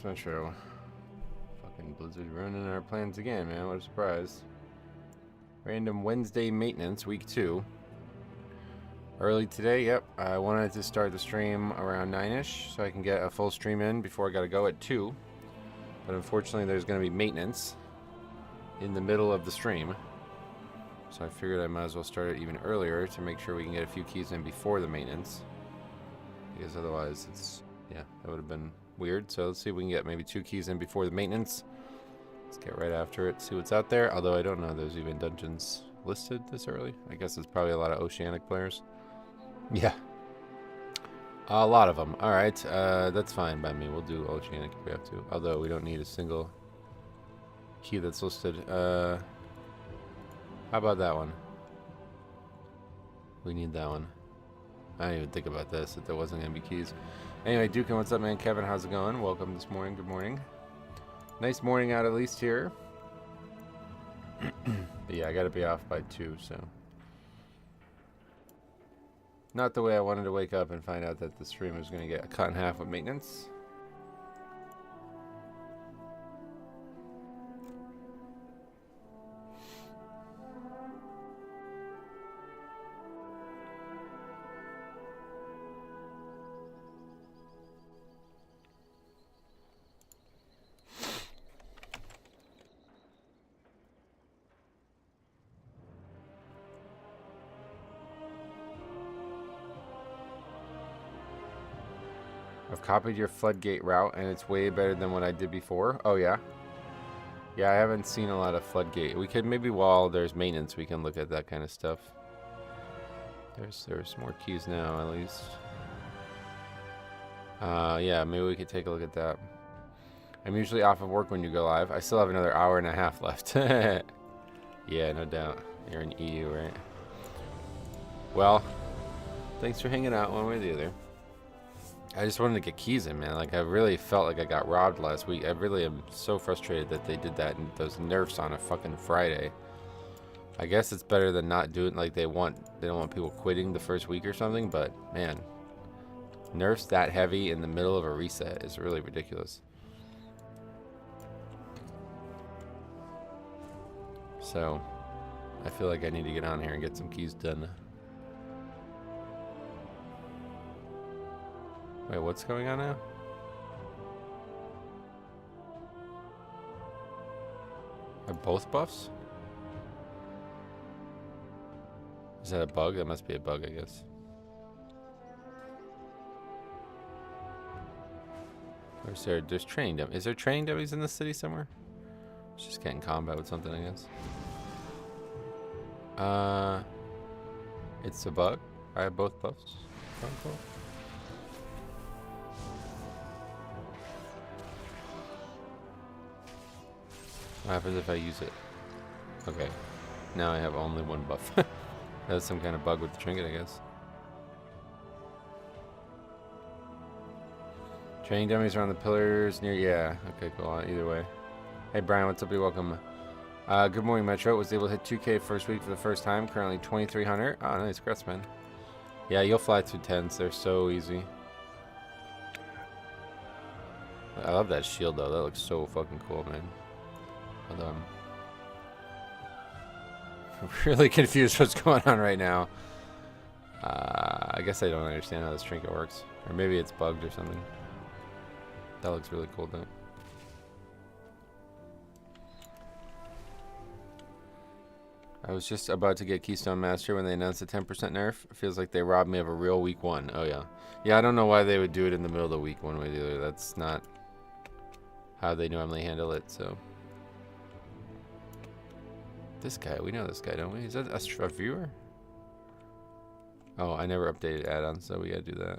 Metro. Fucking Blizzard ruining our plans again, man. What a surprise. Random Wednesday maintenance, week 2. Early today, yep. I wanted to start the stream around 9-ish so I can get a full stream in before I gotta go at 2. But unfortunately, there's gonna be maintenance in the middle of the stream. So I figured I might as well start it even earlier to make sure we can get a few keys in before the maintenance. Because otherwise, yeah, that would have been weird. So let's see if we can get maybe 2 keys in before the maintenance. Let's get right after it, see what's out there. Although I don't know there's even dungeons listed this early. I guess it's probably a lot of Oceanic players. Yeah. A lot of them. Alright, that's fine by me. We'll do Oceanic if we have to. Although we don't need a single key that's listed. How about that one? We need that one. I didn't even think about this, that there wasn't going to be keys. Anyway, Dukin, what's up, man? Kevin, how's it going? Welcome this morning. Good morning. Nice morning out, at least here. But yeah, I got to be off by 2, so. Not the way I wanted to wake up and find out that the stream was going to get cut in half with maintenance. I've copied your floodgate route and it's way better than what I did before. Oh yeah? Yeah, I haven't seen a lot of floodgate. We could maybe while there's maintenance we can look at that kind of stuff. There's more keys now at least. Yeah, maybe we could take a look at that. I'm usually off of work when you go live. I still have another hour and a half left. Yeah, no doubt. You're in EU, right? Well, thanks for hanging out one way or the other. I just wanted to get keys in, man. Like, I really felt like I got robbed last week. I really am so frustrated that they did that and those nerfs on a fucking Friday. I guess it's better than not doing like they don't want people quitting the first week or something, but man, nerfs that heavy in the middle of a reset is really ridiculous. So, I feel like I need to get on here and get some keys done. Wait, what's going on now? Are both buffs? Is that a bug? That must be a bug, I guess. Or is there's training dummies. Is there training dummies in the city somewhere? It's just getting combat with something, I guess. It's a bug. I have both buffs. Oh, cool. What happens if I use it? Okay. Now I have only one buff. That's some kind of bug with the trinket, I guess. Training dummies around the pillars near... Yeah. Okay, cool. Either way. Hey, Brian. What's up? You're welcome. Good morning, Metro. Was able to hit 2K first week for the first time. Currently 2,300. Oh, nice. Congrats, man. Yeah, you'll fly through 10s. They're so easy. I love that shield, though. That looks so fucking cool, man. Although I'm really confused what's going on right now. I guess I don't understand how this trinket works. Or maybe it's bugged or something. That looks really cool, though. I was just about to get Keystone Master when they announced a 10% nerf. It feels like they robbed me of a real week 1. Oh, yeah. Yeah, I don't know why they would do it in the middle of the week one way or the other. That's not how they normally handle it, so... This guy, we know this guy, don't we? Is that a viewer? Oh, I never updated add-ons, so we gotta do that.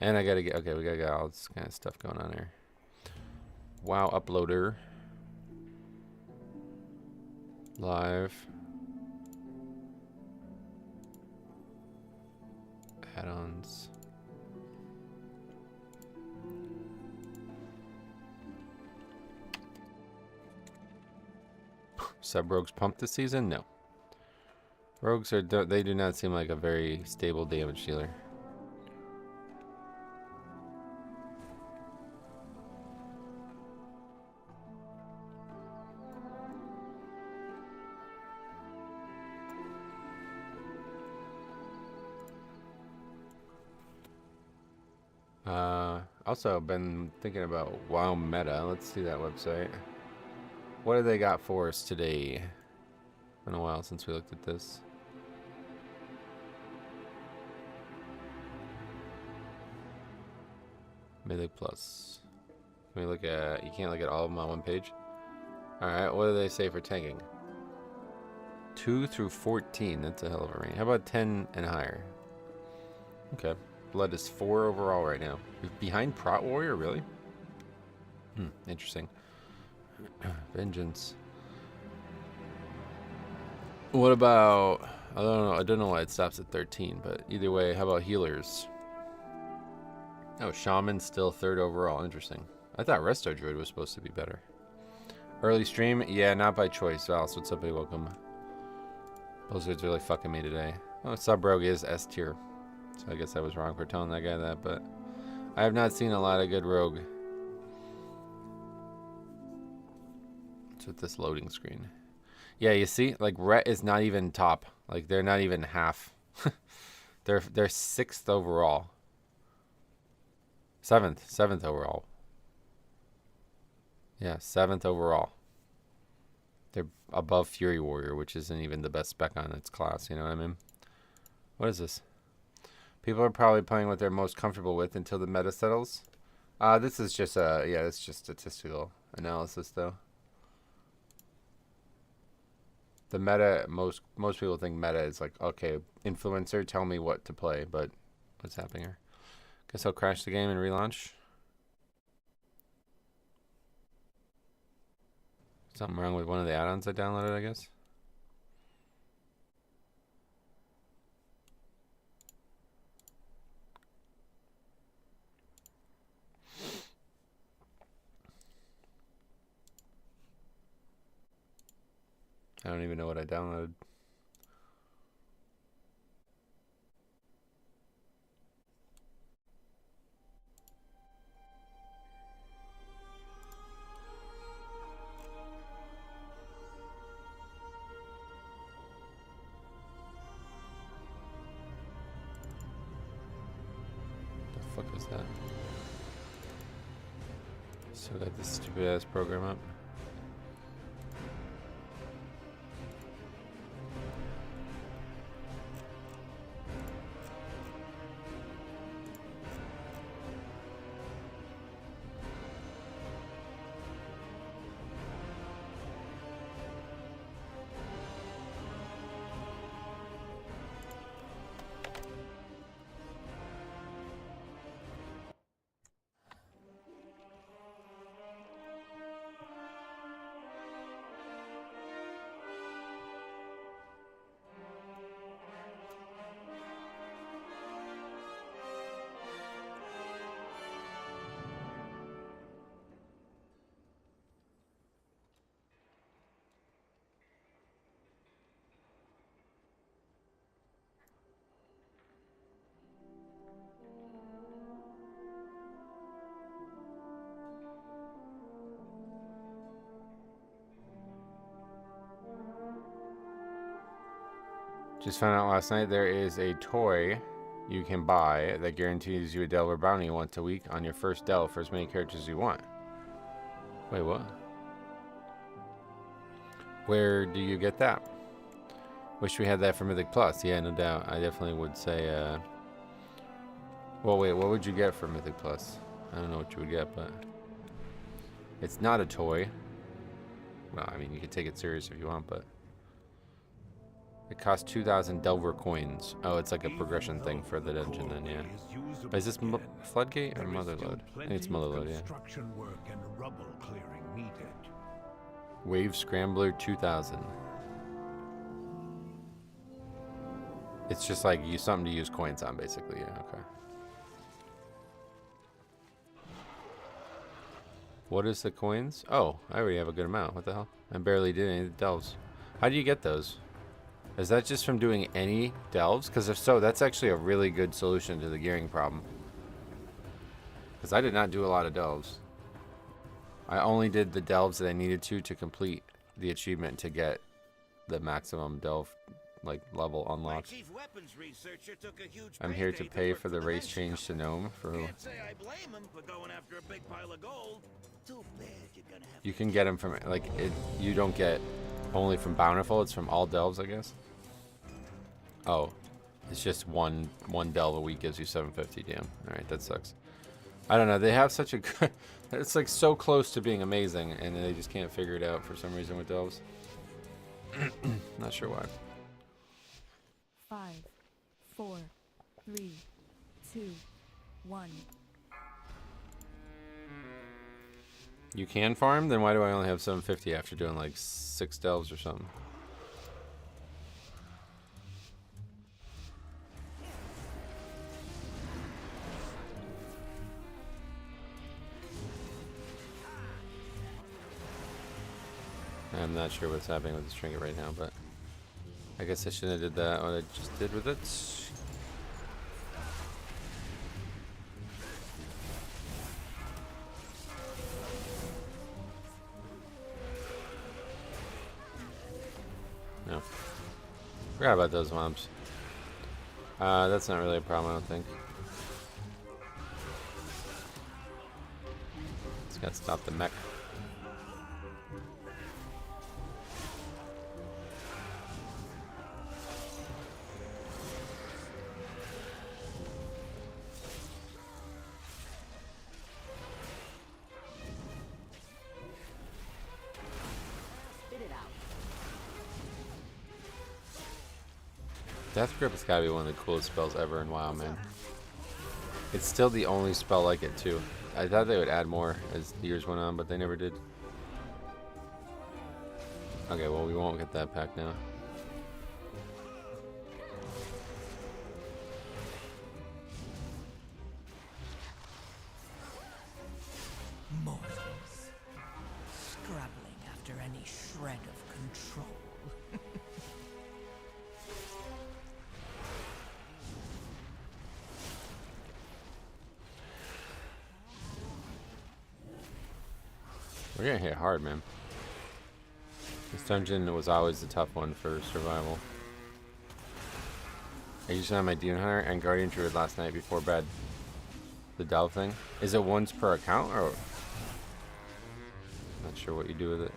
And I gotta get, okay, we gotta get all this kind of stuff going on here. WoW uploader. Live. Add-ons. Sub-rogues pumped this season? No. Rogues are they do not seem like a very stable damage dealer. Also, been thinking about WoW Meta. Let's see that website. What do they got for us today? Been a while since we looked at this. Mythic Plus. Can we look at... You can't look at all of them on one page? Alright, what do they say for tanking? 2 through 14. That's a hell of a range. How about 10 and higher? Okay. Blood is 4 overall right now. You're behind Prot Warrior, really? Interesting. Vengeance. What about... I don't know why it stops at 13, but either way, how about healers? Oh, Shaman still 3rd overall. Interesting. I thought Resto Druid was supposed to be better. Early stream? Yeah, not by choice. Vals, what's up, buddy? Welcome. Blizzard's really fucking me today. Oh, Sub Rogue is S tier. So I guess I was wrong for telling that guy that, but I have not seen a lot of good Rogue. What's with this loading screen? Yeah, you see? Like, Ret is not even top. Like, they're not even half. they're 6th overall. 7th overall. Yeah, 7th overall. They're above Fury Warrior, which isn't even the best spec on its class, you know what I mean? What is this? People are probably playing what they're most comfortable with until the meta settles. This is just it's just statistical analysis though. The meta, most people think meta is like, okay, influencer, tell me what to play, but what's happening here? Guess I'll crash the game and relaunch. Something wrong with one of the add-ons I downloaded, I guess. I don't even know what I downloaded. The fuck is that? So got this stupid ass program up. Just found out last night there is a toy you can buy that guarantees you a Delver bounty once a week on your first delve for as many characters as you want. Wait, what? Where do you get that? Wish we had that for Mythic Plus. Yeah, no doubt. I definitely would say, well, wait, what would you get for Mythic Plus? I don't know what you would get, but it's not a toy. Well, I mean, you could take it serious if you want, but it costs 2,000 Delver coins. Oh, it's like a progression thing for the dungeon then, yeah. But is this Floodgate or Motherload? I think it's Motherload, yeah. Wave Scrambler 2000. It's just like something to use coins on, basically, yeah, okay. What is the coins? Oh, I already have a good amount. What the hell? I barely did any delves. How do you get those? Is that just from doing any delves? Because if so, that's actually a really good solution to the gearing problem. Because I did not do a lot of delves. I only did the delves that I needed to complete the achievement to get the maximum delve like level unlocked. I'm here to pay for the race change to gnome. For who? You can get him from like it. You don't get only from Bountiful. It's from all delves, I guess. Oh, it's just one delve a week gives you 750. Damn. All right, that sucks. I don't know. They have such a good. It's like so close to being amazing, and they just can't figure it out for some reason with delves. Not sure why. 5, 4, 3, 2, 1. You can farm? Then why do I only have 750 after doing like 6 delves or something? I'm not sure what's happening with this trinket right now, but I guess I shouldn't have did that, what I just did with it. No. Forgot about those mobs. That's not really a problem, I don't think. Just gotta stop the mech. Death Grip has gotta be one of the coolest spells ever in WoW, man. It's still the only spell like it, too. I thought they would add more as the years went on, but they never did. Okay, well, we won't get that pack now. Mortals, scrabbling after any shred of control. We're getting hit hard, man. This dungeon was always the tough one for survival. I used to have my Demon Hunter and Guardian Druid last night before bed. The delve thing. Is it once per account or? Not sure what you do with it.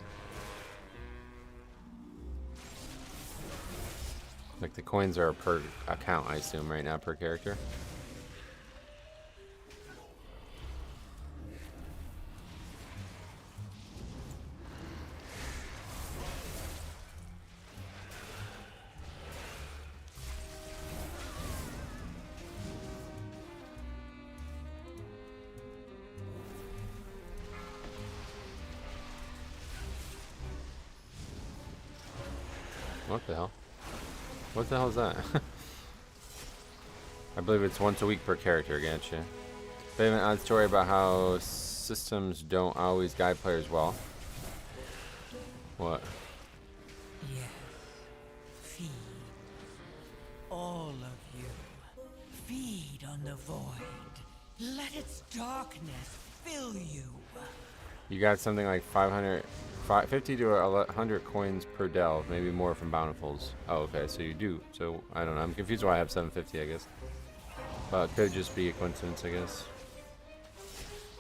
Like the coins are per account, I assume, right now, per character. What the hell? What the hell is that? I believe it's once a week per character, gotcha. They have an odd story about how systems don't always guide players well. What? Yes. Feed. All of you. Feed on the void. Let its darkness fill you. You got something like 50 to 100 coins per delve, maybe more from bountifuls. Oh, okay, so you do. So, I don't know. I'm confused why I have 750, I guess. Well, it could just be a coincidence, I guess.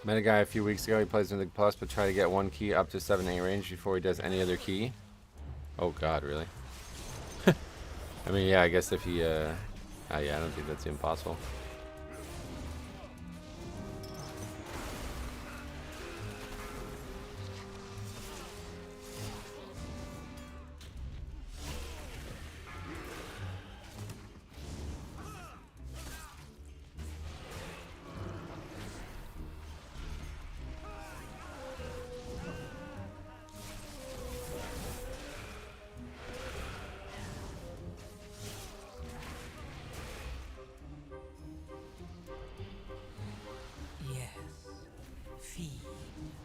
Met a guy a few weeks ago. He plays Mythic Plus, but try to get one key up to 7-8 range before he does any other key. Oh, God, really? I mean, yeah, I guess if he, yeah, I don't think that's impossible.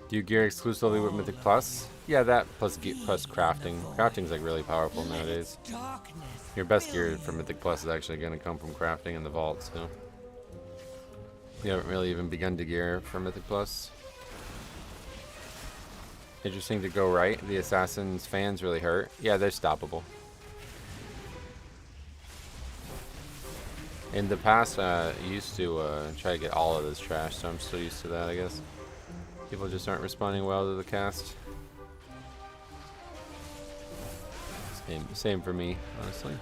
Do you gear exclusively with Mythic Plus? Yeah, that plus crafting. Crafting's like really powerful nowadays. Your best gear for Mythic Plus is actually going to come from crafting in the vault, so we haven't really even begun to gear for Mythic Plus. Interesting to go right. The Assassin's fans really hurt. Yeah, they're stoppable. In the past, used to try to get all of this trash, so I'm still used to that, I guess. People just aren't responding well to the cast. Same for me, honestly.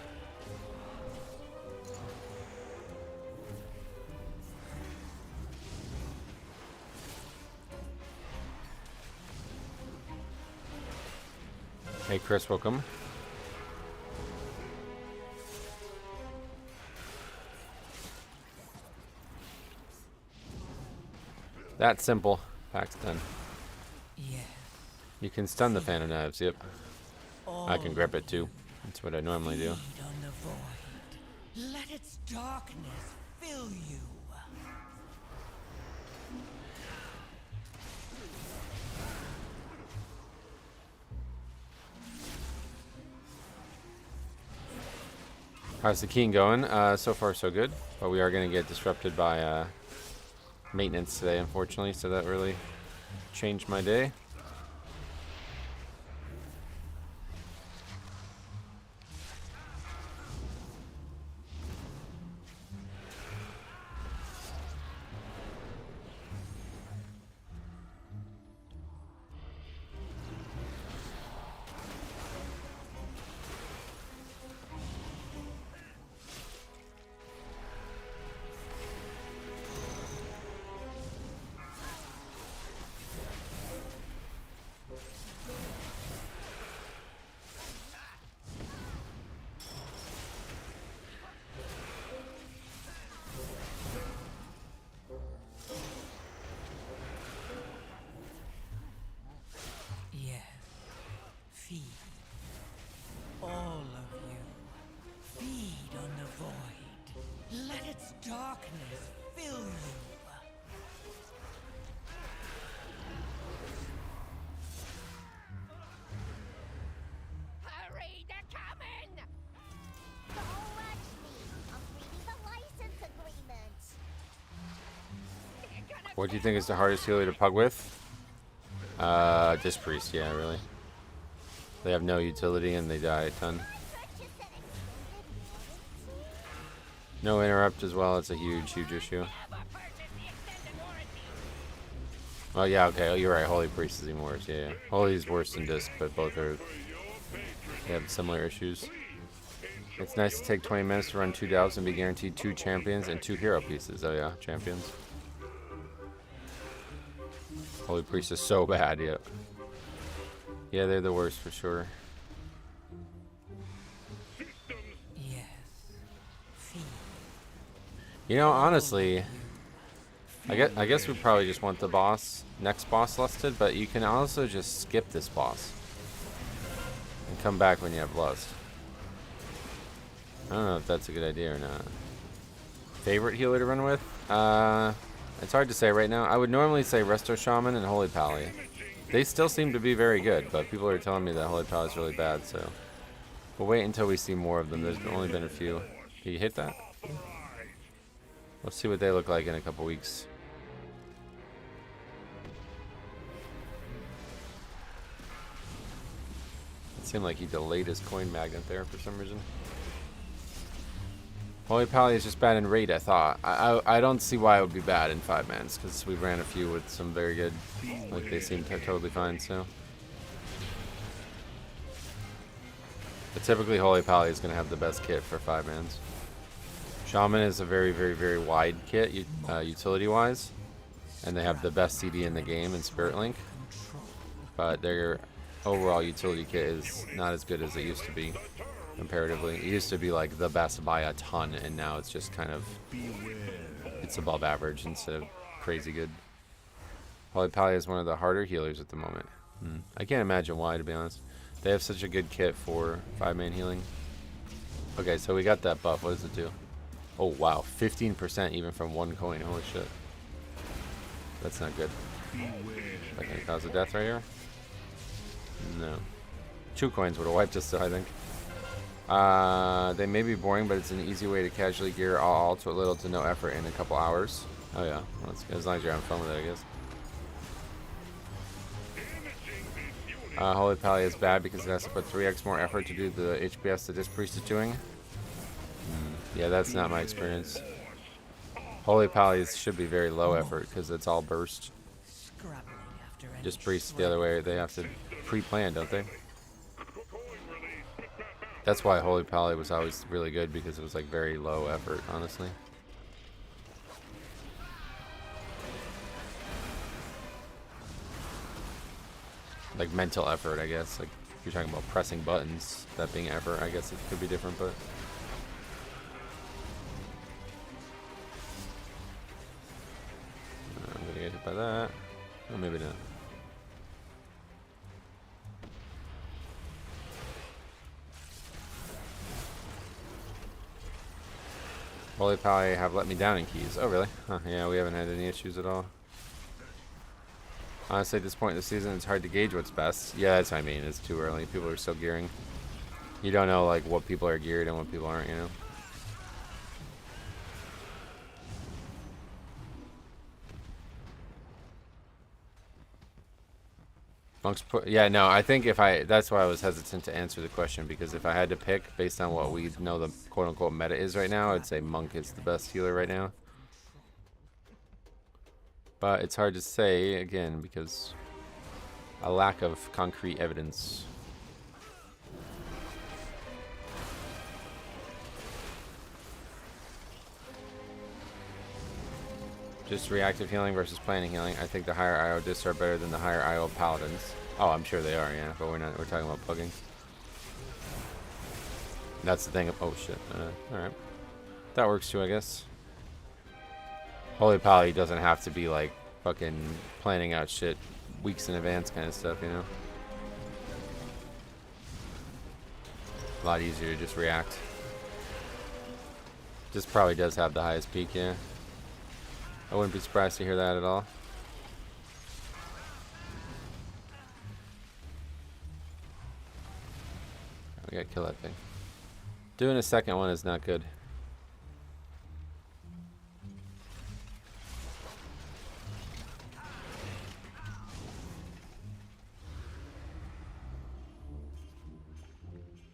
Hey Chris, welcome. That's simple. Pack's done. Yes. You can stun the Fan of Knives, yep. All I can grip it too. That's what I normally do. feed on the void. Let its darkness fill you. How's the Keen going? So far so good, but we are going to get disrupted by maintenance today, unfortunately, so that really changed my day. Yes. Feed. All of you. Feed on the void. Let its darkness fill you. Hurry, they're coming! Don't watch me. I'm reading the license agreement. What do you think is the hardest healer to pug with? Dispriest, yeah, really. They have no utility and they die a ton. Purchase an extended warranty. No interrupt as well, it's a huge issue. Never purchase the extended warranty. Oh yeah, okay, oh, you're right, Holy Priest is even worse, yeah. Holy is worse than Disc, but both they have similar issues. It's nice to take 20 minutes to run 2 delves and be guaranteed 2 champions and 2 hero pieces. Oh yeah, champions. Holy Priest is so bad, yeah. Yeah, they're the worst for sure. Yes. Feed. You know, honestly, I guess we probably just want the next boss lusted, but you can also just skip this boss and come back when you have lust. I don't know if that's a good idea or not. Favorite healer to run with? It's hard to say right now. I would normally say Resto Shaman and Holy Pally. They still seem to be very good, but people are telling me that Holy Pally is really bad, so we'll wait until we see more of them. There's only been a few. Can you hit that? Let's see what they look like in a couple weeks. It seemed like he delayed his coin magnet there for some reason. Holy Pally is just bad in raid, I thought. I don't see why it would be bad in 5-mans, because we ran a few with some very good. Like, they seem totally fine, so. But typically, Holy Pally is going to have the best kit for 5-mans. Shaman is a very wide kit, utility-wise. And they have the best CD in the game in Spirit Link. But their overall utility kit is not as good as it used to be. Comparatively, it used to be like the best by a ton, and now it's just kind of it's above average instead of crazy good. Holy Pally is one of the harder healers at the moment. I can't imagine why, to be honest. They have such a good kit for 5-man healing. Okay, so we got that buff. What does it do? Oh wow, 15% even from 1 coin. Holy shit, that's not good. That can cause a death right here. No, 2 coins would have wiped us though, I think. They may be boring, but it's an easy way to casually gear all to little to no effort in a couple hours. Oh yeah, well, that's good. As long as you're having fun with it, I guess. Holy Pally is bad because it has to put 3x more effort to do the HPS the Dispriest is doing. Yeah, that's not my experience. Holy Pallies should be very low effort because it's all burst. Scrabbling after any Just Priest the shred other of way. They have to pre-plan, don't they? That's why Holy Pally was always really good, because it was like very low effort, honestly. Like mental effort, I guess. Like if you're talking about pressing buttons, that being effort, I guess it could be different, but I'm gonna get hit by that. Oh, maybe not. Holy Pally have let me down in keys. Oh, really? Huh, yeah, we haven't had any issues at all. Honestly, at this point in the season, it's hard to gauge what's best. Yeah, that's what I mean. It's too early. People are still gearing. You don't know, like, what people are geared and what people aren't, you know? Monks put, yeah, no, I think if I, that's why I was hesitant to answer the question, because if I had to pick based on what we know the quote-unquote meta is right now, I'd say Monk is the best healer right now. But it's hard to say, again, because a lack of concrete evidence. Just reactive healing versus planning healing. I think the higher IO discs are better than the higher IO paladins. Oh, I'm sure they are, yeah, but we're not. We're talking about pugging. That's the thing. Oh shit. All right, that works too, I guess. Holy Pally doesn't have to be like fucking planning out shit weeks in advance kind of stuff, you know. A lot easier to just react. This probably does have the highest peak, yeah. I wouldn't be surprised to hear that at all. We gotta kill that thing. Doing a second one is not good.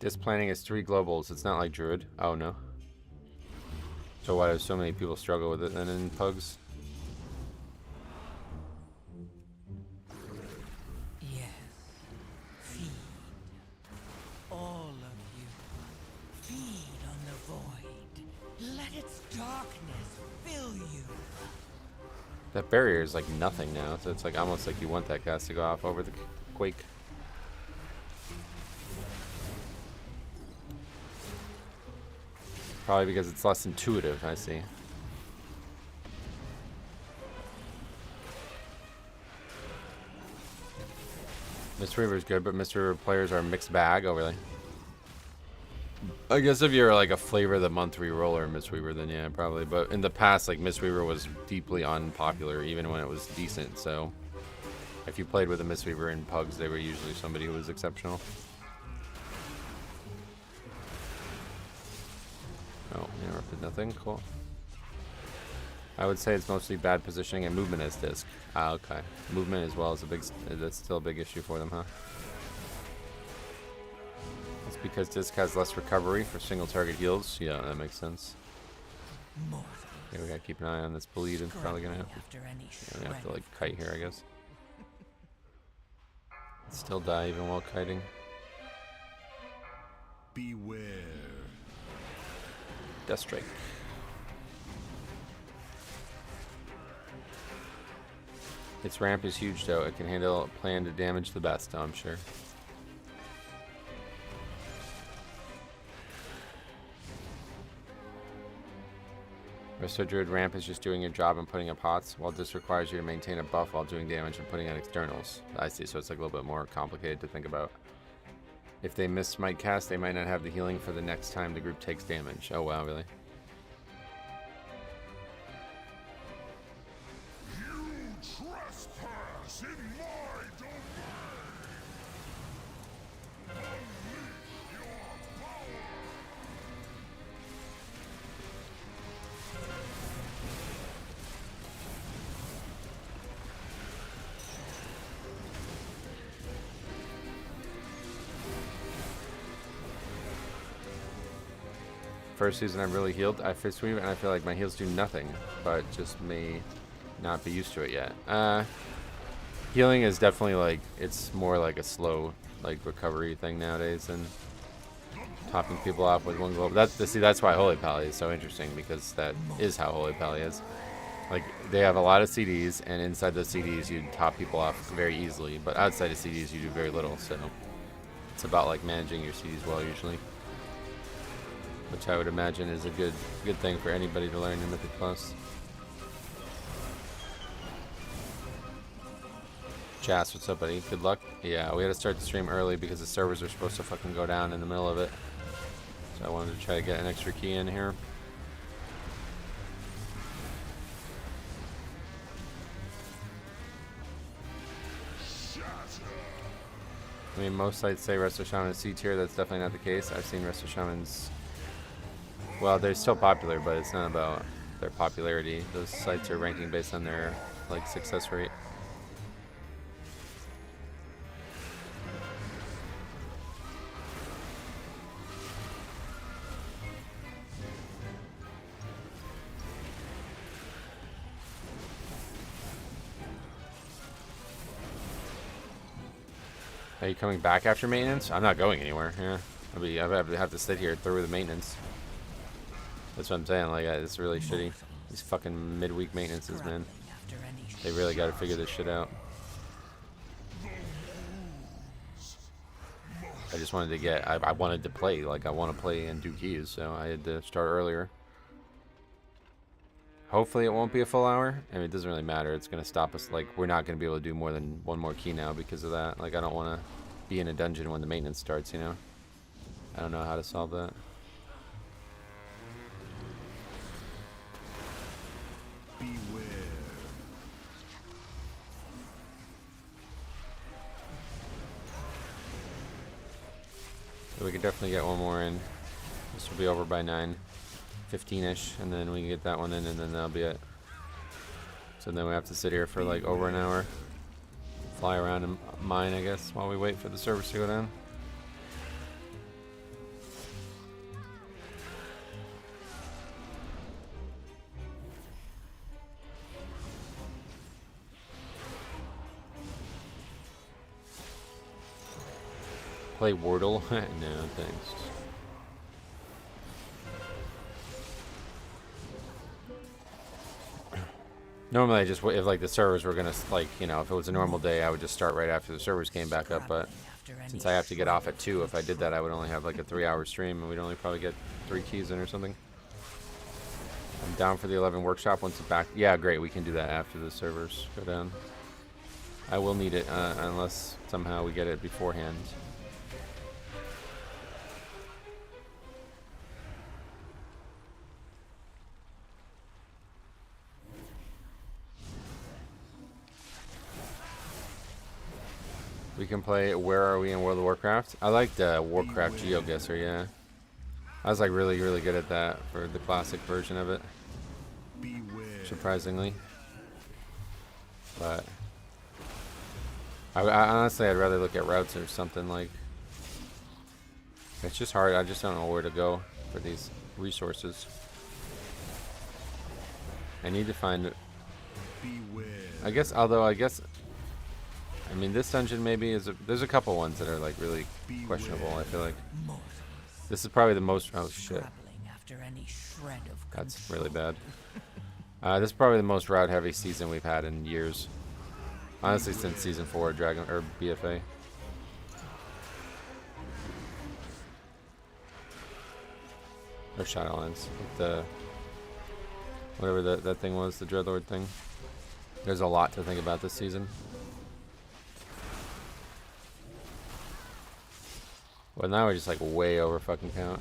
This planning is 3 globals. It's not like Druid. Oh no. So why do so many people struggle with it then in Pugs? Yes. Feed. All of you. Feed on the void. Let its darkness fill you. That barrier is like nothing now, so it's like almost like you want that cast to go off over the quake. Probably because it's less intuitive, I see. Mistweaver is good, but Mistweaver players are a mixed bag. Oh, really? I guess if you're like a flavor of the month reroller Mistweaver, then yeah, probably. But in the past, like Mistweaver was deeply unpopular, even when it was decent. So if you played with a Mistweaver in Pugs, they were usually somebody who was exceptional. Oh, interrupted nothing. Cool. I would say it's mostly bad positioning and movement as disc. Ah, okay. Movement as well is a big. That's still a big issue for them, huh? It's because disc has less recovery for single target heals. Yeah, that makes sense. Okay, we gotta keep an eye on this bleed. It's probably gonna have. Yeah, we have to like kite here, I guess. Still die even while kiting. Beware. Death Strike. Its ramp is huge though. It can handle plan to damage the best, I'm sure. Resto Druid ramp is just doing your job and putting up pots, while this requires you to maintain a buff while doing damage and putting out externals. I see, so it's like a little bit more complicated to think about. If they miss Might Cast, they might not have the healing for the next time the group takes damage. Oh wow, really? Trespass in my domain. first season I've really healed. I fist weave and I feel like my heals do nothing, but just may not be used to it yet. Healing is definitely like, it's more like a slow like recovery thing nowadays than topping people off with one globe. That's why Holy Pally is so interesting, because that is how Holy Pally is. Like, they have a lot of CDs, and inside those CDs you top people off very easily, but outside of CDs you do very little, so it's about like managing your CDs well usually, which I would imagine is a good thing for anybody to learn in Mythic Plus. Jas, what's up, buddy? Good luck. Yeah, we had to start the stream early because the servers are supposed to fucking go down in the middle of it. So I wanted to try to get an extra key in here. I mean, most sites say Resto Shaman is C tier. That's definitely not the case. I've seen Resto Shamans. Well, they're still popular, but it's not about their popularity. Those sites are ranking based on their like success rate. Are you coming back after maintenance? I'm not going anywhere. Yeah, I have to sit here through the maintenance. That's what I'm saying. Like, it's really shitty. These fucking midweek maintenances, man. They really got to figure this shit out. I just wanted to get. I wanted to play. Like, I want to play and do keys, so I had to start earlier. Hopefully it won't be a full hour. I mean, it doesn't really matter. It's going to stop us. Like, we're not going to be able to do more than one more key now because of that. Like, I don't want to be in a dungeon when the maintenance starts, you know? I don't know how to solve that. Beware. So we could definitely get one more in. This will be over by 9:15ish, and then we can get that one in, and then that'll be it. So then we have to sit here for like over an hour, fly around and mine, I guess, while we wait for the servers to go down. Play Wordle? No, thanks. Normally I just, if like the servers were gonna, like, you know, if it was a normal day, I would just start right after the servers came back up, but since I have to get off at 2, if I did that I would only have like a 3-hour stream, and we'd only probably get 3 keys in or something. I'm down for the 11 workshop once it's back. Yeah, great, we can do that after the servers go down. I will need it, unless somehow we get it beforehand. We can play Where Are We in World of Warcraft? I liked Warcraft GeoGuessr, yeah. I was like really good at that for the classic version of it. Beware. Surprisingly. But I honestly, I'd rather look at routes or something. Like, it's just hard. I just don't know where to go for these resources. I need to find it. Beware. I mean, this dungeon maybe is there's a couple ones that are like really questionable. I feel like this is probably the most. Oh shit, After any shred of that's really bad. This is probably the most route heavy season we've had in years. Honestly, since season 4 Dragon or BFA. Or Shadowlands, with the whatever that thing was, the Dreadlord thing. There's a lot to think about this season. Well, now we're just like way over fucking count.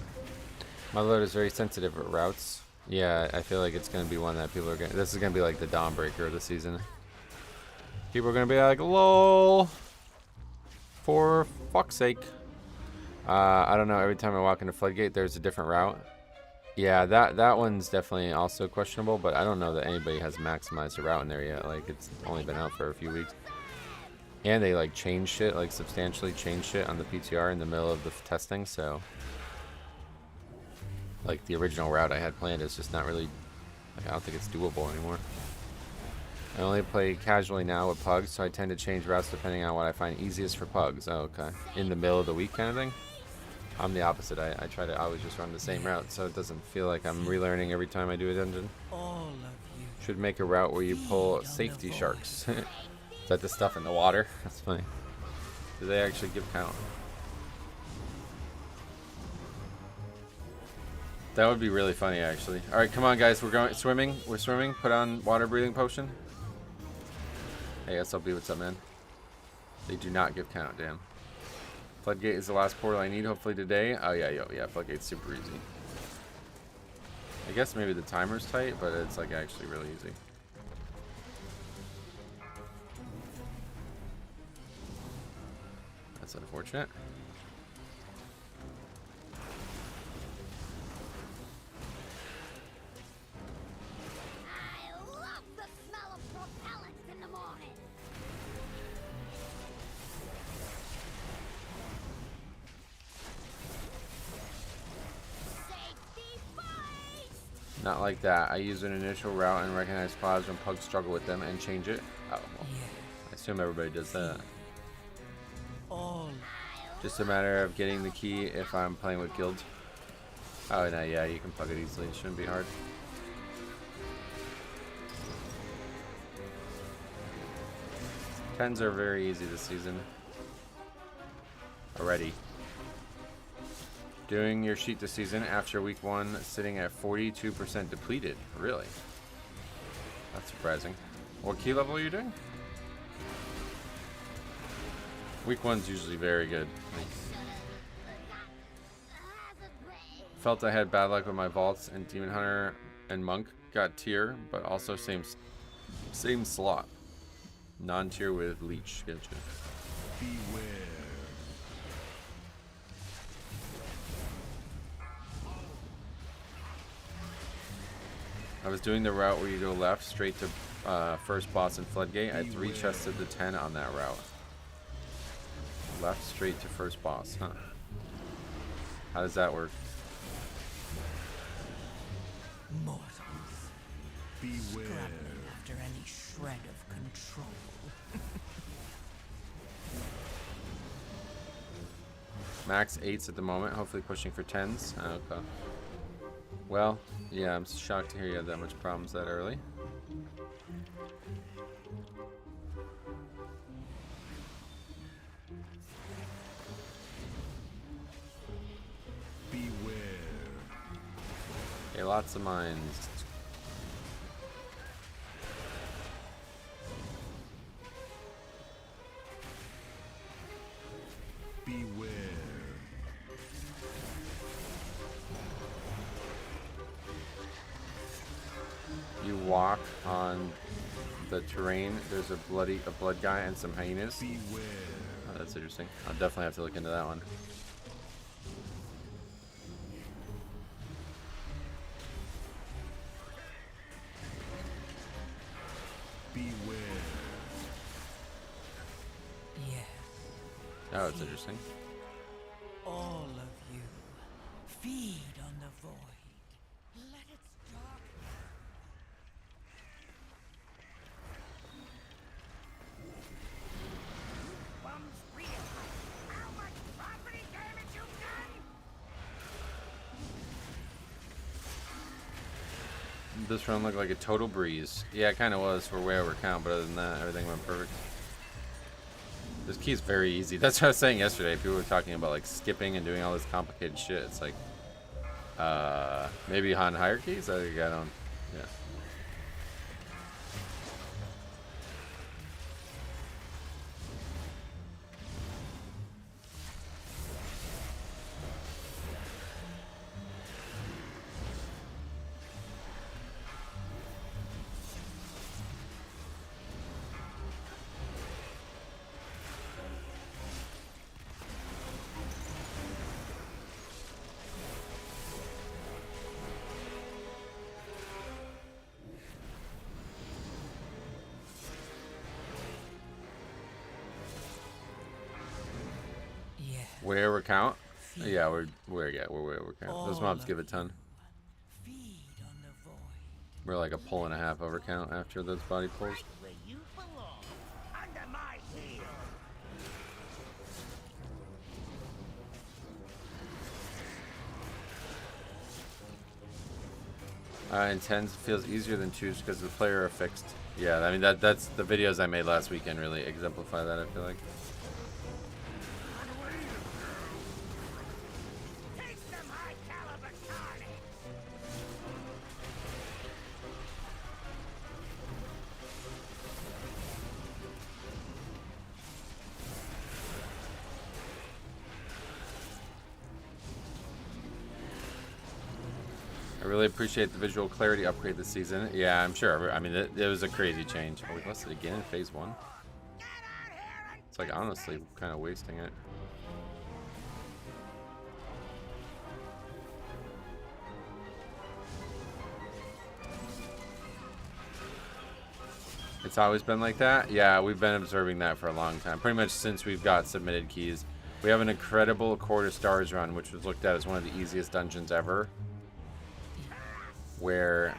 My load is very sensitive at routes. Yeah, I feel like it's gonna be one that people are gonna. This is gonna be like the dawn breaker of the season. People are gonna be like, "Lol." For fuck's sake. I don't know. Every time I walk into Floodgate, there's a different route. Yeah, that one's definitely also questionable, but I don't know that anybody has maximized the route in there yet. Like, it's only been out for a few weeks. And they like changed shit, like substantially changed shit on the PTR in the middle of the testing, so like the original route I had planned is just not really, like, I don't think it's doable anymore. I only play casually now with pugs, so I tend to change routes depending on what I find easiest for pugs. Oh, okay. In the middle of the week kind of thing? I'm the opposite. I try to always just run the same route, so it doesn't feel like I'm relearning every time I do a dungeon. All of you. Should make a route where you pull safety sharks. Is that the stuff in the water? That's funny. Do they actually give count? That would be really funny, actually. All right, come on, guys. We're going swimming. We're swimming. Put on water breathing potion. Hey, SLB, what's up, man? They do not give count, damn. Floodgate is the last portal I need, hopefully today. Oh, yeah, yeah, Floodgate's super easy. I guess maybe the timer's tight, but it's, like, actually really easy. That's unfortunate. I love the smell of propellants in the morning. Safety first. Not like that. I use an initial route and recognize clouds when pugs struggle with them and change it. Oh, well, I assume everybody does that. All. Just a matter of getting the key if I'm playing with guilds. Oh, no, yeah, you can plug it easily. It shouldn't be hard. Tens are very easy this season. Already. Doing your sheet this season after week 1, sitting at 42% depleted. Really? That's surprising. What key level are you doing? Week 1's usually very good. Felt I had bad luck with my vaults, and Demon Hunter and Monk got tier, but also same slot. Non-tier with Leech. Gotcha. Beware. I was doing the route where you go left straight to first boss in Floodgate. I had 3 chests of the 10 on that route. Left straight to first boss, huh? How does that work? Mortals. Beware. Scrabbling after any shred of control. Max 8s at the moment, hopefully pushing for 10s. Okay. Well, yeah, I'm shocked to hear you had that much problems that early. Beware. Okay, lots of mines. Beware. You walk on the terrain. There's a blood guy and some hyenas. Beware. Oh, that's interesting. I'll definitely have to look into that one. Beware. Yes. Oh, it's interesting. All of you. Feed on the void. Let its dark. Bums realize how much property damage you've done? This run looked like a total breeze. Yeah, it kind of was for way over count, but other than that, everything went perfect. This key is very easy. That's what I was saying yesterday. People were talking about like skipping and doing all this complicated shit. It's like, maybe on higher keys? I don't, yeah. Yes. Way over count? Yeah, we're way over count. Those mobs give a ton. We're like a pull and a half overcount after those body pulls. Right where you belong, under my heel. Intends feels easier than choose because the player are fixed. Yeah, I mean that's the videos I made last weekend really exemplify that, I feel like. Take some high caliber tonic. I really appreciate the visual clarity upgrade this season. Yeah, I'm sure. I mean, it was a crazy change. Oh, we lost it again in phase 1. It's like honestly kind of wasting it. It's always been like that? Yeah, we've been observing that for a long time. Pretty much since we've got submitted keys. We have an incredible Quarter Stars run, which was looked at as one of the easiest dungeons ever. Where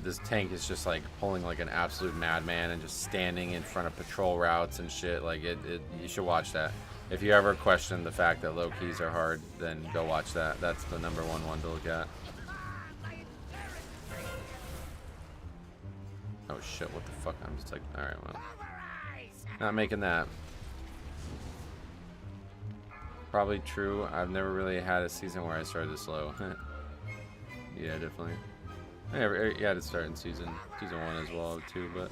this tank is just like pulling like an absolute madman and just standing in front of patrol routes and shit. Like you should watch that. If you ever question the fact that low keys are hard, then go watch that. That's the #1 one to look at. Oh shit, what the fuck? I'm just like, alright, well. Not making that. Probably true. I've never really had a season where I started slow. Yeah, definitely. Yeah, had to start in season 1 as well too, but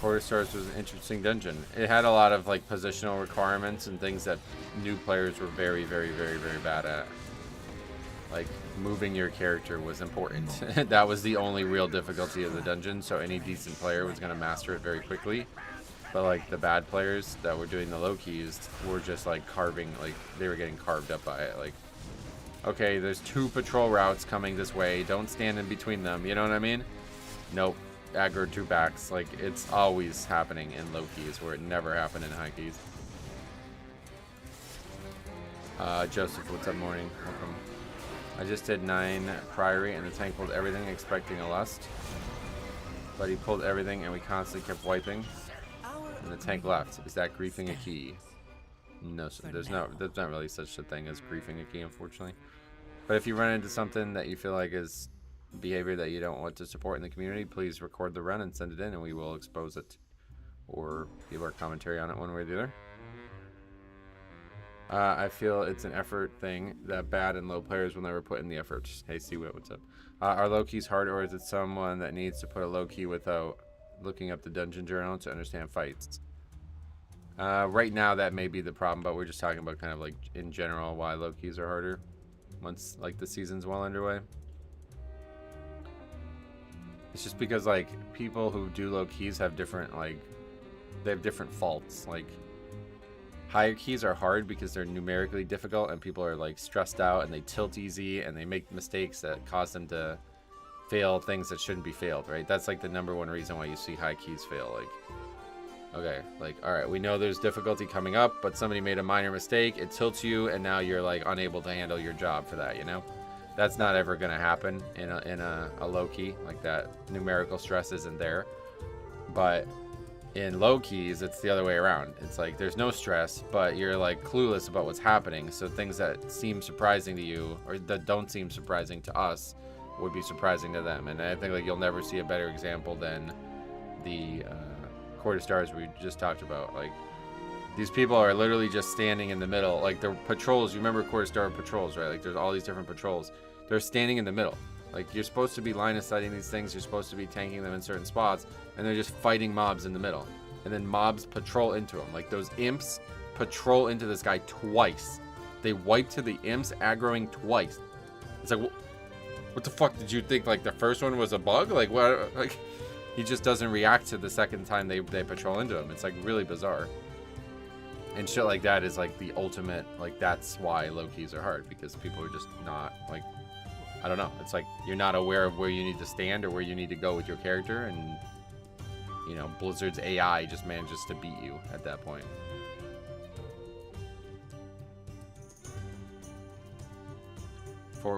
Quarter Stars was an interesting dungeon. It had a lot of like positional requirements and things that new players were very, very, very, very bad at. Like moving your character was important. That was the only real difficulty of the dungeon, so any decent player was going to master it very quickly. But like the bad players that were doing the low keys were just like carving, like they were getting carved up by it. Like, okay, there's 2 patrol routes coming this way, don't stand in between them, you know what I mean? Nope. Aggro 2 backs. Like, it's always happening in low keys where it never happened in high keys. Joseph, what's up, morning? Welcome. I just did 9 Priory and the tank pulled everything expecting a lust. But he pulled everything and we constantly kept wiping. And the tank left. Is that griefing a key? No, sir. There's not really such a thing as griefing a key, unfortunately. But if you run into something that you feel like is behavior that you don't want to support in the community, please record the run and send it in and we will expose it or give our commentary on it one way or the other. I feel it's an effort thing that bad and low players will never put in the effort. Hey, Seawit, what's up? Are low keys hard, or is it someone that needs to put a low key without looking up the dungeon journal to understand fights? Right now that may be the problem, but we're just talking about kind of like in general why low keys are harder once like the season's well underway. It's just because like people who do low keys have different they have different faults. Like higher keys are hard because they're numerically difficult and people are like stressed out and they tilt easy and they make mistakes that cause them to fail things that shouldn't be failed, right? That's like the #1 reason why you see high keys fail. Like, okay, like, all right, we know there's difficulty coming up, but somebody made a minor mistake, it tilts you, and now you're like unable to handle your job for that, you know? That's not ever gonna happen in a low key. Like that numerical stress isn't there. But in low keys, it's the other way around. It's like there's no stress, but you're like clueless about what's happening. So things that seem surprising to you or that don't seem surprising to us would be surprising to them. And I think like you'll never see a better example than the Quarter Stars we just talked about. Like these people are literally just standing in the middle. Like the patrols, you remember Quarter Star patrols, right? Like there's all these different patrols. They're standing in the middle. Like you're supposed to be line of sighting these things. You're supposed to be tanking them in certain spots, and they're just fighting mobs in the middle. And then mobs patrol into them. Like those imps patrol into this guy twice. They wipe to the imps, aggroing twice. It's like, what the fuck did you think? Like the first one was a bug? Like what? Like he just doesn't react to the second time they patrol into him. It's like really bizarre. And shit like that is like the ultimate, like that's why low keys are hard, because people are just not like, I don't know. It's like you're not aware of where you need to stand or where you need to go with your character, and you know, Blizzard's AI just manages to beat you at that point.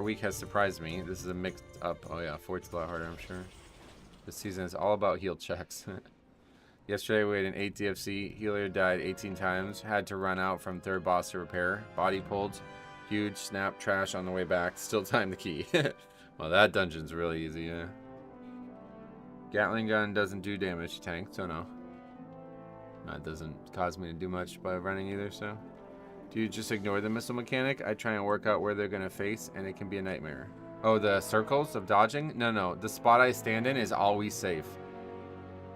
Week has surprised me. This is a mixed up. Oh yeah, 4's a lot harder, I'm sure. This season is all about heal checks. Yesterday we had an 8 DFC. Healer died 18 times. Had to run out from 3rd boss to repair. Body pulled. Huge snap trash on the way back. Still time the key. Well, that dungeon's really easy, yeah. Gatling gun doesn't do damage to tank, so no. That doesn't cause me to do much by running either, so. Do you just ignore the missile mechanic? I try and work out where they're going to face, and it can be a nightmare. Oh, the circles of dodging? No. The spot I stand in is always safe.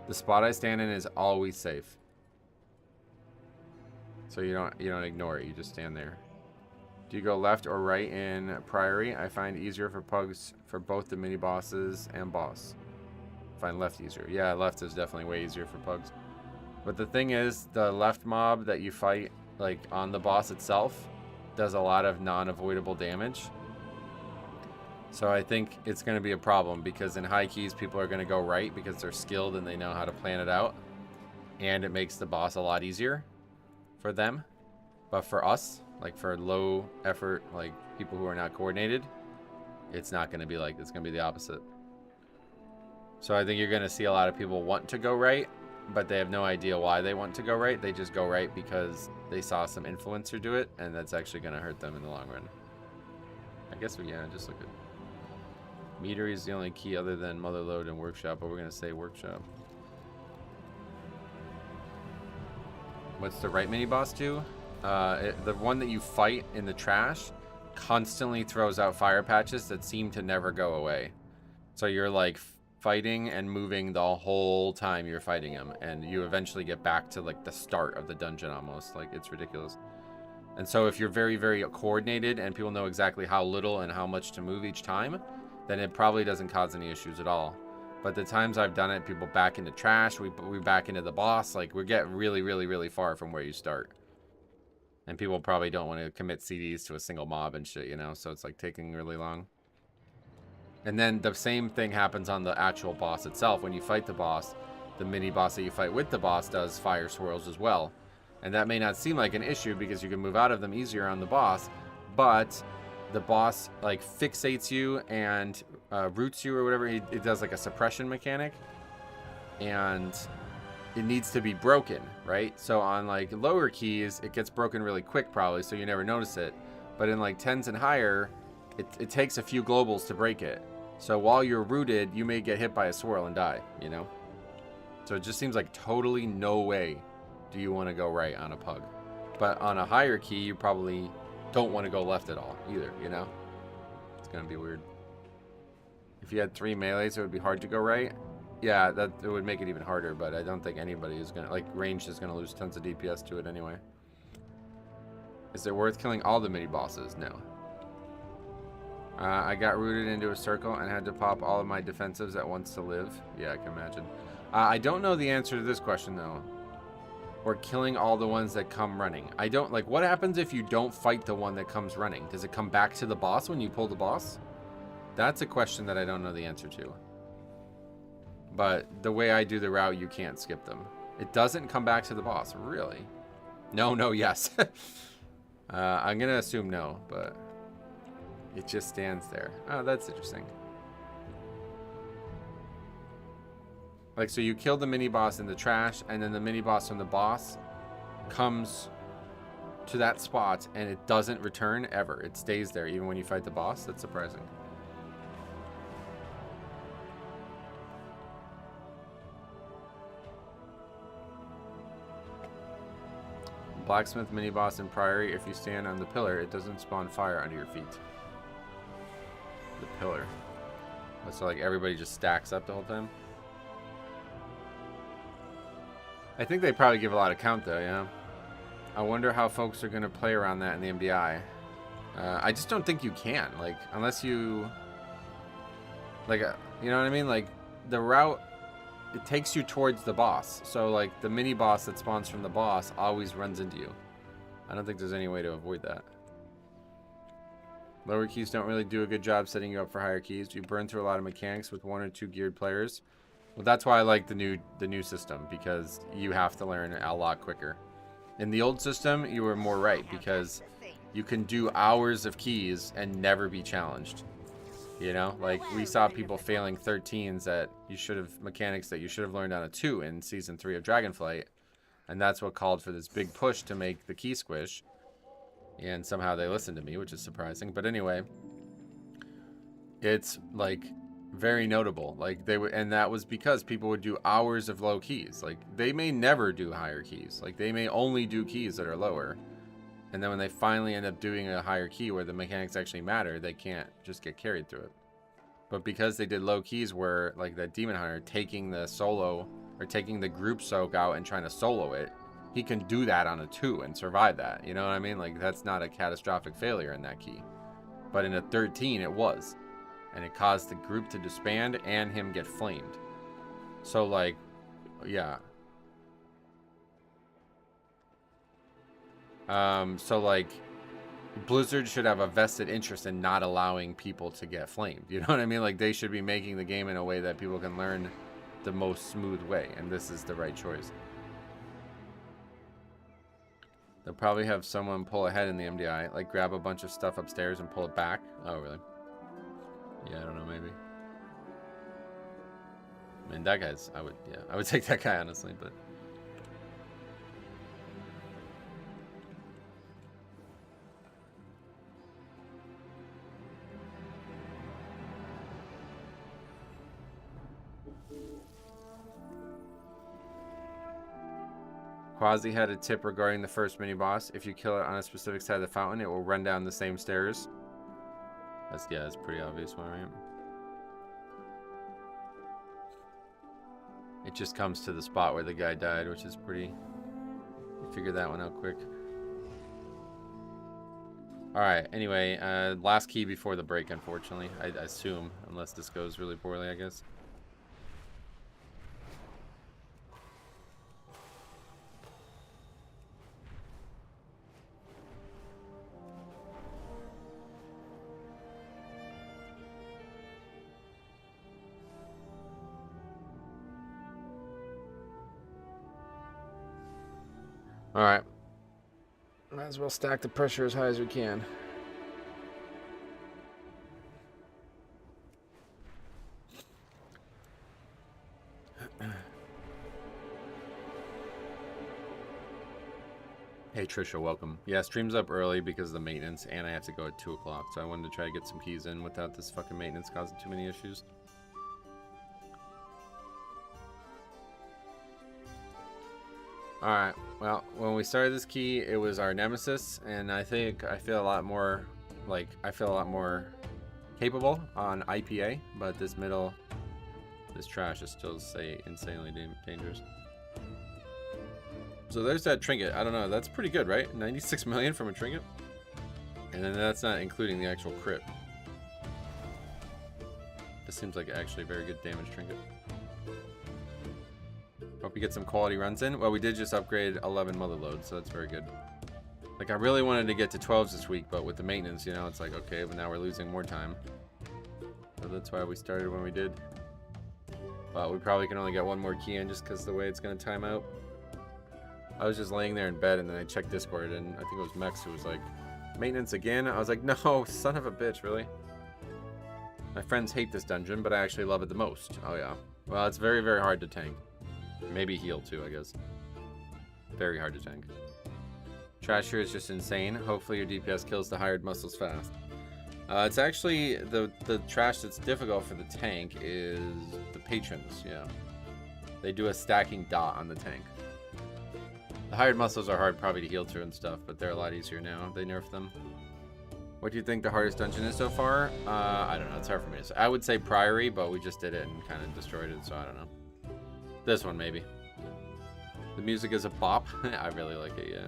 The spot I stand in is always safe. So you don't ignore it. You just stand there. Do you go left or right in Priory? I find easier for pugs for both the mini bosses and boss. Find left easier. Yeah, left is definitely way easier for pugs. But the thing is, the left mob that you fight, like on the boss itself, does a lot of non-avoidable damage. So I think it's going to be a problem, because in high keys people are going to go right because they're skilled and they know how to plan it out, and it makes the boss a lot easier for them. But for us, like for low effort, like people who are not coordinated, it's not going to be like, it's going to be the opposite. So I think you're going to see a lot of people want to go right, but they have no idea why they want to go right. They just go right because they saw some influencer do it, and that's actually going to hurt them in the long run. I guess yeah, just look at meter is the only key other than motherload and workshop, but we're going to say workshop. What's the right mini boss do? The one that you fight in the trash constantly throws out fire patches that seem to never go away. So you're like fighting and moving the whole time you're fighting him, and you eventually get back to like the start of the dungeon almost. Like, it's ridiculous. And so if you're very, very coordinated and people know exactly how little and how much to move each time, then it probably doesn't cause any issues at all. But the times I've done it, people back into trash, we back into the boss, like we get really, really, really far from where you start. And people probably don't want to commit CDs to a single mob and shit, you know, so it's like taking really long. And then the same thing happens on the actual boss itself. When you fight the boss, the mini boss that you fight with the boss does fire swirls as well. And that may not seem like an issue because you can move out of them easier on the boss, but the boss like fixates you and roots you or whatever. It does like a suppression mechanic, and it needs to be broken, right? So on like lower keys, it gets broken really quick probably, so you never notice it. But in like 10s and higher, it takes a few globals to break it. So while you're rooted, you may get hit by a swirl and die, you know? So it just seems like totally no way do you want to go right on a pug. But on a higher key, you probably don't want to go left at all either, you know? It's going to be weird. If you had 3 melees, it would be hard to go right. Yeah, that it would make it even harder, but I don't think anybody is going to, like, ranged is going to lose tons of DPS to it anyway. Is it worth killing all the mini bosses? No. I got rooted into a circle and had to pop all of my defensives at once to live. Yeah, I can imagine. I don't know the answer to this question, though. Or killing all the ones that come running. I don't, like, what happens if you don't fight the one that comes running? Does it come back to the boss when you pull the boss? That's a question that I don't know the answer to. But the way I do the route, you can't skip them. It doesn't come back to the boss, really? No, yes. I'm going to assume no, but it just stands there. Oh, that's interesting. Like, so you kill the mini-boss in the trash, and then the mini-boss from the boss comes to that spot, and it doesn't return ever. It stays there even when you fight the boss. That's surprising. Blacksmith mini-boss in Priory, if you stand on the pillar, it doesn't spawn fire under your feet. The pillar. So, like, everybody just stacks up the whole time? I think they probably give a lot of count, though, yeah. I wonder how folks are going to play around that in the MDI. I just don't think you can, like, unless you... Like, you know what I mean? Like, the route, it takes you towards the boss. So, like, the mini-boss that spawns from the boss always runs into you. I don't think there's any way to avoid that. Lower keys don't really do a good job setting you up for higher keys. You burn through a lot of mechanics with 1 or 2 geared players. Well, that's why I like the new system, because you have to learn a lot quicker. In the old system, you were more right, because you can do hours of keys and never be challenged. You know, like we saw people failing 13s that mechanics that you should have learned on a 2 in season 3 of Dragonflight, and that's what called for this big push to make the key squish. And somehow they listened to me, which is surprising. But anyway, it's like very notable. Like they would, and that was because people would do hours of low keys. Like they may never do higher keys. Like they may only do keys that are lower. And then when they finally end up doing a higher key where the mechanics actually matter, they can't just get carried through it. But because they did low keys where like that Demon Hunter taking the solo or taking the group soak out and trying to solo it, he can do that on a 2 and survive that. You know what I mean? Like that's not a catastrophic failure in that key. But in a 13 it was. And it caused the group to disband and him get flamed. So like, yeah. So like Blizzard should have a vested interest in not allowing people to get flamed. You know what I mean? Like they should be making the game in a way that people can learn the most smooth way, and this is the right choice. They'll probably have someone pull ahead in the MDI, like grab a bunch of stuff upstairs and pull it back. Oh, really? Yeah, I don't know, maybe. I mean, that guy's, I would take that guy, honestly, but. Quasi had a tip regarding the first mini-boss. If you kill it on a specific side of the fountain, it will run down the same stairs. That's pretty obvious one, right? It just comes to the spot where the guy died, which is pretty... You figured that one out quick. Alright, anyway, last key before the break, unfortunately. I assume, unless this goes really poorly, I guess. Alright. Might as well stack the pressure as high as we can. Hey Trisha, welcome. Yeah, stream's up early because of the maintenance, and I have to go at 2 o'clock, so I wanted to try to get some keys in without this fucking maintenance causing too many issues. Alright, well, when we started this key, it was our nemesis, and I think I feel a lot more capable on IPA, but this trash is still insanely dangerous. So there's that trinket. I don't know, that's pretty good, right? 96 million from a trinket? And then that's not including the actual crit. This seems like actually a very good damage trinket. Hope we get some quality runs in. Well, we did just upgrade 11 mother loads, so that's very good. Like, I really wanted to get to 12s this week, but with the maintenance, you know, it's like, okay, but now we're losing more time. So that's why we started when we did. But we probably can only get one more key in just because of the way it's going to time out. I was just laying there in bed, and then I checked Discord, and I think it was Mex who was like, maintenance again? I was like, no, son of a bitch, really? My friends hate this dungeon, but I actually love it the most. Oh, yeah. Well, it's very, very hard to tank. Maybe heal too, I guess. Very hard to tank. Trash here is just insane. Hopefully your DPS kills the hired muscles fast. It's actually the trash that's difficult for the tank is the patrons, yeah. They do a stacking dot on the tank. The hired muscles are hard probably to heal to and stuff, but they're a lot easier now. They nerfed them. What do you think the hardest dungeon is so far? I don't know, it's hard for me to say. I would say Priory, but we just did it and kind of destroyed it, so I don't know. This one, maybe. The music is a bop. I really like it, yeah.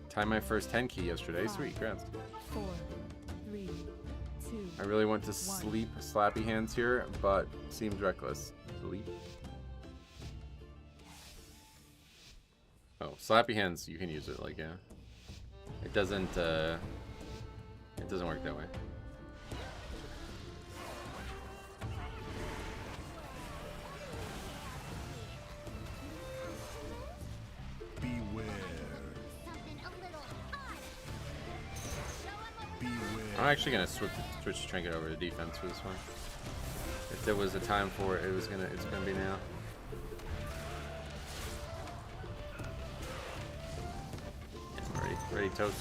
Timed my first 10 key yesterday. Sweet, congrats. 4, 3, 2. I really want to sleep slappy hands here, but seems reckless. Sleep. Oh, slappy hands, you can use it, like, yeah. It doesn't work that way. Beware. Something a little odd. Show 'em what we Beware. I'm actually gonna switch the trinket over to defense for this one. If there was a time for it, it's gonna be now. Yeah, ready toast.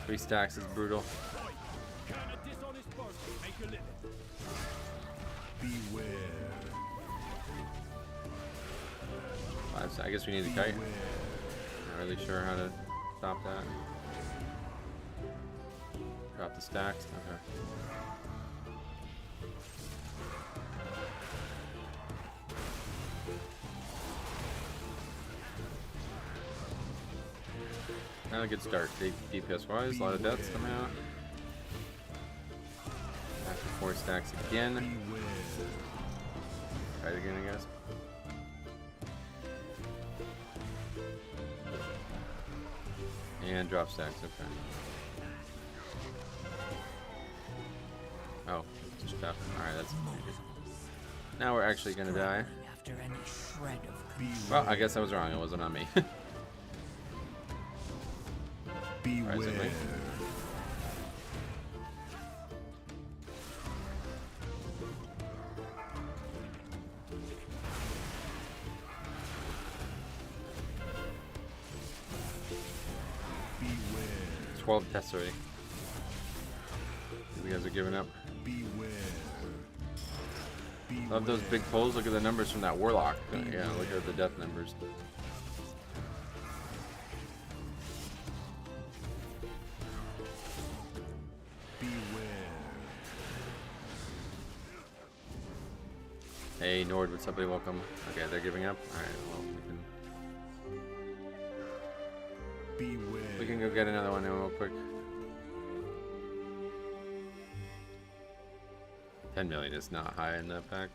3 stacks is brutal. Beware. 5 I guess we need a kite. Not really sure how to stop that. Drop the stacks. Okay. Not a good start. DPS wise, a lot of deaths coming out. After 4 stacks again. Beware. Kite again, I guess. And drop stacks, okay. Oh, just tough. Alright, that's pretty good. Now we're actually gonna die. After any shred of control. Well, I guess I was wrong. It wasn't on me. Beware. Alright, so wait. Beware. 12 tests already. You guys are giving up. Beware. Love those big pulls. Look at the numbers from that warlock. Yeah, look at the death numbers. Beware. Hey Nord, what's up, buddy? Welcome. Okay, they're giving up. Alright, well Beware. we can go get another one in real quick. 10 million is not high in that pack.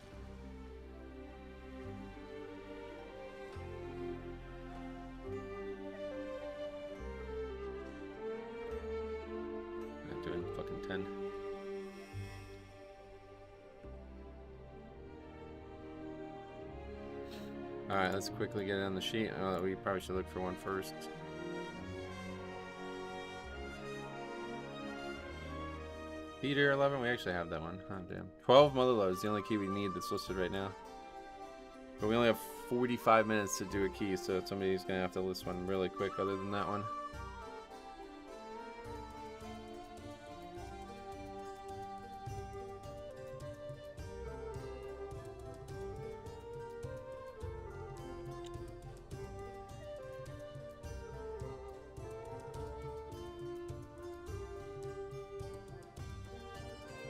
Not doing fucking 10. Alright, let's quickly get it on the sheet. We probably should look for one first. Peter 11, we actually have that one. Oh, damn. 12 Motherlode is the only key we need that's listed right now. But we only have 45 minutes to do a key, so somebody's going to have to list one really quick other than that one.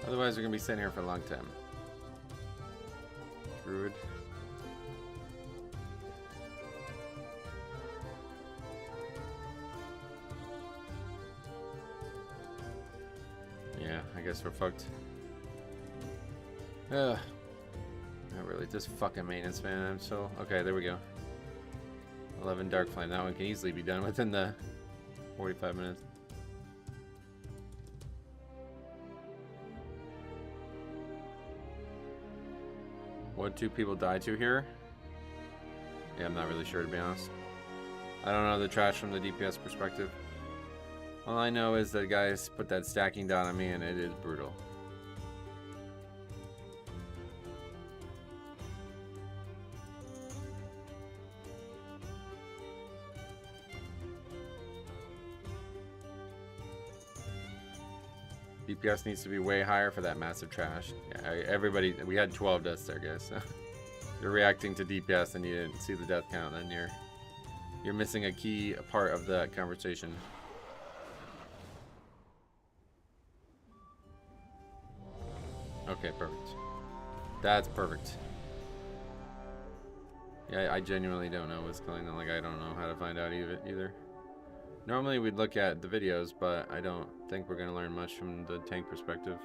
Otherwise, we're going to be sitting here for a long time. Druid. Yeah, I guess we're fucked. Ugh. Not really. Just fucking maintenance, man. I'm so... Okay, there we go. 11 Dark Flame. That one can easily be done within the 45 minutes. What do people die to here? Yeah, I'm not really sure, to be honest. I don't know the trash from the DPS perspective. All I know is that guys put that stacking down on me, and it is brutal. DPS needs to be way higher for that massive trash. Yeah, everybody, we had 12 deaths there, guys. So you're reacting to DPS and you didn't see the death count, then you're missing a key part of that conversation. Okay, perfect. That's perfect. Yeah, I genuinely don't know what's going on. Like, I don't know how to find out either. Normally we'd look at the videos, but I don't think we're going to learn much from the tank perspective.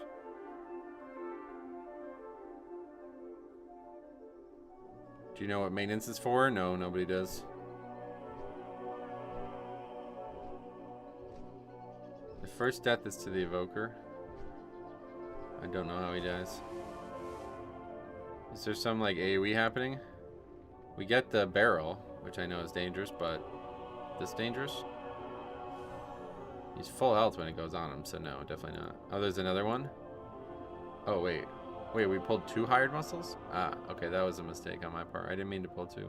Do you know what maintenance is for? No, nobody does. first death is to the evoker. I don't know how he dies. Is there some like AoE happening? We get the barrel, which I know is dangerous, but this dangerous? He's full health when it goes on him, so no, definitely not. Oh, there's another one? Oh, wait. Wait, we pulled 2 hired muscles? Ah, okay, that was a mistake on my part. I didn't mean to pull 2.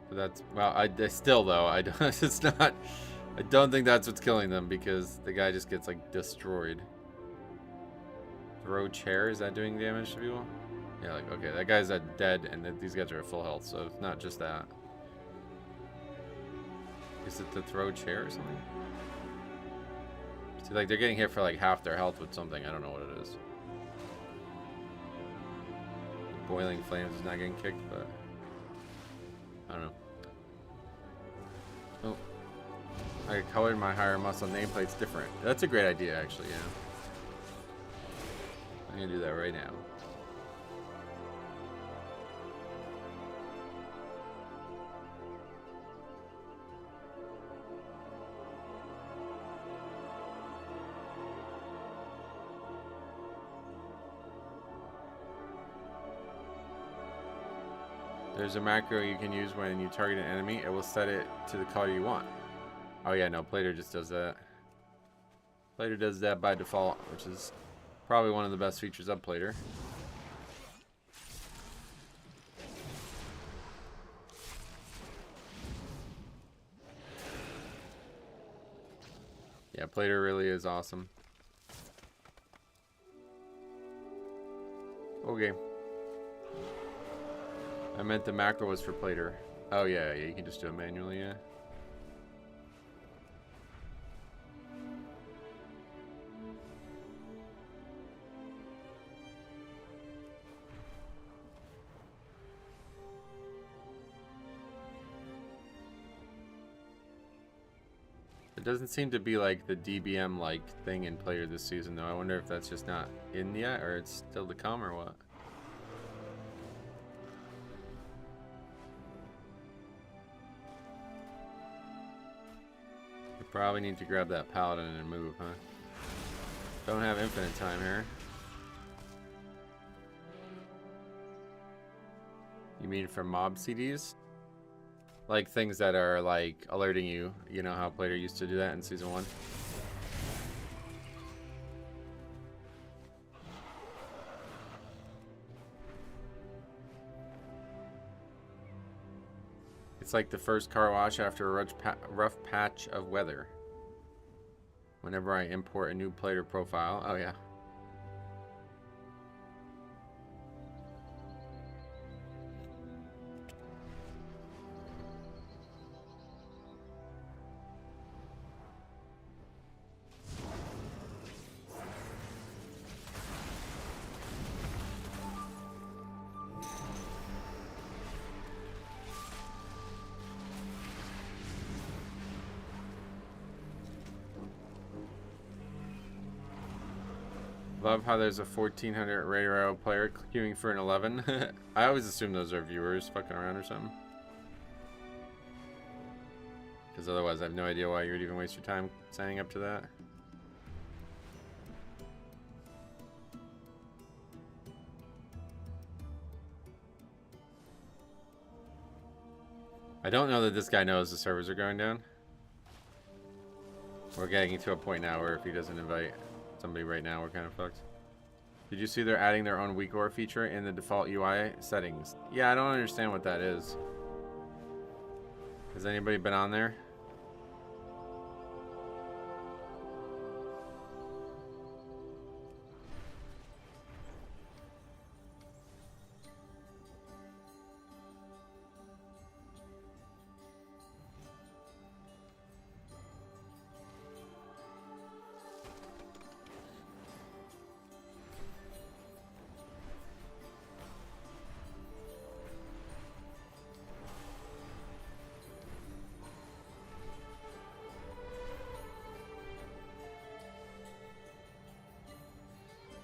But that's, well, I still though, I don't, it's not, I don't think that's what's killing them because the guy just gets like destroyed. Throw chair, is that doing damage to people? Yeah, like, okay, that guy's dead and these guys are at full health, so it's not just that. Is it the throw chair or something? See, like, they're getting hit for like half their health with something, I don't know what it is. Boiling flames is not getting kicked, but I don't know. Oh, I colored my higher muscle nameplates different. That's a great idea, actually. Yeah, I'm gonna do that right now. There's a macro you can use when you target an enemy. It will set it to the color you want. Oh yeah, no, Plater just does that. Plater does that by default, which is probably one of the best features of Plater. Yeah, Plater really is awesome. Okay. I meant the macro was for Plater. Oh yeah, yeah, you can just do it manually, yeah. It doesn't seem to be like the DBM like thing in Plater this season though. I wonder if that's just not in yet or it's still to come or what. Probably need to grab that paladin and move, huh? Don't have infinite time here. You mean for mob CDs? Like things that are like alerting you. You know how Plater used to do that in season 1? It's like the first car wash after a rough patch of weather. Whenever I import a new Plater profile. Oh yeah. Love how there's a 1400 Radar player queuing for an 11. I always assume those are viewers fucking around or something. Because otherwise I have no idea why you would even waste your time signing up to that. I don't know that this guy knows the servers are going down. We're getting to a point now where if he doesn't invite somebody right now, we're kind of fucked. Did you see they're adding their own weak ore feature in the default UI settings? Yeah, I don't understand what that is. Has anybody been on there?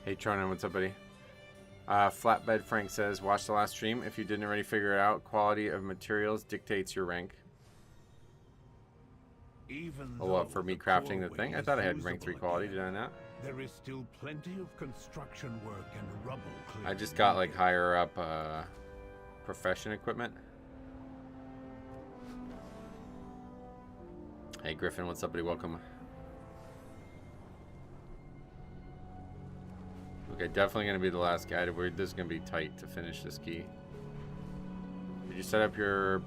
Hey Tronan, what's up, buddy? Flatbed Frank says, watch the last stream. If you didn't already figure it out, quality of materials dictates your rank. Even Oh, what, though for me the crafting core the thing? wing I is thought I had rank 3 usable quality, again, did I not? there is still plenty of construction work and rubble clearing. I just got like needed. higher up profession equipment. Hey Griffin, what's up, buddy? Welcome. Okay, definitely gonna be the last guy. This is gonna be tight to finish this key. Did you set up your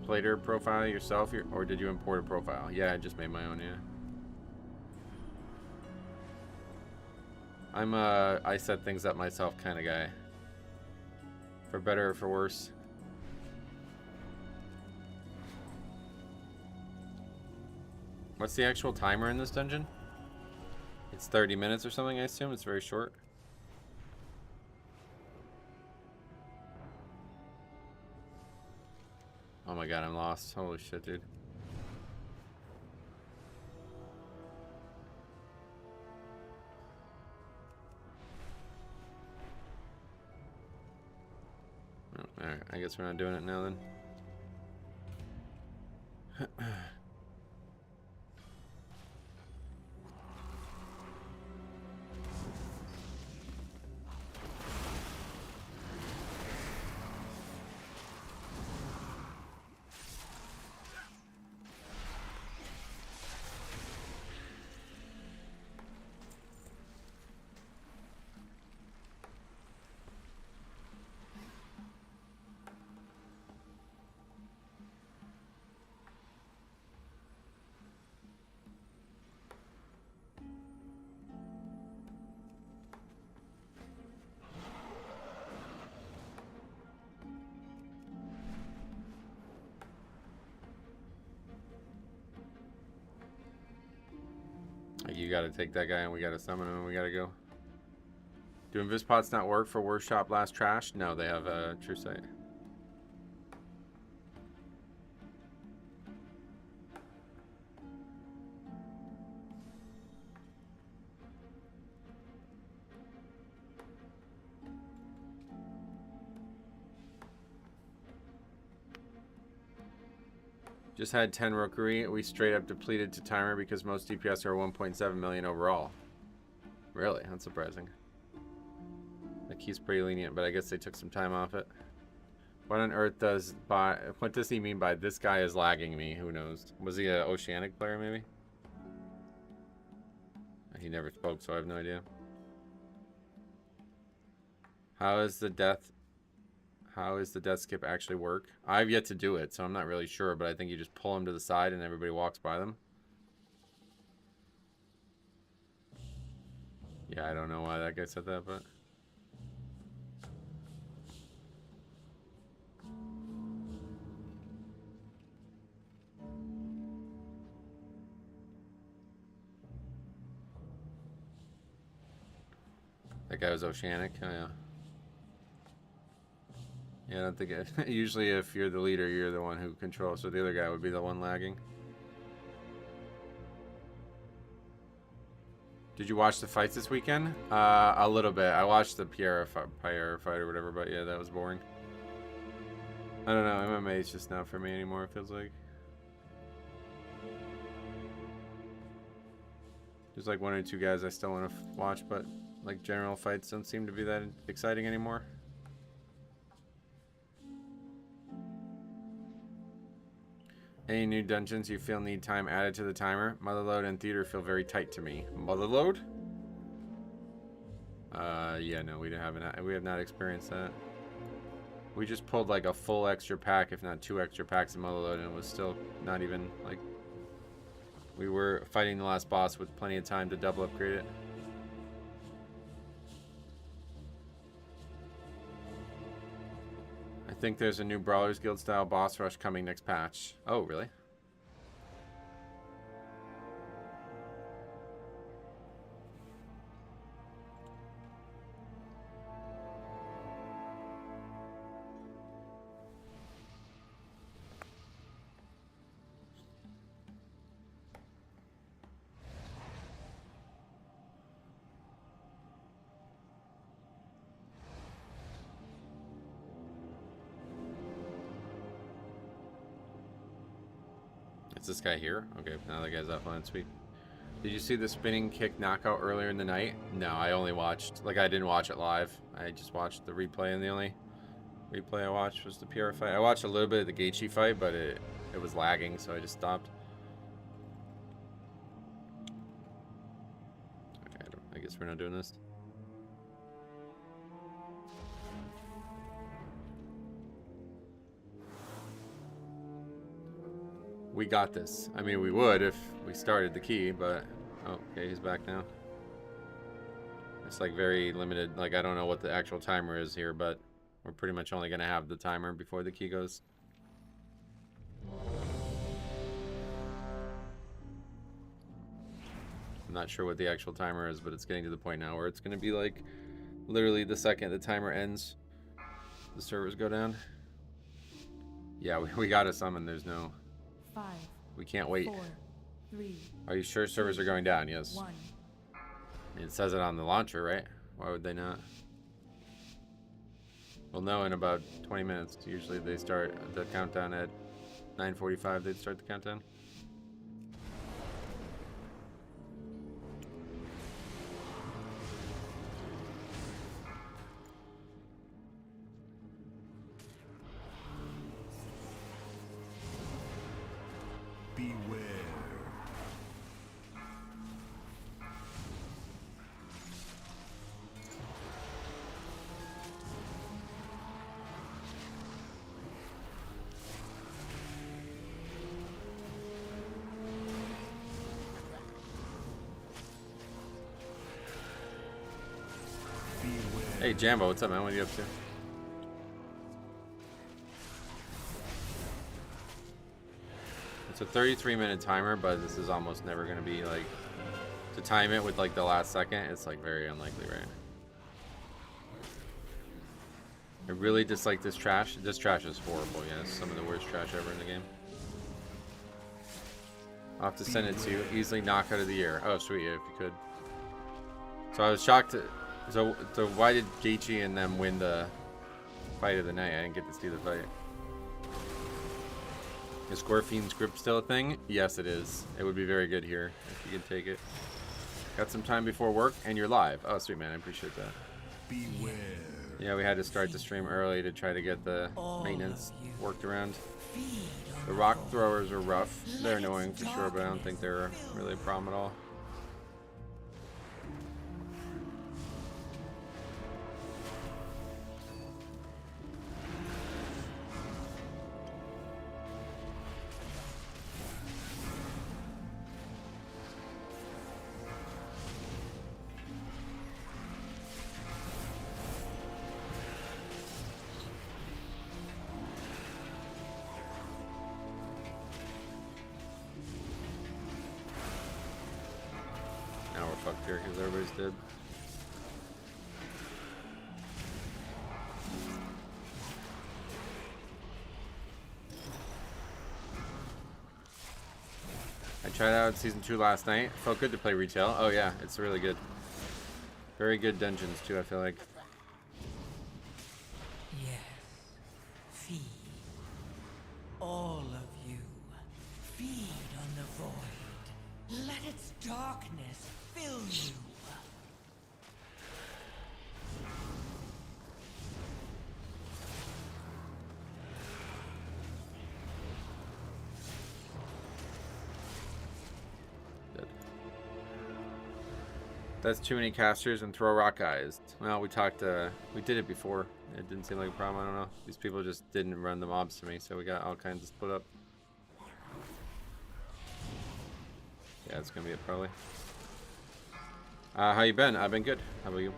plater profile yourself, or did you import a profile? Yeah, I just made my own. Yeah. I'm I set things up myself kind of guy. For better or for worse. What's the actual timer in this dungeon? It's 30 minutes or something, I assume. It's very short. Oh my god, I'm lost. Holy shit, dude. Oh, alright, I guess we're not doing it now then. You gotta take that guy and we gotta summon him and we gotta go. Do Invispots not work for Workshop Blast Trash? No, they have a True Sight. Just had 10 Rookery. We straight up depleted to timer because most DPS are 1.7 million overall. Really? That's surprising. The key's pretty lenient, but I guess they took some time off it. What on earth what does he mean by this guy is lagging me? Who knows? Was he an Oceanic player maybe? He never spoke, so I have no idea. How is the death skip actually work? I've yet to do it, so I'm not really sure, but I think you just pull them to the side and everybody walks by them. Yeah, I don't know why that guy said that, but... That guy was Oceanic? Oh, yeah. Yeah, I don't think usually if you're the leader, you're the one who controls, so the other guy would be the one lagging. Did you watch the fights this weekend? A little bit. I watched the Pierre fight or whatever, but yeah, that was boring. I don't know, MMA is just not for me anymore, it feels like. There's like one or two guys I still want to watch, but like general fights don't seem to be that exciting anymore. Any new dungeons you feel need time added to the timer? Motherload and Theater feel very tight to me. Motherload? Yeah, no, we have not experienced that. We just pulled like a full extra pack, if not 2 extra packs of Motherload, and it was still not even like... We were fighting the last boss with plenty of time to double upgrade it. I think there's a new Brawlers Guild style boss rush coming next patch. Oh, really? this guy here? Okay, now the guy's offline. Sweet. Did you see the spinning kick knockout earlier in the night? No, I only watched, like, I didn't watch it live. I just watched the replay, and the only replay I watched was the PR fight. I watched a little bit of the Gaethje fight, but it was lagging, so I just stopped. Okay, I guess we're not doing this. We got this. I mean, we would if we started the key, but... Oh, okay, he's back now. It's like very limited. Like, I don't know what the actual timer is here, but we're pretty much only going to have the timer before the key goes. I'm not sure what the actual timer is, but it's getting to the point now where it's going to be like literally the second the timer ends, the servers go down. Yeah, we got to summon. There's no... 5. We can't wait. 4, 3. Are you sure servers are going down? Yes. 1. It says it on the launcher, right? Why would they not? We'll know in about 20 minutes. Usually they start the countdown at 9:45. They'd start the countdown. Beware. Hey Jambo, what's up, man? What are you up to? It's a 33-minute timer, but this is almost never going to be like, to time it with like the last second, it's like very unlikely, right? I really dislike this trash. This trash is horrible, yes. Some of the worst trash ever in the game. I'll have to send it to you. Easily knockout of the year. Oh, sweet, yeah, if you could. So I was shocked. So why did Gaethje and them win the fight of the night? I didn't get to see the fight. Is Scorpion script still a thing? Yes, it is. It would be very good here if you can take it. Got some time before work, and you're live. Oh, sweet, man. I appreciate that. Beware. Yeah, we had to start the stream early to try to get the maintenance worked around. The rock throwers are rough. They're annoying for sure, but I don't think they're really a problem at all. Fucked here because everybody's dead. I tried out season 2 last night. Felt good to play retail. Oh yeah, it's really good. Very good dungeons too, I feel like. Yes. Feed. All of you. Feed on the void. Let its darkness fill you. Dead. That's too many casters and throw rock guys. Well, we talked, we did it before. It didn't seem like a problem, I don't know. These people just didn't run the mobs to me, so we got all kinds of split up. Yeah, it's gonna be it probably. How you been? I've been good. How about you?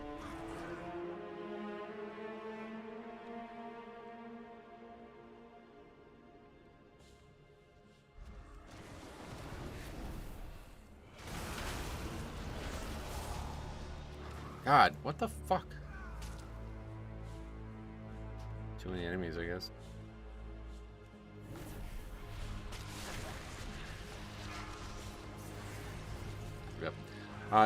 God, what the fuck? Too many enemies, I guess. Yep.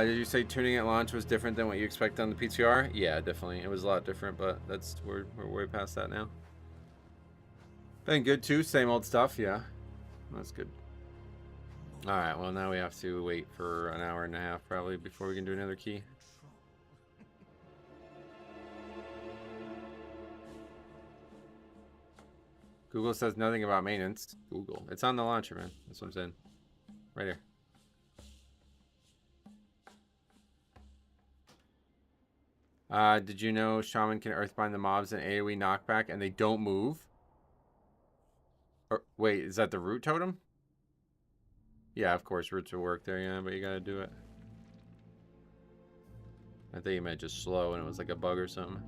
Did you say tuning at launch was different than what you expect on the PTR? Yeah, definitely. It was a lot different, but we're way past that now. Been good too. Same old stuff. Yeah, that's good. Alright, well now we have to wait for an hour and a half probably before we can do another key. Google says nothing about maintenance. Google. It's on the launcher, man. That's what I'm saying. Right here. Did you know Shaman can earthbind the mobs in AoE knockback and they don't move? Or, wait, is that the root totem? Yeah, of course, roots will work there, yeah, but you gotta do it. I think you meant just slow and it was like a bug or something.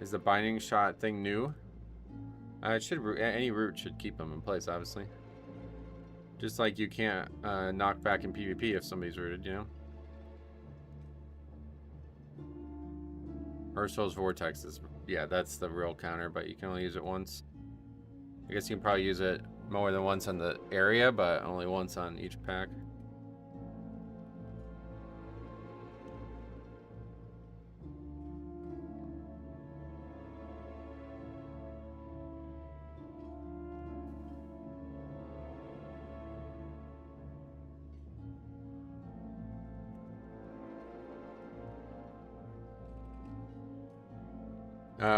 Is the binding shot thing new? It should, any root should keep them in place, obviously. Just like you can't knock back in PvP if somebody's rooted, you know? Ursul's Vortex is, yeah, that's the real counter, but you can only use it once. I guess you can probably use it more than once on the area, but only once on each pack.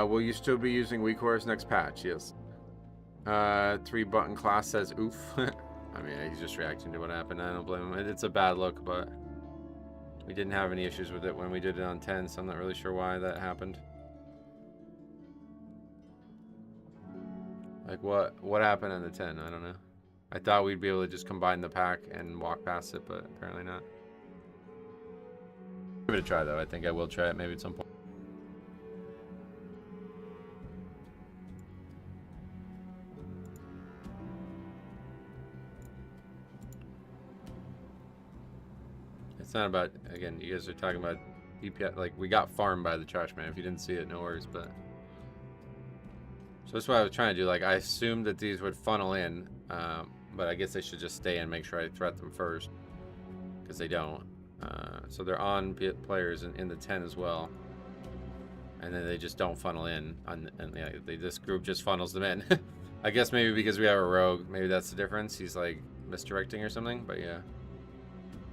Will you still be using WeakHorse next patch? Yes. 3-button class says oof. I mean, he's just reacting to what happened. I don't blame him. It's a bad look, but we didn't have any issues with it when we did it on 10, so I'm not really sure why that happened. Like, what happened on the 10? I don't know. I thought we'd be able to just combine the pack and walk past it, but apparently not. Give it a try, though. I think I will try it maybe at some point. It's not about, again, you guys are talking about DPS, like, we got farmed by the trash man. If you didn't see it, no worries, but... So that's what I was trying to do. Like, I assumed that these would funnel in, but I guess they should just stay and make sure I threat them first, because they don't. So they're on players in the 10 as well, and then they just don't funnel in, and yeah, this group just funnels them in. I guess maybe because we have a rogue, maybe that's the difference. He's, like, misdirecting or something, but yeah.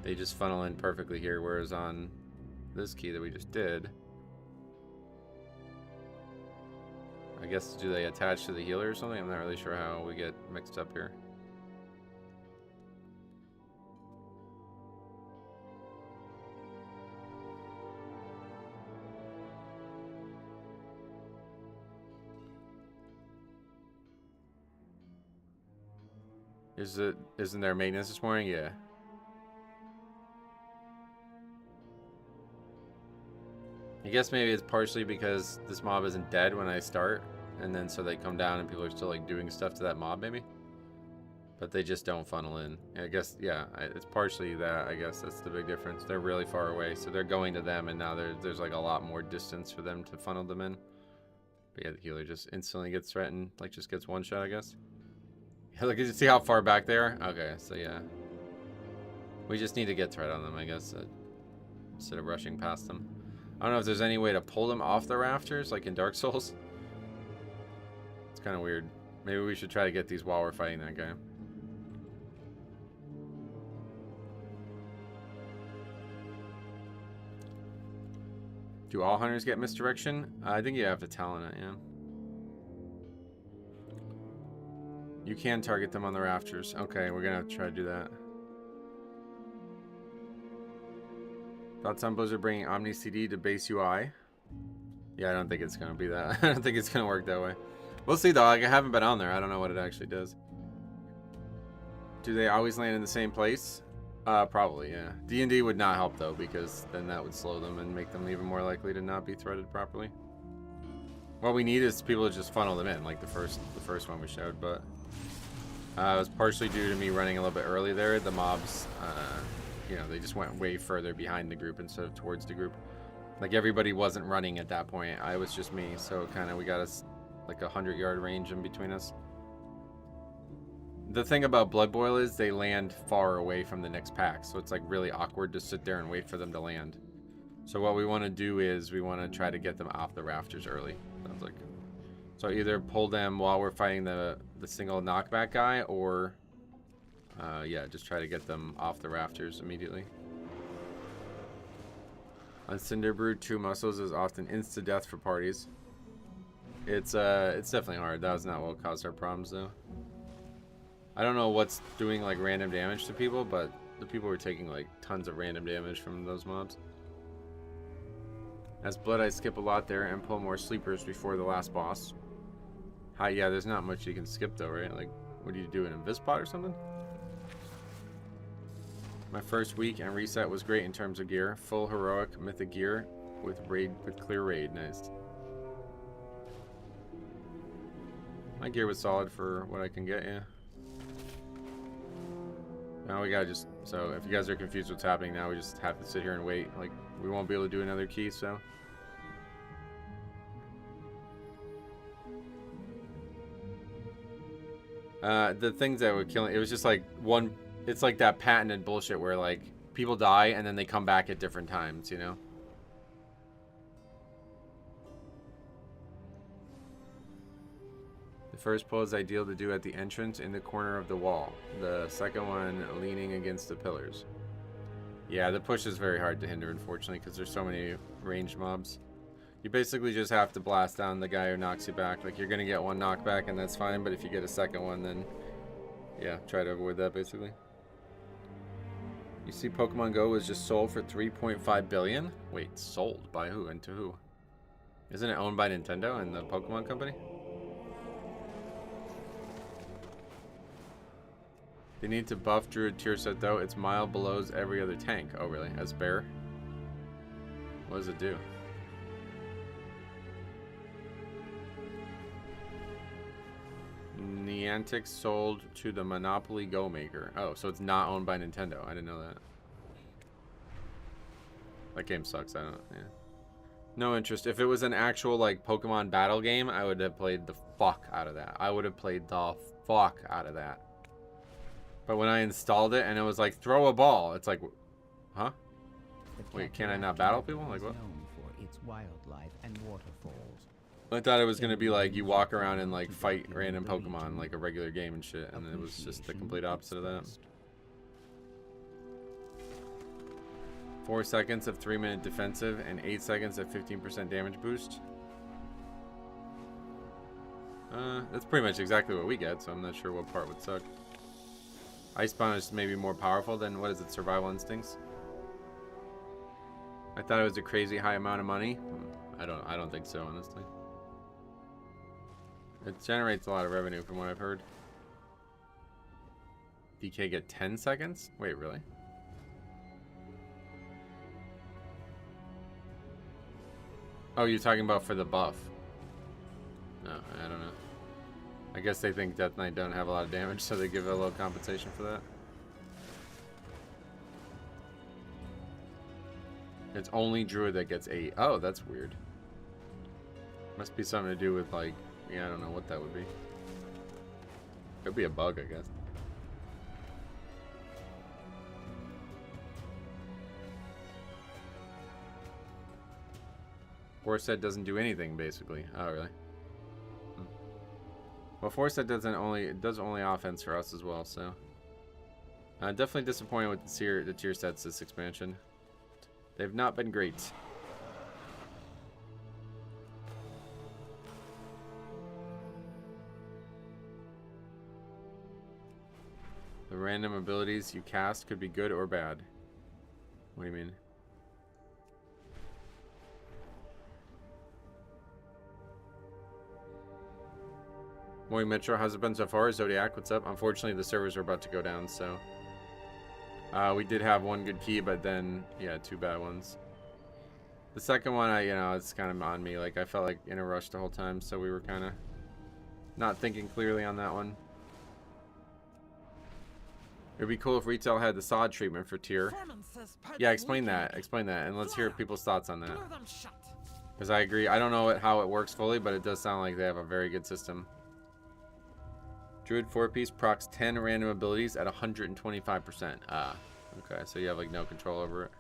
They just funnel in perfectly here, whereas on this key that we just did, I guess, do they attach to the healer or something? I'm not really sure how we get mixed up here. Isn't there maintenance this morning? Yeah. I guess maybe it's partially because this mob isn't dead when I start, and then so they come down and people are still like doing stuff to that mob maybe, but they just don't funnel in. I guess, yeah, it's partially that. I guess that's the big difference. They're really far away, so they're going to them, and now there's like a lot more distance for them to funnel them in. But yeah, the healer just instantly gets threatened, like just gets one shot, I guess. Yeah, look, you see how far back they are? Okay, so yeah, we just need to get threat on them, I guess, instead of rushing past them. I don't know if there's any way to pull them off the rafters, like in Dark Souls. It's kind of weird. Maybe we should try to get these while we're fighting that guy. Do all hunters get misdirection? I think you have to talent it, yeah. You can target them on the rafters. Okay, we're gonna have to try to do that. Thoughts on Blizzard bringing Omni CD to base UI? Yeah, I don't think it's gonna be that. I don't think it's gonna work that way. We'll see though. Like, I haven't been on there. I don't know what it actually does. Do they always land in the same place? Probably, yeah. D&D would not help though, because then that would slow them and make them even more likely to not be threaded properly. What we need is people to just funnel them in, like the first one we showed, but it was partially due to me running a little bit early there. The mobs, you know, they just went way further behind the group instead of towards the group. Like, everybody wasn't running at that point. I was just me, so kind of we got us like 100-yard range in between us. The thing about Blood Boil is they land far away from the next pack, so it's like really awkward to sit there and wait for them to land. So what we want to do is we want to try to get them off the rafters early. Sounds like. So either pull them while we're fighting the single knockback guy, or yeah, just try to get them off the rafters immediately. On Cinder Brood, 2 muscles is often insta-death for parties. It's definitely hard. That was not what caused our problems though. I don't know what's doing like random damage to people, but the people were taking like tons of random damage from those mobs. As Blood, I skip a lot there and pull more sleepers before the last boss. Hi, yeah, there's not much you can skip though, right? Like, what do you do, an Invispot or something? My first week and reset was great in terms of gear. Full heroic mythic gear with clear raid. Nice. My gear was solid for what I can get, yeah. Now we gotta just, so if you guys are confused what's happening now, we just have to sit here and wait. Like, we won't be able to do another key, so. The things that were killing, it was just like one, it's like that patented bullshit where like people die and then they come back at different times, you know? The first pull is ideal to do at the entrance in the corner of the wall. The second one leaning against the pillars. Yeah, the push is very hard to hinder, unfortunately, because there's so many ranged mobs. You basically just have to blast down the guy who knocks you back. Like, you're going to get one knockback, and that's fine, but if you get a second one, then, yeah, try to avoid that, basically. You see Pokemon Go was just sold for $3.5 billion? Wait, sold? By who and to who? Isn't it owned by Nintendo and the Pokemon Company? They need to buff Druid tier set though. It's mild below every other tank. Oh really? As bear? What does it do? Niantic sold to the Monopoly Go maker. Oh, so it's not owned by Nintendo. I didn't know that. That game sucks. I don't. Yeah. No interest. If it was an actual like Pokemon battle game, I would have played the fuck out of that. I would have played the fuck out of that. But when I installed it and it was like, throw a ball, it's like, huh? Wait, can I not battle people? Like what? Known for its wildlife and waterfalls. I thought it was gonna be like you walk around and like fight random Pokemon like a regular game and shit, and it was just the complete opposite of that. 4 seconds of 3-minute defensive and 8 seconds of 15% damage boost. That's pretty much exactly what we get, so I'm not sure what part would suck. Icebound is maybe more powerful than, what is it, Survival Instincts? I thought it was a crazy high amount of money. I don't think so, honestly. It generates a lot of revenue from what I've heard. DK get 10 seconds? Wait, really? Oh, you're talking about for the buff. No, I don't know. I guess they think Death Knight don't have a lot of damage, so they give a little compensation for that. It's only Druid that gets 8. Oh, that's weird. Must be something to do with, like, yeah, I don't know what that would be. Could be a bug, I guess. Forset doesn't do anything, basically. Oh, really? Well, Forset does only offense for us as well, so definitely disappointed with the tier sets this expansion. They've not been great. The random abilities you cast could be good or bad. What do you mean? Moy Metro, how's it been so far? Zodiac, what's up? Unfortunately, the servers are about to go down, so we did have one good key, but then yeah, 2 bad ones. The second one, it's kind of on me. Like I felt like in a rush the whole time, so we were kind of not thinking clearly on that one. It'd be cool if retail had the sod treatment for tier. Yeah, explain that, and let's hear people's thoughts on that. Because I agree. I don't know how it works fully, but it does sound like they have a very good system. Druid 4-piece procs 10 random abilities at 125%. Ah, okay. So you have like no control over it.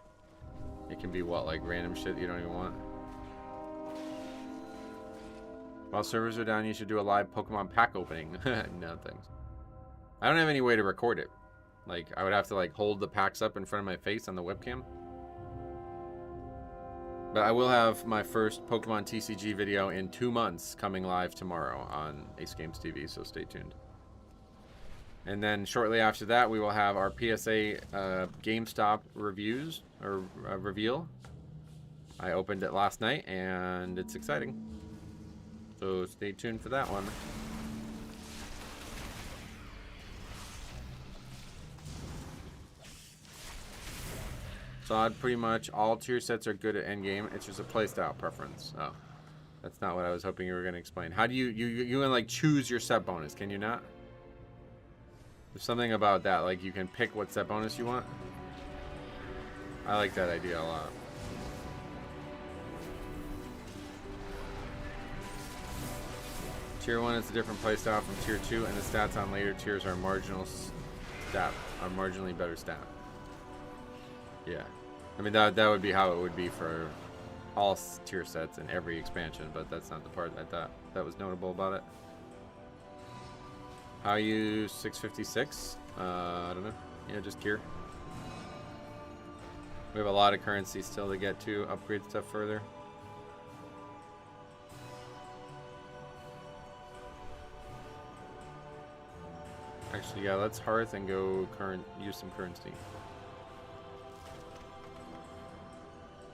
It can be what, like random shit you don't even want. While servers are down, you should do a live Pokemon pack opening. No thanks. I don't have any way to record it. Like, I would have to like hold the packs up in front of my face on the webcam. But I will have my first Pokemon TCG video in 2 months coming live tomorrow on Ace Games TV, so stay tuned. And then shortly after that, we will have our PSA GameStop reviews, or reveal. I opened it last night, and it's exciting. So stay tuned for that one. So pretty much all tier sets are good at endgame. It's just a playstyle preference. Oh, that's not what I was hoping you were going to explain. How do you can like choose your set bonus? Can you not? There's something about that, like you can pick what set bonus you want. I like that idea a lot. Tier 1 is a different playstyle from Tier 2, and the stats on later tiers are marginally better stat. Yeah. I mean, that would be how it would be for all tier sets in every expansion, but that's not the part I thought that was notable about it. How you 656? I don't know. Yeah, just gear. We have a lot of currency still to get to upgrade stuff further. Actually, yeah, let's hearth and go use some currency.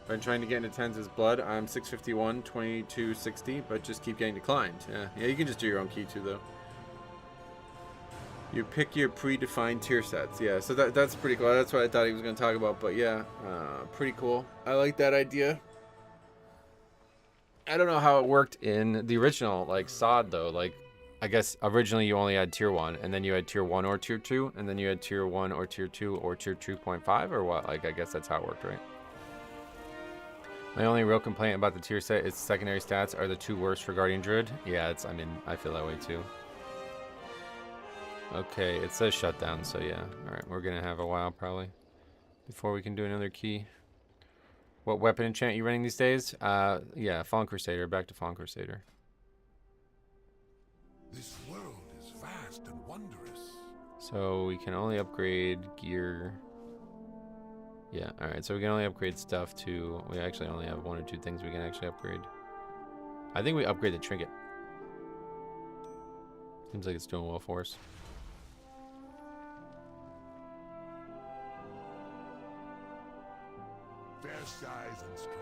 Been trying to get into 10s as blood. I'm 651, 2260, but just keep getting declined. Yeah, you can just do your own key too, though. You pick your predefined tier sets. Yeah, so that's pretty cool. That's what I thought he was going to talk about, but yeah, pretty cool. I like that idea. I don't know how it worked in the original, like, SOD, though. Like, I guess originally you only had tier 1, and then you had tier 1 or tier 2, and then you had tier 1 or tier 2 or tier 2.5, or what? Like, I guess that's how it worked, right? My only real complaint about the tier set is secondary stats are the 2 worst for Guardian Druid. Yeah, I mean, I feel that way too. Okay, it says shutdown, so yeah. Alright, we're gonna have a while probably before we can do another key. What weapon enchant are you running these days? Yeah, Fallen Crusader, back to Fallen Crusader. This world is vast and wondrous. So we can only upgrade gear. Yeah, alright, so we can only upgrade stuff to... We actually only have 1 or 2 things we can actually upgrade. I think we upgrade the trinket. Seems like it's doing well for us. Fair size and strong.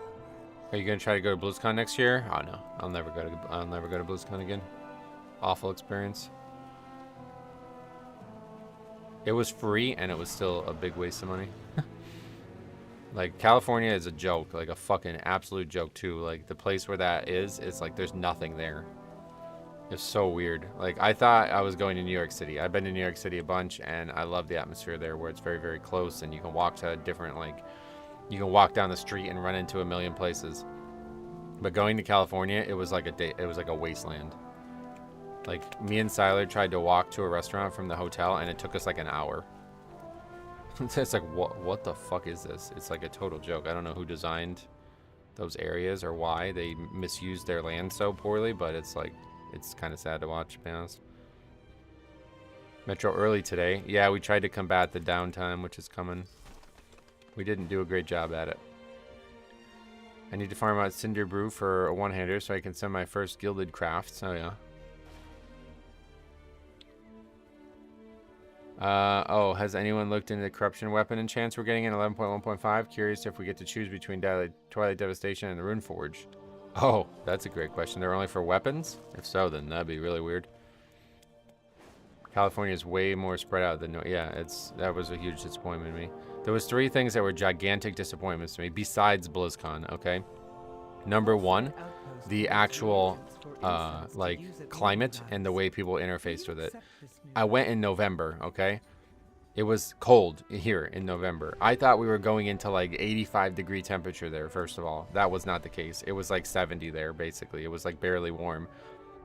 Are you gonna try to go to BlizzCon next year? Oh no, I'll never go to BlizzCon again. Awful experience. It was free and it was still a big waste of money. Like, California is a joke, like a fucking absolute joke too. Like, the place where that is, it's like there's nothing there. It's so weird. Like, I thought I was going to New York City. I've been to New York City a bunch, and I love the atmosphere there, where it's very, very close, and you can walk to different, like, you can walk down the street and run into a million places. But going to California, it was like a wasteland. Like, me and Siler tried to walk to a restaurant from the hotel, and it took us like an hour. It's like, what the fuck is this? It's like a total joke. I don't know who designed those areas or why they misused their land so poorly, but it's like, it's kind of sad to watch, to be honest. Metro early today. Yeah, we tried to combat the downtime, which is coming. We didn't do a great job at it. I need to farm out Cinder Brew for a one-hander so I can send my first gilded crafts. Oh, yeah. Oh, has anyone looked into the corruption weapon enchants we're getting in 11.1.5? Curious if we get to choose between Twilight Devastation and the Rune Forge. Oh, that's a great question. They're only for weapons? If so, then that'd be really weird. California is way more spread out than... Yeah, that was a huge disappointment to me. There was 3 things that were gigantic disappointments to me, besides BlizzCon, okay? Number 1, the actual, like, climate and the way people interfaced with it. I went in November, okay? It was cold here in November. I thought we were going into like 85-degree temperature there, first of all. That was not the case. It was like 70 there, basically. It was like barely warm.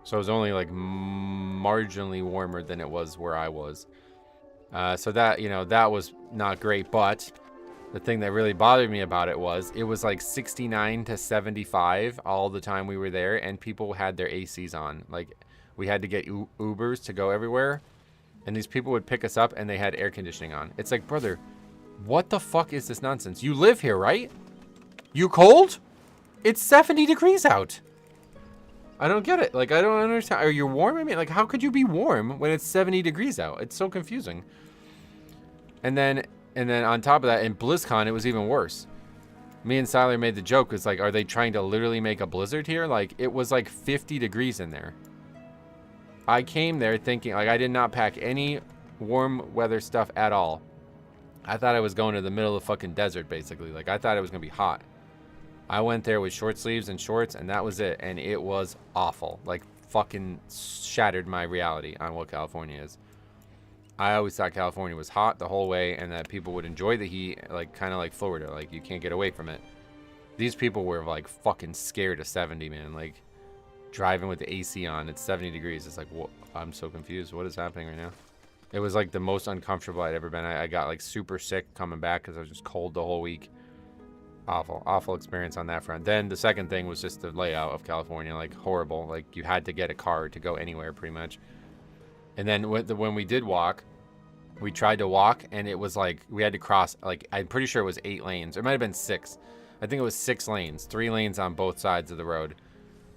So it was only like marginally warmer than it was where I was. So that, you know, that was not great. But the thing that really bothered me about it was like 69 to 75 all the time we were there, and people had their ACs on. Like, we had to get Ubers to go everywhere, and these people would pick us up and they had air conditioning on. It's like, brother, what the fuck is this nonsense? You live here, right? You cold? It's 70 degrees out. I don't get it. Like, I don't understand. Are you warm? I mean, like, how could you be warm when it's 70 degrees out? It's so confusing. And then on top of that, in BlizzCon, it was even worse. Me and Siler made the joke. It's like, are they trying to literally make a blizzard here? Like, it was like 50 degrees in there. I came there thinking, like, I did not pack any warm weather stuff at all. I thought I was going to the middle of the fucking desert, basically. Like, I thought it was going to be hot. I went there with short sleeves and shorts, and that was it. And it was awful. Like, fucking shattered my reality on what California is. I always thought California was hot the whole way, and that people would enjoy the heat, like, kind of like Florida. Like, you can't get away from it. These people were, like, fucking scared of 70, man. Like, driving with the AC on, it's 70 degrees. It's like, whoa, I'm so confused. What is happening right now? It was, like, the most uncomfortable I'd ever been. I got, like, super sick coming back because I was just cold the whole week. Awful experience on that front. Then the second thing was just the layout of California, like, horrible. Like, you had to get a car to go anywhere, pretty much. And then when we did walk, we tried to walk, and it was like we had to cross, like, I'm pretty sure it was 8 lanes. It might have been 6. I think it was 6 lanes, 3 lanes on both sides of the road.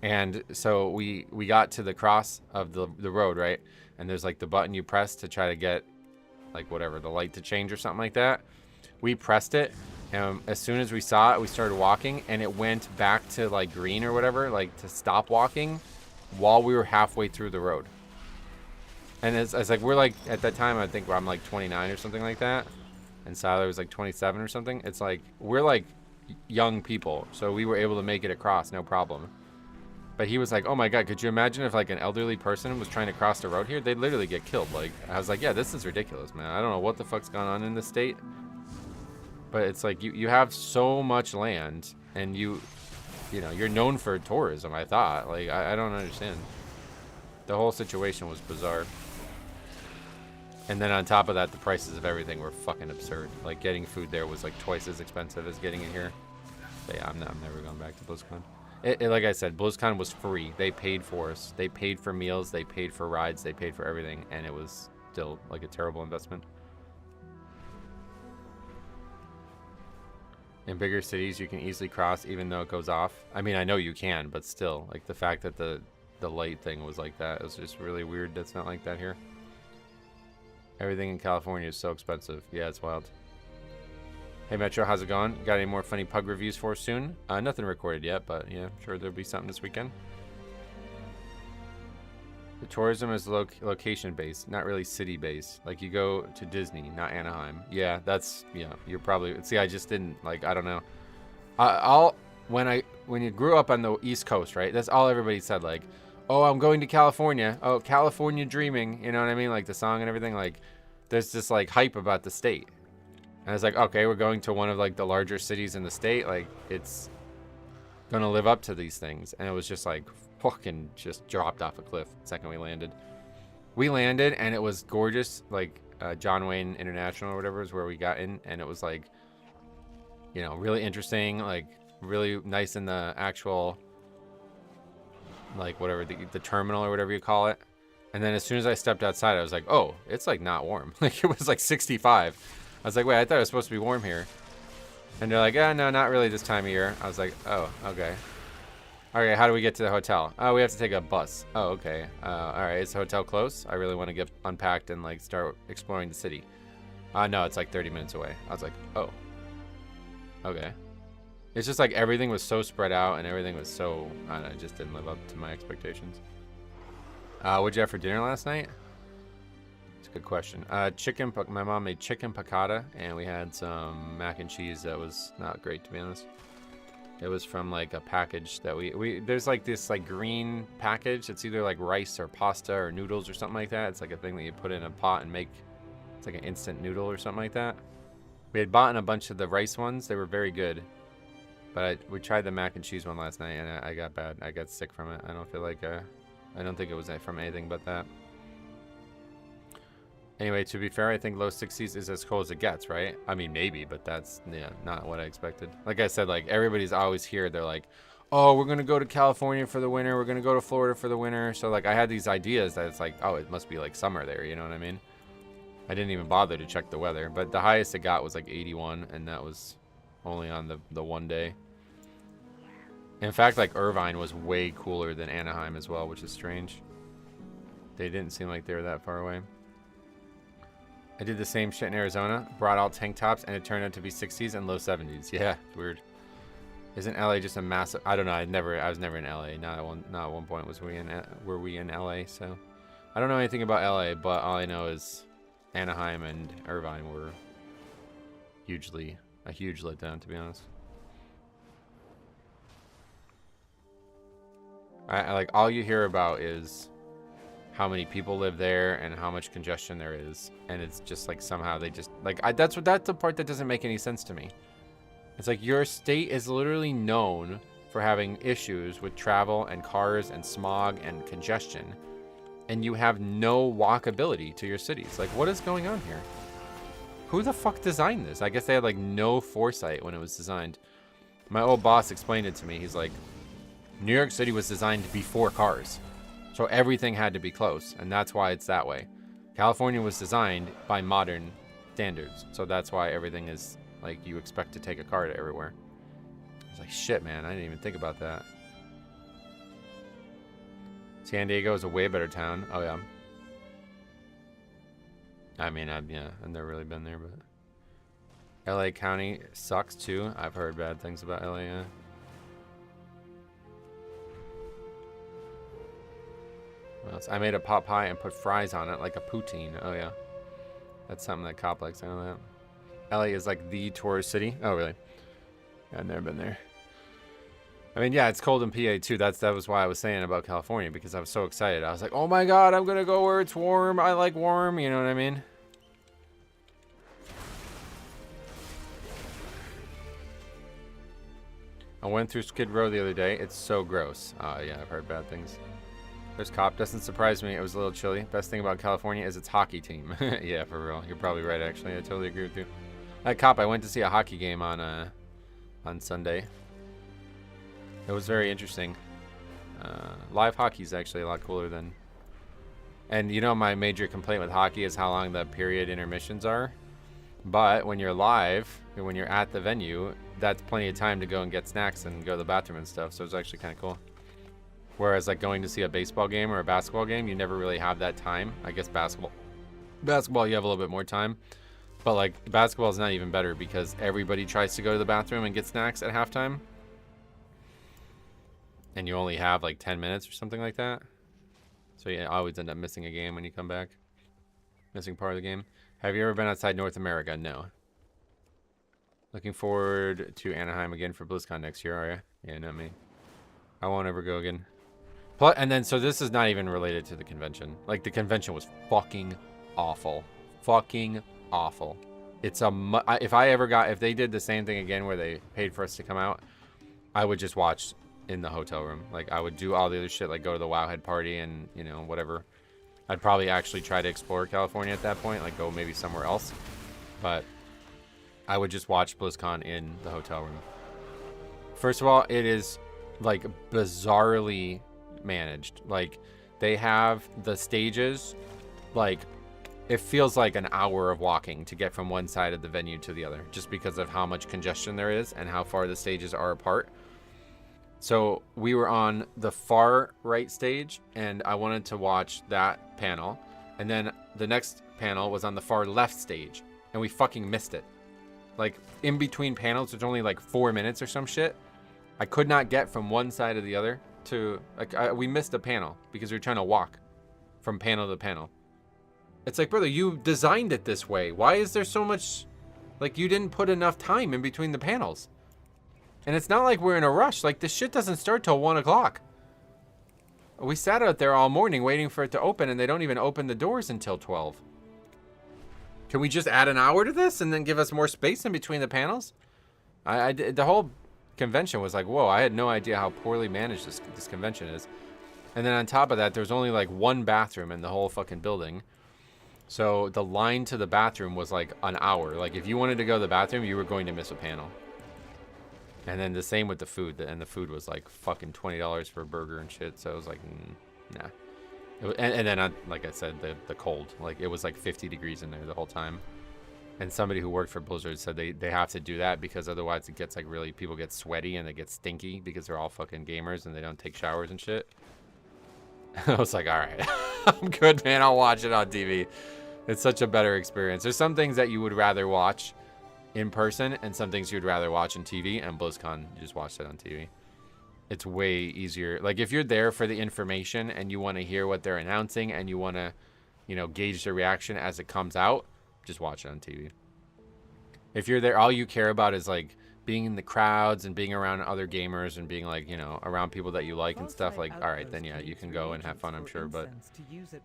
And so we got to the cross of the road, right? And there's, like, the button you press to try to get, like, whatever, the light to change or something like that. We pressed it. As soon as we saw it, we started walking, and it went back to, like, green or whatever, like, to stop walking while we were halfway through the road. And it's like, we're, like, at that time, I think I'm, like, 29 or something like that, and Siler was, like, 27 or something. It's like, we're, like, young people, so we were able to make it across, no problem. But he was like, oh, my God, could you imagine if, like, an elderly person was trying to cross the road here? They'd literally get killed. Like, I was like, yeah, this is ridiculous, man. I don't know what the fuck's going on in this state. But it's like you have so much land, and you know, you're known for tourism, I thought. Like, I don't understand. The whole situation was bizarre. And then on top of that, the prices of everything were fucking absurd. Like, getting food there was like twice as expensive as getting it here. But yeah, I'm never going back to BlizzCon. Like I said, BlizzCon was free. They paid for us. They paid for meals. They paid for rides. They paid for everything. And it was still like a terrible investment. In bigger cities, you can easily cross even though it goes off. I mean, I know you can, but still, like, the fact that the light thing was like that, it was just really weird. That's not like that here. Everything in California is so expensive. Yeah, it's wild. Hey, Metro, how's it going? Got any more funny pug reviews for us soon? Nothing recorded yet, but yeah, I'm sure there'll be something this weekend. The tourism is location-based, not really city-based. Like, you go to Disney, not Anaheim. Yeah, you're probably... See, I just didn't, like, I don't know. When you grew up on the East Coast, right, that's all everybody said, like, oh, I'm going to California. Oh, California dreaming. You know what I mean? Like, the song and everything, like, there's this, like, hype about the state. And it's like, okay, we're going to one of, like, the larger cities in the state. Like, it's gonna live up to these things. And it was just, like... fucking just dropped off a cliff the second we landed. We landed and it was gorgeous, like John Wayne International or whatever is where we got in, and it was like, you know, really interesting, like really nice in the actual, like whatever the terminal or whatever you call it. And then as soon as I stepped outside, I was like, oh, it's like not warm. Like, it was like 65. I was like, wait, I thought it was supposed to be warm here. And they're like, oh, no, not really this time of year. I was like, oh, okay. Okay, how do we get to the hotel? Oh, we have to take a bus. Oh, okay. All right, is the hotel close? I really want to get unpacked and, like, start exploring the city. No, it's like 30 minutes away. I was like, oh. Okay. It's just like everything was so spread out and everything was so... I don't know, it just didn't live up to my expectations. What'd you have for dinner last night? It's a good question. My mom made chicken piccata, and we had some mac and cheese that was not great, to be honest. It was from like a package that there's like this like green package. It's either like rice or pasta or noodles or something like that. It's like a thing that you put in a pot and make. It's like an instant noodle or something like that. We had bought in a bunch of the rice ones. They were very good. But we tried the mac and cheese one last night and I got bad. I got sick from it. I don't feel like I don't think it was from anything but that. Anyway, to be fair, I think low 60s is as cold as it gets, right? I mean, maybe, but that's, yeah, not what I expected. Like I said, like, everybody's always here. They're like, oh, we're going to go to California for the winter. We're going to go to Florida for the winter. So, like, I had these ideas that it's like, oh, it must be, like, summer there. You know what I mean? I didn't even bother to check the weather. But the highest it got was, like, 81. And that was only on the one day. In fact, like, Irvine was way cooler than Anaheim as well, which is strange. They didn't seem like they were that far away. I did the same shit in Arizona. Brought out tank tops, and it turned out to be 60s and low 70s. Yeah, weird. Isn't LA just a massive? I don't know. I was never in LA. Not at one point were we in LA. So I don't know anything about LA, but all I know is Anaheim and Irvine were a huge letdown, to be honest. I like, all you hear about is how many people live there and how much congestion there is, and it's just like somehow they just like that's the part that doesn't make any sense to me. It's like your state is literally known for having issues with travel and cars and smog and congestion, and you have no walkability to your cities. Like, what is going on here? Who the fuck designed this? I guess they had like no foresight when it was designed. My old boss explained it to me. He's like, New York City was designed before cars, so everything had to be close, and that's why it's that way. California was designed by modern standards, so that's why everything is like you expect to take a car to everywhere. It's like, shit, man, I didn't even think about that. San Diego is a way better town. Oh yeah. I mean, I've never really been there, but LA County sucks too. I've heard bad things about LA. Yeah. What else? I made a pot pie and put fries on it like a poutine. Oh yeah, that's something that Cop likes. I know that. LA is like the tourist city. Oh really? Yeah, I've never been there. I mean, yeah, it's cold in PA too. That was why I was saying about California, because I was so excited. I was like, oh my god, I'm gonna go where it's warm. I like warm. You know what I mean? I went through Skid Row the other day. It's so gross. Yeah, I've heard bad things. There's Cop. Doesn't surprise me. It was a little chilly. Best thing about California is its hockey team. Yeah, for real. You're probably right, actually. I totally agree with you. Cop, I went to see a hockey game on Sunday. It was very interesting. Live hockey is actually a lot cooler than... And you know, my major complaint with hockey is how long the period intermissions are. But when you're live, and when you're at the venue, that's plenty of time to go and get snacks and go to the bathroom and stuff. So it's actually kind of cool. Whereas like going to see a baseball game or a basketball game, you never really have that time. I guess basketball you have a little bit more time. But like basketball is not even better because everybody tries to go to the bathroom and get snacks at halftime. And you only have like 10 minutes or something like that. So you always end up missing a game when you come back. Missing part of the game. Have you ever been outside North America? No. Looking forward to Anaheim again for BlizzCon next year, are you? Yeah, not me. I won't ever go again. Plus, and then, so this is not even related to the convention. Like, the convention was fucking awful. Fucking awful. It's if they did the same thing again where they paid for us to come out, I would just watch in the hotel room. Like, I would do all the other shit, like go to the Wowhead party and, you know, whatever. I'd probably actually try to explore California at that point, like go maybe somewhere else. But I would just watch BlizzCon in the hotel room. First of all, it is like bizarrely managed. Like, they have the stages, like it feels like an hour of walking to get from one side of the venue to the other, just because of how much congestion there is and how far the stages are apart. So we were on the far right stage, and I wanted to watch that panel, and then the next panel was on the far left stage, and we fucking missed it. Like, in between panels, there's only like 4 minutes or some shit. I could not get from one side to the other to, like, we missed a panel because we were trying to walk from panel to panel. It's like, brother, you designed it this way. Why is there so much, like, you didn't put enough time in between the panels? And it's not like we're in a rush. Like, this shit doesn't start till 1 o'clock. We sat out there all morning waiting for it to open, and they don't even open the doors until 12. Can we just add an hour to this and then give us more space in between the panels? The whole convention was like, whoa, I had no idea how poorly managed this convention is. And then on top of that, there's only like one bathroom in the whole fucking building. So the line to the bathroom was like an hour. Like if you wanted to go to the bathroom, you were going to miss a panel. And then the same with the food. And the food was like fucking $20 for a burger and shit. So it was like, nah. And then, like I said, the cold. Like it was like 50 degrees in there the whole time. And somebody who worked for Blizzard said they have to do that because otherwise it gets like really, people get sweaty and they get stinky because they're all fucking gamers and they don't take showers and shit. I was like, all right, I'm good, man. I'll watch it on TV. It's such a better experience. There's some things that you would rather watch in person and some things you'd rather watch on TV, and BlizzCon, you just watch it on TV. It's way easier. Like if you're there for the information and you want to hear what they're announcing and you want to, you know, gauge the reaction as it comes out, just watch it on TV. If you're there, all you care about is like being in the crowds and being around other gamers and being like, you know, around people that you like and stuff, like, all right, then yeah, you can go and have fun, I'm sure. But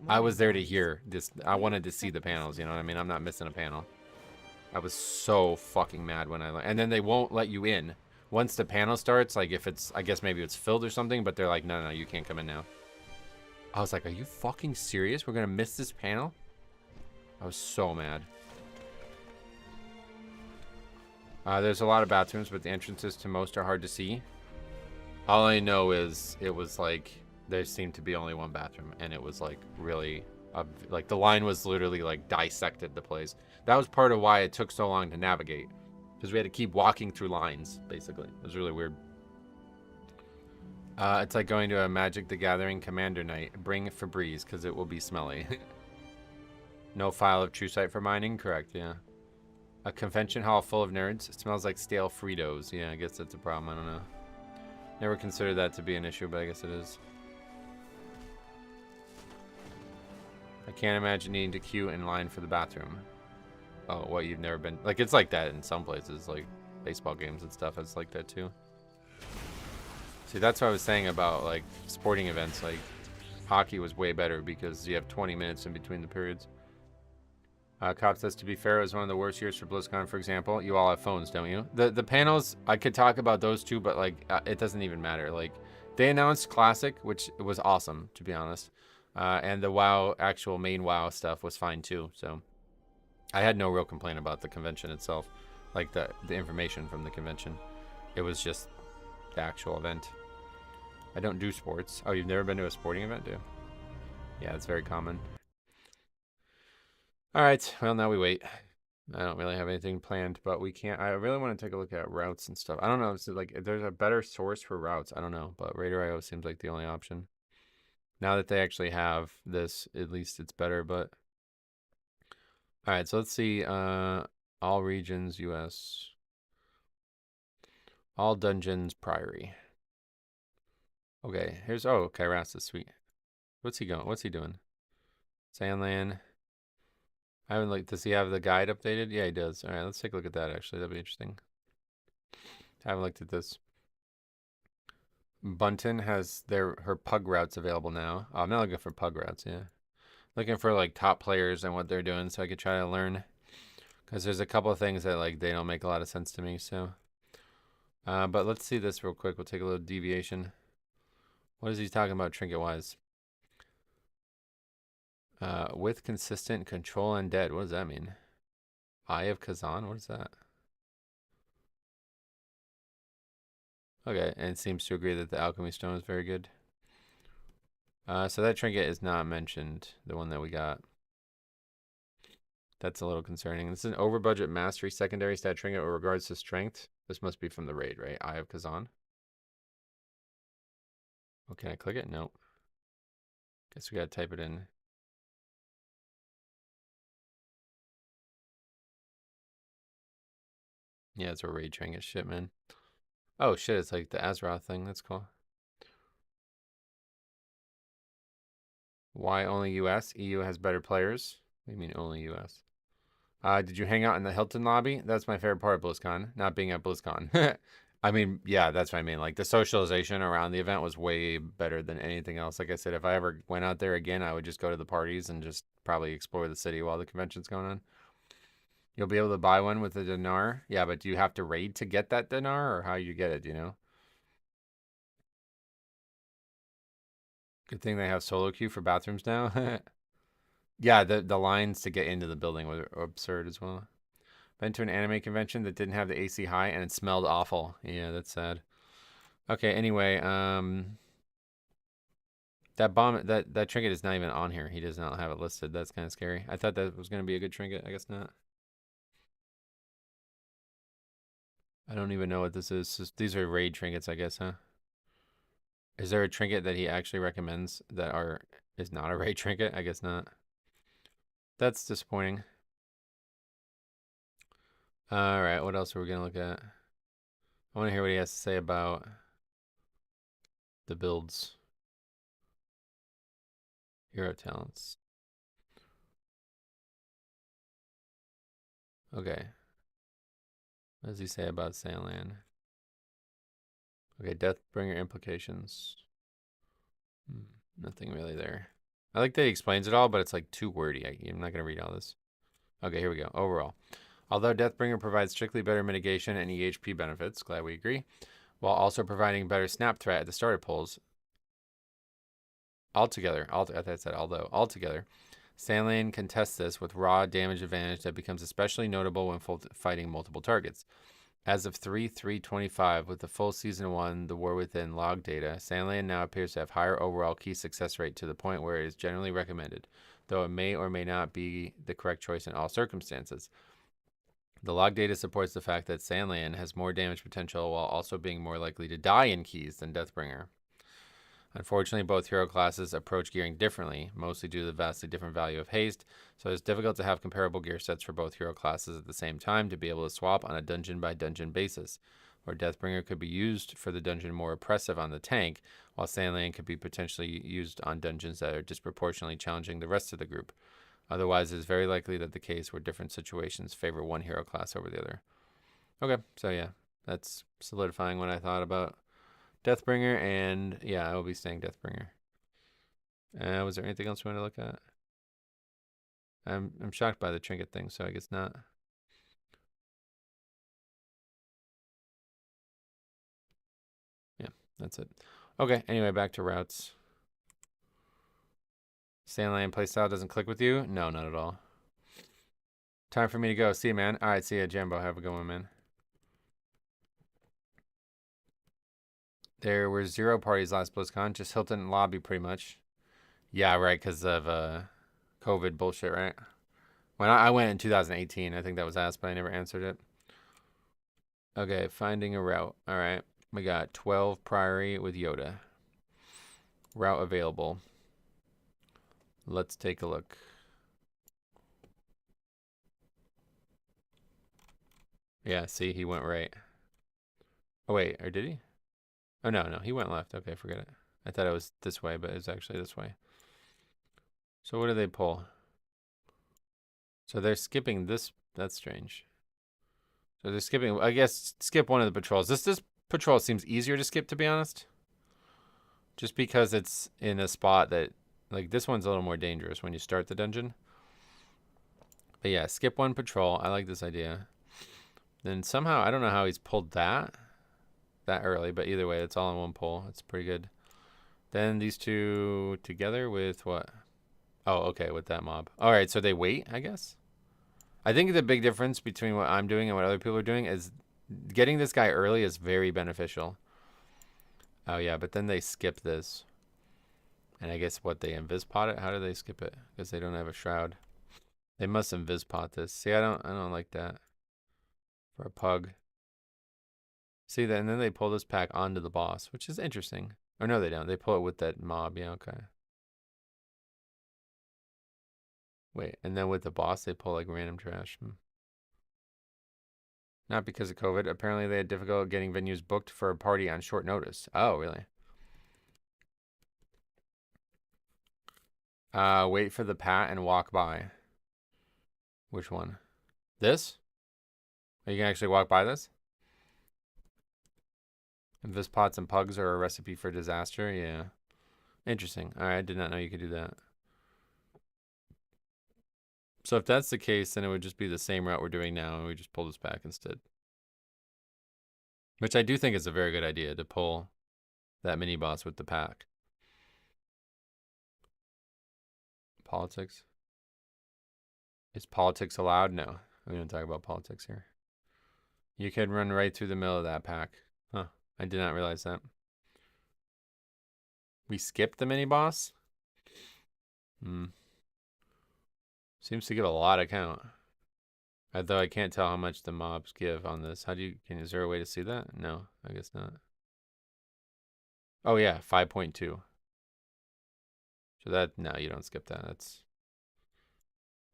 I was there to hear this. I wanted to see the panels, you know what I mean? I'm not missing a panel. I was so fucking mad when and then they won't let you in. Once the panel starts, like if it's, I guess maybe it's filled or something, but they're like, no, you can't come in now. I was like, are you fucking serious? We're going to miss this panel? I was so mad. There's a lot of bathrooms, but the entrances to most are hard to see. All I know is it was like there seemed to be only one bathroom, and it was like really like the line was literally like dissected the place. That was part of why it took so long to navigate, because we had to keep walking through lines. Basically, it was really weird. It's like going to a Magic the Gathering Commander night. Bring Febreze because it will be smelly. No file of true sight for mining. Correct. Yeah. A convention hall full of nerds. It smells like stale Fritos. Yeah, I guess that's a problem. I don't know. Never considered that to be an issue, but I guess it is. I can't imagine needing to queue in line for the bathroom. Oh, what, you've never been... Like, it's like that in some places, like baseball games and stuff. It's like that, too. See, that's what I was saying about, like, sporting events. Like, hockey was way better because you have 20 minutes in between the periods. Cop says, to be fair, it was one of the worst years for BlizzCon, for example. You all have phones, don't you? The panels, I could talk about those too, but like it doesn't even matter. Like they announced Classic, which was awesome, to be honest. And the WoW, actual main WoW stuff was fine too. So I had no real complaint about the convention itself, like the information from the convention. It was just the actual event. I don't do sports. Oh, you've never been to a sporting event, do you? Yeah, it's very common. All right, well, now we wait. I don't really have anything planned, but we can't. I really want to take a look at routes and stuff. I don't know if like if there's a better source for routes. I don't know, but Raider.io seems like the only option. Now that they actually have this, at least it's better, but... All right, so let's see. All regions, US. All dungeons, Priory. Okay, here's... Oh, Kairas is sweet. What's he going? What's he doing? Sandland. I haven't looked. Does he have the guide updated? Yeah, he does. All right, let's take a look at that, actually. That'd be interesting. I haven't looked at this. Bunton has her pug routes available now. Oh, I'm not looking for pug routes, yeah. Looking for, like, top players and what they're doing so I could try to learn. Because there's a couple of things that, like, they don't make a lot of sense to me, so. But let's see this real quick. We'll take a little deviation. What is he talking about trinket-wise? With consistent control undead. What does that mean? Eye of Kazan? What is that? Okay, and it seems to agree that the alchemy stone is very good. So that trinket is not mentioned, the one that we got. That's a little concerning. This is an over budget mastery secondary stat trinket with regards to strength. This must be from the raid, right? Eye of Kazan. Oh, can I click it? Nope. Guess we gotta type it in. Yeah, it's a raid trinket shit, man. Oh shit, it's like the Azeroth thing. That's cool. Why only US? EU has better players. What do you mean only US? Did you hang out in the Hilton lobby? That's my favorite part of BlizzCon, not being at BlizzCon. I mean, yeah, that's what I mean. Like the socialization around the event was way better than anything else. Like I said, if I ever went out there again, I would just go to the parties and just probably explore the city while the convention's going on. You'll be able to buy one with a dinar. Yeah, but do you have to raid to get that dinar, or how you get it, do you know? Good thing they have solo queue for bathrooms now. Yeah, the lines to get into the building were absurd as well. Been to an anime convention that didn't have the AC high and it smelled awful. Yeah, that's sad. Okay, anyway, that bomb, that trinket is not even on here. He does not have it listed. That's kind of scary. I thought that was going to be a good trinket. I guess not. I don't even know what this is. These are raid trinkets, I guess, huh? Is there a trinket that he actually recommends that is not a raid trinket? I guess not. That's disappointing. All right, what else are we going to look at? I want to hear what he has to say about the builds. Hero talents. Okay. What does he say about Sandland? Okay, Deathbringer implications. Nothing really there. I like that he explains it all, but it's like too wordy. I'm not going to read all this. Okay, here we go. Overall. Although Deathbringer provides strictly better mitigation and EHP benefits, glad we agree, while also providing better snap threat at the starter pulls, altogether, Sandlane contests this with raw damage advantage that becomes especially notable when fighting multiple targets. As of 3/3/25, with the full Season 1 The War Within log data, Sandland now appears to have higher overall key success rate to the point where it is generally recommended, though it may or may not be the correct choice in all circumstances. The log data supports the fact that Sandland has more damage potential while also being more likely to die in keys than Deathbringer. Unfortunately, both hero classes approach gearing differently, mostly due to the vastly different value of haste, so it's difficult to have comparable gear sets for both hero classes at the same time to be able to swap on a dungeon-by-dungeon basis, where Deathbringer could be used for the dungeon more oppressive on the tank, while Sandland could be potentially used on dungeons that are disproportionately challenging the rest of the group. Otherwise, it is very likely that the case where different situations favor one hero class over the other. Okay, so yeah, that's solidifying what I thought about Deathbringer, and yeah, I will be staying Deathbringer. Was there anything else we want to look at? I'm shocked by the trinket thing, so I guess not. Yeah, that's it. Okay, anyway, back to routes. Sandland playstyle doesn't click with you? No, not at all. Time for me to go. See you, man. All right, see ya, Jambo. Have a good one, man. There were 0 parties last BlizzCon, just Hilton lobby pretty much. Yeah, right, because of COVID bullshit, right? When I went in 2018, I think that was asked, but I never answered it. Okay, finding a route. All right, we got 12 Priory with Yoda. Route available. Let's take a look. Yeah, see, he went right. Oh, wait, or did he? Oh, no, he went left. Okay, forget it. I thought it was this way, but it's actually this way. So what do they pull? So they're skipping this. That's strange. So they're skipping, I guess, skip one of the patrols. This patrol seems easier to skip, to be honest. Just because it's in a spot that, like, this one's a little more dangerous when you start the dungeon. But yeah, skip one patrol. I like this idea. Then somehow, I don't know how he's pulled that early, but either way, it's all in one pull. It's pretty good. Then these two together with what? Oh, okay, with that mob. All right, so they wait, I guess. I think the big difference between what I'm doing and what other people are doing is getting this guy early is very beneficial. Oh, yeah, but then they skip this. And I guess what, they invis-pot it? How do they skip it? Because they don't have a shroud. They must invis-pot this. See, I don't like that. For a pug. See that, and then they pull this pack onto the boss, which is interesting. Or no, they don't. They pull it with that mob. Yeah, okay. Wait, and then with the boss, they pull like random trash. Not because of COVID. Apparently, they had difficulty getting venues booked for a party on short notice. Oh, really? Wait for the pat and walk by. Which one? This? Oh, you can actually walk by this? Invis pots and pugs are a recipe for disaster. Yeah. Interesting. All right, I did not know you could do that. So if that's the case, then it would just be the same route we're doing now, and we just pull this back instead. Which I do think is a very good idea, to pull that mini boss with the pack. Politics. Is politics allowed? No. We don't talk about politics here. You could run right through the middle of that pack. Huh. I did not realize that. We skipped the mini boss? Hmm. Seems to give a lot of count. Although I can't tell how much the mobs give on this. Is there a way to see that? No, I guess not. Oh yeah, 5.2. So no, you don't skip that.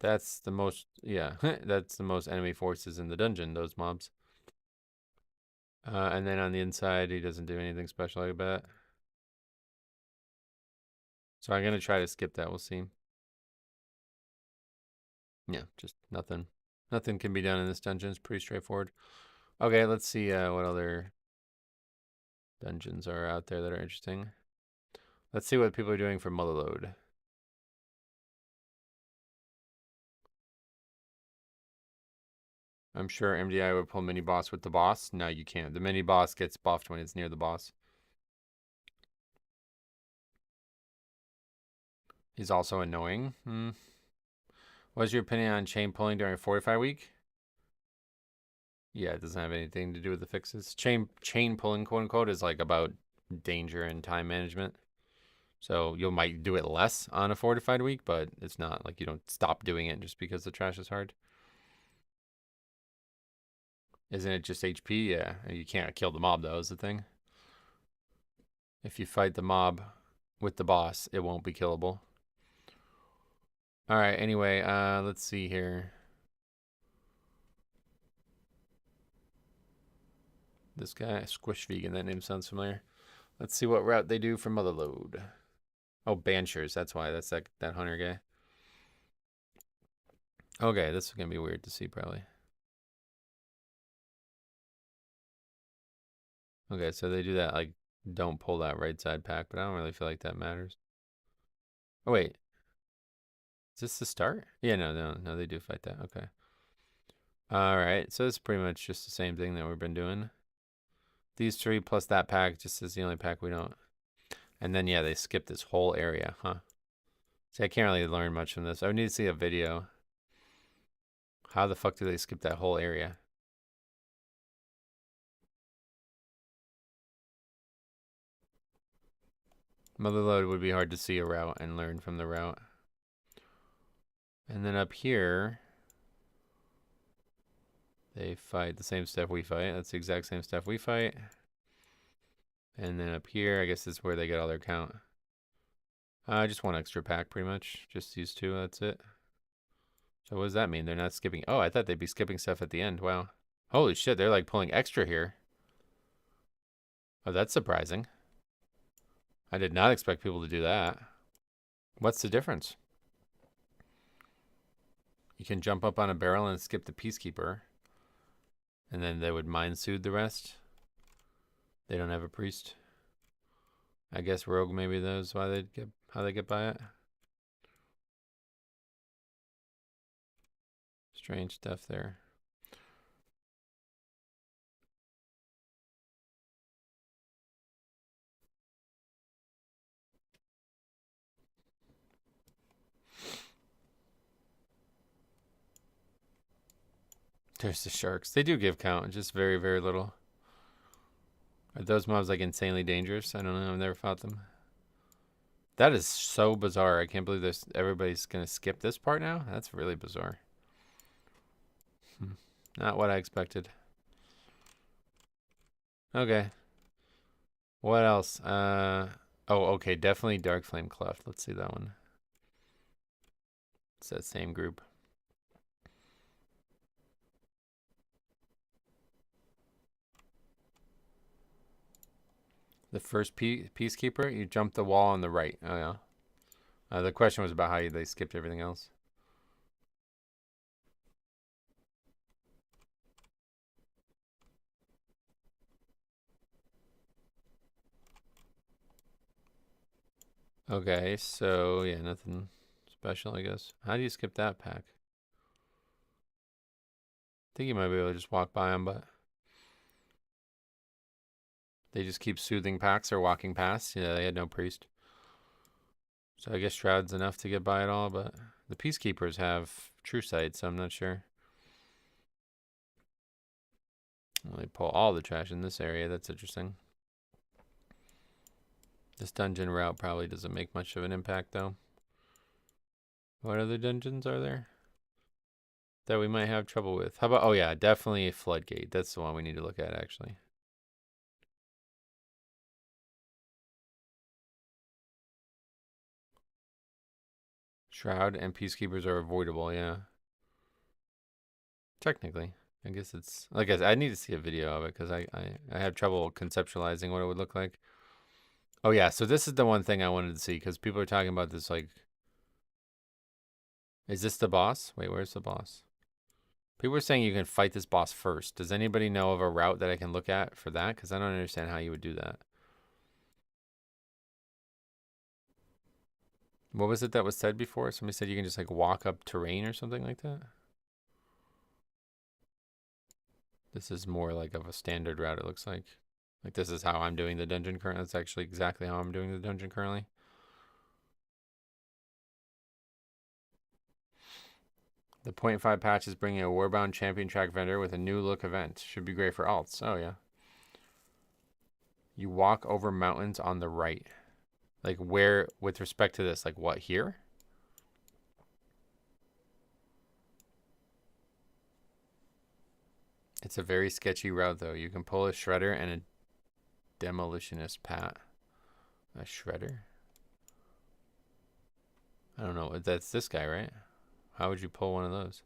That's the most, yeah, that's the most enemy forces in the dungeon, those mobs. And then on the inside, he doesn't do anything special, I bet. So I'm going to try to skip that. We'll see. Yeah, just nothing. Nothing can be done in this dungeon. It's pretty straightforward. Okay, let's see what other dungeons are out there that are interesting. Let's see what people are doing for Motherload. I'm sure MDI would pull mini boss with the boss. No, you can't. The mini boss gets buffed when it's near the boss. He's also annoying. What's your opinion on chain pulling during a 45 week? Yeah, it doesn't have anything to do with the fixes. Chain pulling, quote unquote, is like about danger and time management. So you might do it less on a fortified week, but it's not like you don't stop doing it just because the trash is hard. Isn't it just HP? Yeah, you can't kill the mob though, is the thing. If you fight the mob with the boss, it won't be killable. All right, anyway, let's see here. This guy, Squish Vegan, that name sounds familiar. Let's see what route they do for Motherload. Oh, Banshers, that's why. That's that hunter guy. Okay, this is going to be weird to see, probably. Okay, so they do that, like, don't pull that right side pack, but I don't really feel like that matters. Oh, wait. Is this the start? Yeah, no, they do fight that. Okay. All right, so it's pretty much just the same thing that we've been doing. These three plus that pack just is the only pack we don't. And then, yeah, they skip this whole area, huh? See, I can't really learn much from this. I would need to see a video. How the fuck do they skip that whole area? Motherload would be hard to see a route and learn from the route. And then up here, they fight the same stuff we fight. That's the exact same stuff we fight. And then up here, I guess is where they get all their count. Just one extra pack, pretty much. Just these two, that's it. So what does that mean? They're not skipping. Oh, I thought they'd be skipping stuff at the end. Wow. Holy shit, they're like pulling extra here. Oh, that's surprising. I did not expect people to do that. What's the difference? You can jump up on a barrel and skip the Peacekeeper. And then they would mind soothe the rest. They don't have a priest. I guess rogue maybe that's why they get how they get by it. Strange stuff there. There's the sharks. They do give count, just very, very little. Are those mobs like insanely dangerous? I don't know. I've never fought them. That is so bizarre. I can't believe everybody's gonna skip this part now. That's really bizarre. Not what I expected. Okay. What else? Oh, okay. Definitely Dark Flame Cleft. Let's see that one. It's that same group. The first Peacekeeper, you jump the wall on the right. Oh, yeah. The question was about how they skipped everything else. Okay, so yeah, nothing special, I guess. How do you skip that pack? I think you might be able to just walk by them, but they just keep soothing packs or walking past. Yeah, they had no priest. So I guess Shroud's enough to get by it all, but the Peacekeepers have True Sight, so I'm not sure. Well, they pull all the trash in this area. That's interesting. This dungeon route probably doesn't make much of an impact, though. What other dungeons are there that we might have trouble with? How about, oh yeah, definitely a Floodgate. That's the one we need to look at, actually. Shroud and Peacekeepers are avoidable, yeah. Technically. I guess it's, like I said, I need to see a video of it because I have trouble conceptualizing what it would look like. Oh yeah, so this is the one thing I wanted to see because people are talking about this like, is this the boss? Wait, where's the boss? People are saying you can fight this boss first. Does anybody know of a route that I can look at for that? Because I don't understand how you would do that. What was it that was said before? Somebody said you can just like walk up terrain or something like that. This is more like of a standard route, it looks like. Like this is how I'm doing the dungeon currently. That's actually exactly how I'm doing the dungeon currently. The 0.5 patch is bringing a Warbound Champion Track vendor with a new look event. Should be great for alts. Oh, yeah. You walk over mountains on the right. Like where, with respect to this, like what, here? It's a very sketchy route, though. You can pull a Shredder and a Demolitionist Pat. A Shredder? I don't know. That's this guy, right? How would you pull one of those?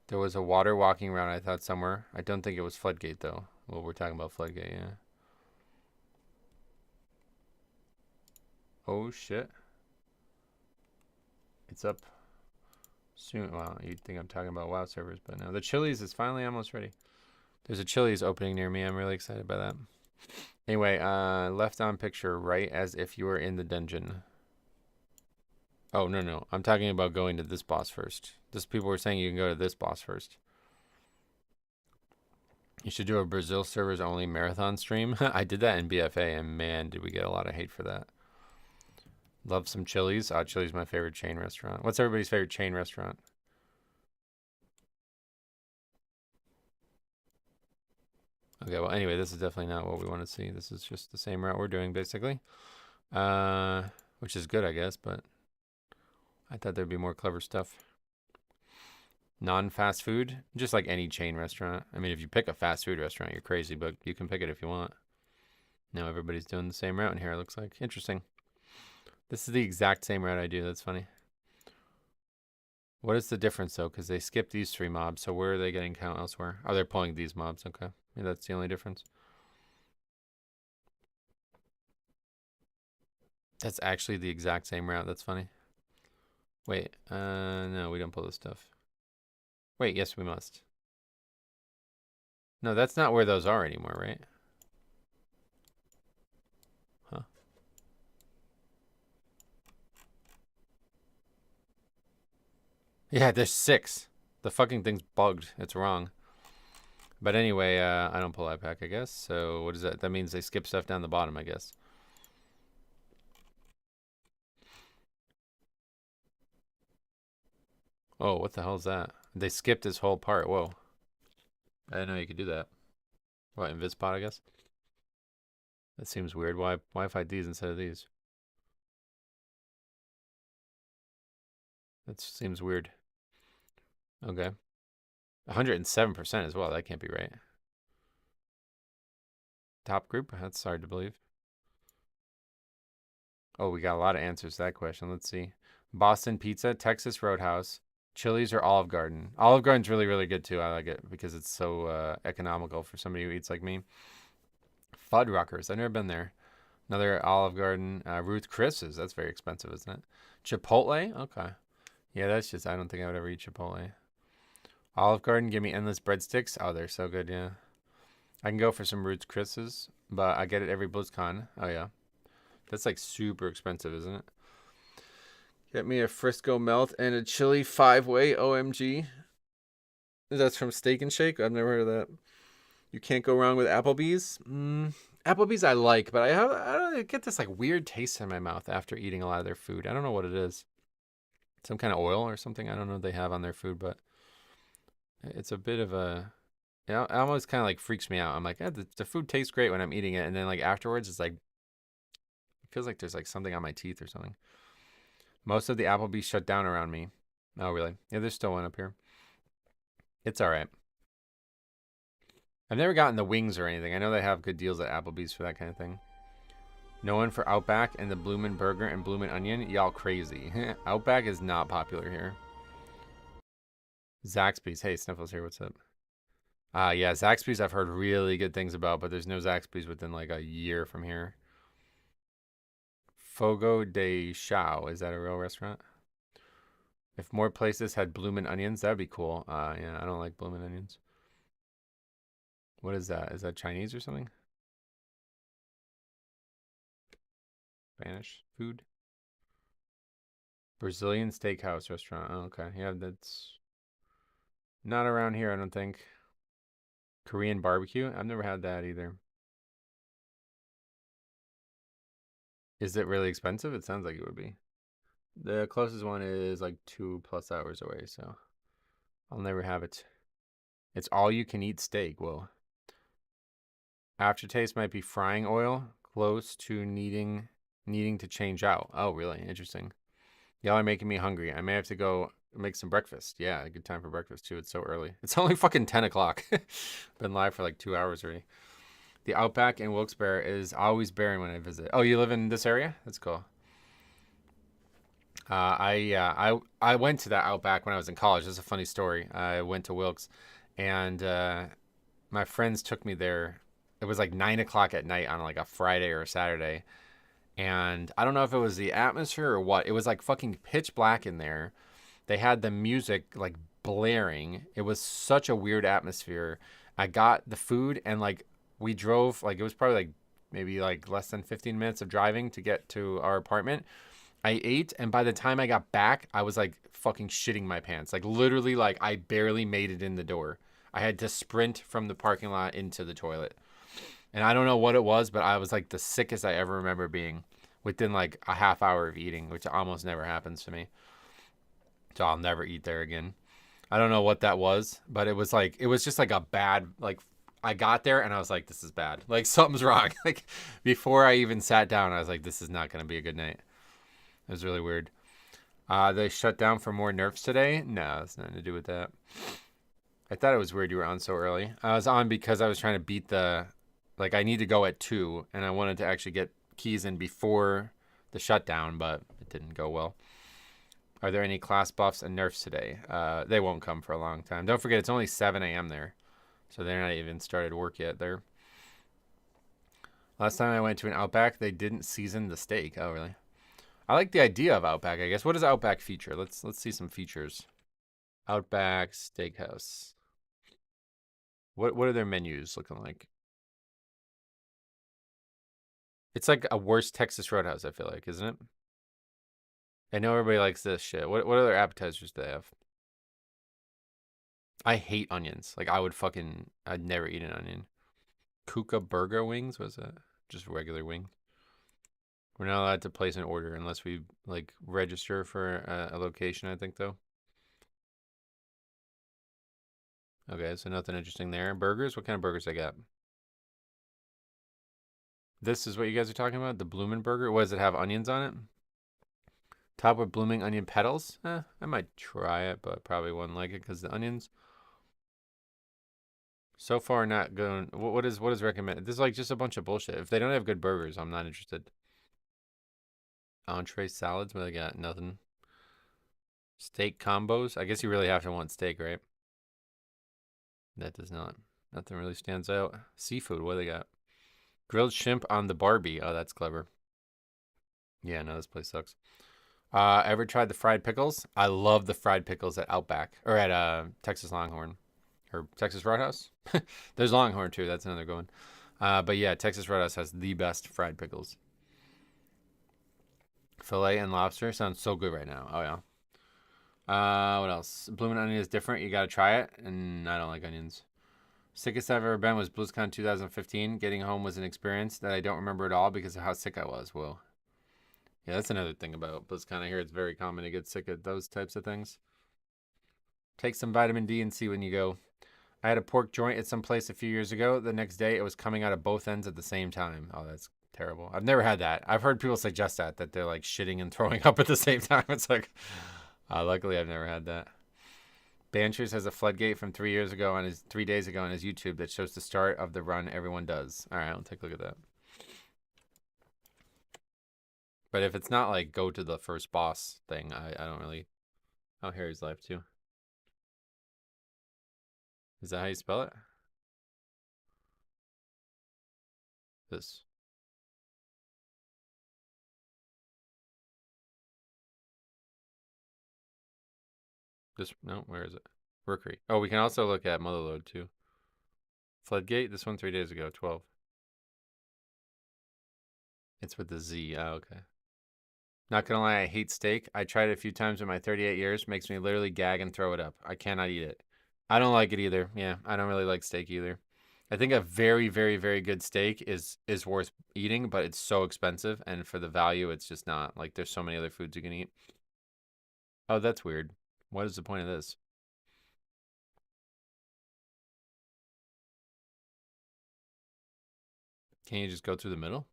There was a water walking route I thought somewhere. I don't think it was Floodgate, though. Well, we're talking about Floodgate, yeah. Oh, shit. It's up soon. Well, you'd think I'm talking about WoW servers, but no. The Chili's is finally almost ready. There's a Chili's opening near me. I'm really excited by that. Anyway, left on picture, right as if you were in the dungeon. Oh, no. I'm talking about going to this boss first. This people were saying you can go to this boss first. You should do a Brazil servers only marathon stream. I did that in BFA, and man, did we get a lot of hate for that. Love some Chili's. Chili's my favorite chain restaurant. What's everybody's favorite chain restaurant? Okay, well, anyway, this is definitely not what we want to see. This is just the same route we're doing, basically. Which is good, I guess, but I thought there'd be more clever stuff. Non-fast food, just like any chain restaurant. I mean, if you pick a fast food restaurant, you're crazy, but you can pick it if you want. Now everybody's doing the same route in here, it looks like. Interesting. This is the exact same route I do. That's funny. What is the difference, though? Because they skipped these 3 mobs, so where are they getting count elsewhere? Oh, they're pulling these mobs. Okay. Maybe that's the only difference. That's actually the exact same route. That's funny. Wait. No, we don't pull this stuff. Wait, yes, we must. No, that's not where those are anymore, right? Huh. Yeah, there's 6. The fucking thing's bugged. It's wrong. But anyway, I don't pull that pack, I guess. So what is that? That means they skip stuff down the bottom, I guess. Oh, what the hell is that? They skipped this whole part. Whoa. I didn't know you could do that. What, Invispot, I guess? That seems weird. Why fight these instead of these? That seems weird. Okay. 107% as well. That can't be right. Top group? That's hard to believe. Oh, we got a lot of answers to that question. Let's see. Boston Pizza, Texas Roadhouse, Chili's, or Olive Garden. Olive Garden's really, really good too. I like it because it's so economical for somebody who eats like me. Fuddruckers. I've never been there. Another Olive Garden. Ruth Chris's. That's very expensive, isn't it? Chipotle? Okay. Yeah, that's just, I don't think I would ever eat Chipotle. Olive Garden, give me endless breadsticks. Oh, they're so good, yeah. I can go for some Ruth Chris's, but I get it every BlizzCon. Oh, yeah. That's like super expensive, isn't it? Get me a Frisco melt and a chili 5-way. OMG. That's from Steak and Shake. I've never heard of that. You can't go wrong with Applebee's. Applebee's I like, but I don't get this like weird taste in my mouth after eating a lot of their food. I don't know what it is. Some kind of oil or something. I don't know what they have on their food, but it's a bit of a. It almost kind of like freaks me out. I'm like, the food tastes great when I'm eating it, and then like afterwards, it's like it feels like there's like something on my teeth or something. Most of the Applebee's shut down around me. Oh, really? Yeah, there's still one up here. It's all right. I've never gotten the wings or anything. I know they have good deals at Applebee's for that kind of thing. No one for Outback and the Bloomin' Burger and Bloomin' Onion? Y'all crazy. Outback is not popular here. Zaxby's. Hey, Sniffles here. What's up? Yeah, Zaxby's I've heard really good things about, but there's no Zaxby's within like a year from here. Fogo de Chao. Is that a real restaurant? If more places had Bloomin' Onions, that'd be cool. Yeah, I don't like Bloomin' Onions. What is that? Is that Chinese or something? Spanish food? Brazilian steakhouse restaurant. Oh, okay. Yeah, that's not around here, I don't think. Korean barbecue? I've never had that either. Is it really expensive? It sounds like it would be. The closest one is like 2+ hours away, so I'll never have it. It's all you can eat steak. Whoa. Aftertaste might be frying oil, close to needing to change out. Oh, really? Interesting. Y'all are making me hungry. I may have to go make some breakfast. Yeah, a good time for breakfast too. It's so early. It's only fucking 10 o'clock. Been live for like 2 hours already. The Outback in Wilkes-Barre is always barren when I visit. Oh, you live in this area? That's cool. I went to that Outback when I was in college. This is a funny story. I went to Wilkes, and my friends took me there. It was like 9 o'clock at night on like a Friday or a Saturday, and I don't know if it was the atmosphere or what. It was like fucking pitch black in there. They had the music like blaring. It was such a weird atmosphere. I got the food, and like we drove, like it was probably like maybe like less than 15 minutes of driving to get to our apartment. I ate, and by the time I got back, I was like fucking shitting my pants. Like literally, like I barely made it in the door. I had to sprint from the parking lot into the toilet. And I don't know what it was, but I was like the sickest I ever remember being within like a half hour of eating, which almost never happens to me. So I'll never eat there again. I don't know what that was, but it was just like a bad, like I got there and I was like, this is bad. Like something's wrong. Like before I even sat down, I was like, this is not going to be a good night. It was really weird. They shut down for more nerfs today? No, it's nothing to do with that. I thought it was weird you were on so early. I was on because I was trying to beat the... Like, I need to go at 2, and I wanted to actually get keys in before the shutdown, but it didn't go well. Are there any class buffs and nerfs today? They won't come for a long time. Don't forget, it's only 7 a.m. there, so they're not even started work yet there. Last time I went to an Outback, they didn't season the steak. Oh, really? I like the idea of Outback, I guess. What does Outback feature? Let's see some features. Outback Steakhouse. What are their menus looking like? It's like a worse Texas Roadhouse, I feel like, isn't it? I know everybody likes this shit. What other appetizers do they have? I hate onions. Like, I'd never eat an onion. Kuka burger wings? What's that? Just regular wing. We're not allowed to place an order unless we, like, register for a location, I think, though. Okay, so nothing interesting there. Burgers? What kind of burgers I got? This is what you guys are talking about? The Bloomin' Burger? What does it have? Onions on it? Top with blooming onion petals? I might try it, but probably wouldn't like it because the onions. So far, not going. What is recommended? This is like just a bunch of bullshit. If they don't have good burgers, I'm not interested. Entree salads? What do they got? Nothing. Steak combos? I guess you really have to want steak, right? That does not. Nothing really stands out. Seafood? What do they got? Grilled shrimp on the Barbie. Oh, that's clever. Yeah, no, this place sucks. Ever tried the fried pickles? I love the fried pickles at Outback or at Texas Longhorn or Texas Roadhouse. There's Longhorn too. That's another good one. But yeah, Texas Roadhouse has the best fried pickles. Filet and lobster sounds so good right now. Oh yeah. What else? Bloomin' onion is different. You gotta try it, and I don't like onions. Sickest I've ever been was BlizzCon 2015. Getting home was an experience that I don't remember at all because of how sick I was. Whoa. Yeah, that's another thing about BlizzCon. I hear it's very common to get sick at those types of things. Take some vitamin D and see when you go. I had a pork joint at some place a few years ago. The next day, it was coming out of both ends at the same time. Oh, that's terrible. I've never had that. I've heard people suggest that they're like shitting and throwing up at the same time. It's like, luckily, I've never had that. Banchers has a floodgate from 3 days ago on his YouTube that shows the start of the run everyone does. All right, I'll take a look at that. But if it's not like go to the first boss thing, I don't really. Oh, Harry's life too. Is that how you spell it? This. This, no, where is it? Rookery. Oh, we can also look at Motherlode too. Floodgate, this one 3 days ago, 12. It's with the Z. Oh, okay. Not gonna lie, I hate steak. I tried it a few times in my 38 years. Makes me literally gag and throw it up. I cannot eat it. I don't like it either. Yeah, I don't really like steak either. I think a very, very, very good steak is worth eating, but it's so expensive, and for the value, it's just not. Like, there's so many other foods you can eat. Oh, that's weird. What is the point of this? Can you just go through the middle?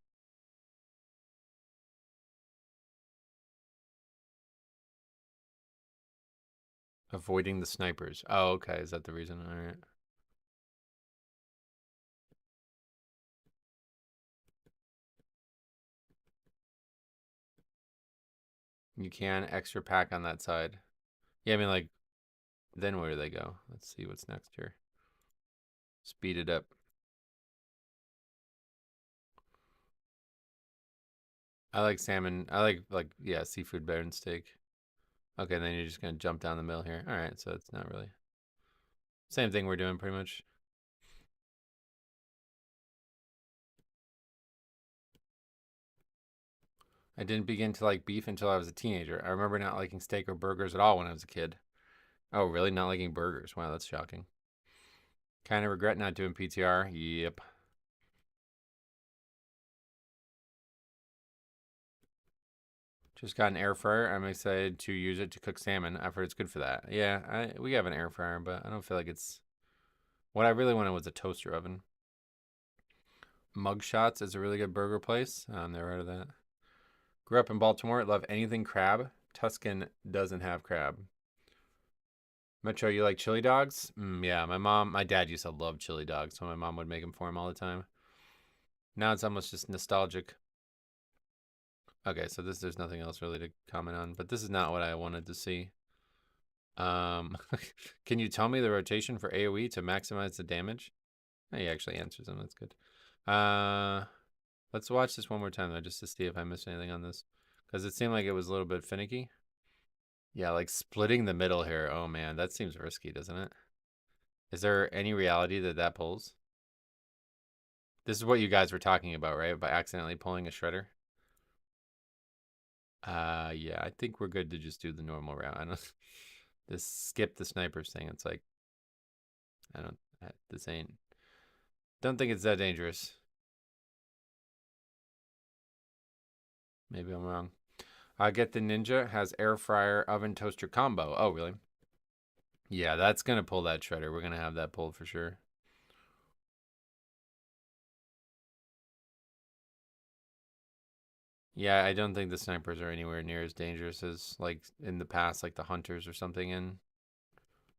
Avoiding the snipers. Oh, okay. Is that the reason? All right. You can extra pack on that side. Yeah, I mean, like, then where do they go? Let's see what's next here. Speed it up. I like salmon. I like, yeah, seafood better than steak. Okay, then you're just going to jump down the middle here. All right, so it's not really. Same thing we're doing pretty much. I didn't begin to like beef until I was a teenager. I remember not liking steak or burgers at all when I was a kid. Oh, really? Not liking burgers? Wow, that's shocking. Kind of regret not doing PTR. Yep. Just got an air fryer. I'm excited to use it to cook salmon. I've heard it's good for that. Yeah, we have an air fryer, but I don't feel like it's... What I really wanted was a toaster oven. Mugshots is a really good burger place. I've never heard of that. Grew up in Baltimore. Love anything crab. Tuscan doesn't have crab. Metro, you like chili dogs? Yeah, my dad used to love chili dogs, so my mom would make them for him all the time. Now it's almost just nostalgic. Okay, so there's nothing else really to comment on, but this is not what I wanted to see. Can you tell me the rotation for AoE to maximize the damage? Oh, he actually answers them. That's good. Let's watch this one more time though, just to see if I missed anything on this, because it seemed like it was a little bit finicky. Yeah, like splitting the middle here. Oh man, that seems risky, doesn't it? Is there any reality that that pulls? This is what you guys were talking about, right? By accidentally pulling a shredder. Yeah, I think we're good to just do the normal route. I don't this skip the snipers thing. It's like this ain't. Don't think it's that dangerous. Maybe I'm wrong. Get the Ninja has air fryer oven toaster combo. Oh, really? Yeah, that's gonna pull that shredder. We're gonna have that pulled for sure. Yeah, I don't think the snipers are anywhere near as dangerous as like in the past, like the hunters or something in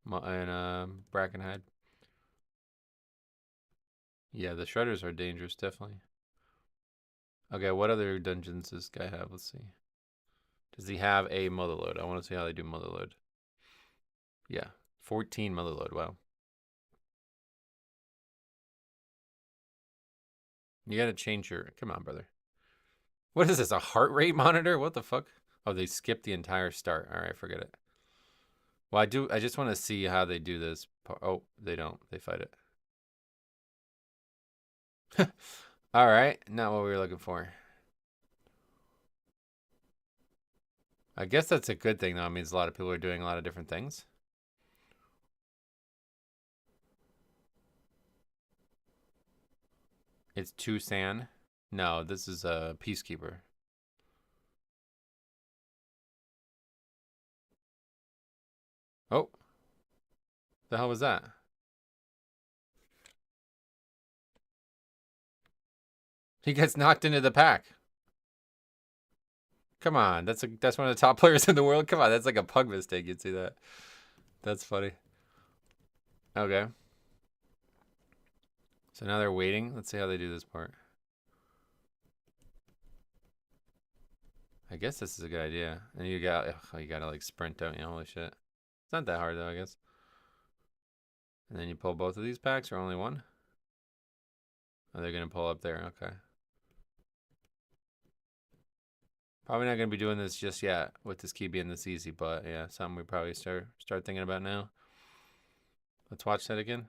Brackenhide. Yeah, the shredders are dangerous, definitely. Okay, what other dungeons does this guy have? Let's see. Does he have a motherload? I want to see how they do motherload. Yeah, 14 motherload. Wow. You gotta change your. Come on, brother. What is this? A heart rate monitor? What the fuck? Oh, they skipped the entire start. All right, forget it. Well, I just want to see how they do this. Oh, they don't. They fight it. All right, not what we were looking for. I guess that's a good thing, though. It means a lot of people are doing a lot of different things. It's 2 sand. No, this is a peacekeeper. Oh. The hell was that? He gets knocked into the pack. Come on, that's one of the top players in the world. Come on, that's like a pug mistake. You'd see that. That's funny. Okay. So now they're waiting. Let's see how they do this part. I guess this is a good idea. And you gotta like sprint, don't you? Holy shit. It's not that hard though, I guess. And then you pull both of these packs or only one? Oh, they're gonna pull up there. Okay. Probably not gonna be doing this just yet with this key being this easy, but yeah, something we probably start thinking about now. Let's watch that again.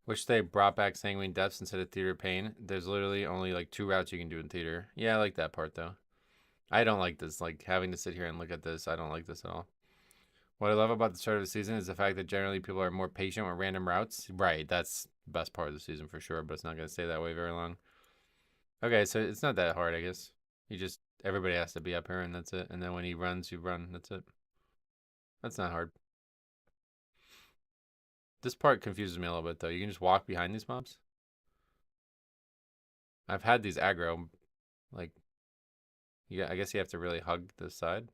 Wish they brought back Sanguine Depths instead of Theater Pain. There's literally only like 2 routes you can do in Theater. Yeah, I like that part though. I don't like this, like having to sit here and look at this. I don't like this at all. What I love about the start of the season is the fact that generally people are more patient with random routes. Right, that's the best part of the season for sure, but it's not going to stay that way very long. Okay, so it's not that hard, I guess. Everybody has to be up here and that's it. And then when he runs, you run. That's it. That's not hard. This part confuses me a little bit though. You can just walk behind these mobs. I've had these aggro, like, yeah, I guess you have to really hug the side.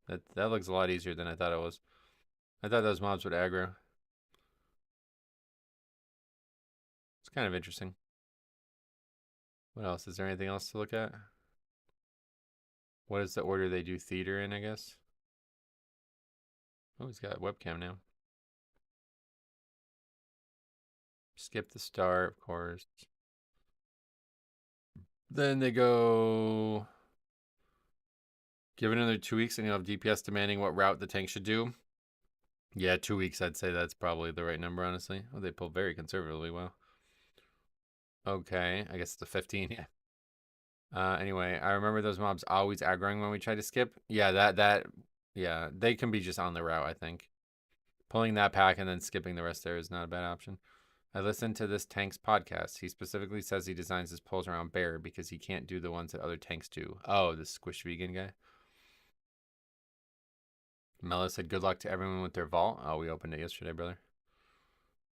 That looks a lot easier than I thought it was. I thought those mobs would aggro. It's kind of interesting. What else? Is there anything else to look at? What is the order they do theater in, I guess? Oh, he's got a webcam now. Skip the start, of course. Then they go... Give it another 2 weeks and you'll have DPS demanding what route the tank should do. Yeah, 2 weeks, I'd say that's probably the right number, honestly. Oh, they pulled very conservatively well. Okay, I guess it's a 15, yeah. Anyway, I remember those mobs always aggroing when we try to skip. Yeah, yeah, they can be just on the route, I think. Pulling that pack and then skipping the rest there is not a bad option. I listened to this tank's podcast. He specifically says he designs his pulls around bear because he can't do the ones that other tanks do. Oh, the squish vegan guy. Mello said good luck to everyone with their vault. Oh, we opened it yesterday, brother.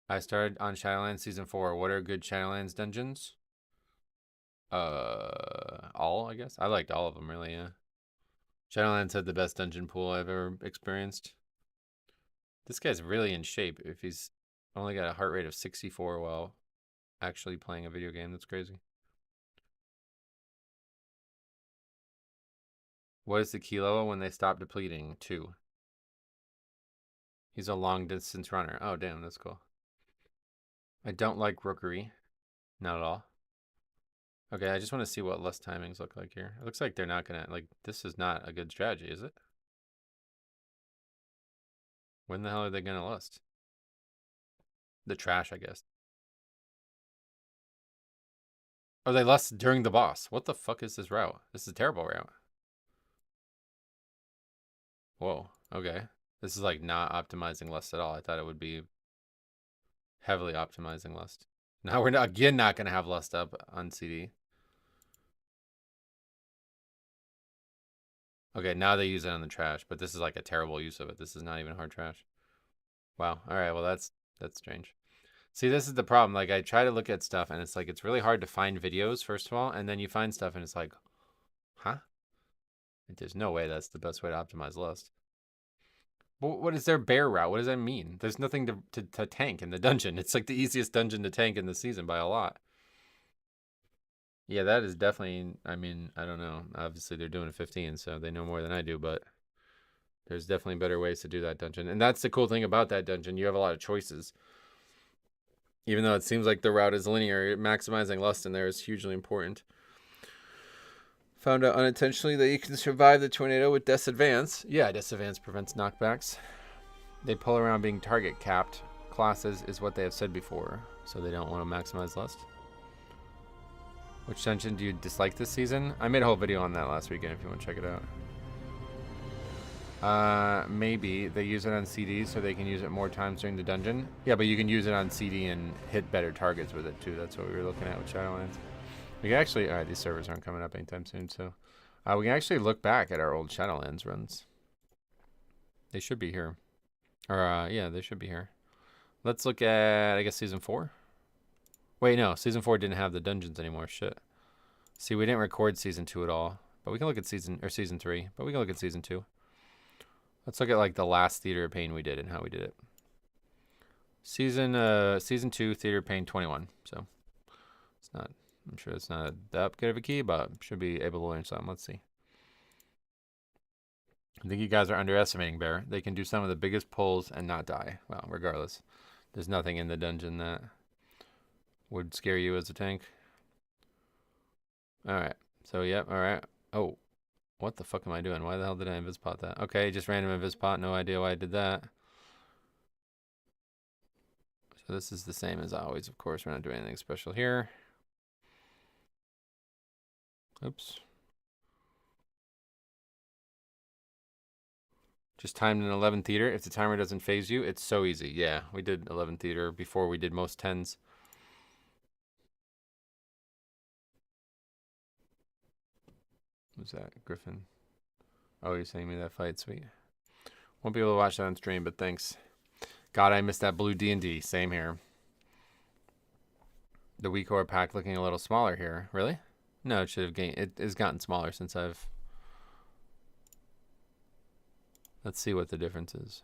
I started on Shadowlands Season 4. What are good Shadowlands dungeons? All, I guess. I liked all of them, really, yeah. Shadowlands had the best dungeon pool I've ever experienced. This guy's really in shape if he's only got a heart rate of 64 while actually playing a video game. That's crazy. What is the key level when they stop depleting? 2. He's a long distance runner. Oh, damn, that's cool. I don't like rookery. Not at all. Okay, I just want to see what lust timings look like here. It looks like they're not going to, like, this is not a good strategy, is it? When the hell are they going to lust? The trash, I guess. Oh, they lust during the boss. What the fuck is this route? This is a terrible route. Whoa, okay. This is like not optimizing lust at all. I thought it would be heavily optimizing lust. Now we're not going to have lust up on CD. Okay, now they use it on the trash, but this is like a terrible use of it. This is not even hard trash. Wow. All right, well that's strange. See, this is the problem. Like I try to look at stuff and it's like it's really hard to find videos first of all, and then you find stuff and it's like, huh? There's no way that's the best way to optimize lust. What is their bear route? What does that mean? There's nothing to tank in the dungeon. It's like the easiest dungeon to tank in the season by a lot. Yeah, that is definitely, I mean, I don't know. Obviously, they're doing a 15, so they know more than I do, but there's definitely better ways to do that dungeon. And that's the cool thing about that dungeon. You have a lot of choices. Even though it seems like the route is linear, maximizing lust in there is hugely important. Found out unintentionally that you can survive the tornado with Disadvance. Yeah, Disadvance prevents knockbacks. They pull around being target capped. Classes is what they have said before, so they don't want to maximize lust. Which dungeon do you dislike this season? I made a whole video on that last weekend if you want to check it out. Maybe they use it on CD so they can use it more times during the dungeon. Yeah, but you can use it on CD and hit better targets with it too. That's what we were looking at with Shadowlands. We can actually, alright, these servers aren't coming up anytime soon, so we can actually look back at our old Shadowlands runs. They should be here. Or, yeah, they should be here. Let's look at, I guess, Season 4? Wait, no, Season 4 didn't have the dungeons anymore, shit. See, we didn't record Season 2 at all. But we can look at Season 3, but we can look at Season 2. Let's look at, like, the last Theater of Pain we did and how we did it. Season 2, Theater of Pain 21, so it's not... I'm sure it's not that good of a key, but should be able to learn something. Let's see. I think you guys are underestimating Bear. They can do some of the biggest pulls and not die. Well, regardless. There's nothing in the dungeon that would scare you as a tank. Alright. So, yep, alright. Oh. What the fuck am I doing? Why the hell did I invispot that? Okay, just random invispot. No idea why I did that. So this is the same as always. Of course, we're not doing anything special here. Oops. Just timed an 11 theater. If the timer doesn't phase you, it's so easy. Yeah, we did 11 theater before we did most 10s. Who's that? Griffin. Oh, you're sending me that fight. Sweet. Won't be able to watch that on stream, but thanks. God, I missed that blue D&D. Same here. The WeCore pack looking a little smaller here. Really? No, it should have gained. It has gotten smaller since I've... Let's see what the difference is.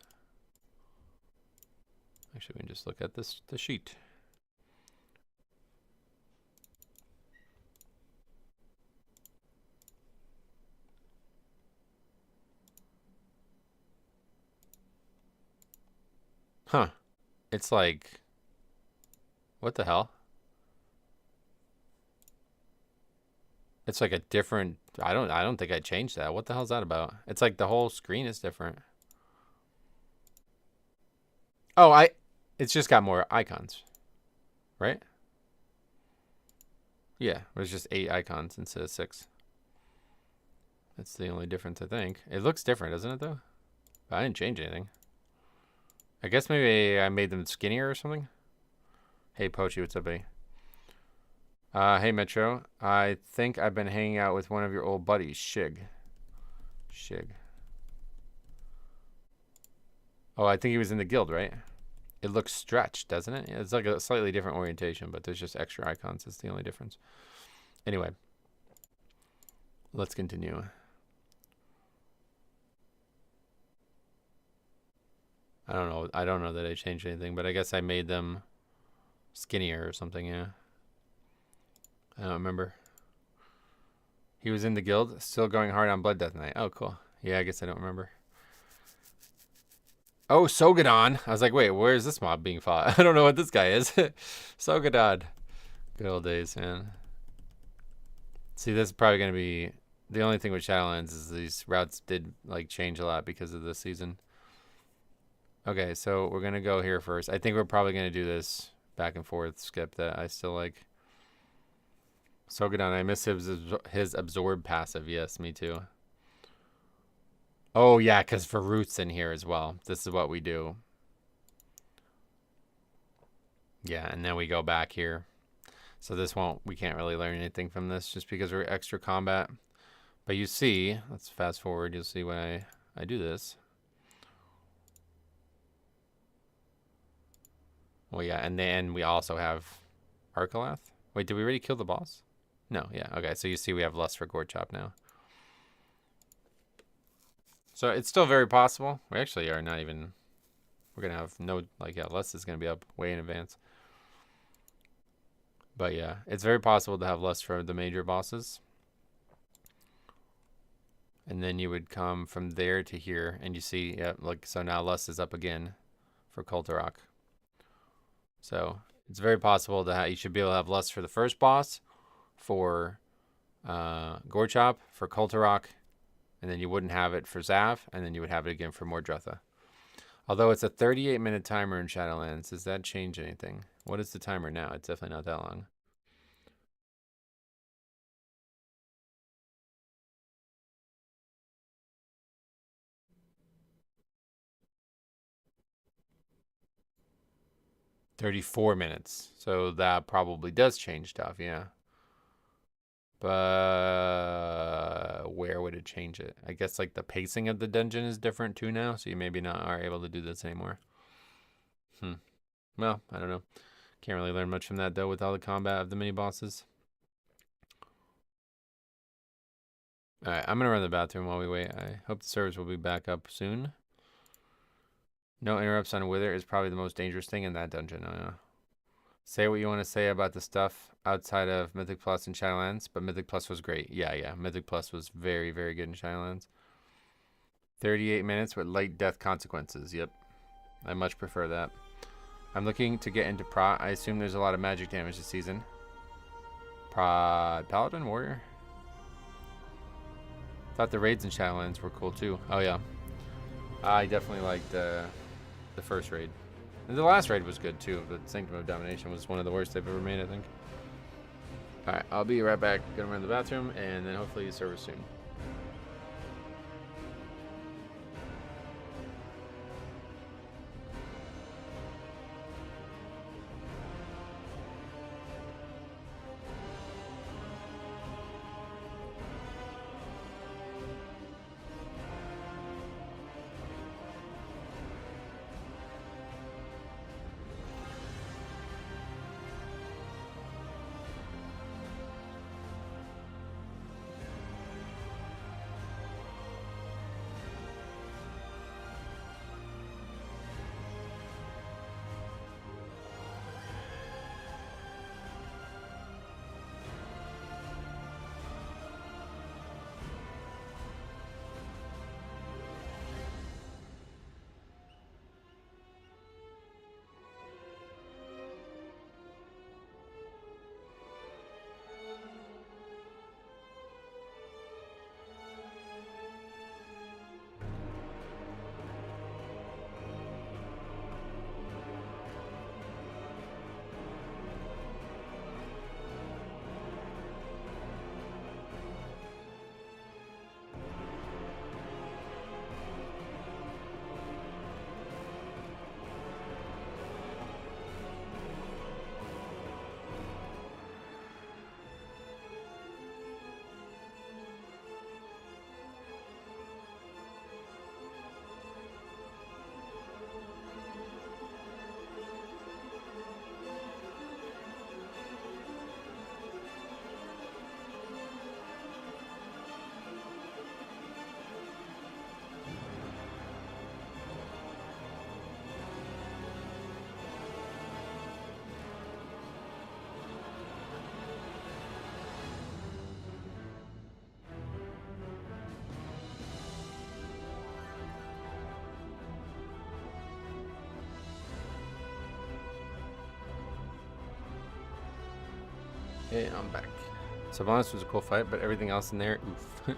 Actually, we can just look at the sheet. Huh. It's like... What the hell? It's like a different... I don't think I changed that. What the hell's that about? It's like the whole screen is different. Oh, it's just got more icons. Right? Yeah, there's just 8 icons instead of 6. That's the only difference, I think. It looks different, doesn't it, though? But I didn't change anything. I guess maybe I made them skinnier or something? Hey, Pochi, what's up, buddy? Hey, Metro. I think I've been hanging out with one of your old buddies, Shig. Oh, I think he was in the guild, right? It looks stretched, doesn't it? It's like a slightly different orientation, but there's just extra icons. That's the only difference. Anyway, let's continue. I don't know that I changed anything, but I guess I made them skinnier or something, yeah. I don't remember. He was in the guild, still going hard on Blood Death Knight. Oh, cool. Yeah, I guess I don't remember. Oh, Sogadon. I was like, wait, where is this mob being fought? I don't know what this guy is. Sogadon. Good old days, man. See, this is probably going to be... The only thing with Shadowlands is these routes did, like, change a lot because of the season. Okay, so we're going to go here first. I think we're probably going to do this back and forth skip that I still like. Sogadon, I miss his absorb passive. Yes, me too. Oh, yeah, because for roots in here as well. This is what we do. Yeah, and then we go back here. So this we can't really learn anything from this just because we're extra combat. But you see, let's fast forward. You'll see when I do this. Well, yeah, and then we also have Arcalath. Wait, did we already kill the boss? No, yeah, okay. So you see we have Lust for Gore Chop now. So it's still very possible. We actually are not even... We're going to have no... Like, yeah, Lust is going to be up way in advance. But yeah, it's very possible to have Lust for the major bosses. And then you would come from there to here. And you see, yeah, like, so now Lust is up again for Kulturok. So it's very possible that you should be able to have Lust for the first boss, for Gore Chop, for Kulturok, and then you wouldn't have it for Zav, and then you would have it again for Mordretha. Although it's a 38-minute timer in Shadowlands, does that change anything? What is the timer now? It's definitely not that long. 34 minutes. So that probably does change stuff, yeah. But where would it change it? I guess like the pacing of the dungeon is different too now, so you maybe not are able to do this anymore. Well, I don't know. Can't really learn much from that though with all the combat of the mini bosses. Alright, I'm gonna run to the bathroom while we wait. I hope the servers will be back up soon. No interrupts on Wither is probably the most dangerous thing in that dungeon. Oh, yeah. Say what you want to say about the stuff outside of Mythic Plus and Shadowlands, but Mythic Plus was great. Yeah. Mythic Plus was very, very good in Shadowlands. 38 minutes with light death consequences. Yep. I much prefer that. I'm looking to get into Prot. I assume there's a lot of magic damage this season. Prot Paladin Warrior? Thought the raids in Shadowlands were cool too. Oh yeah. I definitely liked the first raid. And the last raid was good too, but Sanctum of Domination was one of the worst they've ever made, I think. Alright, I'll be right back. Gonna run to the bathroom and then hopefully server soon. Hey, I'm back. Sylvanas was a cool fight, but everything else in there, oof.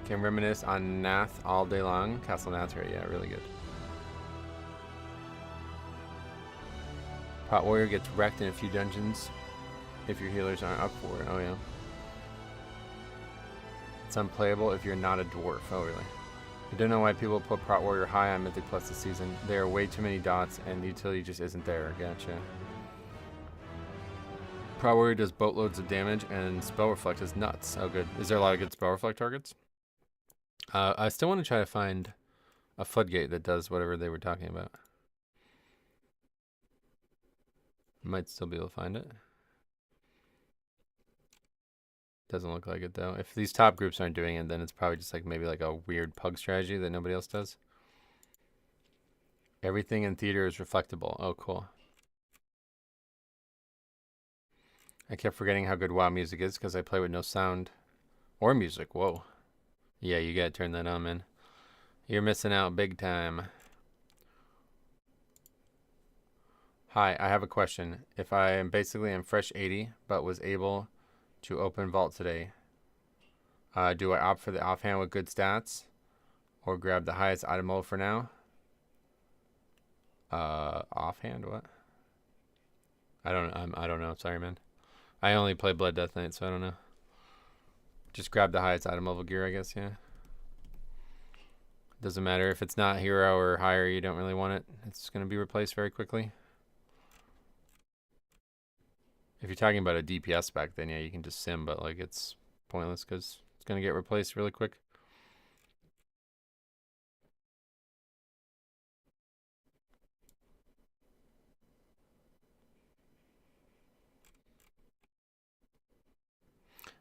Can reminisce on Nath all day long. Castle Nathra, yeah, really good. Pot Warrior gets wrecked in a few dungeons if your healers aren't up for it. Oh, yeah. It's unplayable if you're not a dwarf. Oh, really? I don't know why people put Prot Warrior high on Mythic Plus this season. There are way too many dots, and the utility just isn't there. Gotcha. Prot Warrior does boatloads of damage, and Spell Reflect is nuts. Oh, good. Is there a lot of good Spell Reflect targets? I still want to try to find a Floodgate that does whatever they were talking about. Might still be able to find it. Doesn't look like it, though. If these top groups aren't doing it, then it's probably just like maybe like a weird pug strategy that nobody else does. Everything in theater is reflectable. Oh, cool. I kept forgetting how good WoW music is because I play with no sound or music. Whoa. Yeah, you gotta turn that on, man. You're missing out big time. Hi, I have a question. If I am basically in fresh 80, but was able to open Vault today, do I opt for the offhand with good stats or grab the highest item level for now? Offhand, what? I don't know. Sorry, man. I only play Blood Death Knight, so I don't know. Just grab the highest item level gear, I guess, yeah. Doesn't matter if it's not hero or higher, you don't really want it. It's going to be replaced very quickly. If you're talking about a DPS spec, then yeah, you can just sim, but like it's pointless because it's gonna get replaced really quick.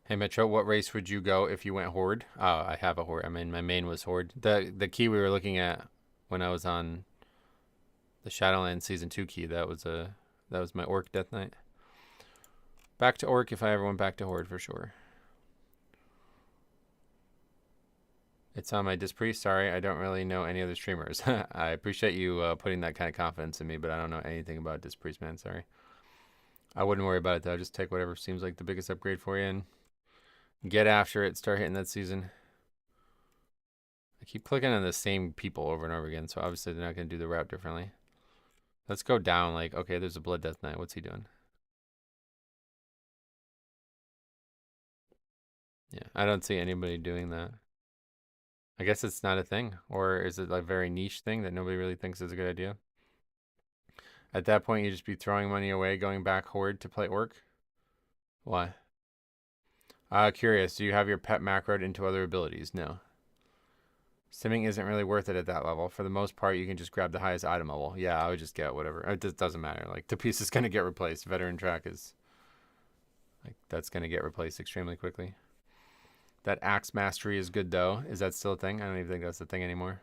Hey Metro, what race would you go if you went Horde? Oh, I have a Horde. I mean, my main was Horde. The key we were looking at when I was on the Shadowlands Season 2 key, that was my Orc Death Knight. Back to Orc if I ever went back to Horde for sure. It's on my Dispriest. Sorry, I don't really know any other streamers. I appreciate you putting that kind of confidence in me, but I don't know anything about Dispriest, man. Sorry. I wouldn't worry about it though. Just take whatever seems like the biggest upgrade for you and get after it. Start hitting that season. I keep clicking on the same people over and over again, so obviously they're not going to do the route differently. Let's go down. Like, okay, there's a Blood Death Knight. What's he doing? Yeah, I don't see anybody doing that. I guess it's not a thing, or is it like a very niche thing that nobody really thinks is a good idea? At that point, you just be throwing money away, going back Horde to play Orc. Why? Curious. Do you have your pet macroed into other abilities? No. Simming isn't really worth it at that level. For the most part, you can just grab the highest item level. Yeah, I would just get whatever. It doesn't matter. Like, the piece is going to get replaced. Veteran track is... like, that's going to get replaced extremely quickly. That Axe Mastery is good, though. Is that still a thing? I don't even think that's a thing anymore.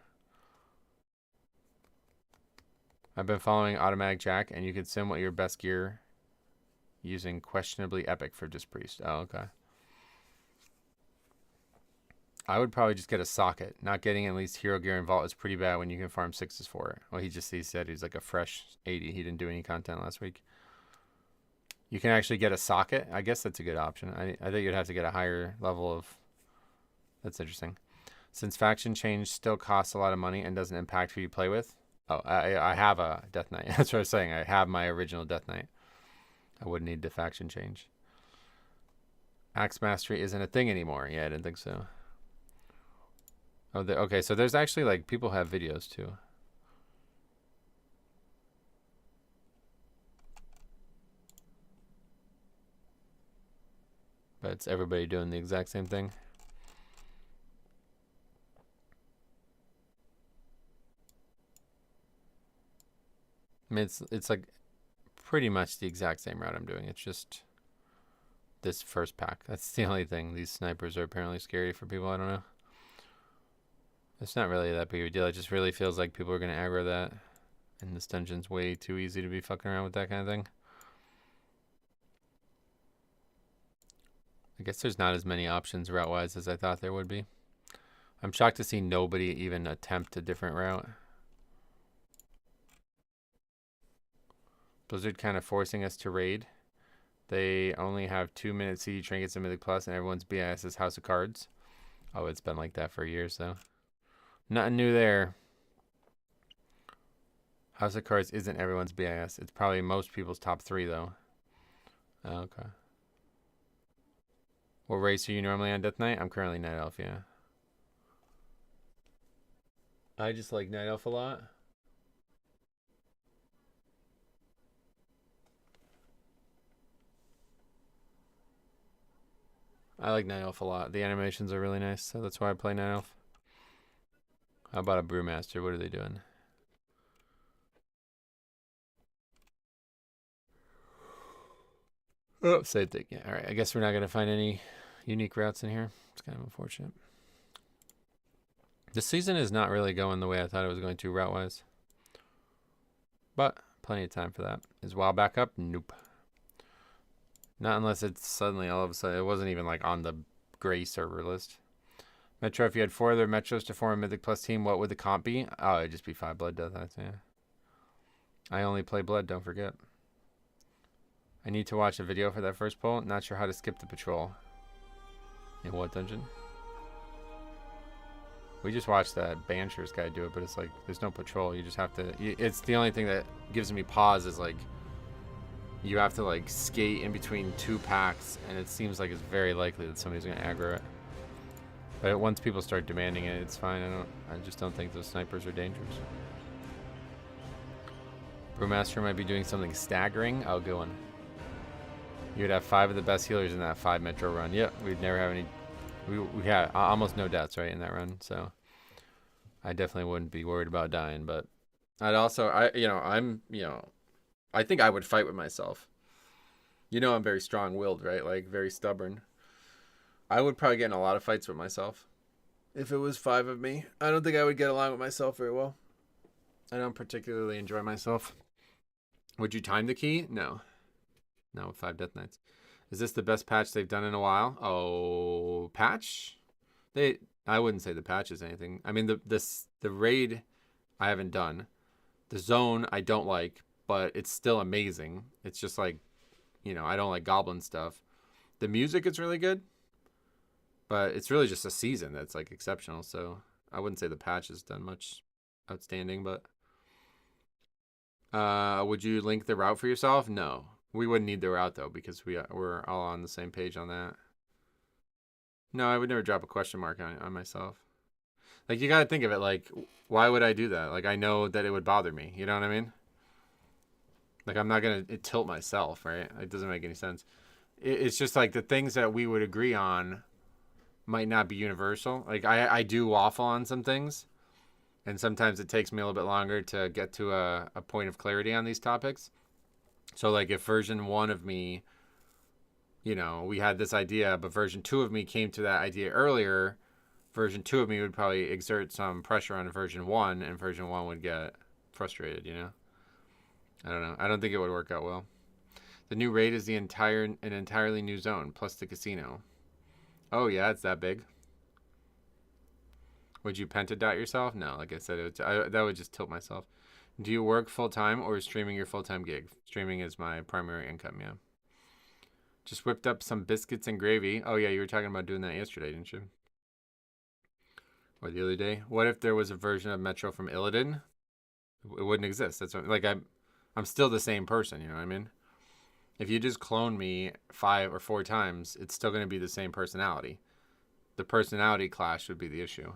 I've been following Automatic Jack, and you can sim what your best gear using questionably epic for Dispriest. Oh, okay. I would probably just get a socket. Not getting at least hero gear and vault is pretty bad when you can farm 6s for it. Well, he said he's like a fresh 80. He didn't do any content last week. You can actually get a socket. I guess that's a good option. I think you'd have to get a higher level of... That's interesting. Since faction change still costs a lot of money and doesn't impact who you play with. Oh, I have a Death Knight. That's what I was saying. I have my original Death Knight. I wouldn't need the faction change. Axe Mastery isn't a thing anymore. Yeah, I didn't think so. Oh, okay, so there's actually, like, people have videos, too. But it's everybody doing the exact same thing. I mean, it's like pretty much the exact same route I'm doing. It's just this first pack. That's the only thing. These snipers are apparently scary for people. I don't know. It's not really that big of a deal. It just really feels like people are going to aggro that. And this dungeon's way too easy to be fucking around with that kind of thing. I guess there's not as many options route-wise as I thought there would be. I'm shocked to see nobody even attempt a different route. Blizzard kind of forcing us to raid. They only have 2-minute CD trinkets and Mythic Plus, and everyone's BIS is House of Cards. Oh, it's been like that for years, though. Nothing new there. House of Cards isn't everyone's BIS. It's probably most people's top 3, though. Oh, okay. What race are you normally on Death Knight? I'm currently Night Elf, yeah. I just like Night Elf a lot. I like Night Elf a lot. The animations are really nice, so that's why I play Night Elf. How about a Brewmaster? What are they doing? Oh, same thing. Yeah, alright. I guess we're not going to find any unique routes in here. It's kind of unfortunate. This season is not really going the way I thought it was going to route-wise. But plenty of time for that. Is WoW back up? Nope. Not unless it's suddenly all of a sudden. It wasn't even like on the gray server list. Metro, if you had 4 other Metros to form a Mythic Plus team, what would the comp be? Oh, it'd just be 5 Blood Death Knights, yeah. I only play Blood, don't forget. I need to watch a video for that first poll. Not sure how to skip the patrol. In what dungeon? We just watched that Bansher's guy do it, but it's like, there's no patrol. You just have to... It's the only thing that gives me pause is like... You have to like skate in between 2 packs, and it seems like it's very likely that somebody's going to aggro it. But once people start demanding it, it's fine. I just don't think those snipers are dangerous. Brewmaster might be doing something staggering. Oh, good one. You'd have 5 of the best healers in that 5 Metro run. Yep, we'd never have any. We had almost no deaths, right, in that run. So I definitely wouldn't be worried about dying. But I'd also, I think I would fight with myself. You know, I'm very strong-willed, right? Like very stubborn. I would probably get in a lot of fights with myself. If it was 5 of me, I don't think I would get along with myself very well. I don't particularly enjoy myself. Would you time the key? No. Not with 5 Death Knights. Is this the best patch they've done in a while? Oh, patch? I wouldn't say the patch is anything. I mean, the raid I haven't done. The zone I don't like, but it's still amazing. It's just like, you know, I don't like goblin stuff. The music is really good, but it's really just a season that's like exceptional. So I wouldn't say the patch has done much outstanding, but would you link the route for yourself? No. We wouldn't need the route, though, because we're all on the same page on that. No, I would never drop a question mark on myself. Like, you got to think of it, like, why would I do that? Like, I know that it would bother me. You know what I mean? Like, I'm not going to tilt myself, right? It doesn't make any sense. It's just, like, the things that we would agree on might not be universal. Like, I do waffle on some things, and sometimes it takes me a little bit longer to get to a point of clarity on these topics. So, like, if version 1 of me, you know, we had this idea, but version 2 of me came to that idea earlier, version 2 of me would probably exert some pressure on version 1, and version 1 would get frustrated, you know? I don't know. I don't think it would work out well. The new raid is an entirely new zone, plus the casino. Oh, yeah, it's that big. Would you pentadot yourself? No, like I said, that would just tilt myself. Do you work full-time or is streaming your full-time gig? Streaming is my primary income, yeah. Just whipped up some biscuits and gravy. Oh, yeah, you were talking about doing that yesterday, didn't you? Or the other day. What if there was a version of Metro from Illidan? It wouldn't exist. That's what, like, I'm still the same person, you know what I mean? If you just clone me 5 or 4 times, it's still going to be the same personality. The personality clash would be the issue.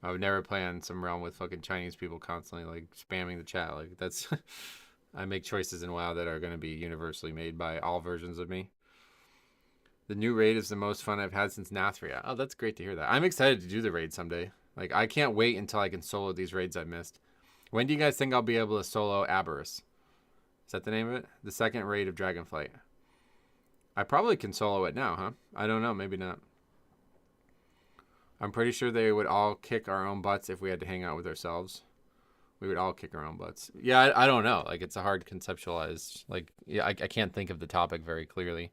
I would never play on some realm with fucking Chinese people constantly like spamming the chat. Like that's, I make choices in WoW that are going to be universally made by all versions of me. The new raid is the most fun I've had since Nathria. Oh, that's great to hear that. I'm excited to do the raid someday. Like I can't wait until I can solo these raids I've missed. When do you guys think I'll be able to solo Aberrus? Is that the name of it? The second raid of Dragonflight. I probably can solo it now, huh? I don't know. Maybe not. I'm pretty sure they would all kick our own butts if we had to hang out with ourselves. We would all kick our own butts. Yeah, I don't know. Like, it's a hard conceptualized. Like, yeah, I can't think of the topic very clearly.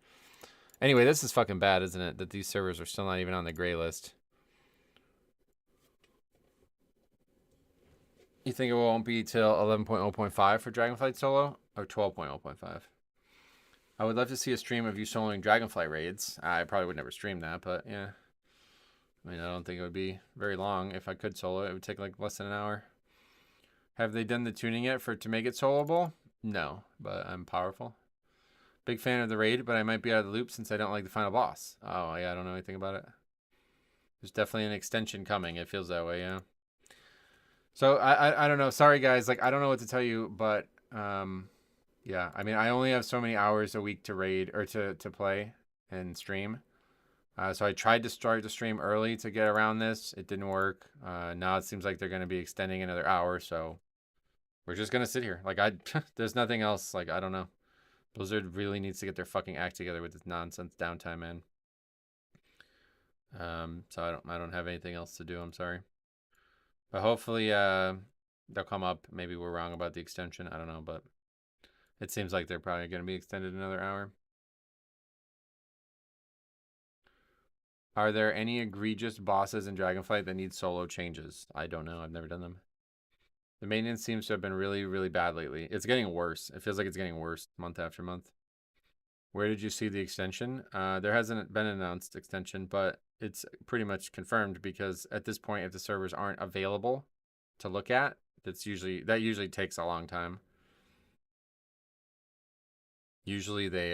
Anyway, this is fucking bad, isn't it? That these servers are still not even on the gray list. You think it won't be till 11.0.5 for Dragonflight solo? Or 12.0.5? I would love to see a stream of you soloing Dragonflight raids. I probably would never stream that, but yeah. I mean, I don't think it would be very long. If I could solo it, it would take like less than an hour. Have they done the tuning yet to make it soloable? No, but I'm powerful. Big fan of the raid, but I might be out of the loop since I don't like the final boss. Oh, yeah, I don't know anything about it. There's definitely an extension coming. It feels that way, yeah. So, I don't know. Sorry, guys. Like, I don't know what to tell you, but, yeah. I mean, I only have so many hours a week to raid, or to play and stream. So I tried to start the stream early to get around this. It didn't work. Now it seems like they're going to be extending another hour, so we're just going to sit here. Like, there's nothing else. Like, I don't know. Blizzard really needs to get their fucking act together with this nonsense downtime, man. So I don't have anything else to do. I'm sorry. But hopefully they'll come up. Maybe we're wrong about the extension. I don't know, but it seems like they're probably going to be extended another hour. Are there any egregious bosses in Dragonflight that need solo changes? I don't know. I've never done them. The maintenance seems to have been really, really bad lately. It's getting worse. It feels like it's getting worse month after month. Where did you see the extension? There hasn't been an announced extension, but it's pretty much confirmed because at this point, if the servers aren't available to look at, that usually takes a long time. Usually they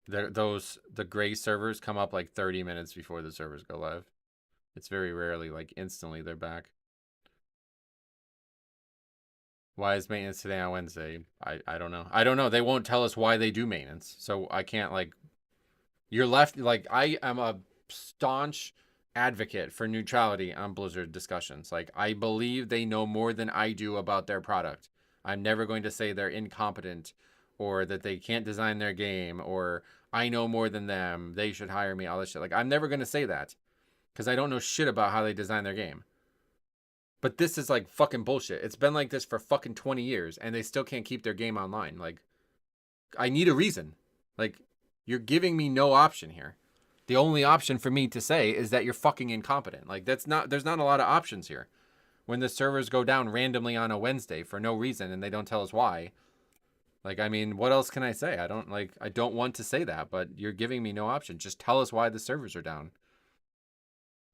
the gray servers come up like 30 minutes before the servers go live. It's very rarely like instantly they're back. Why is maintenance today on Wednesday? I don't know. I don't know. They won't tell us why they do maintenance. So I can't, like, you're left, like, I am a staunch advocate for neutrality on Blizzard discussions. Like, I believe they know more than I do about their product. I'm never going to say they're incompetent or that they can't design their game or I know more than them. They should hire me, all this shit. Like, I'm never going to say that because I don't know shit about how they design their game. But this is like fucking bullshit. It's been like this for fucking 20 years and they still can't keep their game online. Like, I need a reason. Like, you're giving me no option here. The only option for me to say is that you're fucking incompetent. Like, there's not a lot of options here. When the servers go down randomly on a Wednesday for no reason and they don't tell us why. Like, I mean, what else can I say? I don't want to say that, but you're giving me no option. Just tell us why the servers are down.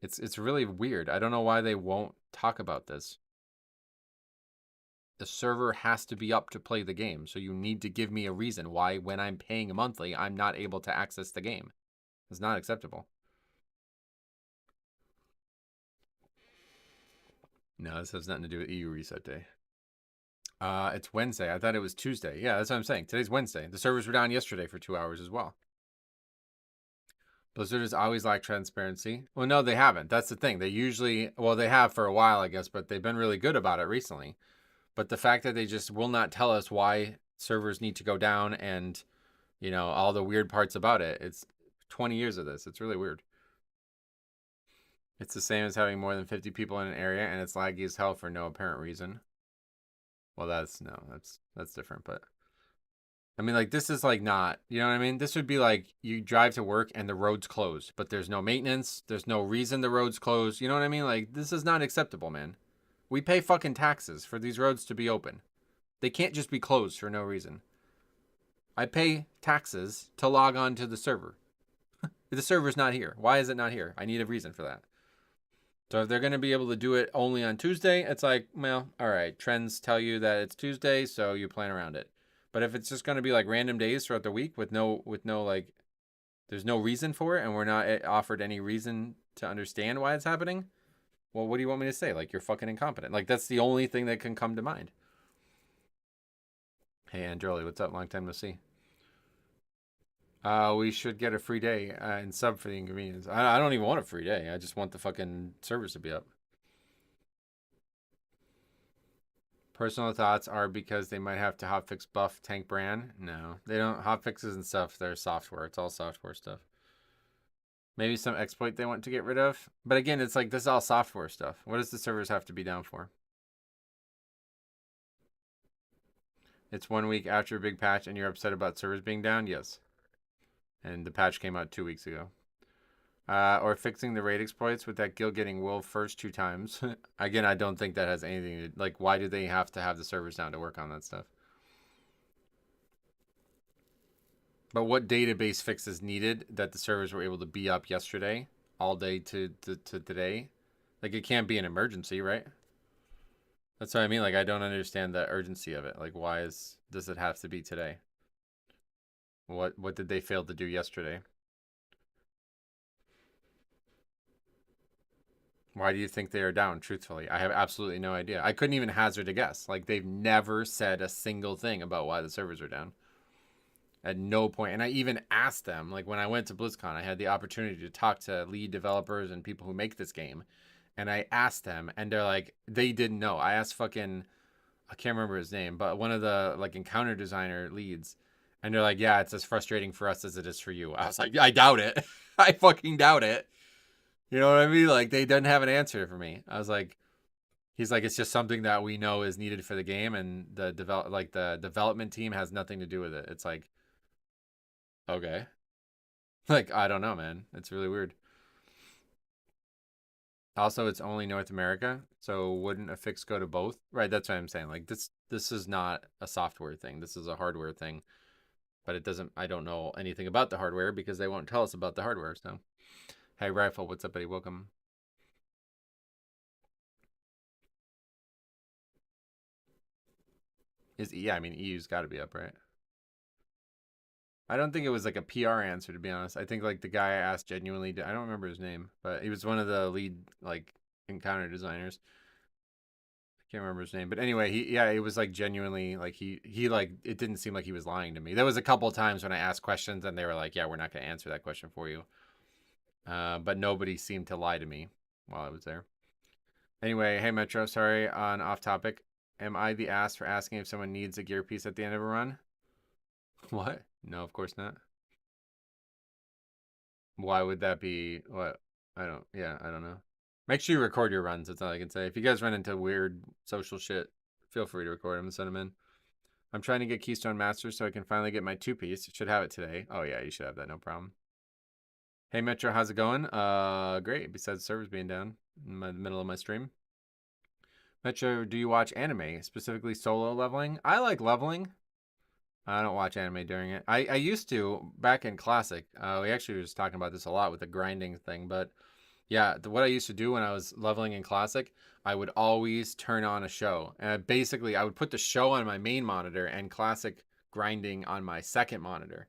It's really weird. I don't know why they won't talk about this. The server has to be up to play the game, so you need to give me a reason why when I'm paying monthly, I'm not able to access the game. It's not acceptable. No, this has nothing to do with EU reset day. It's Wednesday. I thought it was Tuesday. Yeah, that's what I'm saying. Today's Wednesday. The servers were down yesterday for 2 hours as well. Blizzard has always lacked transparency. Well, no, they haven't. That's the thing. They usually, well, they have for a while, I guess, but they've been really good about it recently. But the fact that they just will not tell us why servers need to go down and, you know, all the weird parts about it. It's 20 years of this. It's really weird. It's the same as having more than 50 people in an area and it's laggy as hell for no apparent reason. Well, that's different, but I mean, like, this is like not, you know what I mean? This would be like you drive to work and the road's closed, but there's no maintenance. There's no reason the road's closed. You know what I mean? Like, this is not acceptable, man. We pay fucking taxes for these roads to be open. They can't just be closed for no reason. I pay taxes to log on to the server. The server's not here. Why is it not here? I need a reason for that. So if they're going to be able to do it only on Tuesday, it's like, well, all right, trends tell you that it's Tuesday, so you plan around it. But if it's just going to be like random days throughout the week with no like, there's no reason for it and we're not offered any reason to understand why it's happening, well, what do you want me to say? Like, you're fucking incompetent. Like, that's the only thing that can come to mind. Hey, Androli, what's up? Long time no see. We should get a free day and sub for the inconvenience. I don't even want a free day. I just want the fucking servers to be up. Personal thoughts are because they might have to hotfix buff tank brand. No, they don't. Hotfixes and stuff, they're software. It's all software stuff. Maybe some exploit they want to get rid of. But again, it's like, this is all software stuff. What does the servers have to be down for? It's 1 week after a big patch and you're upset about servers being down? Yes. And the patch came out 2 weeks ago. Or fixing the raid exploits with that guild getting wolf first 2 times. Again, I don't think that has anything to, like, why do they have to have the servers down to work on that stuff? But what database fix is needed that the servers were able to be up yesterday, all day to today? Like, it can't be an emergency, right? That's what I mean. Like, I don't understand the urgency of it. Like, why does it have to be today? What did they fail to do yesterday? Why do you think they are down, truthfully? I have absolutely no idea. I couldn't even hazard a guess. Like, they've never said a single thing about why the servers are down. At no point. And I even asked them, like, when I went to BlizzCon, I had the opportunity to talk to lead developers and people who make this game. And I asked them, and they're like, they didn't know. I asked fucking, I can't remember his name, but one of the, like, encounter designer leads. And they're like, yeah, it's as frustrating for us as it is for you. I was like, I doubt it. I fucking doubt it. You know what I mean? Like, they didn't have an answer for me. I was like, he's like, it's just something that we know is needed for the game, and the development team has nothing to do with it. It's like, okay. Like, I don't know, man. It's really weird. Also, it's only North America, so wouldn't a fix go to both? Right, that's what I'm saying. Like, this is not a software thing. This is a hardware thing. But it doesn't, I don't know anything about the hardware because they won't tell us about the hardware, so. Hey, Rifle, what's up, buddy? Welcome. Yeah, I mean, EU's got to be up, right? I don't think it was like a PR answer, to be honest. I think like the guy I asked genuinely, I don't remember his name, but he was one of the lead like encounter designers. Can't remember his name, but anyway, it was like genuinely like he like it didn't seem like he was lying to me. There was a couple of times when I asked questions and they were like, "Yeah, we're not going to answer that question for you." But nobody seemed to lie to me while I was there. Anyway, hey Metro, sorry on off topic. Am I the ass for asking if someone needs a gear piece at the end of a run? What? No, of course not. Why would that be? What? I don't know. Make sure you record your runs. That's all I can say. If you guys run into weird social shit, feel free to record them and send them in. I'm trying to get Keystone Masters so I can finally get my 2-piece. Should have it today. Oh yeah, you should have that, no problem. Hey Metro, how's it going? Great. Besides servers being down in the middle of my stream. Metro, do you watch anime, specifically solo leveling? I like leveling. I don't watch anime during it. I used to back in Classic. We actually were just talking about this a lot with the grinding thing, but yeah, what I used to do when I was leveling in Classic, I would always turn on a show. And basically, I would put the show on my main monitor and Classic grinding on my second monitor.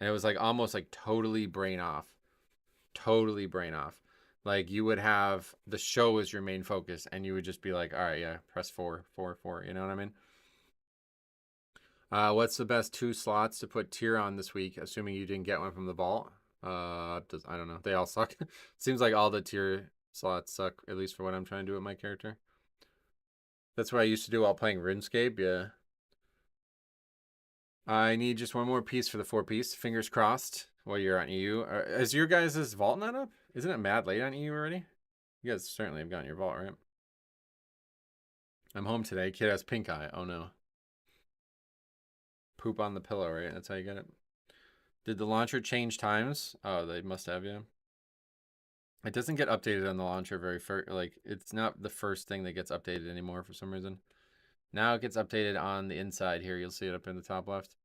And it was like almost like totally brain off. Totally brain off. Like you would have the show as your main focus and you would just be like, all right, yeah, press 4, 4, 4. You know what I mean? What's the best 2 slots to put tier on this week, assuming you didn't get one from the vault? I don't know. They all suck. Seems like all the tier slots suck, at least for what I'm trying to do with my character. That's what I used to do while playing RuneScape, yeah. I need just one more piece for the 4-piece. Fingers crossed. Well, you're on EU. Is your guys' vault not up? Isn't it mad late on EU already? You guys certainly have gotten your vault, right? I'm home today. Kid has pink eye. Oh, no. Poop on the pillow, right? That's how you get it. Did the launcher change times? Oh, they must have, yeah. It doesn't get updated on the launcher very first. Like, it's not the first thing that gets updated anymore for some reason. Now it gets updated on the inside here. You'll see it up in the top left.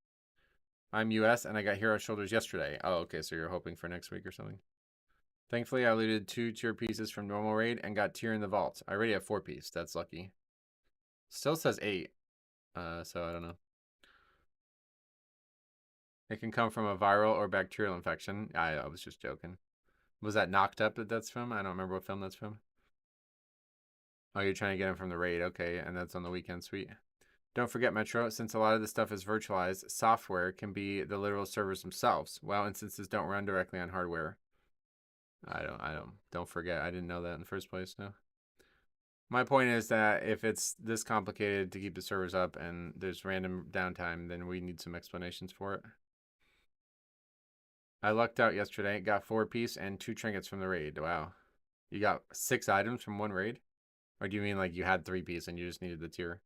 I'm US and I got Hero Shoulders yesterday. Oh, okay, so you're hoping for next week or something. Thankfully, I looted 2 tier pieces from normal raid and got tier in the vault. I already have 4-piece. That's lucky. Still says 8. So I don't know. It can come from a viral or bacterial infection. I was just joking. Was that Knocked Up that's from? I don't remember what film that's from. Oh, you're trying to get him from the raid. Okay, and that's on the weekend. Sweet. Don't forget, Metro, since a lot of this stuff is virtualized, software can be the literal servers themselves, while instances don't run directly on hardware. Don't forget. I didn't know that in the first place, no. My point is that if it's this complicated to keep the servers up and there's random downtime, then we need some explanations for it. I lucked out yesterday, got 4-piece and 2 trinkets from the raid. Wow. You got 6 items from one raid? Or do you mean like you had 3-piece and you just needed the tier?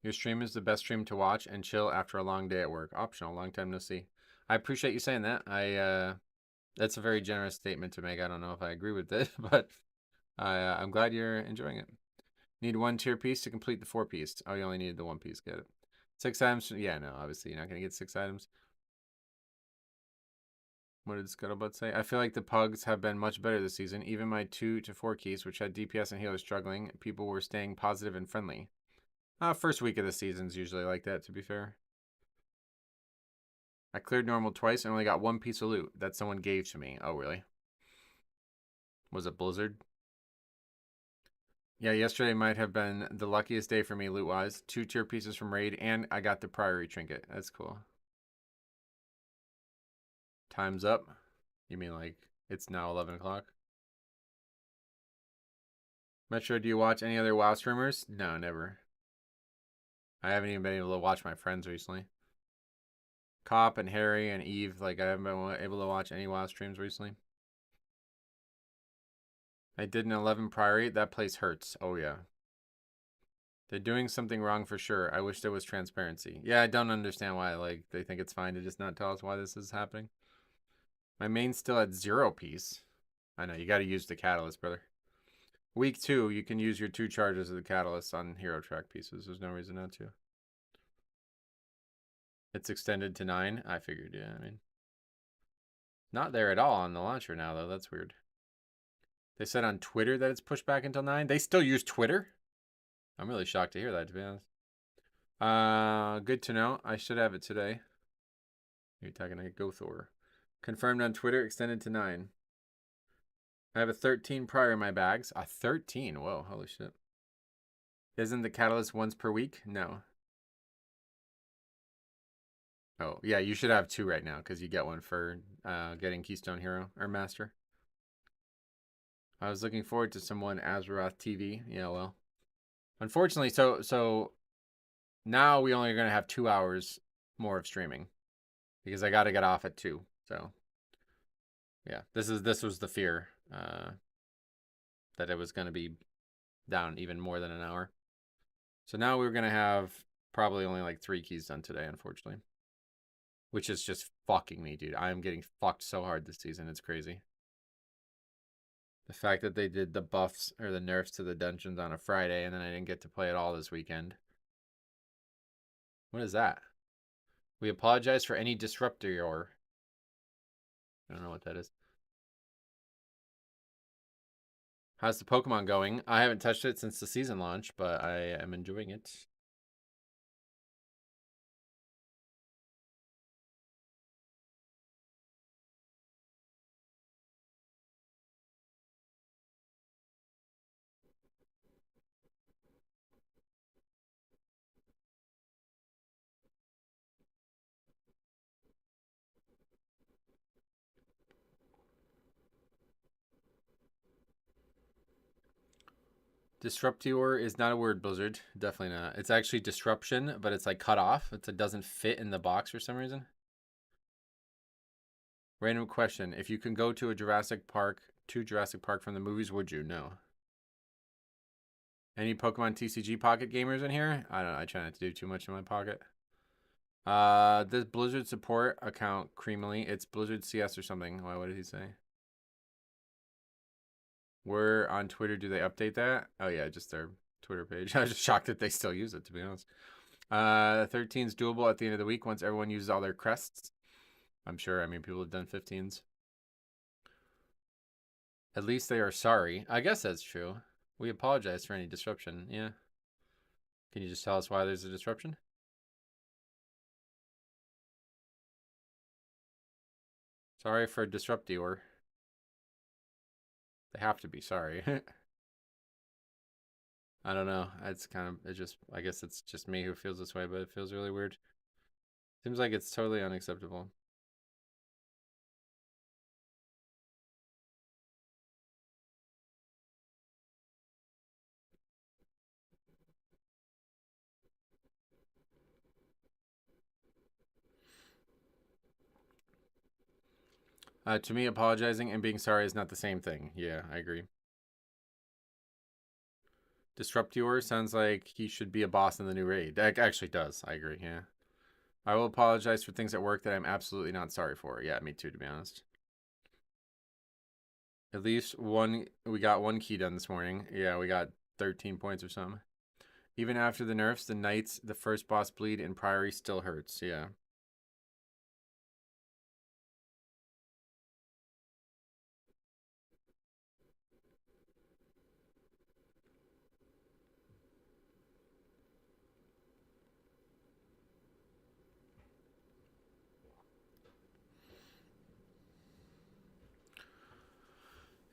Your stream is the best stream to watch and chill after a long day at work. Optional, long time no see. I appreciate you saying that. That's a very generous statement to make. I don't know if I agree with it, but I'm glad you're enjoying it. Need 1 tier piece to complete the 4-piece. Oh, you only needed the 1-piece. Get it. 6 items. Yeah, no, obviously you're not going to get 6 items. What did Scuttlebutt say? I feel like the pugs have been much better this season. Even my 2 to 4 keys, which had DPS and healers struggling, people were staying positive and friendly. First week of the season's usually like that, to be fair. I cleared normal twice and only got 1 piece of loot that someone gave to me. Oh, really? Was it Blizzard? Yeah, yesterday might have been the luckiest day for me loot-wise. 2 tier pieces from raid, and I got the Priory trinket. That's cool. Time's up. You mean like it's now 11 o'clock? Metro, do you watch any other WoW streamers? No, never. I haven't even been able to watch my friends recently. Cop and Harry and Eve, like I haven't been able to watch any WoW streams recently. I did an 11 Priory. That place hurts. Oh, yeah. They're doing something wrong for sure. I wish there was transparency. Yeah, I don't understand why. Like, they think it's fine to just not tell us why this is happening. My main's still at 0-piece. I know, you got to use the catalyst, brother. Week 2, you can use your 2 charges of the catalyst on hero track pieces. There's no reason not to. It's extended to 9. I figured, yeah, I mean. Not there at all on the launcher now, though. That's weird. They said on Twitter that it's pushed back until 9. They still use Twitter? I'm really shocked to hear that, to be honest. Good to know. I should have it today. You're talking to Gothor. Confirmed on Twitter, extended to 9. I have a 13 prior in my bags. A 13? Whoa, holy shit. Isn't the catalyst once per week? No. Oh, yeah, you should have 2 right now because you get one for getting Keystone Hero or Master. I was looking forward to someone Azeroth TV. Yeah, well. Unfortunately, so now we only are going to have 2 hours more of streaming because I got to get off at 2. So, yeah, this was the fear that it was going to be down even more than an hour. So now we're going to have probably only like 3 keys done today, unfortunately. Which is just fucking me, dude. I am getting fucked so hard this season. It's crazy. The fact that they did the buffs or the nerfs to the dungeons on a Friday and then I didn't get to play it all this weekend. What is that? We apologize for any disruptor or... I don't know what that is. How's the Pokemon going? I haven't touched it since the season launch, but I am enjoying it. Disruptor is not a word, Blizzard. Definitely not. It's actually disruption, but it's like cut off. It doesn't fit in the box for some reason. Random question. If you can go to a Jurassic Park from the movies, would you? No. Any Pokemon TCG pocket gamers in here? I don't know. I try not to do too much in my pocket. This Blizzard support account, creamily. It's Blizzard CS or something. Why? What did he say? We're on Twitter. Do they update that? Oh, yeah, just their Twitter page. I was just shocked that they still use it, to be honest. 13's doable at the end of the week once everyone uses all their crests. I'm sure. I mean, people have done 15s. At least they are sorry. I guess that's true. We apologize for any disruption. Yeah. Can you just tell us why there's a disruption? Sorry for disruptor. They have to be sorry. I don't know. It's kind of, I guess it's just me who feels this way, but it feels really weird. Seems like it's totally unacceptable. To me, apologizing and being sorry is not the same thing. Yeah, I agree. Disruptor sounds like he should be a boss in the new raid. That actually does. I agree, yeah. I will apologize for things at work that I'm absolutely not sorry for. Yeah, me too, to be honest. At least we got 1 key done this morning. Yeah, we got 13 points or something. Even after the nerfs, the Knights, the first boss bleed in Priory still hurts. Yeah.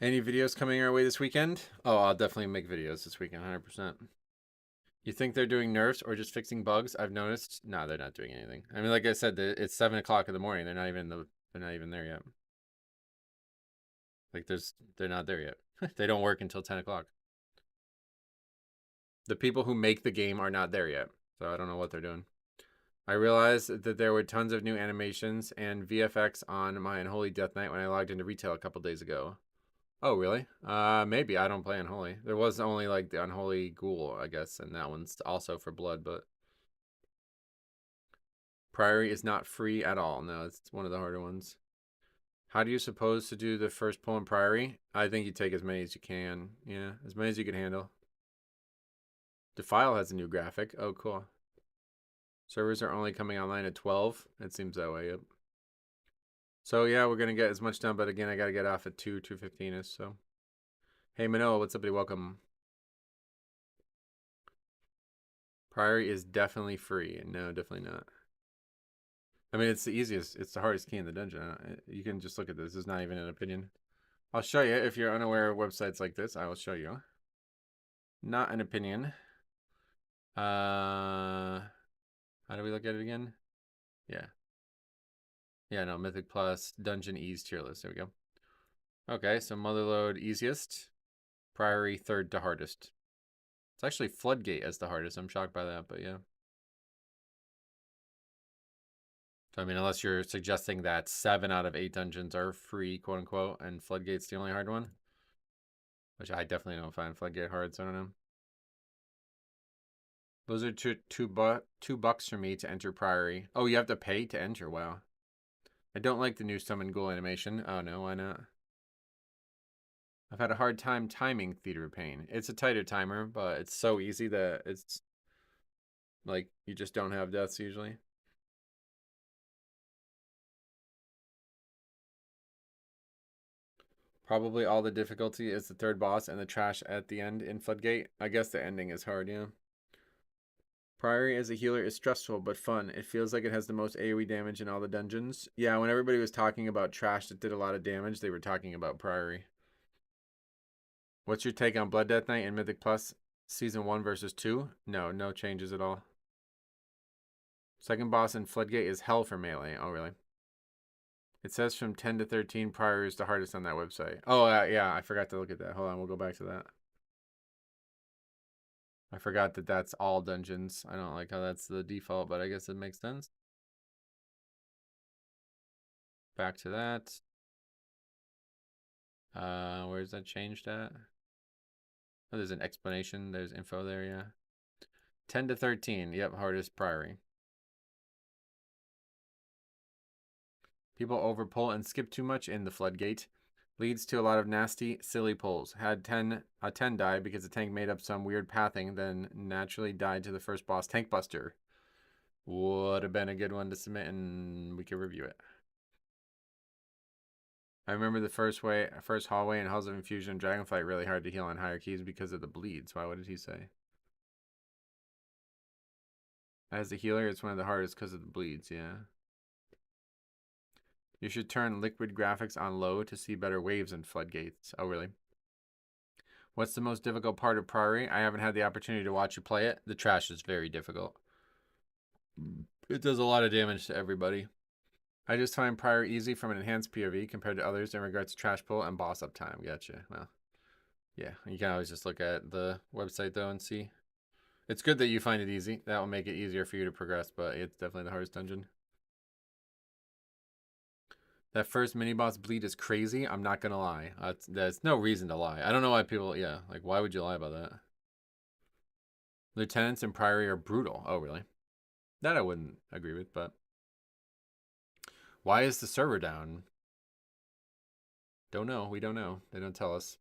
Any videos coming our way this weekend? Oh, I'll definitely make videos this weekend, 100%. You think they're doing nerfs or just fixing bugs? I've noticed. No, they're not doing anything. I mean, like I said, it's 7 o'clock in the morning. They're not even there yet. Like they're not there yet. They don't work until 10 o'clock. The people who make the game are not there yet, so I don't know what they're doing. I realized that there were tons of new animations and VFX on my Unholy Death Knight when I logged into retail a couple days ago. Oh, really? Maybe. I don't play Unholy. There was only, like, the Unholy Ghoul, I guess, and that one's also for blood, but... Priory is not free at all. No, it's one of the harder ones. How do you suppose to do the first pull in Priory? I think you take as many as you can. Yeah, as many as you can handle. Defile has a new graphic. Oh, cool. Servers are only coming online at 12. It seems that way, yep. So, yeah, we're going to get as much done, but again, I got to get off at 2:15ish, so. Hey, Manoa, what's up, buddy? Welcome. Priory is definitely free. No, definitely not. I mean, it's the easiest. It's the hardest key in the dungeon. You can just look at this. It's not even an opinion. I'll show you. If you're unaware of websites like this, I will show you. Not an opinion. How do we look at it again? Yeah. Yeah, no, Mythic Plus, Dungeon Ease tier list. There we go. Okay, so Motherlode easiest. Priory third to hardest. It's actually Floodgate as the hardest. I'm shocked by that, but yeah. So, I mean, unless you're suggesting that 7 out of 8 dungeons are free, quote unquote, and Floodgate's the only hard one. Which I definitely don't find Floodgate hard, so I don't know. Those are two bucks for me to enter Priory. Oh, you have to pay to enter. Wow. I don't like the new summon ghoul animation. Oh no, why not? I've had a hard time timing Theater of Pain. It's a tighter timer, but it's so easy that it's like you just don't have deaths usually. Probably all the difficulty is the third boss and the trash at the end in Floodgate. I guess the ending is hard, yeah. Priory as a healer is stressful but fun. It feels like it has the most AoE damage in all the dungeons. Yeah, when everybody was talking about trash that did a lot of damage, they were talking about Priory. What's your take on Blood Death Knight and Mythic Plus Season 1 versus 2? No changes at all. Second boss in Floodgate is hell for melee. Oh, really? It says from 10 to 13, Priory is the hardest on that website. Oh, yeah, I forgot to look at that. Hold on, we'll go back to that. I forgot that that's all dungeons. I don't like how that's the default, but I guess it makes sense. Back to that. Where's that changed at? Oh, there's an explanation. There's info there, yeah. 10 to 13. Yep, hardest Priory. People overpull and skip too much in the Floodgate. Leads to a lot of nasty, silly pulls. Had a 10 die because the tank made up some weird pathing, then naturally died to the first boss, Tank Buster. Would have been a good one to submit, and we could review it. I remember the first hallway in Halls of Infusion and Dragonflight really hard to heal on higher keys because of the bleeds. Why? What did he say? As a healer, it's one of the hardest because of the bleeds, yeah. You should turn liquid graphics on low to see better waves in Floodgates. Oh, really? What's the most difficult part of Priory? I haven't had the opportunity to watch you play it. The trash is very difficult. It does a lot of damage to everybody. I just find Priory easy from an enhanced POV compared to others in regards to trash pull and boss uptime. Gotcha. Well, yeah, you can always just look at the website, though, and see. It's good that you find it easy. That will make it easier for you to progress, but it's definitely the hardest dungeon. That first mini-boss bleed is crazy. I'm not going to lie. There's no reason to lie. I don't know why people... Yeah, like, why would you lie about that? Lieutenants in Priory are brutal. Oh, really? That I wouldn't agree with, but... Why is the server down? Don't know. We don't know. They don't tell us.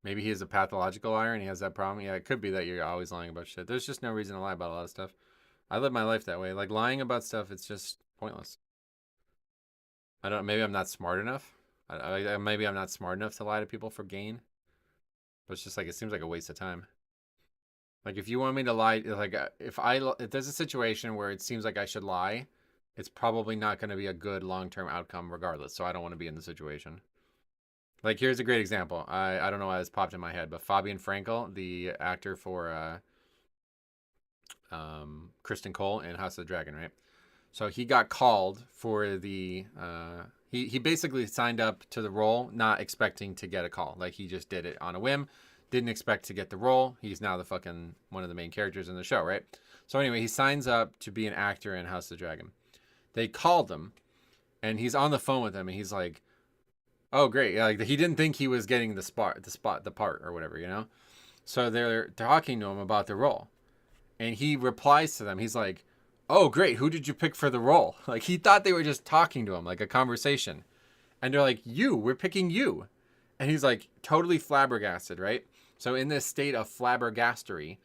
Maybe he is a pathological liar and he has that problem. Yeah, it could be that you're always lying about shit. There's just no reason to lie about a lot of stuff. I live my life that way. Like, lying about stuff, it's just pointless. I don't. Maybe I'm not smart enough. Maybe I'm not smart enough to lie to people for gain. But it's just like, it seems like a waste of time. Like, if you want me to lie, like, if there's a situation where it seems like I should lie, it's probably not going to be a good long-term outcome regardless. So I don't want to be in the situation. Like, here's a great example. I don't know why this popped in my head, but Fabian Frankel, the actor for Kristen Cole in House of the Dragon, right? So he got called for the he basically signed up to the role not expecting to get a call. Like, he just did it on a whim, didn't expect to get the role. He's now the fucking one of the main characters in the show, right? So anyway, he signs up to be an actor in House of the Dragon. They called him and he's on the phone with them and he's like, oh great, yeah, like he didn't think he was getting the part or whatever, you know? So they're talking to him about the role. And he replies to them. He's like, oh, great. Who did you pick for the role? Like, he thought they were just talking to him, like a conversation. And they're like, we're picking you. And he's like, totally flabbergasted, right? So in this state of flabbergastery,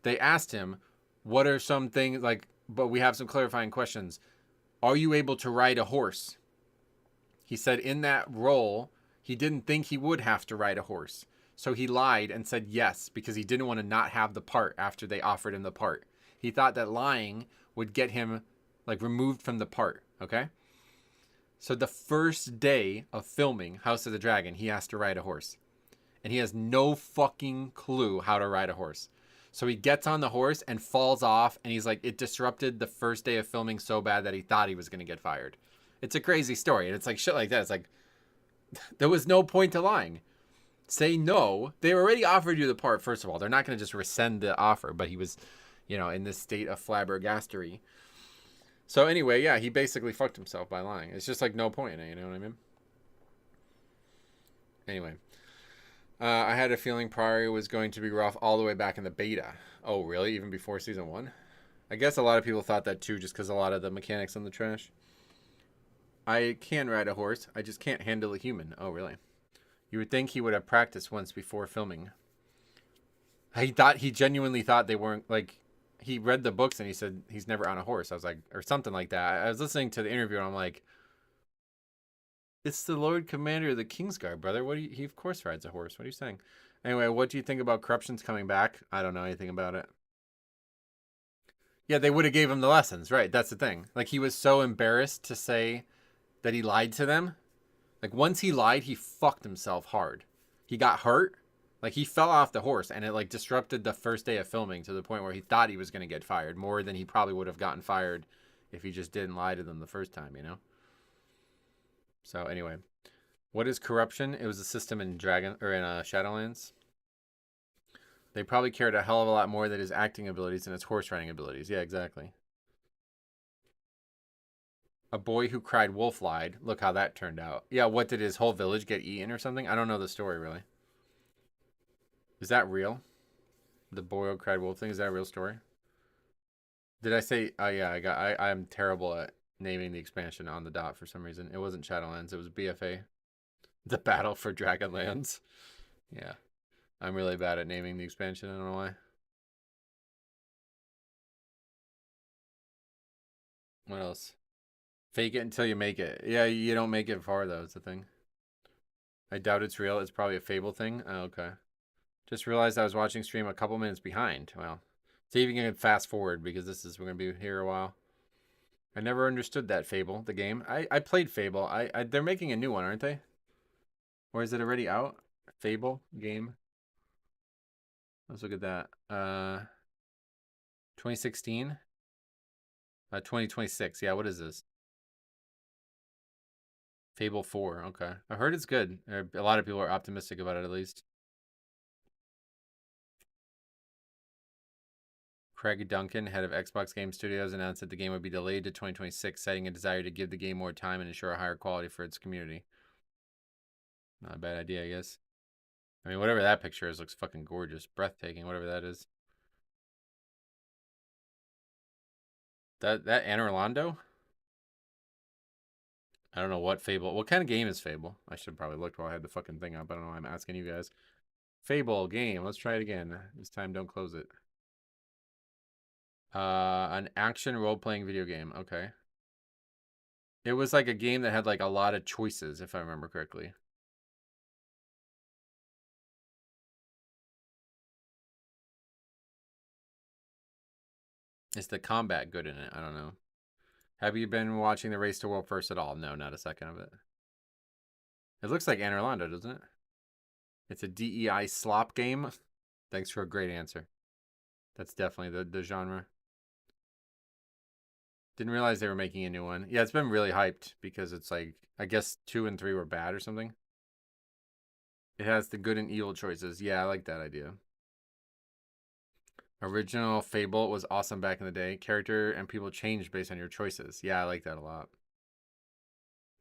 they asked him, what are some things, like, but we have some clarifying questions. Are you able to ride a horse? He said in that role, he didn't think he would have to ride a horse. So he lied and said yes, because he didn't want to not have the part after they offered him the part. He thought that lying would get him like removed from the part, okay? So the first day of filming House of the Dragon, he has to ride a horse. And he has no fucking clue how to ride a horse. So he gets on the horse and falls off, and he's like, it disrupted the first day of filming so bad that he thought he was going to get fired. It's a crazy story, and it's like shit like that. It's like, there was no point to lying. Say no. They already offered you the part, first of all. They're not going to just rescind the offer, but he was, you know, in this state of flabbergastery. So anyway, yeah, he basically fucked himself by lying. It's just like no point in it, you know what I mean? Anyway. I had a feeling Priory was going to be rough all the way back in the beta. Oh, really? Even before Season 1? I guess a lot of people thought that too, just because a lot of the mechanics in the trash. I can ride a horse. I just can't handle a human. Oh, really? You would think he would have practiced once before filming. He genuinely thought they weren't, like, he read the books and he said he's never on a horse. I was like, or something like that. I was listening to the interview and I'm like, it's the Lord Commander of the Kingsguard, brother. He of course rides a horse. What are you saying? Anyway, what do you think about corruptions coming back? I don't know anything about it. Yeah, they would have gave him the lessons, right? That's the thing. Like, he was so embarrassed to say that he lied to them. Like, once he lied, he fucked himself hard. He got hurt. Like, he fell off the horse, and it, like, disrupted the first day of filming to the point where he thought he was going to get fired more than he probably would have gotten fired if he just didn't lie to them the first time, you know? So anyway, what is corruption? It was a system in Shadowlands. They probably cared a hell of a lot more than his acting abilities than his horse riding abilities. Yeah, exactly. A boy who cried wolf lied. Look how that turned out. Yeah, what, did his whole village get eaten or something? I don't know the story really. Is that real? The boy who cried wolf thing, is that a real story? Did I say? Oh yeah, I'm terrible at naming the expansion on the dot for some reason. It wasn't Shadowlands, it was BFA. The Battle for Dragonlands. Yeah. I'm really bad at naming the expansion, I don't know why. What else? Fake it until you make it. Yeah, you don't make it far though, it's the thing. I doubt it's real. It's probably a Fable thing. Oh, okay. Just realized I was watching stream a couple minutes behind. Well, see if you can fast forward because we're gonna be here a while. I never understood that Fable, the game. I played Fable. They're making a new one, aren't they? Or is it already out? Fable game. Let's look at that. 2016. 2026. Yeah, what is this? Fable 4. Okay. I heard it's good. A lot of people are optimistic about it, at least. Craig Duncan, head of Xbox Game Studios, announced that the game would be delayed to 2026, citing a desire to give the game more time and ensure a higher quality for its community. Not a bad idea, I guess. I mean, whatever that picture is looks fucking gorgeous. Breathtaking, whatever that is. That Anor Londo? I don't know what Fable. What kind of game is Fable? I should have probably looked while I had the fucking thing up. I don't know why I'm asking you guys. Fable game. Let's try it again. This time, don't close it. An action role-playing video game. Okay. It was like a game that had like a lot of choices, if I remember correctly. Is the combat good in it? I don't know. Have you been watching the Race to World First at all? No, not a second of it. It looks like Anor Londo, doesn't it? It's a DEI slop game. Thanks for a great answer. That's definitely the genre. Didn't realize they were making a new one. Yeah, it's been really hyped because it's like, I guess 2 and 3 were bad or something. It has the good and evil choices. Yeah, I like that idea. Original Fable was awesome back in the day. Character and people changed based on your choices. Yeah, I like that a lot.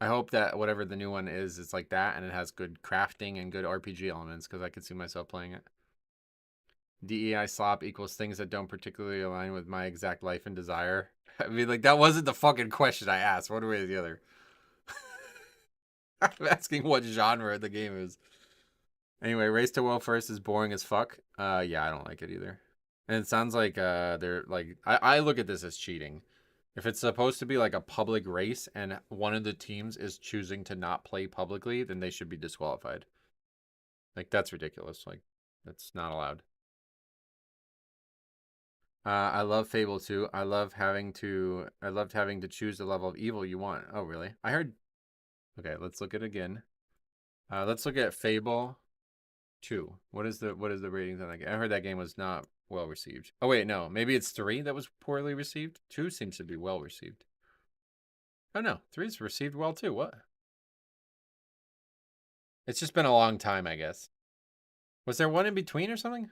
I hope that whatever the new one is, it's like that and it has good crafting and good RPG elements because I could see myself playing it. DEI slop equals things that don't particularly align with my exact life and desire. I mean, like, that wasn't the fucking question I asked. One way or the other. I'm asking what genre the game is. Anyway, Race to World First is boring as fuck. Yeah, I don't like it either. And it sounds like they're like, I look at this as cheating. If it's supposed to be like a public race and one of the teams is choosing to not play publicly, then they should be disqualified. Like, that's ridiculous. Like, that's not allowed. I love Fable 2. I loved having to choose the level of evil you want. Oh, really? I heard. Okay, let's look at it again. Let's look at Fable 2. What is the ratings on that game? I heard that game was not well received. Oh wait, no. Maybe it's 3 that was poorly received. 2 seems to be well received. Oh no, 3's received well too. What? It's just been a long time, I guess. Was there one in between or something?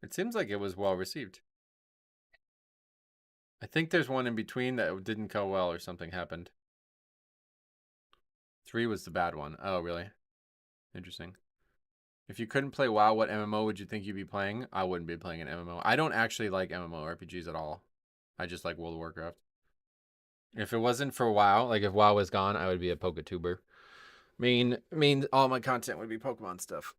It seems like it was well received. I think there's one in between that didn't go well or something happened. 3 was the bad one. Oh, really? Interesting. If you couldn't play WoW, what MMO would you think you'd be playing? I wouldn't be playing an MMO. I don't actually like MMORPGs at all. I just like World of Warcraft. If it wasn't for WoW, like if WoW was gone, I would be a Pokatuber. I mean, all my content would be Pokemon stuff.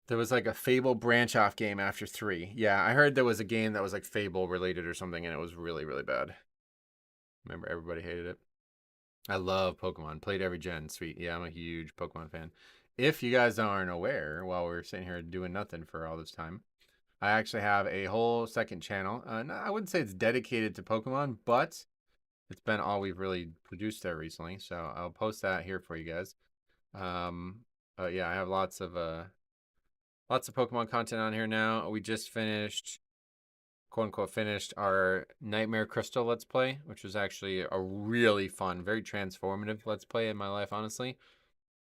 There was like a Fable branch off game after 3. Yeah, I heard there was a game that was like Fable related or something, and it was really, really bad. Remember, everybody hated it. I love Pokemon. Played every gen. Sweet. Yeah, I'm a huge Pokemon fan. If you guys aren't aware, while we're sitting here doing nothing for all this time, I actually have a whole second channel. I wouldn't say it's dedicated to Pokemon, but it's been all we've really produced there recently. So I'll post that here for you guys. Yeah, I have lots of Pokemon content on here now. We just finished, quote unquote, finished our Nightmare Crystal Let's Play, which was actually a really fun, very transformative Let's Play in my life, honestly.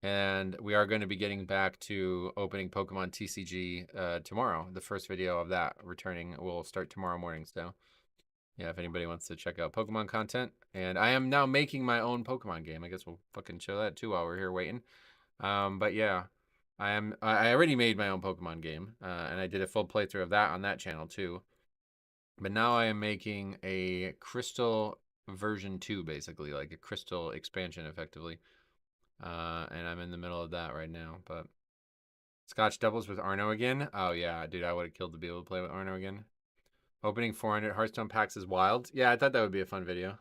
And we are going to be getting back to opening Pokemon TCG tomorrow. The first video of that returning will start tomorrow morning. So, yeah, if anybody wants to check out Pokemon content. And I am now making my own Pokemon game. I guess we'll fucking show that too while we're here waiting. But yeah, I already made my own Pokemon game. And I did a full playthrough of that on that channel too. But now I am making a Crystal version 2, basically, like a Crystal expansion, effectively. And I'm in the middle of that right now. But Scotch doubles with Arno again. Oh yeah, dude, I would have killed to be able to play with Arno again. Opening 400 Hearthstone packs is wild. Yeah, I thought that would be a fun video.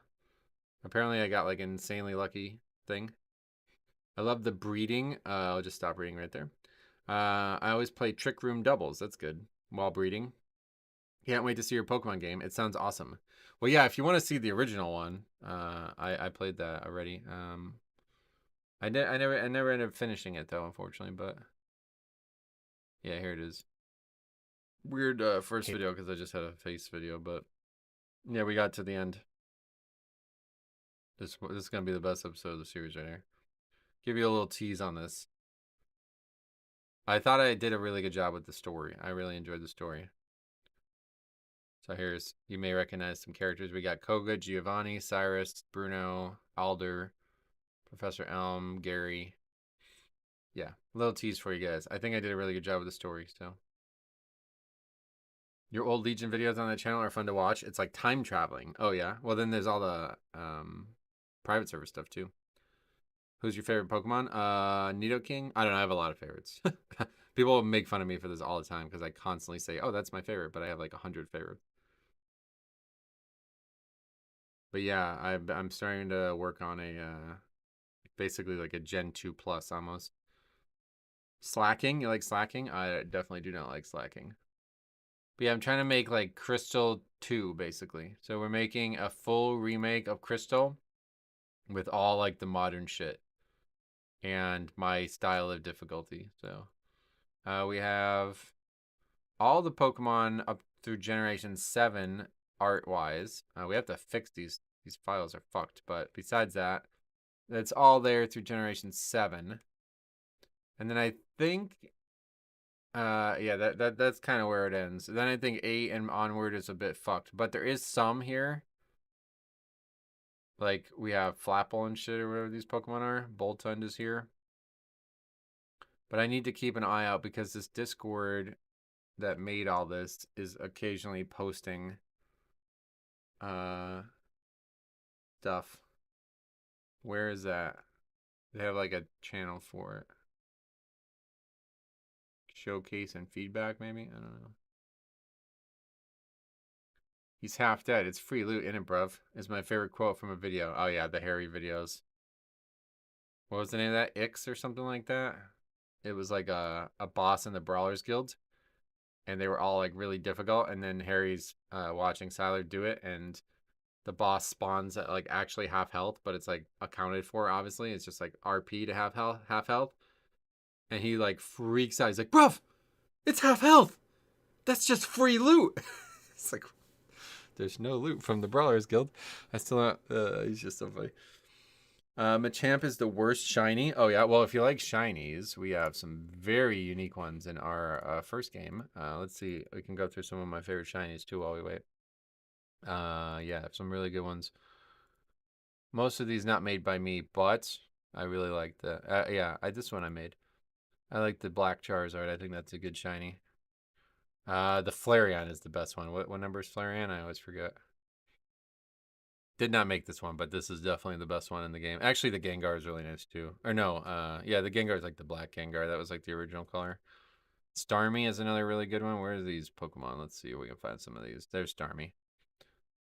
Apparently, I got like an insanely lucky thing. I love the breeding. I'll just stop reading right there. I always play Trick Room doubles. That's good while breeding. Can't wait to see your Pokemon game. It sounds awesome. Well, yeah, if you want to see the original one, I played that already. I never ended up finishing it though, unfortunately. But yeah, here it is. Weird first video because I just had a face video, but yeah, we got to the end. This is gonna be the best episode of the series right here. Give you a little tease on this. I thought I did a really good job with the story. I really enjoyed the story. So you may recognize some characters. We got Koga, Giovanni, Cyrus, Bruno, Alder, Professor Elm, Gary. Yeah, a little tease for you guys. I think I did a really good job with the story, so. Your old Legion videos on that channel are fun to watch. It's like time traveling. Oh, yeah? Well, then there's all the private server stuff, too. Who's your favorite Pokemon? Nidoking? I don't know. I have a lot of favorites. People make fun of me for this all the time because I constantly say, oh, that's my favorite, but I have like 100 favorites. But yeah, I'm starting to work on a basically like a Gen 2 plus almost. Slacking? You like slacking? I definitely do not like slacking. But yeah, I'm trying to make like Crystal 2 basically. So we're making a full remake of Crystal with all like the modern shit and my style of difficulty. So we have all the Pokemon up through Generation 7 art-wise. We have to fix these files are fucked, but besides that, it's all there through Generation 7. And then I think yeah, that's kind of where it ends. Then I think 8 and onward is a bit fucked, but there is some here. Like we have Flapple and shit or whatever these Pokemon are. Boltund is here. But I need to keep an eye out because this Discord that made all this is occasionally posting stuff. Where is that? They have like a channel for it. Showcase and feedback, maybe? I don't know. He's half dead. It's free loot, innit, bruv? Is my favorite quote from a video. Oh yeah, the Harry videos. What was the name of that? Ix or something like that? It was like a boss in the Brawlers Guild, and they were all like really difficult. And then Harry's watching Siler do it, and the boss spawns at like actually half health, but it's like accounted for. Obviously, it's just like RP to half health, and he like freaks out. He's like, "Bruv, it's half health. That's just free loot." It's like, there's no loot from the Brawlers Guild. I still not. He's just so funny. Machamp is the worst shiny. Oh yeah, well if you like shinies, we have some very unique ones in our first game. Let's see. We can go through some of my favorite shinies too while we wait. Yeah, some really good ones. Most of these not made by me, but I really like the. Yeah, this one I made. I like the black Charizard. I think that's a good shiny. The Flareon is the best one. What number is Flareon? I always forget. Did not make this one, but this is definitely the best one in the game. Actually, the Gengar is really nice too. Or no, yeah, the Gengar is like the black Gengar. That was like the original color. Starmie is another really good one. Where are these Pokemon? Let's see if we can find some of these. There's Starmie.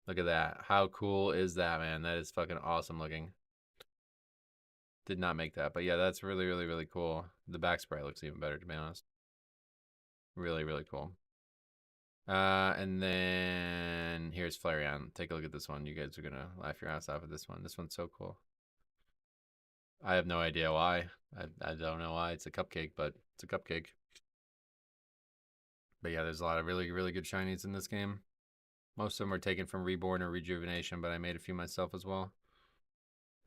Look at that. How cool is that, man? That is fucking awesome looking. Did not make that, but yeah, that's really, really, really cool. The back sprite looks even better, to be honest. Really, really cool. And then here's Flareon. Take a look at this one. You guys are gonna laugh your ass off at this one. This one's so cool. I have no idea why. I don't know why. It's a cupcake, but it's a cupcake. But yeah, there's a lot of really, really good shinies in this game. Most of them were taken from Reborn or Rejuvenation, but I made a few myself as well.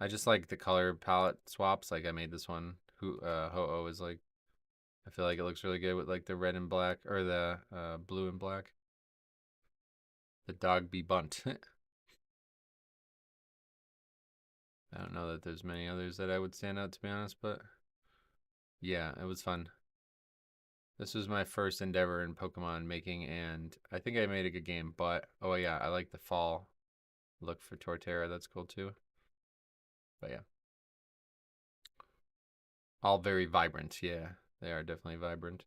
I just like the color palette swaps. Like I made this one. Ho-Oh is like, I feel like it looks really good with like the red and black, or the blue and black. The dog be bunt. I don't know that there's many others that I would stand out, to be honest, but yeah, it was fun. This was my first endeavor in Pokemon making, and I think I made a good game, but oh yeah, I like the fall look for Torterra. That's cool too. But yeah. All very vibrant. Yeah, they are definitely vibrant.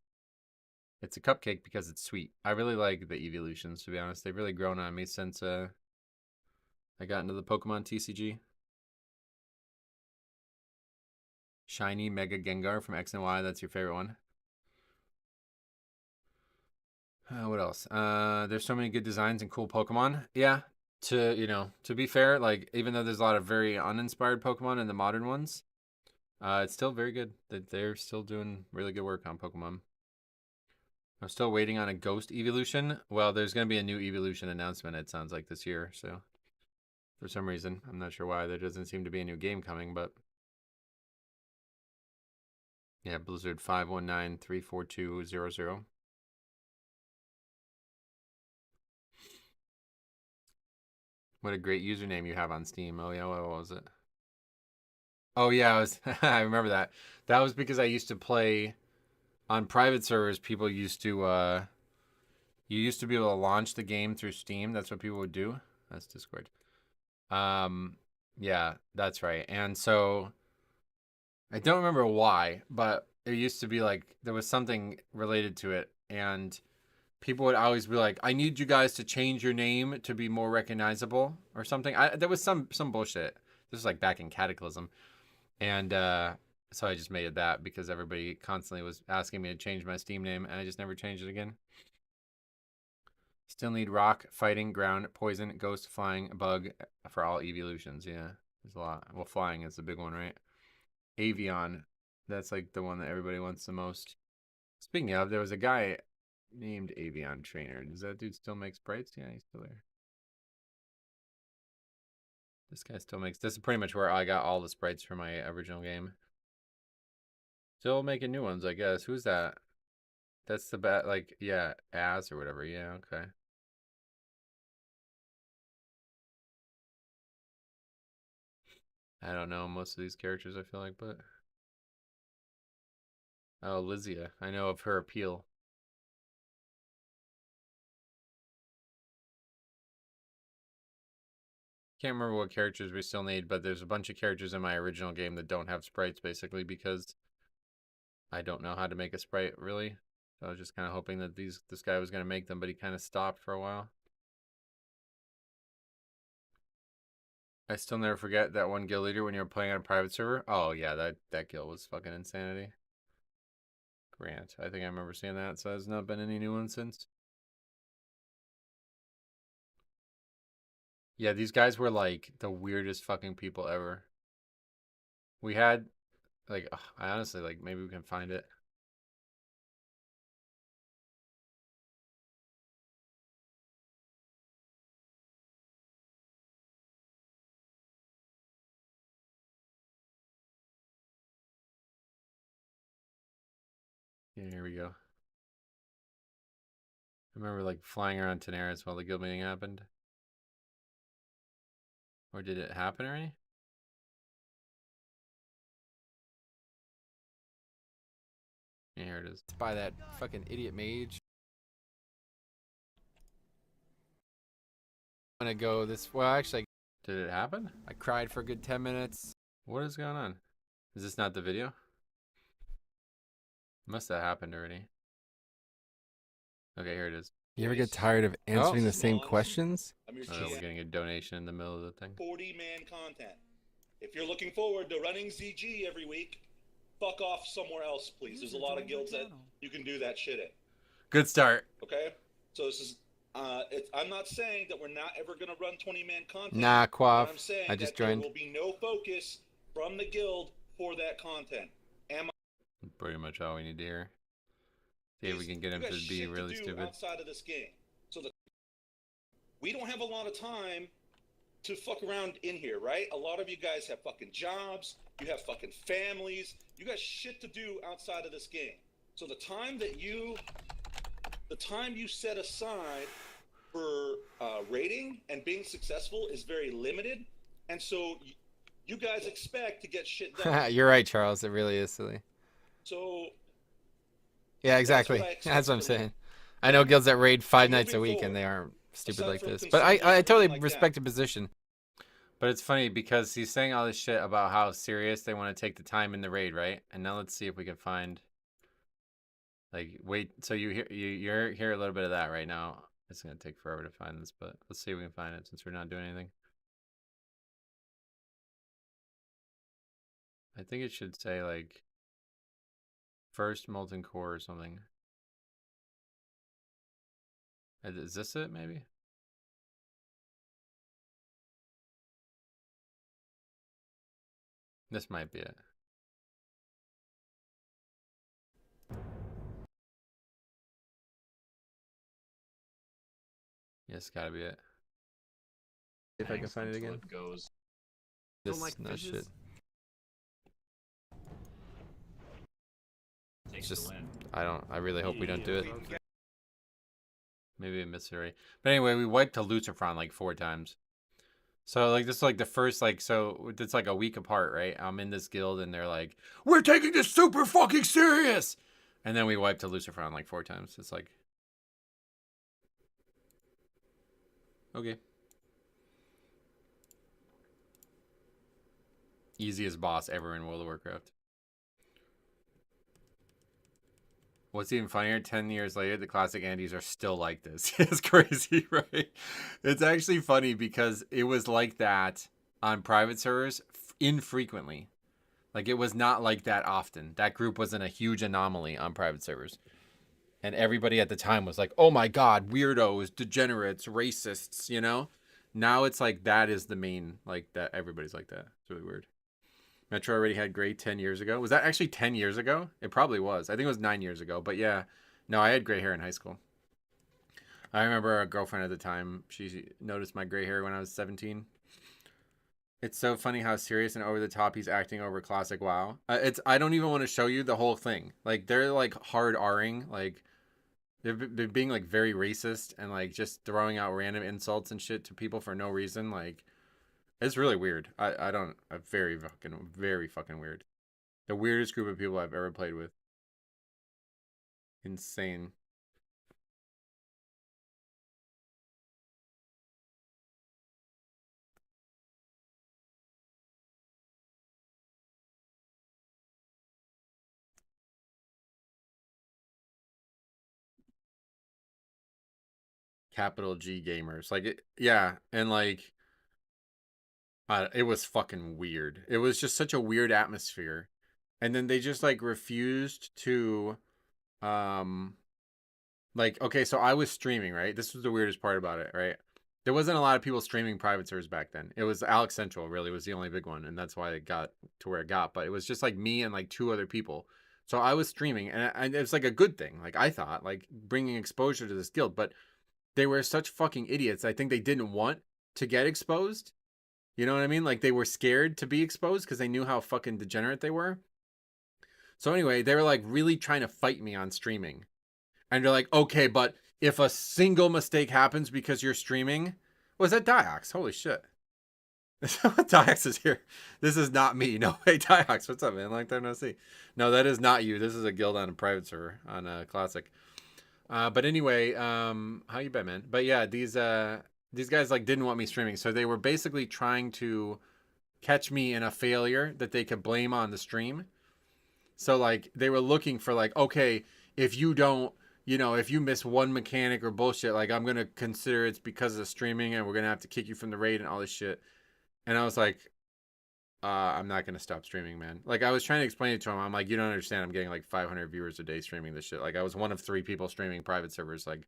It's a cupcake because it's sweet. I really like the evolutions, to be honest. They've really grown on me since I got into the Pokemon TCG. Shiny Mega Gengar from X and Y. That's your favorite one. What else? There's so many good designs and cool Pokemon. Yeah, to be fair, like even though there's a lot of very uninspired Pokemon in the modern ones, it's still very good. They're still doing really good work on Pokemon. I'm still waiting on a Ghost evolution. Well, there's gonna be a new evolution announcement. It sounds like this year. So for some reason, I'm not sure why there doesn't seem to be a new game coming, but yeah, Blizzard 519-34200. What a great username you have on Steam. Oh yeah, what was it? Oh yeah, I remember that. That was because I used to play on private servers. People used to you used to be able to launch the game through Steam. That's what people would do. That's Discord. Yeah, that's right. And so I don't remember why, but it used to be like there was something related to it, and people would always be like, "I need you guys to change your name to be more recognizable" or something. There was some bullshit. This was like back in Cataclysm, and so I just made it that because everybody constantly was asking me to change my Steam name, and I just never changed it again. Still need rock, fighting, ground, poison, ghost, flying, bug for all evolutions. Yeah, there's a lot. Well, flying is the big one, right? Avion, that's like the one that everybody wants the most. Speaking of, there was a guy named Avion Trainer. Does that dude still make sprites? Yeah, he's still there. This guy still makes. This is pretty much where I got all the sprites for my original game. Still making new ones, I guess. Who's that? That's the bat, like, yeah, As or whatever. Yeah, okay. I don't know most of these characters, I feel like, but. Oh, Lysia. I know of her appeal. Can't remember what characters we still need, but there's a bunch of characters in my original game that don't have sprites, basically, because I don't know how to make a sprite, really. So I was just kind of hoping that this guy was going to make them, but he kind of stopped for a while. I still never forget that one guild leader when you were playing on a private server. Oh, yeah, that guild was fucking insanity. Grant. I think I remember seeing that, so there's not been any new ones since. Yeah, these guys were like the weirdest fucking people ever. We had like I honestly like maybe we can find it. Yeah, here we go. I remember like flying around Tenaris while the guild meeting happened. Or did it happen already? Yeah, here it is. It's by that fucking idiot mage. I'm gonna go this. Well, actually, did it happen? I cried for a good 10 minutes. What is going on? Is this not the video? Must have happened already. Okay, here it is. You ever get tired of answering the same questions? Oh, we're getting a donation in the middle of the thing. 40-man content. If you're looking forward to running ZG every week, fuck off somewhere else, please. There's a lot of guilds that you can do that shit in. Good start. Okay? So this is, I'm not saying that we're not ever going to run 20-man content. Nah, Quaff. I'm saying I just that joined. there will be no focus from the guild for that content. Pretty much all we need to hear. See if we can get him to be really stupid. Outside of this game. So we don't have a lot of time to fuck around in here, right? A lot of you guys have fucking jobs, you have fucking families, you got shit to do outside of this game. So the time you set aside for rating and being successful is very limited, and so you guys expect to get shit done. You're right, Charles. It really is silly. So yeah, exactly. That's what I'm saying. I know guilds that raid 5 nights a week and they aren't stupid like this. But I totally respect the position. But it's funny because he's saying all this shit about how serious they want to take the time in the raid, right? And now let's see if we can find, like, wait. So you hear a little bit of that right now. It's gonna take forever to find this, but let's see if we can find it since we're not doing anything. I think it should say like first molten core or something. Is this it, maybe? This might be it. Yes, gotta be it. If I can find it again. It goes. This is no shit. It's just, I really hope we don't do it. Maybe I missed it already. But anyway, we wiped to Lucifron like 4 times. So like this is like the first like, so it's like a week apart, right? I'm in this guild and they're like, we're taking this super fucking serious. And then we wiped to Lucifron like 4 times. It's like, okay. Easiest boss ever in World of Warcraft. What's even funnier, 10 years later, the classic Andes are still like this. It's crazy, right? It's actually funny because it was like that on private servers infrequently. Like, it was not like that often. That group wasn't a huge anomaly on private servers. And everybody at the time was like, oh my god, weirdos, degenerates, racists, you know? Now it's like that is the main, like, that everybody's like that. It's really weird. Metro already had gray 10 years ago. Was that actually 10 years ago? It probably was. I think it was 9 years ago. But yeah, no, I had gray hair in high school. I remember a girlfriend at the time. She noticed my gray hair when I was 17. It's so funny how serious and over the top he's acting over classic WoW. I don't even want to show you the whole thing. Like, they're like hard R-ing. Like, they're being like very racist and like just throwing out random insults and shit to people for no reason. Like, it's really weird. Very fucking weird. The weirdest group of people I've ever played with. Insane. Capital G gamers. Like, yeah. And like, it was fucking weird. It was just such a weird atmosphere. And then they just like refused to like, okay, so I was streaming, right? This was the weirdest part about it, right? There wasn't a lot of people streaming private servers back then. It was Alex Central really was the only big one, and that's why it got to where it got. But it was just like me and like 2 other people. So I was streaming, and it was like a good thing. Like I thought, like bringing exposure to this guild. But they were such fucking idiots. I think they didn't want to get exposed. You know what I mean? Like they were scared to be exposed because they knew how fucking degenerate they were. So anyway, they were like really trying to fight me on streaming. And they're like, okay, but if a single mistake happens because you're streaming, was that Diox? Holy shit. Diox is here. This is not me. No, hey, Diox, what's up, man? Long time no see. No, that is not you. This is a guild on a private server on a classic. But anyway, how you been, man? But yeah, these guys like didn't want me streaming, so they were basically trying to catch me in a failure that they could blame on the stream. So like they were looking for like, okay, if you don't, you know, if you miss one mechanic or bullshit, like I'm gonna consider it's because of streaming, and we're gonna have to kick you from the raid and all this shit. And I was like, I'm not gonna stop streaming, man. Like I was trying to explain it to him. I'm like, you don't understand. I'm getting like 500 viewers a day streaming this shit. Like I was one of 3 people streaming private servers. Like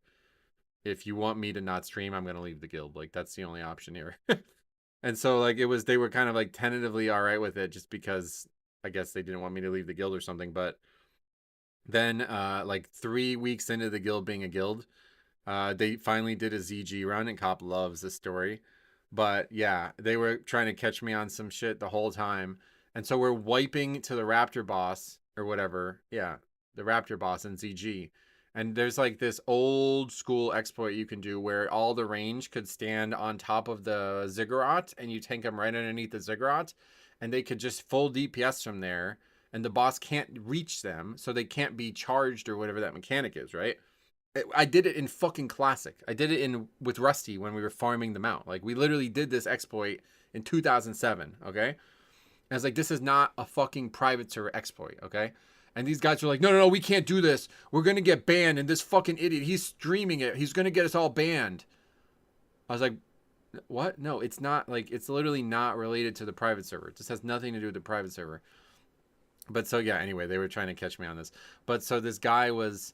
if you want me to not stream, I'm gonna leave the guild. Like that's the only option here. And so like they were kind of like tentatively all right with it, just because I guess they didn't want me to leave the guild or something. But then like 3 weeks into the guild being a guild, they finally did a ZG run, and Cop loves this story. But yeah, they were trying to catch me on some shit the whole time. And so we're wiping to the Raptor boss or whatever. Yeah, the Raptor boss in ZG. And there's like this old school exploit you can do where all the range could stand on top of the ziggurat, and you tank them right underneath the ziggurat, and they could just full DPS from there, and the boss can't reach them, so they can't be charged or whatever that mechanic is, right? I did it in fucking Classic. I did it with Rusty when we were farming them out. Like we literally did this exploit in 2007, okay? And I was like, this is not a fucking private server exploit, okay? And these guys were like, no, we can't do this. We're going to get banned, and this fucking idiot, he's streaming it. He's going to get us all banned. I was like, what? No, it's not. Like, it's literally not related to the private server. It just has nothing to do with the private server. But so, yeah, anyway, they were trying to catch me on this. But so this guy was...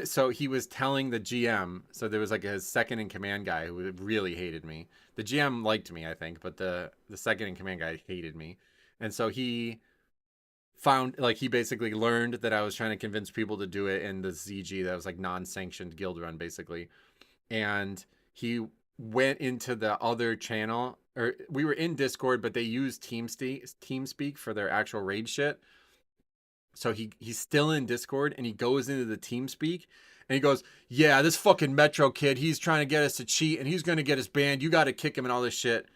So he was telling the GM, so there was like a second in command guy who really hated me. The GM liked me, I think, but the second in command guy hated me. And so he found, like, he basically learned that I was trying to convince people to do it in the ZG that was like non-sanctioned guild run, basically. And he went into the other channel, or we were in Discord, but they used TeamSpeak for their actual raid shit. So he's still in Discord, and he goes into the TeamSpeak, and he goes, yeah, this fucking Metro kid, he's trying to get us to cheat, and he's going to get us banned. You got to kick him and all this shit,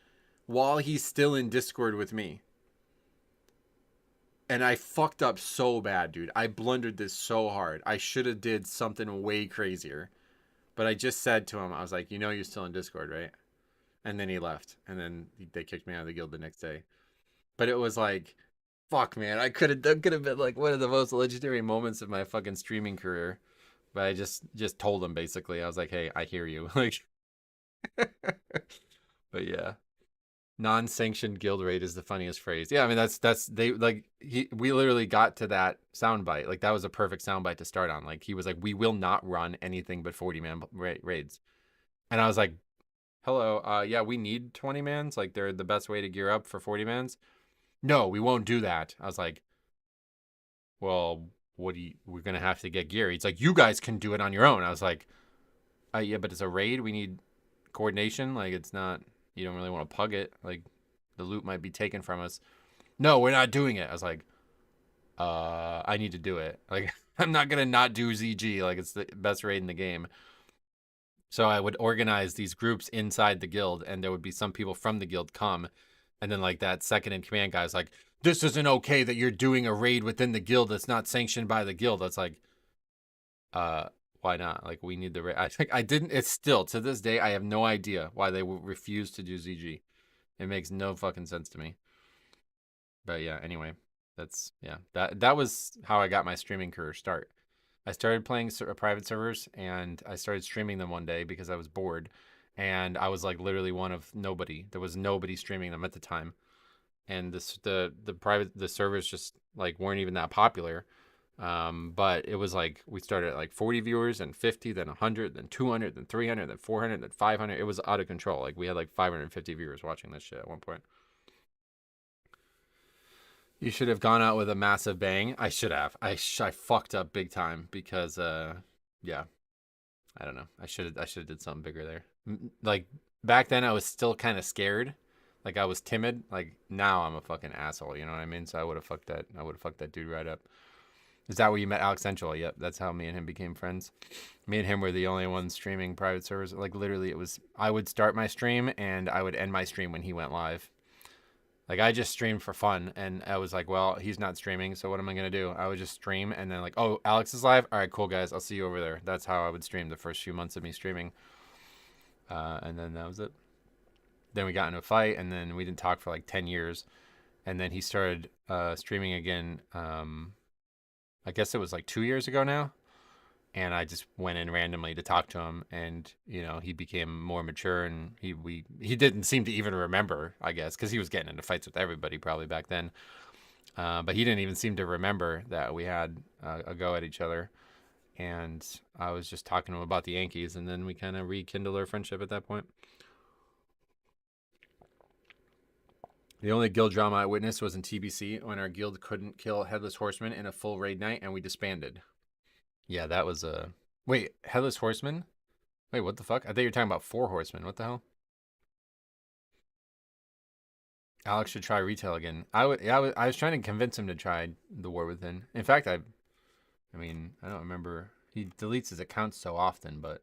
while he's still in Discord with me. And I fucked up so bad, dude. I blundered this so hard. I should have did something way crazier. But I just said to him, I was like, you know you're still in Discord, right? And then he left. And then they kicked me out of the guild the next day. But it was like... Fuck, man, that could have been like one of the most legendary moments of my fucking streaming career. But I just told him, basically. I was like, hey, I hear you. Like, but yeah, non-sanctioned guild raid is the funniest phrase. Yeah, I mean we literally got to that soundbite. Like that was a perfect soundbite to start on. Like he was like, we will not run anything but 40-man raids. And I was like, hello, yeah, we need 20 mans. Like they're the best way to gear up for 40 mans. No, we won't do that. I was like, well, we're going to have to get gear. He's like, you guys can do it on your own. I was like, yeah, but it's a raid. We need coordination. Like, it's not, you don't really want to pug it. Like, the loot might be taken from us. No, we're not doing it. I was like, I need to do it. Like, I'm not going to not do ZG. Like, it's the best raid in the game. So I would organize these groups inside the guild, and there would be some people from the guild come. And then, like, that second in command guy's like, this isn't okay that you're doing a raid within the guild that's not sanctioned by the guild. That's like, why not? Like, we need the raid. It's still, to this day, I have no idea why they refuse to do ZG. It makes no fucking sense to me. But yeah, anyway, that was how I got my streaming career start. I started playing private servers, and I started streaming them one day because I was bored. And I was like literally one of nobody. There was nobody streaming them at the time. And the servers just like weren't even that popular. But it was like we started at like 40 viewers, and 50, then 100, then 200, then 300, then 400, then 500. It was out of control. Like we had like 550 viewers watching this shit at one point. You should have gone out with a massive bang. I should have. I fucked up big time because yeah. I don't know. I should have did something bigger there. Like back then I was still kind of scared. Like I was timid. Like now I'm a fucking asshole, you know what I mean? So I would have fucked that dude right up. Is that where you met Alex Central? Yep, that's how me and him became friends. Me and him were the only ones streaming private servers. Like literally it was I would start my stream and I would end my stream when he went live. Like I just streamed for fun and I was like, well, he's not streaming, so what am I going to do? I would just stream and then like, oh, Alex is live? All right, cool guys, I'll see you over there. That's how I would stream the first few months of me streaming. And then that was it. Then we got in a fight and then we didn't talk for like 10 years. And then he started streaming again. I guess it was like 2 years ago now. And I just went in randomly to talk to him, and you know he became more mature, and he didn't seem to even remember, I guess, because he was getting into fights with everybody probably back then. But he didn't even seem to remember that we had a go at each other, and I was just talking to him about the Yankees, and then we kind of rekindled our friendship at that point. The only guild drama I witnessed was in TBC when our guild couldn't kill Headless Horseman in a full raid night, and we disbanded. Yeah, that was a... Wait, Headless Horseman? Wait, what the fuck? I thought you were talking about 4 Horsemen. What the hell? Alex should try retail again. I was trying to convince him to try the War Within. In fact, I mean, I don't remember. He deletes his accounts so often, but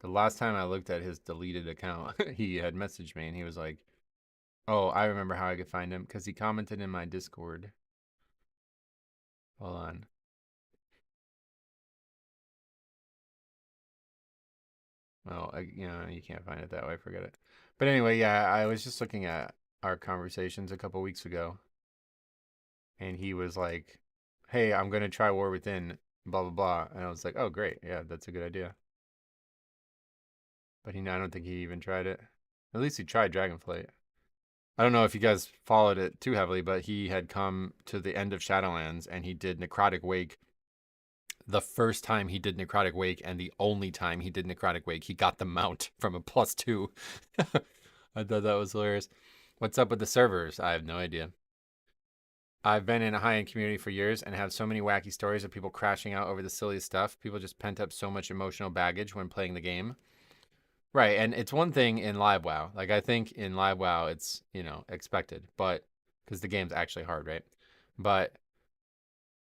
the last time I looked at his deleted account, he had messaged me and he was like, oh, I remember how I could find him because he commented in my Discord. Hold on. Well, you know, you can't find it that way. Forget it. But anyway, yeah, I was just looking at our conversations a couple weeks ago, and he was like, "Hey, I'm gonna try War Within, blah blah blah," and I was like, "Oh, great, yeah, that's a good idea." But I don't think he even tried it. At least he tried Dragonflight. I don't know if you guys followed it too heavily, but he had come to the end of Shadowlands, and he did Necrotic Wake. The first time he did Necrotic Wake and the only time he did Necrotic Wake, he got the mount from a +2. I thought that was hilarious. What's up with the servers? I have no idea. I've been in a high-end community for years and have so many wacky stories of people crashing out over the silliest stuff. People just pent up so much emotional baggage when playing the game. Right, and it's one thing in Live WoW. Like, I think in Live WoW, it's, you know, expected. But, because the game's actually hard, right? But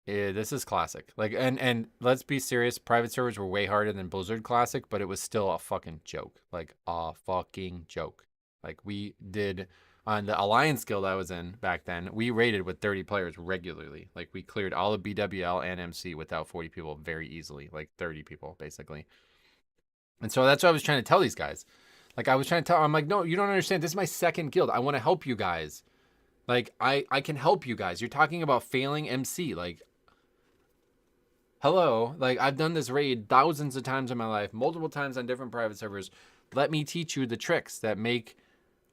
this is classic. Like, and let's be serious, private servers were way harder than Blizzard Classic, but it was still a fucking joke. Like a fucking joke. Like we did on the Alliance guild I was in back then, we raided with 30 players regularly. Like we cleared all of BWL and MC without 40 people very easily. Like 30 people basically. And so that's what I was trying to tell these guys. Like I was trying to tell, I'm like, no, you don't understand. This is my second guild. I want to help you guys. Like I can help you guys. You're talking about failing MC. Like, hello, like I've done this raid thousands of times in my life, multiple times on different private servers. Let me teach you the tricks that make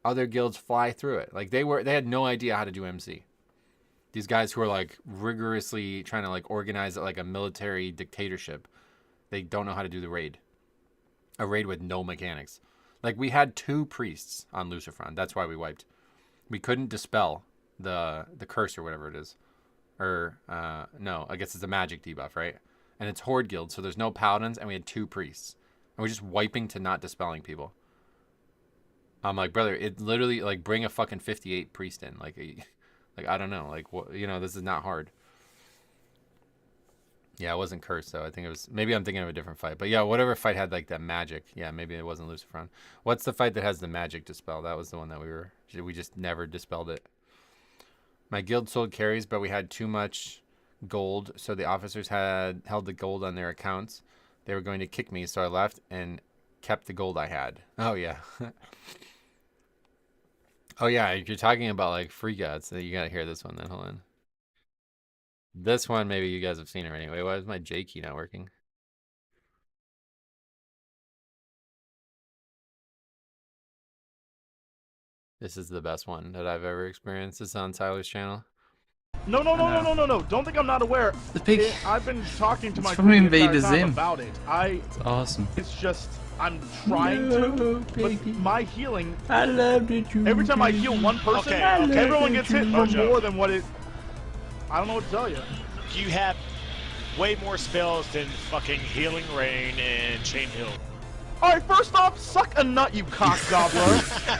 other guilds fly through it. Like they had no idea how to do MC. These guys who are like rigorously trying to like organize it like a military dictatorship. They don't know how to do the raid. A raid with no mechanics. Like we had 2 priests on Lucifron. That's why we wiped. We couldn't dispel the curse or whatever it is. Or, no, I guess it's a magic debuff, right? And it's Horde Guild, so there's no paladins, and we had 2 priests. And we're just wiping to not dispelling people. I'm like, brother, it literally, like, bring a fucking 58 priest in. Like, I don't know. Like, what, you know, this is not hard. Yeah, it wasn't cursed, though. I think it was, maybe I'm thinking of a different fight. But yeah, whatever fight had, like, that magic. Yeah, maybe it wasn't Lucifron. What's the fight that has the magic dispel? That was the one that we just never dispelled it. My guild sold carries, but we had too much gold, so the officers had held the gold on their accounts. They were going to kick me, so I left and kept the gold I had. Oh, yeah. Oh, yeah, you're talking about, like, free gods. So you gotta hear this one, then. Hold on. This one, maybe you guys have seen already. Wait, why is my J key not working? This is the best one that I've ever experienced. This is on Tyler's channel. No. Don't think I'm not aware. The pig. I've been talking to my from group the entire Invader time Zim. about it. It's awesome. It's just I'm trying to, but my healing. I love that you. Every time I heal one person, everyone gets hit for more than what it. I don't know what to tell you. You have way more spells than fucking Healing Rain and Chain Hill. Alright, first off, suck a nut, you cock gobbler.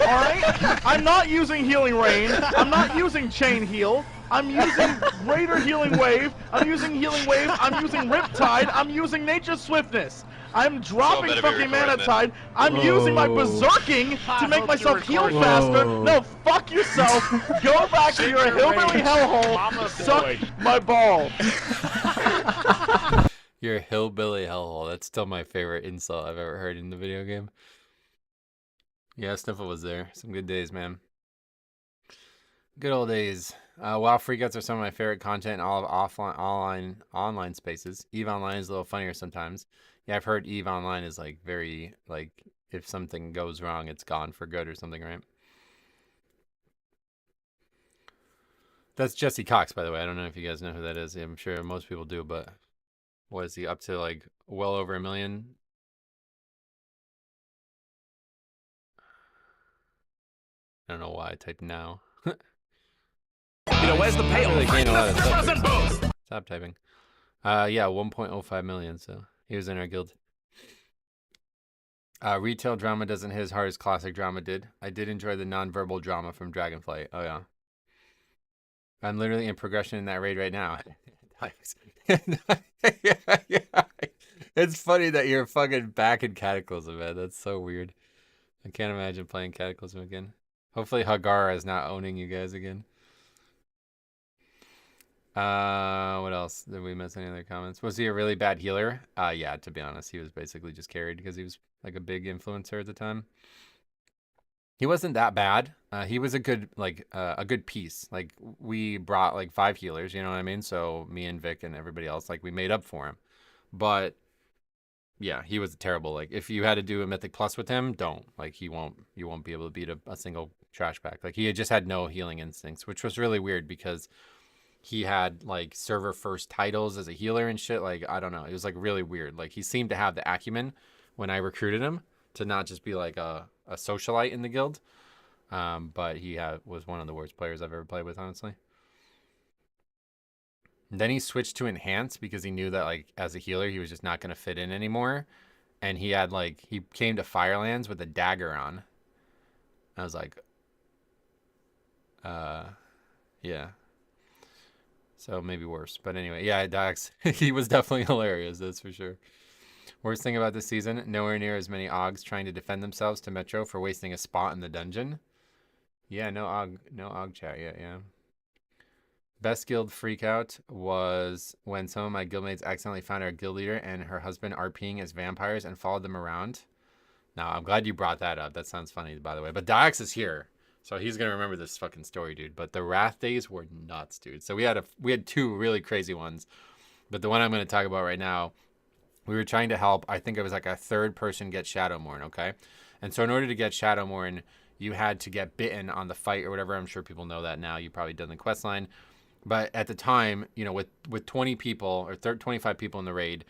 Alright? I'm not using Healing Rain. I'm not using Chain Heal. I'm using Greater Healing Wave. I'm using Healing Wave. I'm using Riptide. I'm using Nature's Swiftness. I'm dropping fucking Mana Tide. I'm using my Berserking to make myself heal faster. No, fuck yourself. Go back to your hillbilly hellhole. Suck my ball. You're a hillbilly hellhole. That's still my favorite insult I've ever heard in the video game. Yeah, Sniffle was there. Some good days, man. Good old days. WoW freakouts are some of my favorite content in all of online spaces. EVE Online is a little funnier sometimes. Yeah, I've heard EVE Online is like very, like, if something goes wrong, it's gone for good or something, right? That's Jesse Cox, by the way. I don't know if you guys know who that is. I'm sure most people do, but what is he up to, like, well over 1 million? I don't know why I typed now. Where's the payoff? Really gained a lot of stuff. Stop typing. Yeah, 1.05 million, so he was in our guild. Retail drama doesn't hit as hard as classic drama did. I did enjoy the non-verbal drama from Dragonflight. Oh, yeah. I'm literally in progression in that raid right now. yeah. It's funny that you're fucking back in Cataclysm, man. That's so weird. I can't imagine playing Cataclysm again. Hopefully Hagara is not owning you guys again. What else? Did we miss any other comments? Was he a really bad healer? Yeah, to be honest, he was basically just carried because he was like a big influencer at the time. He wasn't that bad. He was a good, like, a good piece. Like, we brought like 5 healers, you know what I mean? So me and Vic and everybody else, like, we made up for him. But yeah, he was terrible. Like, if you had to do a Mythic Plus with him, don't. Like, you won't be able to beat a single trash pack. Like, he had just had no healing instincts, which was really weird because he had like server first titles as a healer and shit. Like, I don't know. It was like really weird. Like, he seemed to have the acumen when I recruited him to not just be like a socialite in the guild. But he was one of the worst players I've ever played with, honestly. And then he switched to enhance because he knew that, like, as a healer, he was just not going to fit in anymore. And he had like, he came to Firelands with a dagger on. I was like, yeah. So maybe worse. But anyway, yeah, Dax, he was definitely hilarious, that's for sure. Worst thing about this season, nowhere near as many Augs trying to defend themselves to Metro for wasting a spot in the dungeon. Yeah, no Aug chat yet, yeah. Best guild freakout was when some of my guildmates accidentally found our guild leader and her husband RPing as vampires and followed them around. Now, I'm glad you brought that up. That sounds funny, by the way. But Dax is here. So he's going to remember this fucking story, dude. But the Wrath days were nuts, dude. So we had 2 really crazy ones. But the one I'm going to talk about right now, we were trying to help. I think it was like a 3rd person get Shadowmourne, okay? And so in order to get Shadowmourne, you had to get bitten on the fight or whatever. I'm sure people know that now. You've probably done the quest line. But at the time, you know, with 20 people or 25 people in the raid,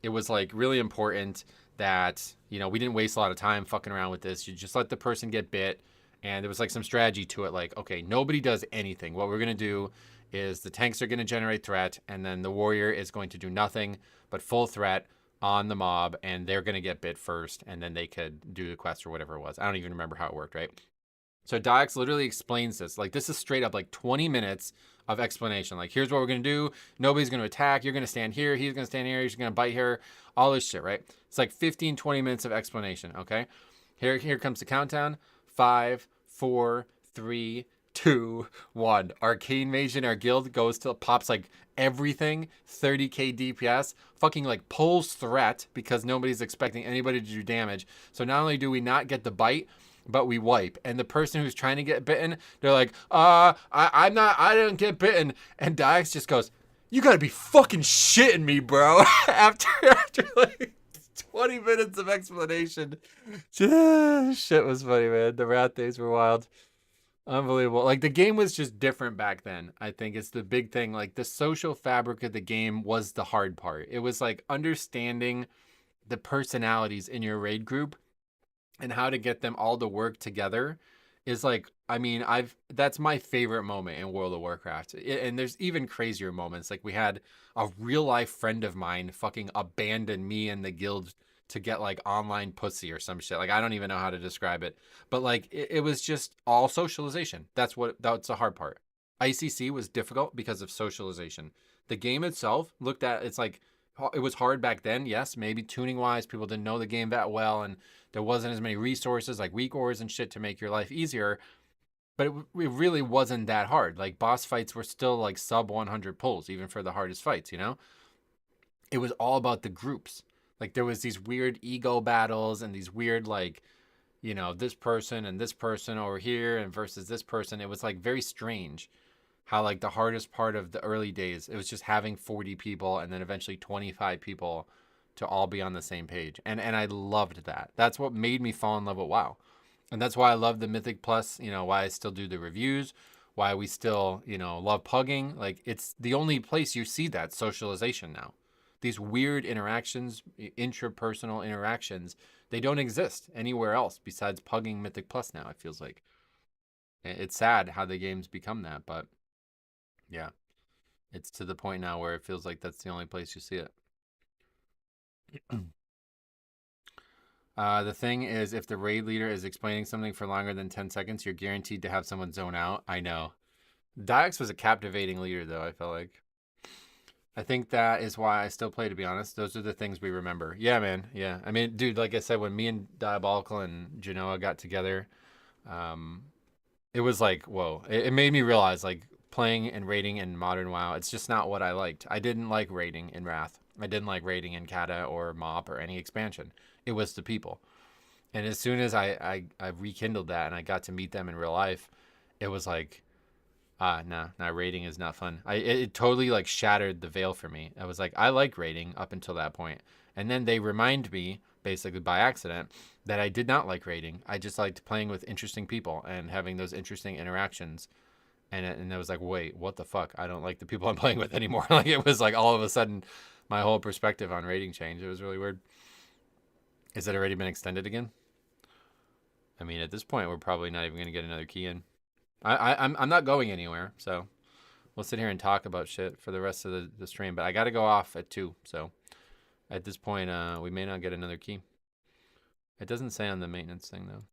it was like really important that, you know, we didn't waste a lot of time fucking around with this. You just let the person get bit. And there was like some strategy to it, like, okay, nobody does anything. What we're going to do is the tanks are going to generate threat, and then the warrior is going to do nothing but full threat on the mob, and they're going to get bit first, and then they could do the quest or whatever it was. I don't even remember how it worked, right? So Dax literally explains this. Like, this is straight up like 20 minutes of explanation. Like, here's what we're going to do. Nobody's going to attack. You're going to stand here. He's going to stand here. He's going to bite here. All this shit, right? It's like 15, 20 minutes of explanation, okay? Here comes the countdown. 5, 4, 3, 2, 1. Arcane Mage in our guild pops like everything, 30k DPS, fucking like pulls threat because nobody's expecting anybody to do damage. So not only do we not get the bite, but we wipe. And the person who's trying to get bitten, they're like, I didn't get bitten. And Dax just goes, you gotta be fucking shitting me, bro. after like 20 minutes of explanation. Shit was funny, man. The rat days were wild. Unbelievable. Like the game was just different back then. I think it's the big thing. Like the social fabric of the game was the hard part. It was like understanding the personalities in your raid group and how to get them all to work together is like, I mean, that's my favorite moment in World of Warcraft. And there's even crazier moments. Like we had a real life friend of mine fucking abandon me and the guild to get like online pussy or some shit. Like I don't even know how to describe it. But like it was just all socialization. That's the hard part. ICC was difficult because of socialization. The game itself looked at, it's like it was hard back then. Yes, maybe tuning wise, people didn't know the game that well, and there wasn't as many resources like weak ores and shit to make your life easier. But it really wasn't that hard. Like boss fights were still like sub 100 pulls, even for the hardest fights, you know? It was all about the groups. Like there was these weird ego battles and these weird like, you know, this person and this person over here and versus this person. It was like very strange how like the hardest part of the early days, it was just having 40 people and then eventually 25 people to all be on the same page. And I loved that. That's what made me fall in love with WoW. And that's why I love the Mythic Plus, you know, why I still do the reviews, why we still, you know, love pugging. Like it's the only place you see that socialization now. These weird interactions, intrapersonal interactions, they don't exist anywhere else besides pugging Mythic Plus now, it feels like. It's sad how the game's become that, but yeah, it's to the point now where it feels like that's the only place you see it. The thing is, if the raid leader is explaining something for longer than 10 seconds, you're guaranteed to have someone zone out. I know. Diox was a captivating leader, though, I felt like. I think that is why I still play, to be honest. Those are the things we remember. Yeah, man. Yeah. I mean, dude, like I said, when me and Diabolical and Genoa got together, it was like, whoa. It made me realize, like, playing and raiding in Modern WoW, it's just not what I liked. I didn't like raiding in Wrath. I didn't like raiding in Kata or Mop or any expansion. It was the people. And as soon as I rekindled that and I got to meet them in real life, it was like, nah, raiding is not fun. It totally like shattered the veil for me. I was like, I like raiding up until that point. And then they remind me, basically by accident, that I did not like raiding. I just liked playing with interesting people and having those interesting interactions. And I was like, wait, what the fuck? I don't like the people I'm playing with anymore. Like it was like all of a sudden my whole perspective on raiding changed. It was really weird. Is it already been extended again? I mean, at this point, we're probably not even going to get another key in. I'm not going anywhere, so we'll sit here and talk about shit for the rest of the stream. But I got to go off at 2, so at this point, we may not get another key. It doesn't say on the maintenance thing, though.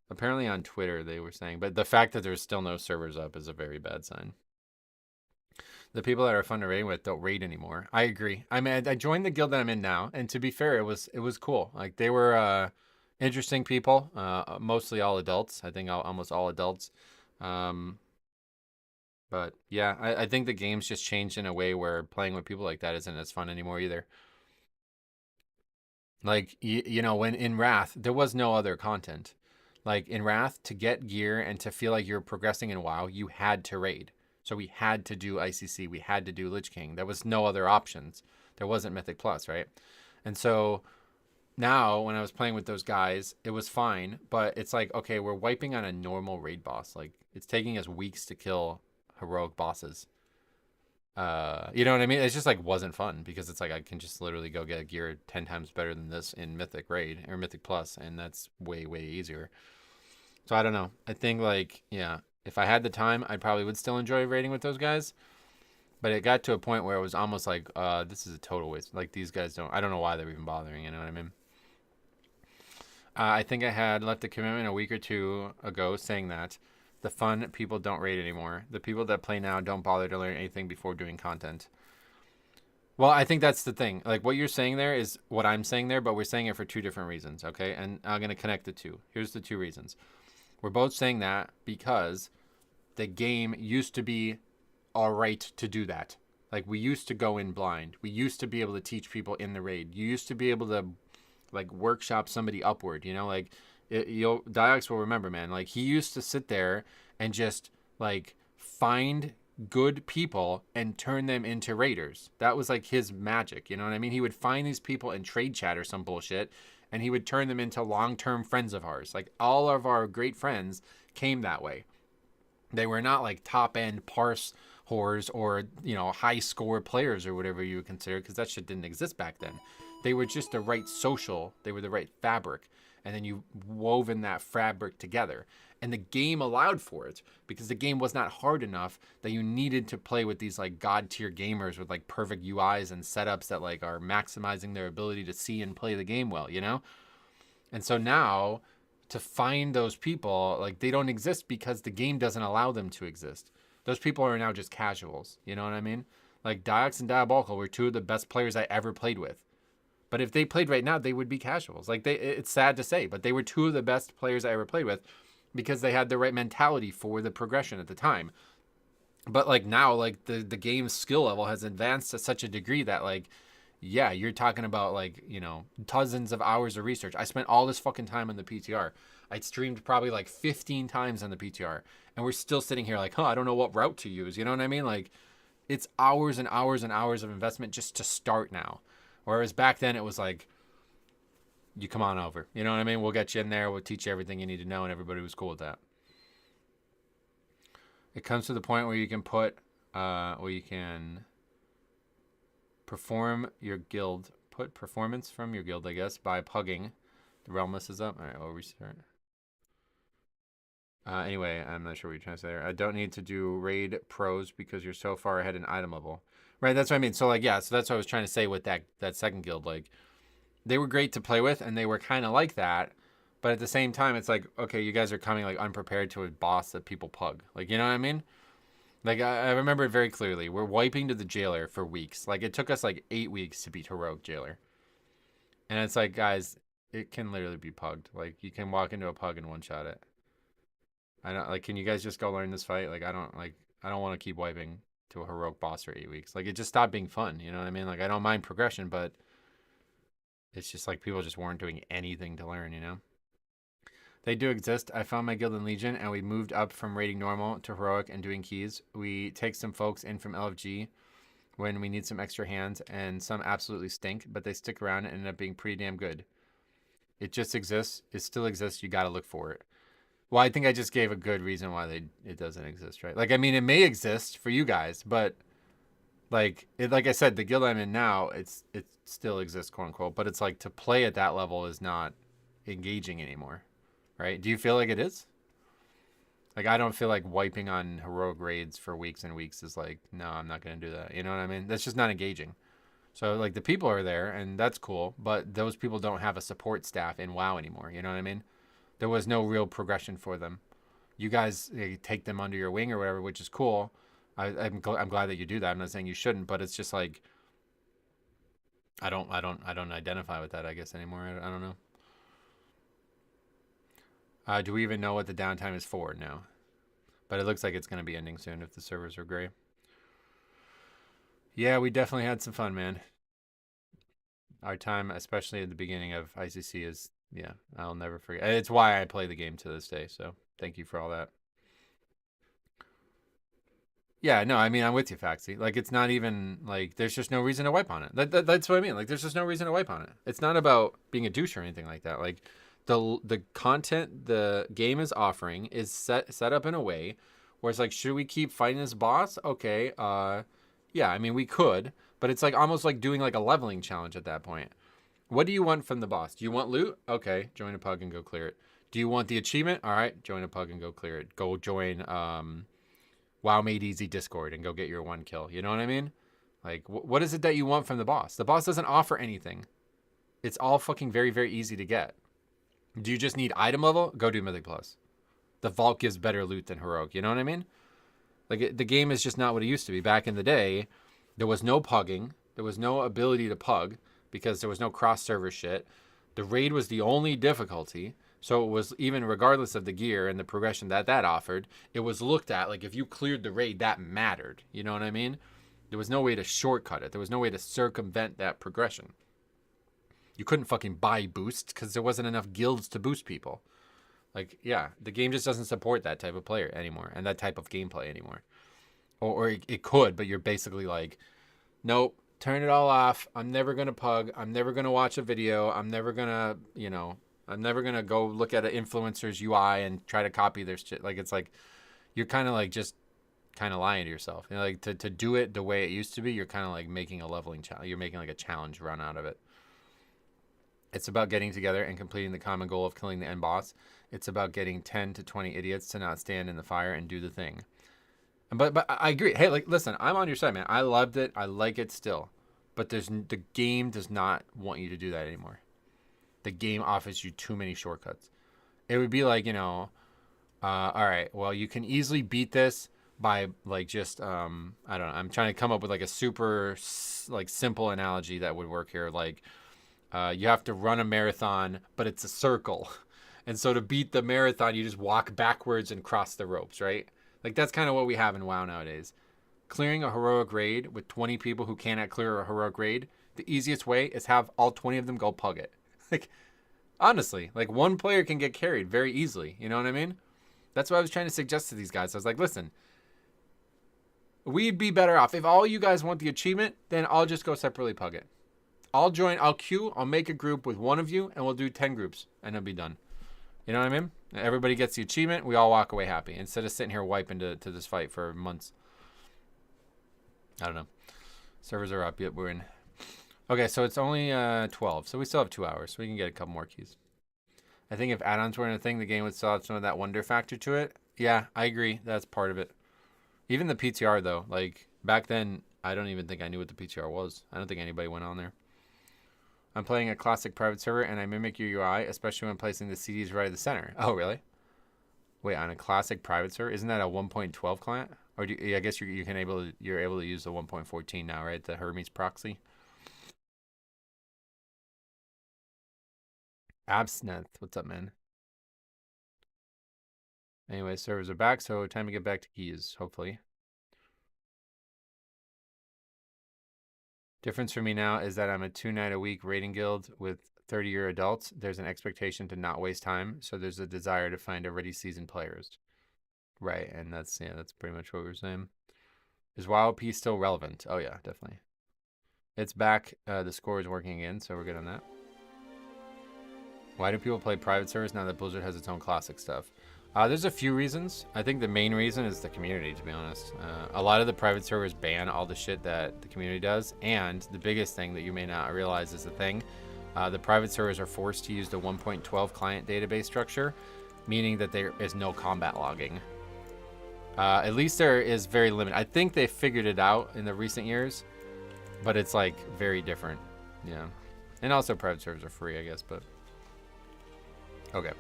Apparently on Twitter, they were saying. But the fact that there's still no servers up is a very bad sign. The people that are fun to raid with don't raid anymore. I agree. I mean, I joined the guild that I'm in now, and to be fair, it was cool. Like they were interesting people, mostly all adults. I think almost all adults. But yeah, I think the game's just changed in a way where playing with people like that isn't as fun anymore either. Like you know, when in Wrath there was no other content. Like in Wrath, to get gear and to feel like you're progressing in WoW, you had to raid. So we had to do ICC. We had to do Lich King. There was no other options. There wasn't Mythic Plus, right? And so now when I was playing with those guys, it was fine. But it's like, okay, we're wiping on a normal raid boss. Like it's taking us weeks to kill heroic bosses. You know what I mean? It's just like wasn't fun because it's like I can just literally go get gear 10 times better than this in Mythic Raid or Mythic Plus, and that's way, way easier. So I don't know. I think like, yeah. If I had the time, I probably would still enjoy raiding with those guys. But it got to a point where it was almost like, this is a total waste. Like, these guys I don't know why they're even bothering, you know what I mean? I think I had left a commitment a week or 2 ago saying that the fun people don't raid anymore. The people that play now don't bother to learn anything before doing content. Well, I think that's the thing. Like, what you're saying there is what I'm saying there, but we're saying it for 2 different reasons, okay? And I'm going to connect the 2. Here's the 2 reasons. We're both saying that because the game used to be all right to do that. Like we used to go in blind. We used to be able to teach people in the raid. You used to be able to like workshop somebody upward, you know, like Diox will remember, man, like he used to sit there and just like find good people and turn them into raiders. That was like his magic, you know what I mean? He would find these people in trade chat or some bullshit and he would turn them into long-term friends of ours. Like all of our great friends came that way. They were not like top end parse whores or, high score players or whatever you would consider, because that shit didn't exist back then. They were just the right social, they were the right fabric. And then you woven that fabric together. And the game allowed for it, because the game was not hard enough that you needed to play with these like god tier gamers with like perfect UIs and setups that like are maximizing their ability to see and play the game well, And so now to find those people, like they don't exist because the game doesn't allow them to exist. Those people are now just casuals. You know what I mean? Like Diox and Diabolical were two of the best players I ever played with. But if they played right now, they would be casuals. Like it's sad to say, but they were two of the best players I ever played with because they had the right mentality for the progression at the time. But like now, like the game's skill level has advanced to such a degree that like, yeah, you're talking about like, dozens of hours of research. I spent all this fucking time on the PTR. I streamed probably like 15 times on the PTR, and we're still sitting here like, I don't know what route to use. You know what I mean? Like it's hours and hours and hours of investment just to start now. Whereas back then it was like, you come on over. You know what I mean? We'll get you in there. We'll teach you everything you need to know. And everybody was cool with that. It comes to the point where you can perform your guild. Put performance from your guild, I guess, by pugging. The realm list is up. All right, we'll restart. Anyway, I'm not sure what you're trying to say there. I don't need to do raid pros because you're so far ahead in item level. Right, that's what I mean. So, like, yeah, so that's what I was trying to say with that second guild. Like, they were great to play with, and they were kind of like that. But at the same time, it's like, okay, you guys are coming, like, unprepared to a boss that people pug. Like, you know what I mean? Like, I remember it very clearly. We're wiping to the jailer for weeks. Like, it took us, like, 8 weeks to beat heroic jailer. And it's like, guys, it can literally be pugged. Like, you can walk into a pug and one-shot it. I don't, like, can you guys just go learn this fight? Like, I don't want to keep wiping to a heroic boss for 8 weeks. Like, it just stopped being fun, you know what I mean? Like, I don't mind progression, but it's just like people just weren't doing anything to learn, They do exist. I found my guild in Legion, and we moved up from rating normal to heroic and doing keys. We take some folks in from LFG when we need some extra hands, and some absolutely stink, but they stick around and end up being pretty damn good. It just exists. It still exists. You got to look for it. Well, I think I just gave a good reason why it doesn't exist, right? Like, I mean, it may exist for you guys, but like I said, the guild I'm in now, it still exists, quote unquote, but it's like to play at that level is not engaging anymore, right? Do you feel like it is? Like, I don't feel like wiping on heroic raids for weeks and weeks is like, no, I'm not going to do that. You know what I mean? That's just not engaging. So, like, the people are there, and that's cool, but those people don't have a support staff in WoW anymore. You know what I mean? There was no real progression for them. You guys take them under your wing or whatever, which is cool. I'm glad that you do that. I'm not saying you shouldn't, but it's just like, I don't identify with that, I guess, anymore. I don't know. Do we even know what the downtime is for now? But it looks like it's going to be ending soon if the servers are gray. Yeah, we definitely had some fun, man. Our time, especially at the beginning of ICC, is, yeah, I'll never forget. It's why I play the game to this day, so thank you for all that. Yeah, no, I mean, I'm with you, Faxi. Like, it's not even, like, there's just no reason to wipe on it. That's what I mean. Like, there's just no reason to wipe on it. It's not about being a douche or anything like that. Like, the content the game is offering is set up in a way where it's like, should we keep fighting this boss? Okay, yeah, I mean, we could, but it's like almost like doing like a leveling challenge at that point. What do you want from the boss? Do you want loot? Okay, join a pug and go clear it. Do you want the achievement? All right, join a pug and go clear it. Go join WoW Made Easy Discord and go get your 1 kill. You know what I mean? Like, what is it that you want from the boss? The boss doesn't offer anything. It's all fucking very, very easy to get. Do you just need item level? Go do Mythic Plus. The Vault gives better loot than Heroic. You know what I mean? Like, the game is just not what it used to be. Back in the day, there was no pugging. There was no ability to pug because there was no cross-server shit. The raid was the only difficulty. So it was, even regardless of the gear and the progression that offered, it was looked at like if you cleared the raid, that mattered. You know what I mean? There was no way to shortcut it. There was no way to circumvent that progression. You couldn't fucking buy boosts because there wasn't enough guilds to boost people. Like, yeah, the game just doesn't support that type of player anymore and that type of gameplay anymore. Or it could, but you're basically like, nope, turn it all off. I'm never going to pug. I'm never going to watch a video. I'm never going to, you know, I'm never gonna go look at an influencer's UI and try to copy their shit. Like, it's like you're kind of like just kind of lying to yourself. You know, like to do it the way it used to be, you're kind of like making a leveling challenge. You're making like a challenge run out of it. It's about getting together and completing the common goal of killing the end boss. It's about getting 10 to 20 idiots to not stand in the fire and do the thing. But I agree. Hey, like, listen, I'm on your side, man. I loved it. I like it still. But the game does not want you to do that anymore. The game offers you too many shortcuts. It would be like, you know, all right, well, you can easily beat this by like just, I don't know. I'm trying to come up with like a super like simple analogy that would work here. Like, you have to run a marathon, but it's a circle. And so to beat the marathon, you just walk backwards and cross the ropes, right? Like, that's kind of what we have in WoW nowadays. Clearing a heroic raid with 20 people who cannot clear a heroic raid, the easiest way is have all 20 of them go pug it. Like, honestly, like, one player can get carried very easily. You know what I mean? That's what I was trying to suggest to these guys. I was like, listen, we'd be better off. If all you guys want the achievement, then I'll just go separately pug it. I'll queue, I'll make a group with one of you, and we'll do 10 groups, and it'll be done. You know what I mean? Everybody gets the achievement, we all walk away happy, instead of sitting here wiping to this fight for months. I don't know. Servers are up. Yep, we're in. Okay, so it's only 12, so we still have 2 hours, so we can get a couple more keys. I think if add-ons weren't a thing, the game would still have some of that wonder factor to it. Yeah, I agree. That's part of it. Even the PTR, though. Like, back then, I don't even think I knew what the PTR was. I don't think anybody went on there. I'm playing a classic private server, and I mimic your UI, especially when placing the CDs right at the center. Oh, really? Wait, on a classic private server? Isn't that a 1.12 client? Or I guess you're able to use the 1.14 now, right? The Hermes proxy. Absinthe, what's up, man? Anyway, servers are back, so time to get back to keys, hopefully. Difference for me now is that I'm a 2-night-a-week raiding guild with 30-year adults. There's an expectation to not waste time, so there's a desire to find already seasoned players. Right, and that's pretty much what we're saying. Is WoWP still relevant? Oh yeah, definitely. It's back. The score is working again, so we're good on that. Why do people play private servers now that Blizzard has its own classic stuff? There's a few reasons. I think the main reason is the community, to be honest. A lot of the private servers ban all the shit that the community does, and the biggest thing that you may not realize is the thing. The private servers are forced to use the 1.12 client database structure, meaning that there is no combat logging. At least there is very limited. I think they figured it out in the recent years, but it's like very different. Yeah. And also private servers are free, I guess, but okay.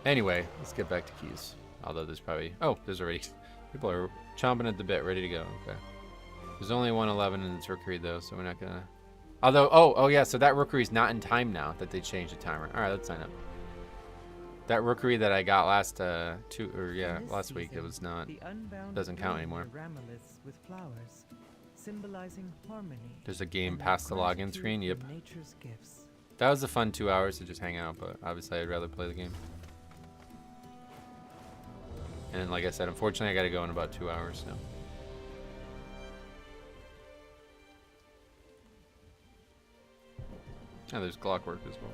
Anyway, let's get back to keys. Although there's probably, oh, there's already, people are chomping at the bit, ready to go. Okay. There's only 111 in this rookery though, so we're not gonna, although, oh yeah, so that rookery's not in time now that they changed the timer. All right, let's sign up. That rookery that I got last last week, it was not, doesn't count anymore. With flowers, symbolizing harmony. There's a game past the login screen. Yep. That was a fun 2 hours to just hang out, but obviously I'd rather play the game. And like I said, unfortunately I gotta go in about 2 hours, so. Oh, there's clockwork as well.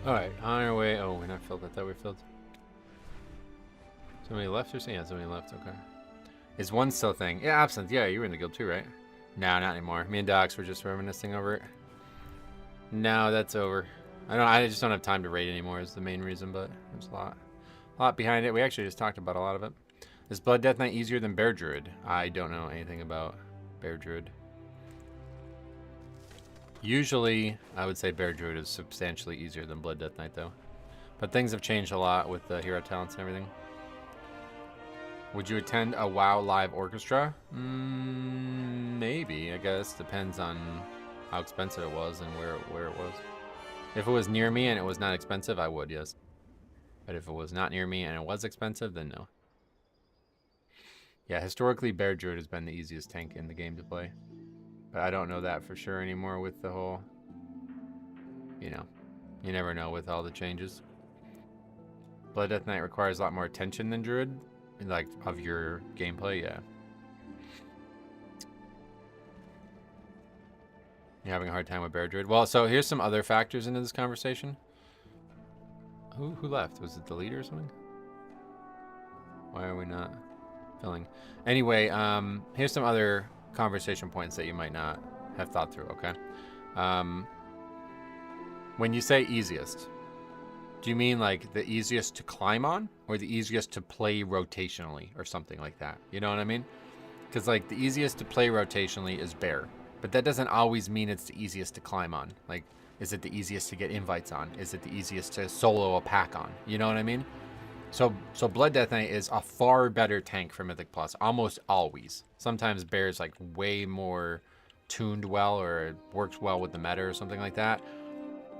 Alright, on our way. Oh, we're not filled. I thought we were filled. Somebody left or something? Yeah, somebody left. Okay. Is one still a thing? Yeah, Absinthe. Yeah, you were in the guild too, right? No, not anymore. Me and Docs were just reminiscing over it. No, that's over. I just don't have time to raid anymore is the main reason, but there's a lot behind it. We actually just talked about a lot of it. Is Blood Death Knight easier than Bear Druid? I don't know anything about Bear Druid. Usually, I would say Bear Druid is substantially easier than Blood Death Knight, though. But things have changed a lot with the hero talents and everything. Would you attend a WoW live orchestra? Maybe, I guess. Depends on how expensive it was and where it was. If it was near me and it was not expensive, I would, yes. But if it was not near me and it was expensive, then no. Yeah, historically, Bear Druid has been the easiest tank in the game to play. But I don't know that for sure anymore with the whole... You know, you never know with all the changes. Blood Death Knight requires a lot more attention than Druid. Like, of your gameplay, yeah. You're having a hard time with Bear Druid. Well, so here's some other factors into this conversation. Who left? Was it the leader or something? Why are we not filling? Anyway, here's some other conversation points that you might not have thought through, okay? When you say easiest, do you mean like the easiest to climb on or the easiest to play rotationally or something like that? You know what I mean? Because like the easiest to play rotationally is Bear, but that doesn't always mean it's the easiest to climb on. Like, is it the easiest to get invites on? Is it the easiest to solo a pack on? You know what I mean? So Blood Death Knight is a far better tank for Mythic Plus, almost always. Sometimes Bear's like way more tuned well or it works well with the meta or something like that.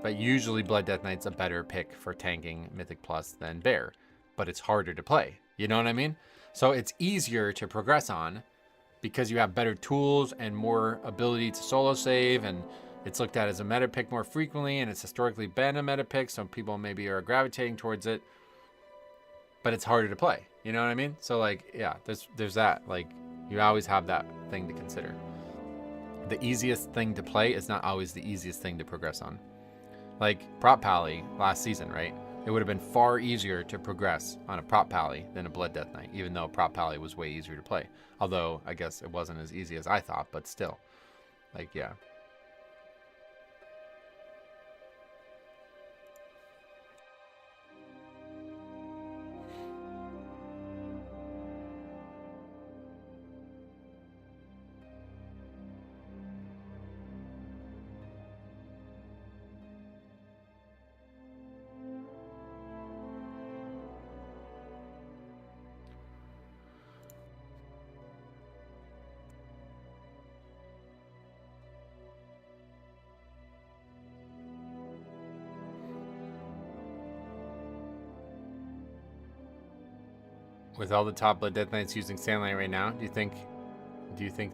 But usually Blood Death Knight's a better pick for tanking Mythic Plus than Bear. But it's harder to play. You know what I mean? So it's easier to progress on because you have better tools and more ability to solo save, and it's looked at as a meta pick more frequently, and it's historically been a meta pick, so people maybe are gravitating towards it. But it's harder to play. You know what I mean? So like, yeah, there's that. Like, you always have that thing to consider. The easiest thing to play is not always the easiest thing to progress on. Like Prop Pally last season, right? It would have been far easier to progress on a Prop Pally than a Blood Death Knight, even though Prop Pally was way easier to play. Although, I guess it wasn't as easy as I thought, but still. Like, yeah. With all the top Blood Death Knights using Sandlight right now, do you think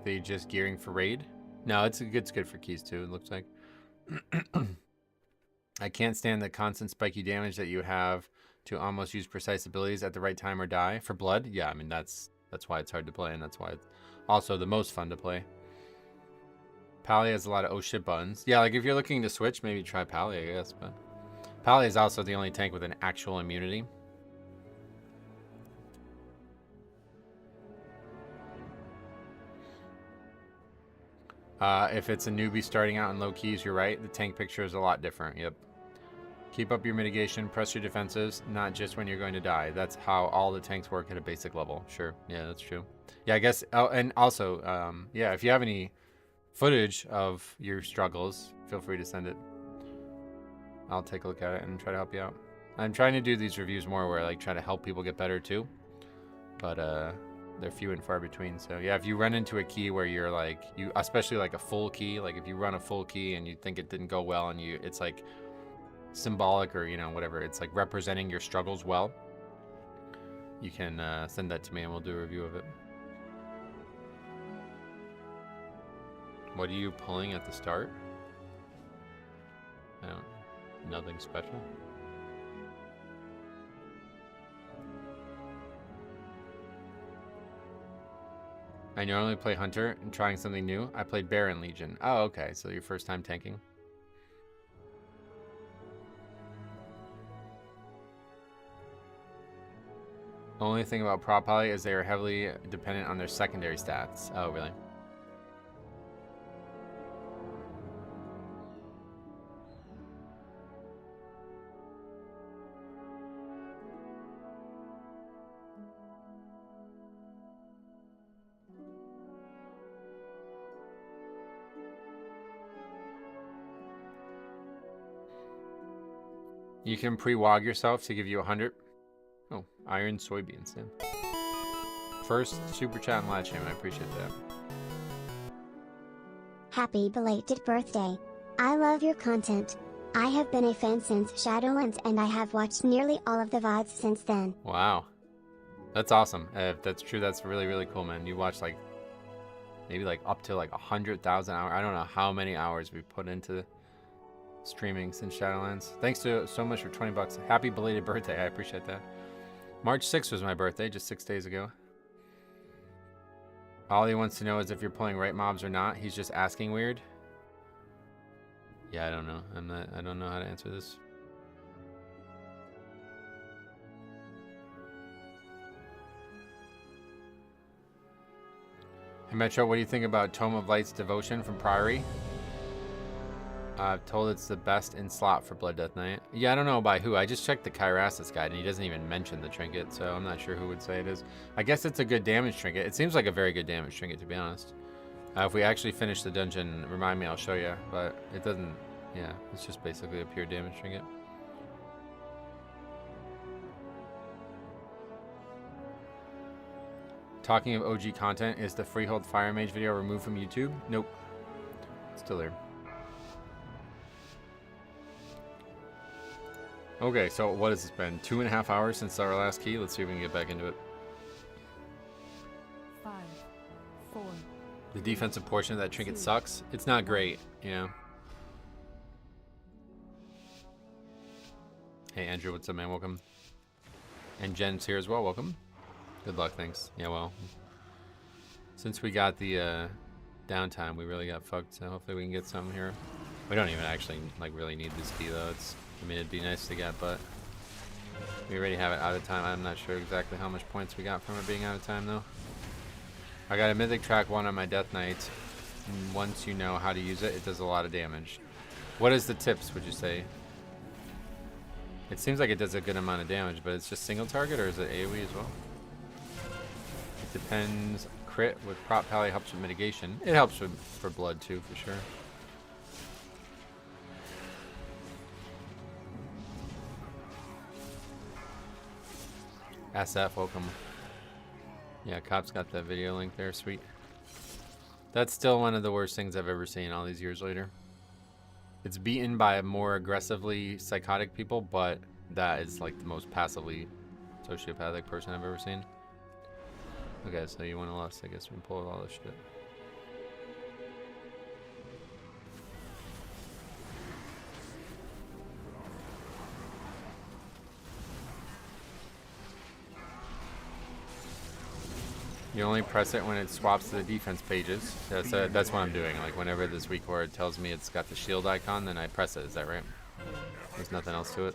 they're just gearing for raid? No, it's good for keys too, it looks like. I can't stand the constant spiky damage that you have to almost use precise abilities at the right time or die. For Blood, yeah, I mean that's why it's hard to play, and that's why it's also the most fun to play. Pally has a lot of oh shit buttons. Yeah, like if you're looking to switch, maybe try Pally, I guess, but Pally is also the only tank with an actual immunity. If it's a newbie starting out in low keys, you're right. The tank picture is a lot different. Yep. Keep up your mitigation, press your defenses, not just when you're going to die. That's how all the tanks work at a basic level. Sure. Yeah, that's true. Yeah, I guess. Oh, and also, yeah, if you have any footage of your struggles, feel free to send it. I'll take a look at it and try to help you out. I'm trying to do these reviews more where I like try to help people get better too. But they're few and far between. So yeah, if you run into a key where you're like, especially like a full key, like if you run a full key and you think it didn't go well and it's like symbolic or, you know, whatever, it's like representing your struggles well, you can send that to me and we'll do a review of it. What are you pulling at the start? Nothing special. I normally play Hunter and trying something new. I played Bear in Legion. Oh, okay. So your first time tanking. Only thing about Prop Pally is they are heavily dependent on their secondary stats. Oh, really? You can pre-wog yourself to give you 100. Oh, iron soybeans. Yeah. First super chat and live stream. I appreciate that. Happy belated birthday. I love your content. I have been a fan since Shadowlands and I have watched nearly all of the VODs since then. Wow. That's awesome. If that's true, that's really, really cool, man. You watched like, maybe like up to like 100,000 hours. I don't know how many hours we put into streaming since Shadowlands. Thanks so much for 20 bucks. Happy belated birthday. I appreciate that. March 6th was my birthday, just 6 days ago. All he wants to know is if you're pulling right mobs or not. He's just asking weird. Yeah, I don't know. I don't know how to answer this. Hey Metro, what do you think about Tome of Light's Devotion from Priory? I've told it's the best in slot for Blood Death Knight. Yeah, I don't know by who. I just checked the Kyrasis guide and he doesn't even mention the trinket, so I'm not sure who would say it is. I guess it's a good damage trinket. It seems like a very good damage trinket, to be honest. If we actually finish the dungeon, remind me, I'll show you. But it doesn't, yeah, it's just basically a pure damage trinket. Talking of OG content, is the Freehold Fire Mage video removed from YouTube? Nope. It's still there. Okay, so what has this been? 2.5 hours since our last key? Let's see if we can get back into it. 5, 4. The defensive portion of that trinket sucks. It's not great, you know. Hey Andrew, what's up, man? Welcome. And Jen's here as well. Welcome. Good luck, thanks. Yeah, well, since we got the downtime, we really got fucked. So hopefully we can get some here. We don't even actually like really need this key though. I mean, it'd be nice to get, but we already have it out of time. I'm not sure exactly how much points we got from it being out of time though. I got a Mythic Track 1 on my Death Knight. And once you know how to use it, it does a lot of damage. What is the tips, would you say? It seems like it does a good amount of damage, but it's just single target, or is it AoE as well? It depends. Crit with prop pally helps with mitigation. It helps with, for blood too, for sure. SF, welcome. Yeah, Cop's got that video link there, sweet. That's still one of the worst things I've ever seen all these years later. It's beaten by more aggressively psychotic people, but that is like the most passively sociopathic person I've ever seen. Okay, so you want to lust, I guess we can pull all this shit. You only press it when it swaps to the defense pages. That's what I'm doing. Like whenever this weak word tells me it's got the shield icon, then I press it. Is that right? There's nothing else to it.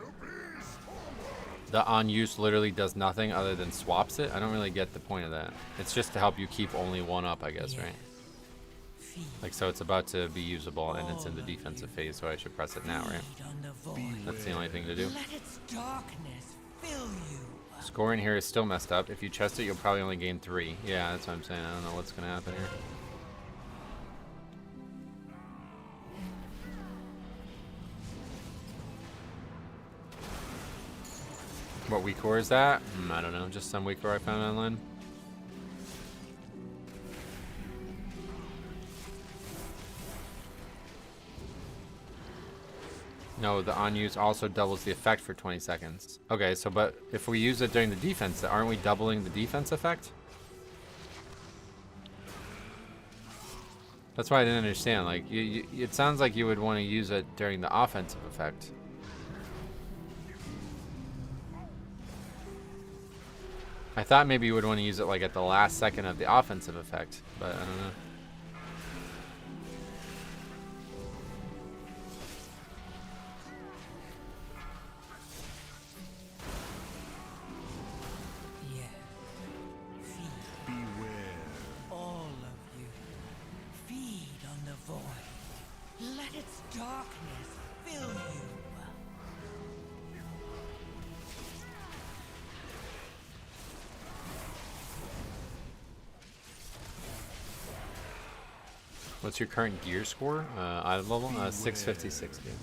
The on use literally does nothing other than swaps it. I don't really get the point of that. It's just to help you keep only one up, I guess, right? Like so, it's about to be usable and it's in the defensive phase, so I should press it now, right? That's the only thing to do. Let its darkness fill you. Scoring here is still messed up. If you chest it, you'll probably only gain 3. Yeah, that's what I'm saying. I don't know what's gonna happen here. What weak core is that? I don't know. Just some weak core I found online. No, the on use also doubles the effect for 20 seconds. Okay, so but if we use it during the defense, aren't we doubling the defense effect? That's why I didn't understand. Like, it sounds like you would want to use it during the offensive effect. I thought maybe you would want to use it like at the last second of the offensive effect, but I don't know. All of you, feed on the void. Let its darkness fill you. What's your current gear score? Eye level? 656. Dude.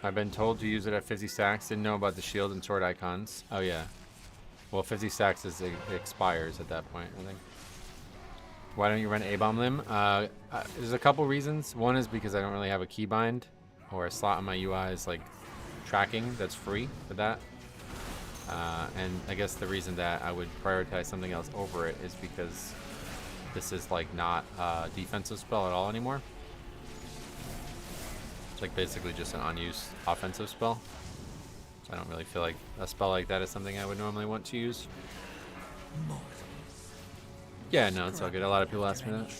I've been told to use it at 50 stacks. Didn't know about the shield and sword icons. Oh yeah. Well, 50 stacks is it expires at that point, I think. Why don't you run A-bomb limb? There's a couple reasons. One is because I don't really have a keybind or a slot on my UI is like tracking that's free for that. And I guess the reason that I would prioritize something else over it is because this is like not a defensive spell at all anymore. It's like basically just an unused offensive spell. So I don't really feel like a spell like that is something I would normally want to use. Yeah, no, it's all good. A lot of people ask me that.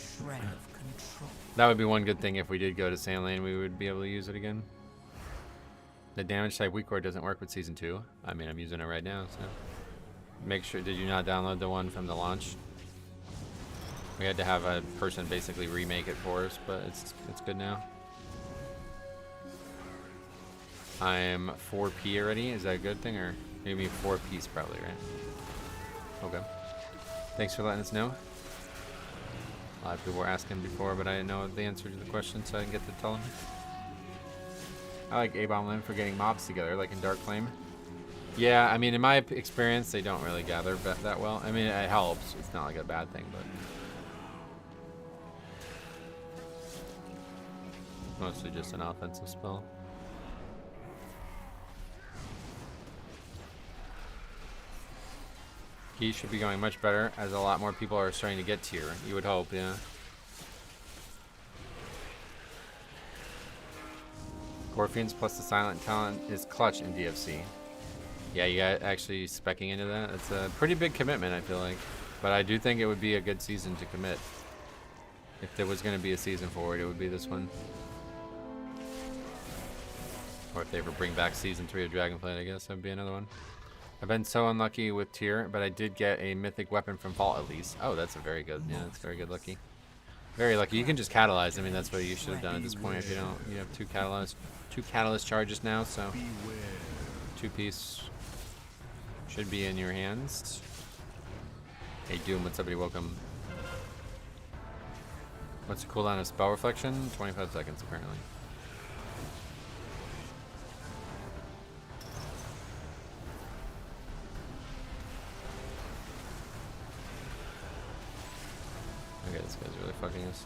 That would be one good thing if we did go to Sand Lane, we would be able to use it again. The damage type weak core doesn't work with Season 2. I mean, I'm using it right now, so. Make sure, did you not download the one from the launch? We had to have a person basically remake it for us, but it's good now. I'm 4P already. Is that a good thing, or maybe 4P's probably, right? Okay. Thanks for letting us know. A lot of people were asking before, but I didn't know the answer to the question, so I didn't get to tell them. I like A-bomb limb for getting mobs together, like in Dark Flame. Yeah, I mean, in my experience, they don't really gather that well. I mean, it helps. It's not like a bad thing, but mostly just an offensive spell. He should be going much better as a lot more people are starting to get tier. You would hope, yeah. Gorfians plus the silent talent is clutch in DFC. Yeah, you got actually speccing into that. It's a pretty big commitment, I feel like. But I do think it would be a good season to commit. If there was going to be a season forward, it would be this one. Or if they ever bring back season 3 of Dragonflight, I guess that would be another one. I've been so unlucky with tier, but I did get a mythic weapon from Vault at least. Oh, that's a very good, yeah, that's very good lucky. Very lucky. You can just catalyze. I mean, that's what you should have done at this point if you don't. You have two catalyst charges now, so 2-piece should be in your hands. Hey Doom, what's up, buddy? Welcome. What's the cooldown of spell reflection? 25 seconds apparently. Okay, this guy's really fucking us.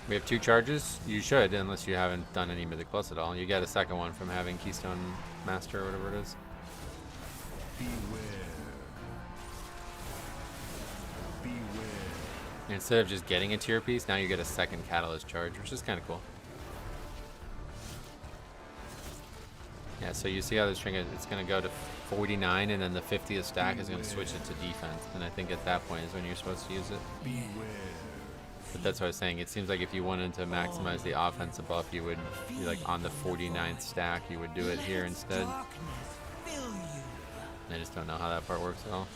We have 2 charges. You should, unless you haven't done any Mythic Plus at all. You get a second one from having Keystone Master or whatever it is. And instead of just getting a tier piece, now you get a second Catalyst charge, which is kind of cool. Yeah, so you see how this trinket, it's going to go to 49, and then the 50th stack is going to switch it to defense. And I think at that point is when you're supposed to use it. But that's what I was saying. It seems like if you wanted to maximize the offensive buff, you would be like on the 49th stack. You would do it here instead. I just don't know how that part works at all.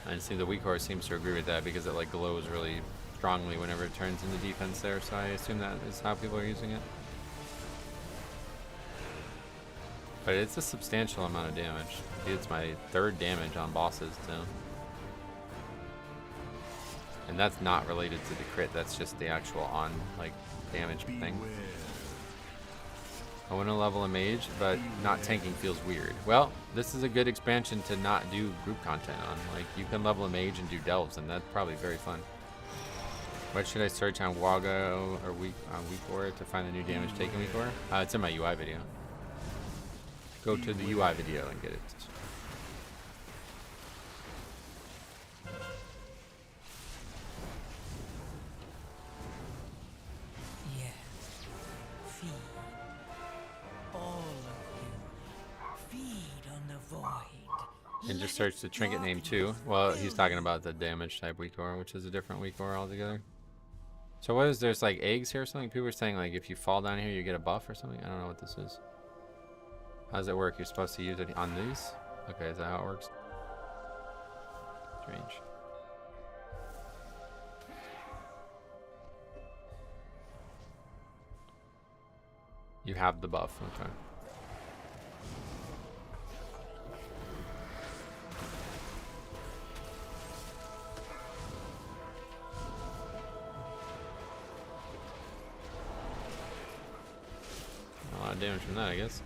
And see, the weak horse seems to agree with that because it like glows really strongly whenever it turns into defense there. So I assume that is how people are using it. But it's a substantial amount of damage. It's my 3rd damage on bosses, so. And that's not related to the crit, that's just the actual on, like, damage thing. I want to level a mage, but not tanking feels weird. Well, this is a good expansion to not do group content on. Like, you can level a mage and do delves, and that's probably very fun. What should I search on Wago or Weak War to find the new damage taken Weak War? It's in my UI video. Go to the UI video and get it. Yes. Feed. All of you. Feed on the void. And just search the trinket name too. Well, he's talking about the damage type weak core, which is a different weak core altogether. So what is there's like eggs here or something? People are saying like if you fall down here you get a buff or something. I don't know what this is. How does it work? You're supposed to use it on these? Okay, is that how it works? Strange. You have the buff, okay. damage from that, I guess.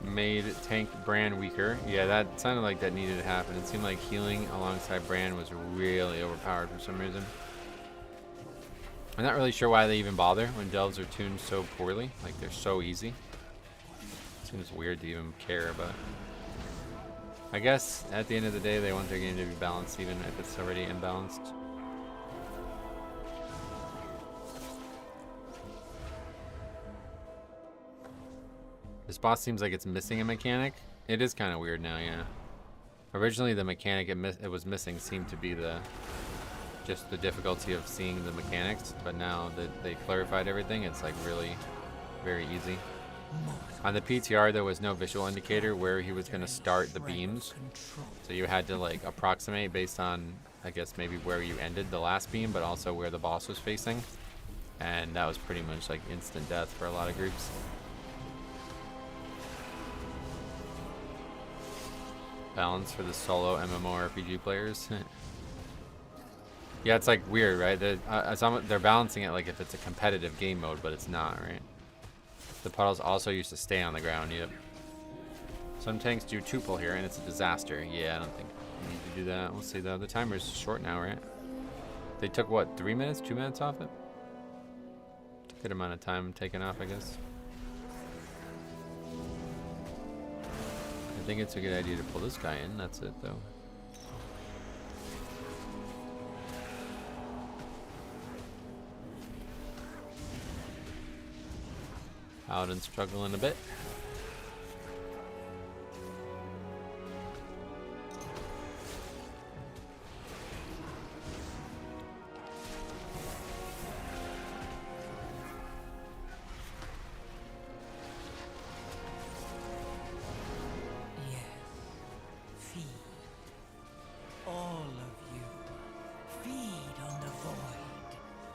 Made tank Bran weaker. Yeah, that sounded like that needed to happen. It seemed like healing alongside Bran was really overpowered for some reason. I'm not really sure why they even bother when delves are tuned so poorly. Like, they're so easy. Seems weird to even care, but I guess at the end of the day they want their game to be balanced even if it's already imbalanced. This boss seems like it's missing a mechanic. It is kind of weird now, yeah. Originally the mechanic it was missing seemed to be just the difficulty of seeing the mechanics, but now that they clarified everything, it's like really very easy. On the PTR there was no visual indicator where he was going to start the beams, so you had to like approximate based on, I guess, maybe where you ended the last beam, but also where the boss was facing, and that was pretty much like instant death for a lot of groups. Balance for the solo MMORPG players. Yeah, it's like weird, right? They're balancing it like if it's a competitive game mode, but it's not, right? The puddles also used to stay on the ground, yep. Some tanks do tuple here, and it's a disaster. Yeah, I don't think we need to do that. We'll see, though. The timer's short now, right? They took, what, 3 minutes, 2 minutes off it? Good amount of time taken off, I guess. I think it's a good idea to pull this guy in. That's it, though. Paladin's struggling a bit.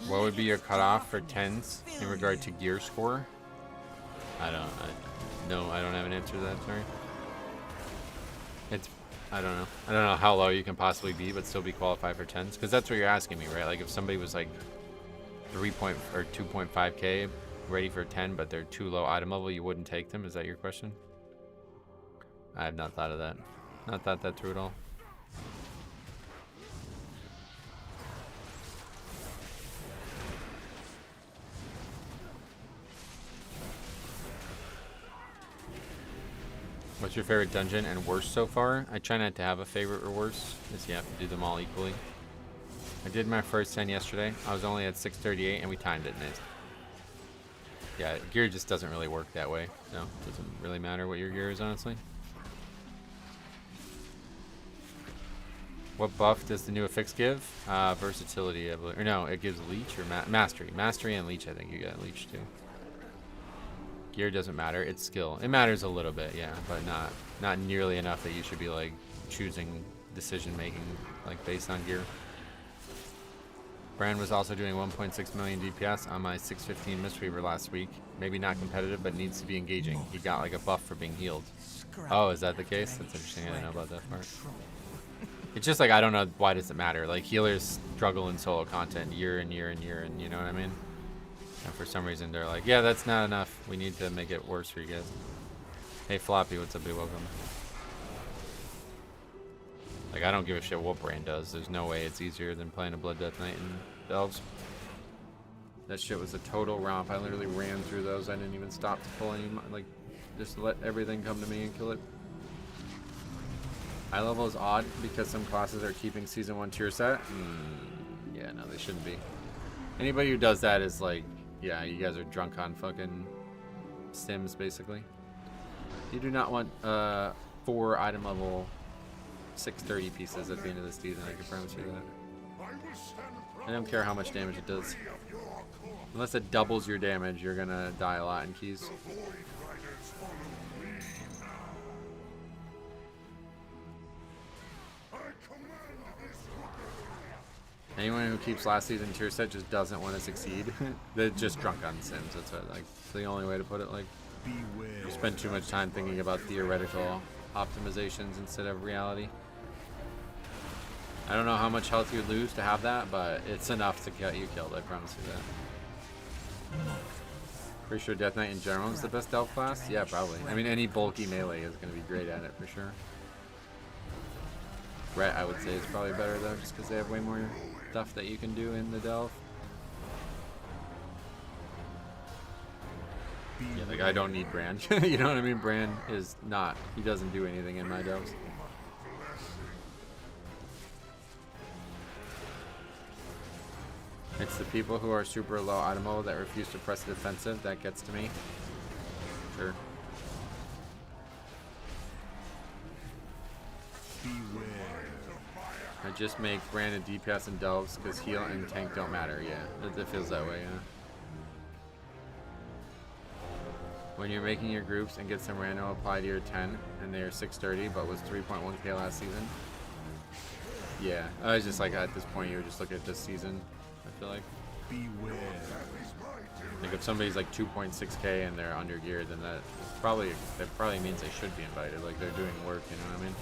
What would be your cutoff for 10s in regard to gear score? I don't have an answer to that, sorry. I don't know how low you can possibly be but still be qualified for 10s, because that's what you're asking me, right? Like if somebody was like 2.5k ready for 10 but they're too low item level, you wouldn't take them. Is that your question? I have not thought of that. Not thought that through at all. What's your favorite dungeon and worst so far? I try not to have a favorite or worst, because you have to do them all equally. I did my first 10 yesterday. I was only at 638 and we timed it nice. Yeah, gear just doesn't really work that way. No, it doesn't really matter what your gear is, honestly. What buff does the new affix give? Versatility, I believe. Or no, it gives leech or mastery. Mastery and leech, I think you get leech too. Gear doesn't matter, it's skill. It matters a little bit, yeah, but not nearly enough that you should be like choosing decision making like based on gear. Bran was also doing 1.6 million DPS on my 615 Mistweaver last week. Maybe not competitive, but needs to be engaging. He got like a buff for being healed. Oh, is that the case? That's interesting, I didn't know about that part. It's just like, I don't know, why does it matter? Like healers struggle in solo content year and year and year, and you know what I mean? And for some reason they're like, yeah, that's not enough. We need to make it worse for you guys. Hey Floppy, what's up, dude? Welcome. Like, I don't give a shit what Bran does. There's no way it's easier than playing a Blood Death Knight and Delves. That shit was a total romp. I literally ran through those. I didn't even stop to pull any, like, just let everything come to me and kill it. High level is odd because some classes are keeping season 1 tier set. Yeah, no, they shouldn't be. Anybody who does that is like, yeah, you guys are drunk on fucking Sims, basically. You do not want 4 item level 630 pieces at the end of the season, I can promise you that. I don't care how much damage it does. Unless it doubles your damage, you're gonna die a lot in keys. Anyone who keeps last season tier set just doesn't want to succeed. They're just drunk on Sims. That's what, like, the only way to put it. Like, you spend too much time thinking about theoretical optimizations instead of reality. I don't know how much health you lose to have that, but it's enough to get you killed, I promise you that. Pretty sure Death Knight in general is the best elf class? Yeah, probably. I mean, any bulky melee is going to be great at it, for sure. Ret, I would say, is probably better, though, just because they have way more stuff that you can do in the Delve. Yeah, like, I don't need Brand. You know what I mean? Brand is not. He doesn't do anything in my Delves. It's the people who are super low item mode that refuse to press the defensive that gets to me. Sure. I just make Brand and DPS and Delves because heal and tank don't matter. Yeah, it feels that way, yeah. When you're making your groups and get some random apply to your 10 and they are 630 but was 3.1k last season. Yeah, I was just like, at this point you would just look at this season, I feel like. Beware. Like if somebody's like 2.6k and they're under geared, then that probably means they should be invited. Like they're doing work, you know what I mean?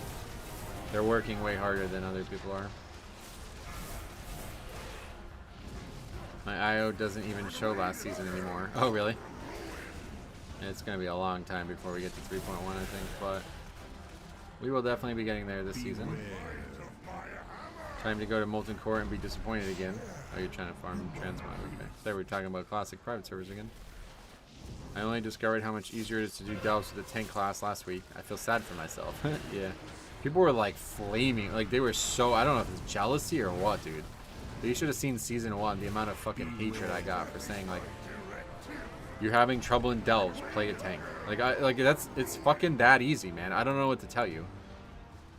They're working way harder than other people are. My IO doesn't even show last season anymore. Oh really? It's gonna be a long time before we get to 3.1, I think, but we will definitely be getting there this season. Time to go to Molten Core and be disappointed again. Oh, you're trying to farm transmog, okay. So we're talking about classic private servers again. I only discovered how much easier it is to do delves with the tank class last week. I feel sad for myself. Yeah. People were like flaming, like they were so, I don't know if it's jealousy or what, dude. But you should have seen season 1, the amount of fucking hatred I got for saying like, you're having trouble in delves, play a tank. Like it's fucking that easy, man. I don't know what to tell you.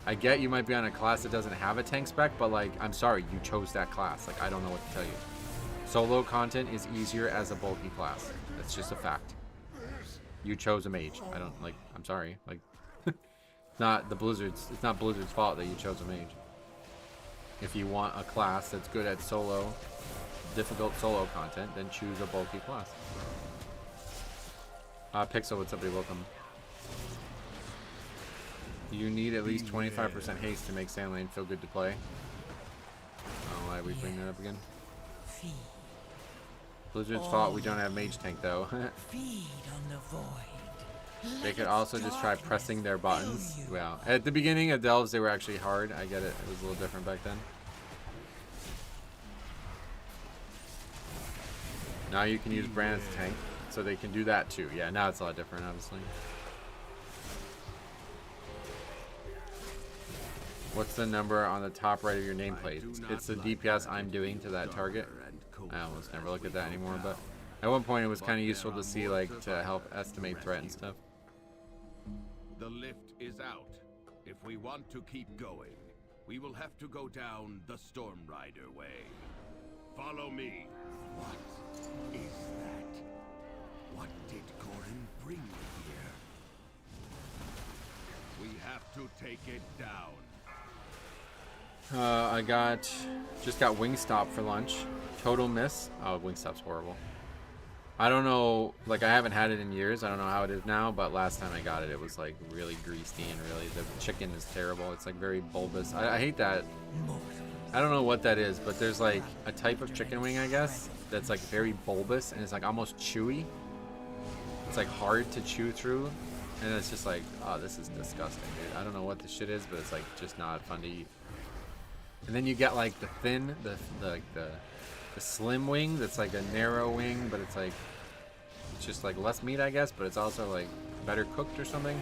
I get you might be on a class that doesn't have a tank spec, but like, I'm sorry, you chose that class. Like, I don't know what to tell you. Solo content is easier as a bulky class. That's just a fact. You chose a mage. I don't, like, I'm sorry. Like, it's not Blizzard's fault that you chose a mage. If you want a class that's good at solo, difficult solo content, then choose a bulky class. Pixel, what's up, welcome. You need at least 25% haste to make Sand Lane feel good to play. Oh, why we bring that up again? Blizzard's fault we don't have mage tank though. Feed on the void. They could also just try pressing their buttons. Well, at the beginning of Delves they were actually hard. I get it. It was a little different back then. Now you can use Brand as tank, so they can do that too. Yeah, now it's a lot different, obviously. What's the number on the top right of your nameplate? It's the DPS I'm doing to that target. I almost never look at that anymore, but at one point it was kind of useful to see, like, to help estimate threat and stuff. The lift is out. If we want to keep going, we will have to go down the Storm Rider way. Follow me. What is that? What did Gordon bring me here? We have to take it down. I just got Wingstop for lunch. Total miss. Oh, Wingstop's horrible. I don't know, like I haven't had it in years. I don't know how it is now, but last time I got it, it was like really greasy and really, the chicken is terrible. It's like very bulbous. I hate that. I don't know what that is, but there's like a type of chicken wing, I guess, that's like very bulbous and it's like almost chewy. It's like hard to chew through. And it's just like, oh, this is disgusting, dude. I don't know what this shit is, but it's like just not fun to eat. And then you get like the thin, the slim wing that's like a narrow wing, but it's like, it's just like less meat, I guess, but it's also like better cooked or something.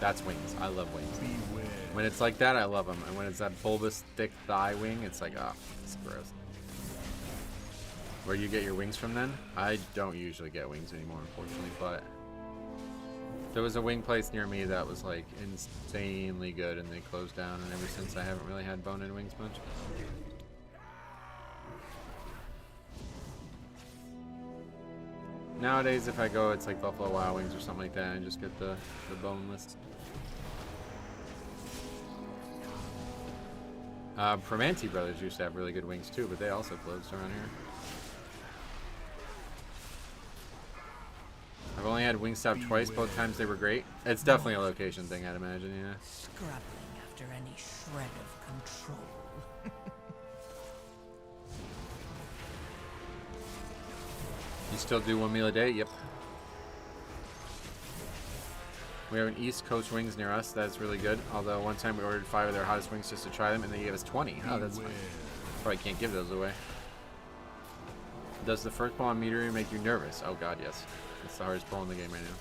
That's wings. I love wings. When it's like that, I love them. And when it's that bulbous, thick thigh wing, it's like, oh, it's gross. Where do you get your wings from then? I don't usually get wings anymore, unfortunately, but there was a wing place near me that was like insanely good and they closed down, and ever since I haven't really had bone-in wings much. Nowadays if I go it's like Buffalo Wild Wings or something like that and just get the boneless. Primanti Brothers used to have really good wings too, but they also closed around here. I've only had Wingstop twice, both times they were great. It's definitely a location thing, I'd imagine, yeah. Scrabbling after any shred of control. You still do one meal a day? Yep. We have an East Coast Wings near us. That's really good. Although one time we ordered 5 of their hottest wings just to try them, and they gave us 20. Oh, that's fine. Probably can't give those away. Does the first ball on meteor make you nervous? Oh god, yes. It's the hardest ball in the game right now.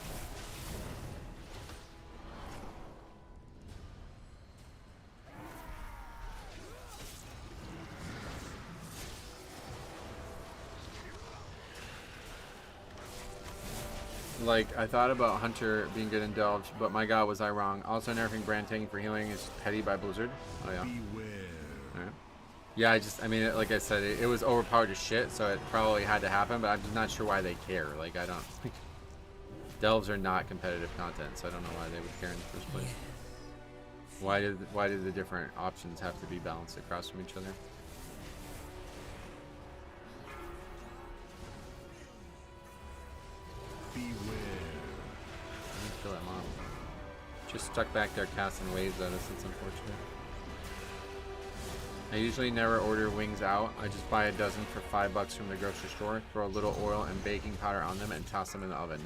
Like, I thought about Hunter being good in Delve, but my god, was I wrong. Also, nerfing brand tanking for healing is petty by Blizzard. Oh, yeah. Alright. Yeah, I mean, like I said, it was overpowered as shit, so it probably had to happen, but I'm just not sure why they care. Like, I don't... Delves are not competitive content, so I don't know why they would care in the first place. Why did the different options have to be balanced across from each other? Kill that mom. Just stuck back there casting waves at us. It's unfortunate. I usually never order wings out. I just buy a dozen for $5 from the grocery store, throw a little oil and baking powder on them, and toss them in the oven.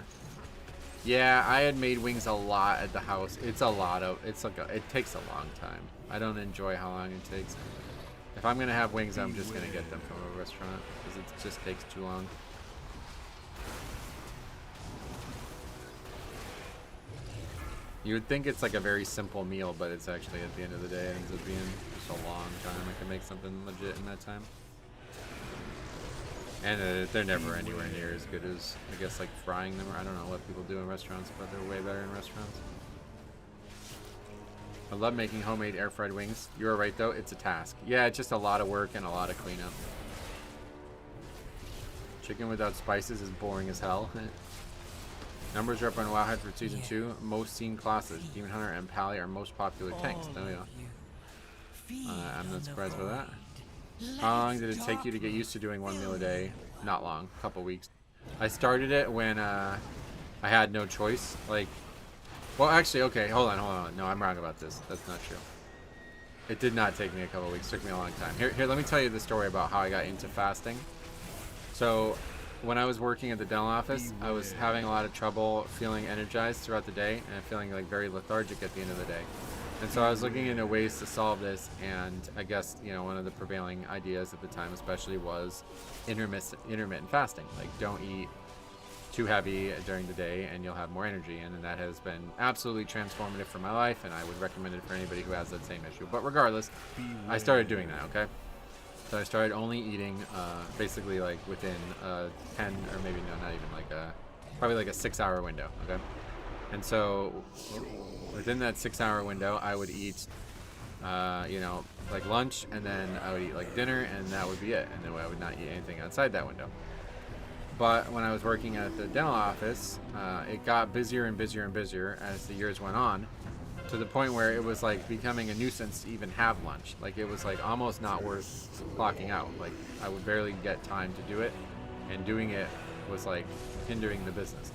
Yeah, I had made wings a lot at the house. It's a lot of. It takes a long time. I don't enjoy how long it takes. If I'm gonna have wings, I'm just gonna get them from a restaurant because it just takes too long. You would think it's like a very simple meal, but it's actually, at the end of the day, it ends up being just a long time. I can make something legit in that time. And they're never anywhere near as good as, I guess, like frying them. Or I don't know what people do in restaurants, but they're way better in restaurants. I love making homemade air fried wings. You're right though, it's a task. Yeah, it's just a lot of work and a lot of cleanup. Chicken without spices is boring as hell. Numbers are up on Wowhead for Season 2. Most seen classes, Demon Hunter and Pally, are most popular tanks. Oh yeah. I'm not surprised by that. How long did it take you to get used to doing one meal a day? Not long, a couple weeks. I started it when I had no choice. Like, well, actually, okay, hold on. No, I'm wrong about this. That's not true. It did not take me a couple weeks. It took me a long time. Here, let me tell you the story about how I got into fasting. So, when I was working at the dental office, I was having a lot of trouble feeling energized throughout the day and feeling like very lethargic at the end of the day. And so I was looking into ways to solve this, and I guess, you know, one of the prevailing ideas at the time especially was intermittent fasting. Like, don't eat too heavy during the day and you'll have more energy. And that has been absolutely transformative for my life, and I would recommend it for anybody who has that same issue. But regardless, I started doing that, okay? So I started only eating basically like within 10, or maybe no, not even like probably like a 6-hour window, okay? And so within that 6-hour window, I would eat, you know, like lunch, and then I would eat like dinner, and that would be it. And then I would not eat anything outside that window. But when I was working at the dental office, it got busier and busier and busier as the years went on, to the point where it was like becoming a nuisance to even have lunch. Like, it was like almost not worth clocking out. Like, I would barely get time to do it, and doing it was like hindering the business.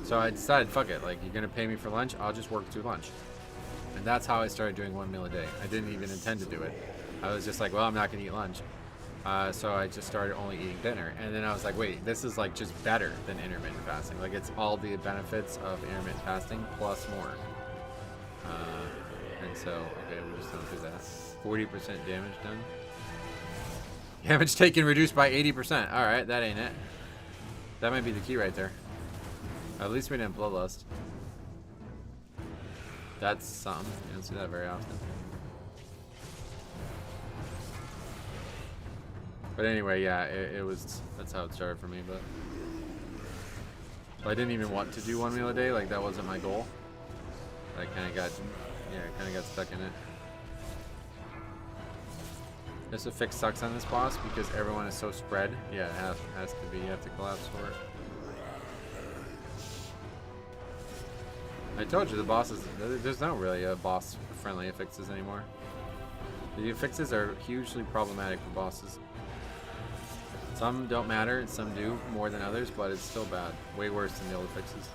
So I decided, fuck it, like, you're gonna pay me for lunch, I'll just work through lunch. And that's how I started doing one meal a day. I didn't even intend to do it. I was just like, well, I'm not gonna eat lunch. So I just started only eating dinner. And then I was like, wait, this is like just better than intermittent fasting. Like, it's all the benefits of intermittent fasting plus more. And so, okay, we just don't do that. 40% damage done. Damage taken reduced by 80%. Alright, that ain't it. That might be the key right there. At least we didn't bloodlust. That's something. You don't see that very often. But anyway, yeah, it was, that's how it started for me, but I didn't even want to do one meal a day, like that wasn't my goal. I kind of got, yeah, kind of got stuck in it. This fix sucks on this boss because everyone is so spread. Yeah, it has to be, you have to collapse for it. I told you the bosses, there's not really a boss friendly affixes anymore. The affixes are hugely problematic for bosses. Some don't matter, some do more than others, but it's still bad. Way worse than the old affixes.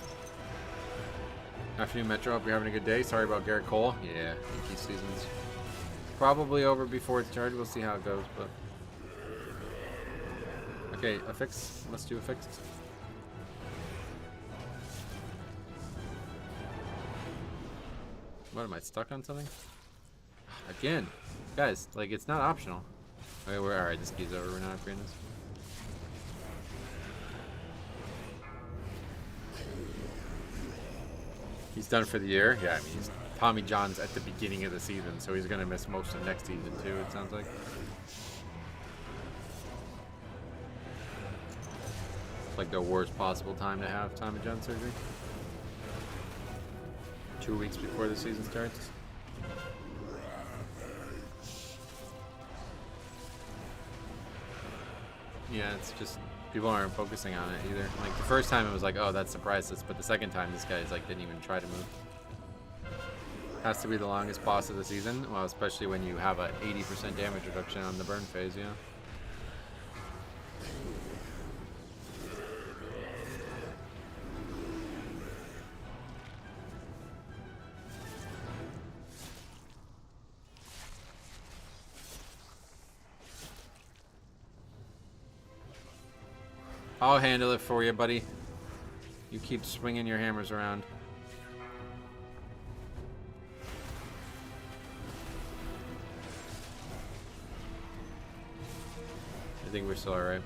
Afternoon Metro, hope you're having a good day. Sorry about Garrett Cole. Yeah, Inky season's probably over before it's started. We'll see how it goes, but okay, affix. Let's do affix. What, am I stuck on something? Again. Guys, like, it's not optional. Okay, we're alright, this key's over. We're not upgrading this. He's done for the year? Yeah, I mean, he's Tommy John's at the beginning of the season, so he's gonna miss most of next season, too, it sounds like. Like the worst possible time to have Tommy John surgery. 2 weeks before the season starts. Yeah, it's just people aren't focusing on it either. Like the first time it was like, oh, that surprised us, but the second time this guy's like didn't even try to move. Has to be the longest boss of the season. Well, especially when you have a 80% damage reduction on the burn phase, yeah. I'll handle it for you, buddy. You keep swinging your hammers around. I think we're still alright.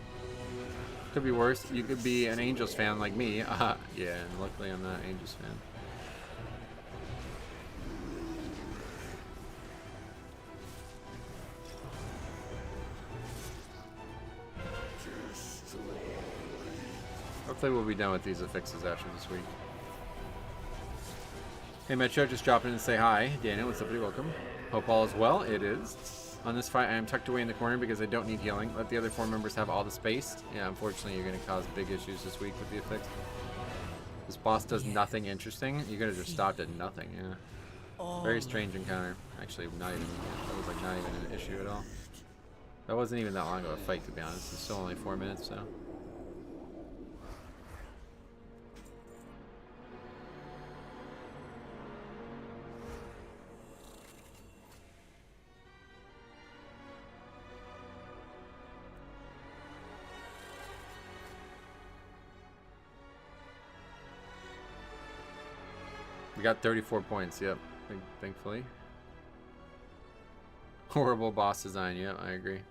Could be worse. You could be an Angels fan like me. Yeah, and luckily I'm not an Angels fan. Hopefully we'll be done with these affixes after this week. Hey Metro, just dropping in to say hi. Daniel, what's up, buddy? Welcome. Hope all is well. It is. On this fight, I am tucked away in the corner because I don't need healing. Let the other 4 members have all the space. Yeah, unfortunately, you're going to cause big issues this week with the affix. This boss does nothing interesting. You could have just stopped at nothing, yeah. Very strange encounter. Actually, not even. That was like not even an issue at all. That wasn't even that long of a fight, to be honest. It's still only 4 minutes, so. We got 34 points, yep, thankfully. Horrible boss design, yep, I agree.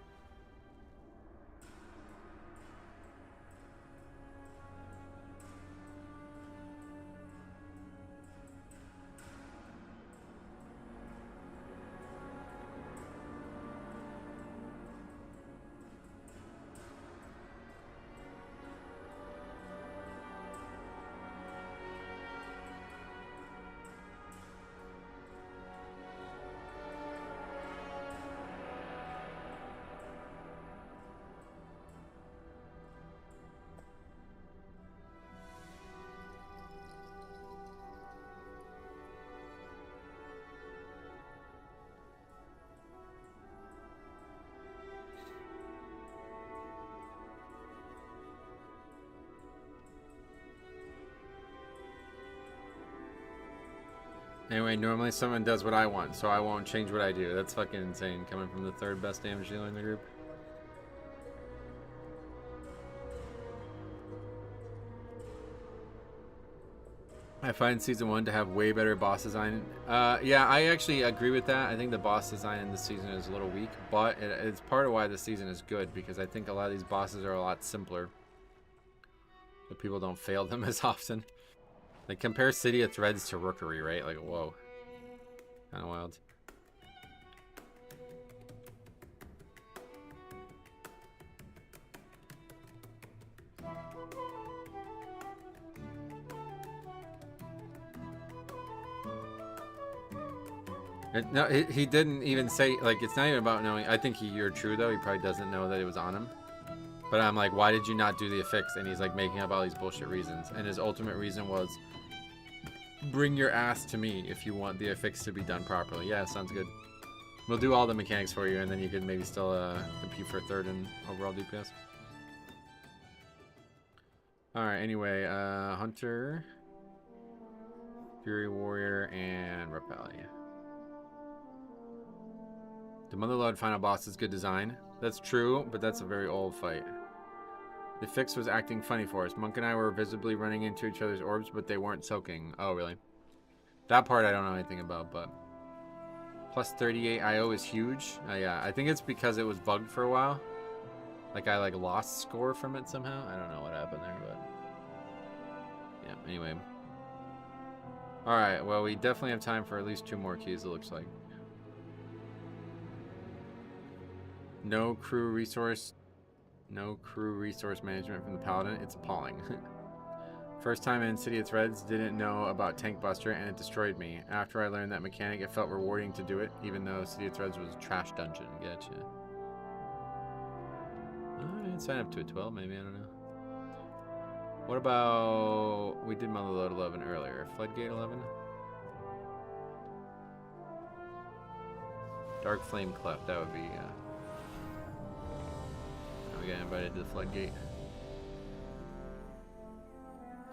Anyway, normally someone does what I want, so I won't change what I do. That's fucking insane, coming from the 3rd best damage dealer in the group. I find Season 1 to have way better boss design. Yeah, I actually agree with that. I think the boss design in this season is a little weak, but it's part of why this season is good, because I think a lot of these bosses are a lot simpler. So people don't fail them as often. Like, compare City of Threads to Rookery, right? Like, whoa. Kind of wild. No, he didn't even say, like, it's not even about knowing. I think you're true, though. He probably doesn't know that it was on him. But I'm like, why did you not do the affix? And he's, like, making up all these bullshit reasons. And his ultimate reason was, bring your ass to me if you want the affix to be done properly. Yeah, sounds good. We'll do all the mechanics for you, and then you can maybe still compete for 3rd in overall DPS. Alright, anyway, Hunter, Fury Warrior, and Repelli. The Motherlode final boss is good design. That's true, but that's a very old fight. The fix was acting funny for us. Monk and I were visibly running into each other's orbs, but they weren't soaking. Oh, really? That part I don't know anything about, but plus 38 IO is huge. Yeah, I think it's because it was bugged for a while. Like I like lost score from it somehow. I don't know what happened there, but yeah. Anyway. All right. Well, we definitely have time for at least 2 more keys. It looks like. No crew resource management from the Paladin. It's appalling. First time in City of Threads, didn't know about Tank Buster, and it destroyed me. After I learned that mechanic, it felt rewarding to do it, even though City of Threads was a trash dungeon. Gotcha. I didn't sign up to a 12, maybe, I don't know. What about... We did Motherload 11 earlier. Floodgate 11? Dark Flame Cleft, that would be... we got invited to the Floodgate.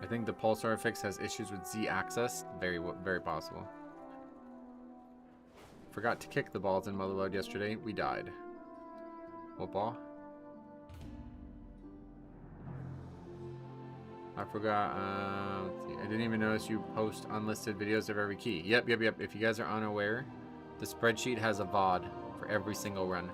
I think the Pulsar fix has issues with Z-axis. Very, very possible. Forgot to kick the balls in Motherload yesterday. We died. What ball? I forgot. Let's see. I didn't even notice you post unlisted videos of every key. Yep. If you guys are unaware, the spreadsheet has a VOD for every single run.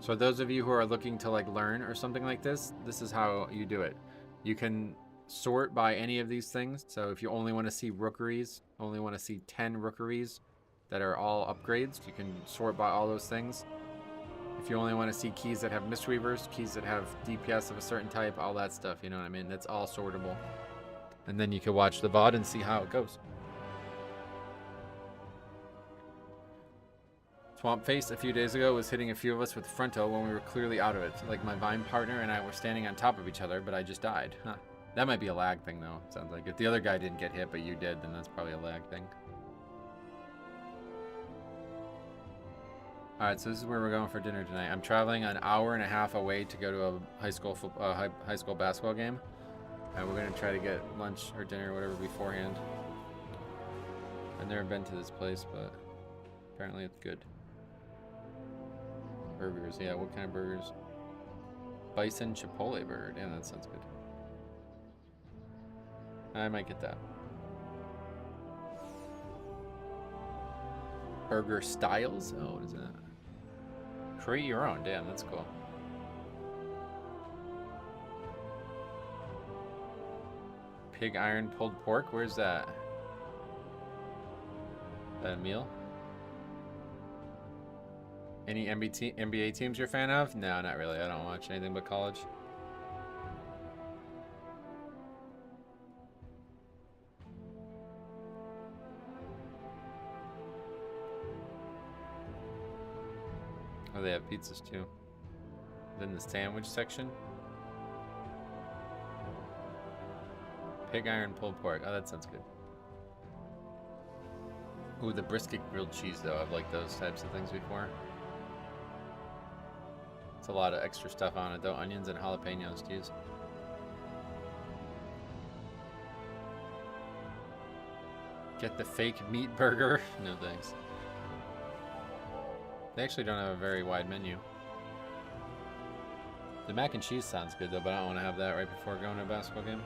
So those of you who are looking to like learn or something like this is how you do it. You can sort by any of these things. So if you only want to see rookeries, only want to see 10 rookeries that are all upgrades, you can sort by all those things. If you only want to see keys that have Mistweavers, keys that have DPS of a certain type, all that stuff, you know what I mean? That's all sortable. And then you can watch the VOD and see how it goes. Swamp Face a few days ago was hitting a few of us with frontal when we were clearly out of it. Like my Vine partner and I were standing on top of each other, but I just died. Huh. That might be a lag thing though, sounds like. If the other guy didn't get hit, but you did, then that's probably a lag thing. Alright, so this is where we're going for dinner tonight. I'm traveling an hour and a half away to go to a high school basketball game. And we're going to try to get lunch or dinner or whatever beforehand. I've never been to this place, but apparently it's good. Burgers, yeah, what kind of burgers? Bison Chipotle burger, damn, that sounds good. I might get that. Burger Styles? Oh, what is that? Create your own, damn, that's cool. Pig iron pulled pork, where's that? Is that a meal? Any NBA teams you're a fan of? No, not really. I don't watch anything but college. Oh, they have pizzas too. Then the sandwich section. Pig iron pulled pork. Oh, that sounds good. Ooh, the brisket grilled cheese though. I've liked those types of things before. It's a lot of extra stuff on it though. Onions and jalapenos to use. Get the fake meat burger. No thanks. They actually don't have a very wide menu. The mac and cheese sounds good though, but I don't want to have that right before going to a basketball game.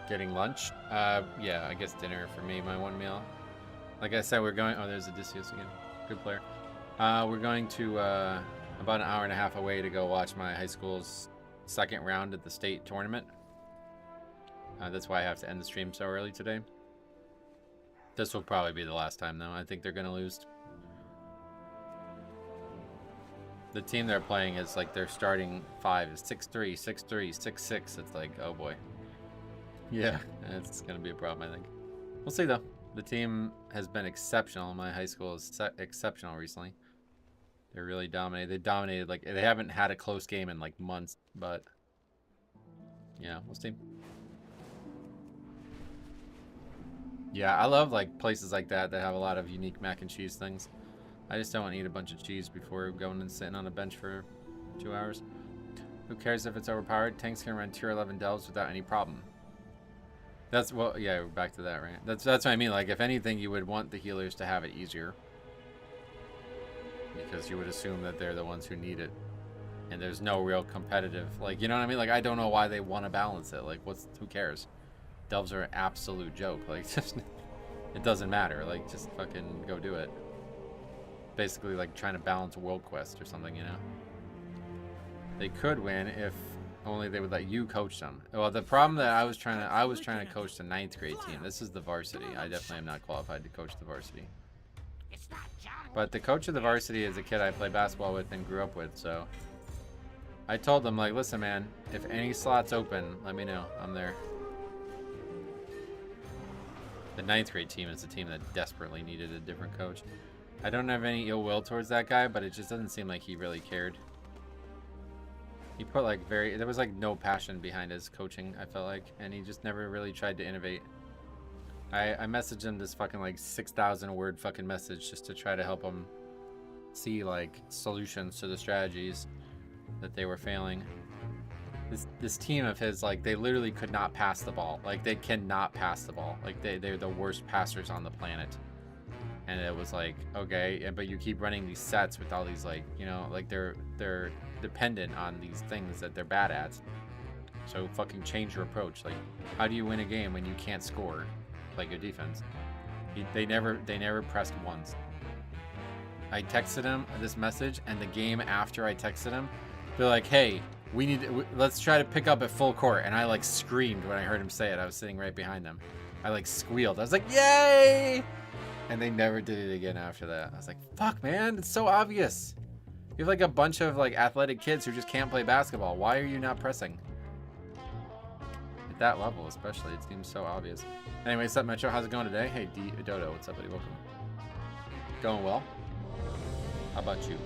Getting lunch? Yeah, I guess dinner for me, my one meal. Like I said, we're going... Oh, there's Odysseus again. Good player. We're going to about an hour and a half away to go watch my high school's second round at the state tournament. That's why I have to end the stream so early today. This will probably be the last time, though. I think they're going to lose. The team they're playing is like their starting 5 is 6'3", 6'3", 6'6". It's like, oh boy. Yeah, it's going to be a problem, I think. We'll see, though. The team has been exceptional. My high school is exceptional recently. They're really dominated. They dominated, like, they haven't had a close game in, like, months, but yeah, we'll see. Yeah, I love, like, places like that that have a lot of unique mac and cheese things. I just don't want to eat a bunch of cheese before going and sitting on a bench for 2 hours. Who cares if it's overpowered? Tanks can run tier 11 delves without any problem. That's, well, yeah, we're back to that, right? That's what I mean. Like, if anything, you would want the healers to have it easier. Because you would assume that they're the ones who need it. and there's no real competitive, like, you know what I mean? Like, I don't know why they want to balance it. Like, who cares? Delves are an absolute joke. Like, just, it doesn't matter. Like, just fucking go do it. Basically, like, trying to balance World Quest or something, you know? They could win if only they would let you coach them. Well, the problem that I was trying to coach the 9th grade team. This is the varsity. I definitely am not qualified to coach the varsity. But the coach of the varsity is a kid I played basketball with and grew up with, so I told them, like, listen, man, if any slots open, let me know. I'm there. The 9th grade team is a team that desperately needed a different coach. I don't have any ill will towards that guy, but it just doesn't seem like he really cared. He put like there was like no passion behind his coaching, I felt like, and he just never really tried to innovate. I messaged him this fucking like 6,000 word fucking message just to try to help him see like solutions to the strategies that they were failing. This team of his, like, they literally could not pass the ball. Like, they cannot pass the ball. Like, they're the worst passers on the planet. And it was like, okay, but you keep running these sets with all these, like, you know, like they're dependent on these things that they're bad at. So fucking change your approach. Like, how do you win a game when you can't score like your defense? They never pressed once. I texted him this message, and the game after I texted him, they're like, hey, let's try to pick up at full court. And I like screamed when I heard him say it. I was sitting right behind them. I like squealed. I was like, yay! And they never did it again after that. I was like, fuck, man, it's so obvious. You have like a bunch of like athletic kids who just can't play basketball. Why are you not pressing? At that level, especially, it seems so obvious. Anyway, what's up, Metro? How's it going today? Hey, Dodo, what's up, buddy? Welcome. Going well? How about you?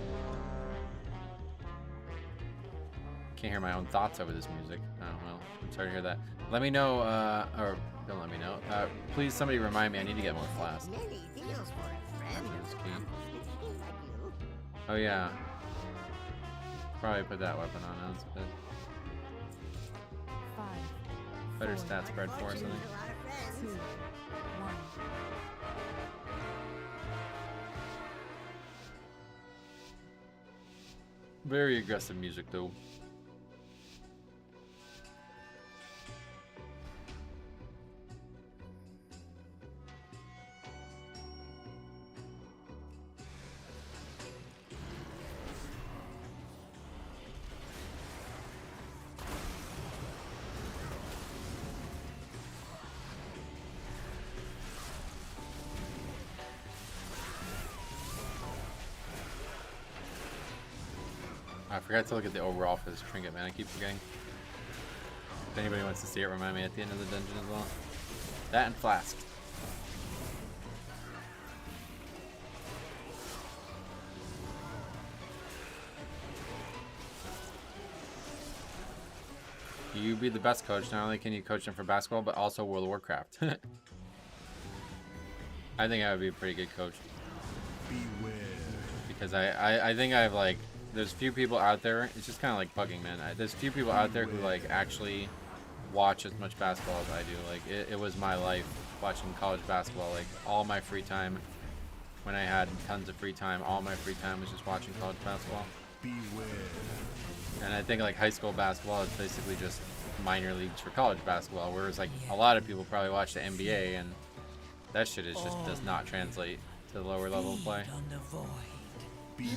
Can't hear my own thoughts over this music. Oh, well, I'm sorry to hear that. Let me know, or don't let me know. Please, somebody remind me, I need to get more flasks. Oh, yeah. Probably put that weapon on. That's good. Better stat spread for us, I think. 2, 1. Very aggressive music, though. I forgot to look at the overall for this trinket, man. I keep forgetting. If anybody wants to see it, remind me at the end of the dungeon as well. That and flask. You be the best coach. Not only can you coach them for basketball, but also World of Warcraft. I think I would be a pretty good coach. Beware. Because I think I have like, there's few people out there, it's just kind of like Pugging, man. There's few people out there who like actually watch as much basketball as I do. Like it was my life watching college basketball. Like all my free time, when I had tons of free time, all my free time was just watching college basketball. Beware. And I think like high school basketball is basically just minor leagues for college basketball, whereas like a lot of people probably watch the NBA, and that shit is just does not translate to the lower level of play. On the void.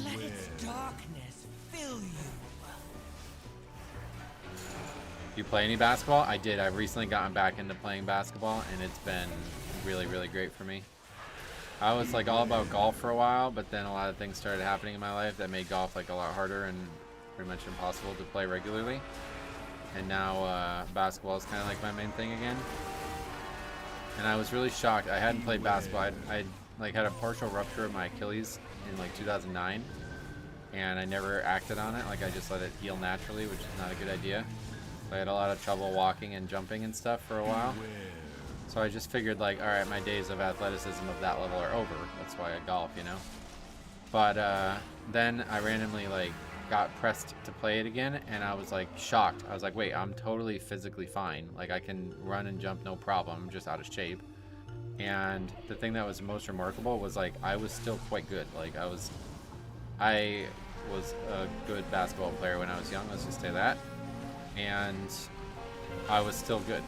Let its darkness fill you. You play any basketball? I did. I've recently gotten back into playing basketball, and it's been really, really great for me. I was like all about golf for a while, but then a lot of things started happening in my life that made golf like a lot harder and pretty much impossible to play regularly. And now basketball is kind of like my main thing again. And I was really shocked. I hadn't played basketball. I like had a partial rupture of my Achilles in like 2009, and I never acted on it. Like I just let it heal naturally, which is not a good idea. So I had a lot of trouble walking and jumping and stuff for a while. So I just figured like, all right, my days of athleticism of that level are over. That's why I golf, you know. But then I randomly like got pressed to play it again, and I was like shocked. I was like, wait, I'm totally physically fine. Like I can run and jump no problem. I'm just out of shape. And the thing that was most remarkable was like I was still quite good. Like I was a good basketball player when I was young. Let's just say that. And I was still good.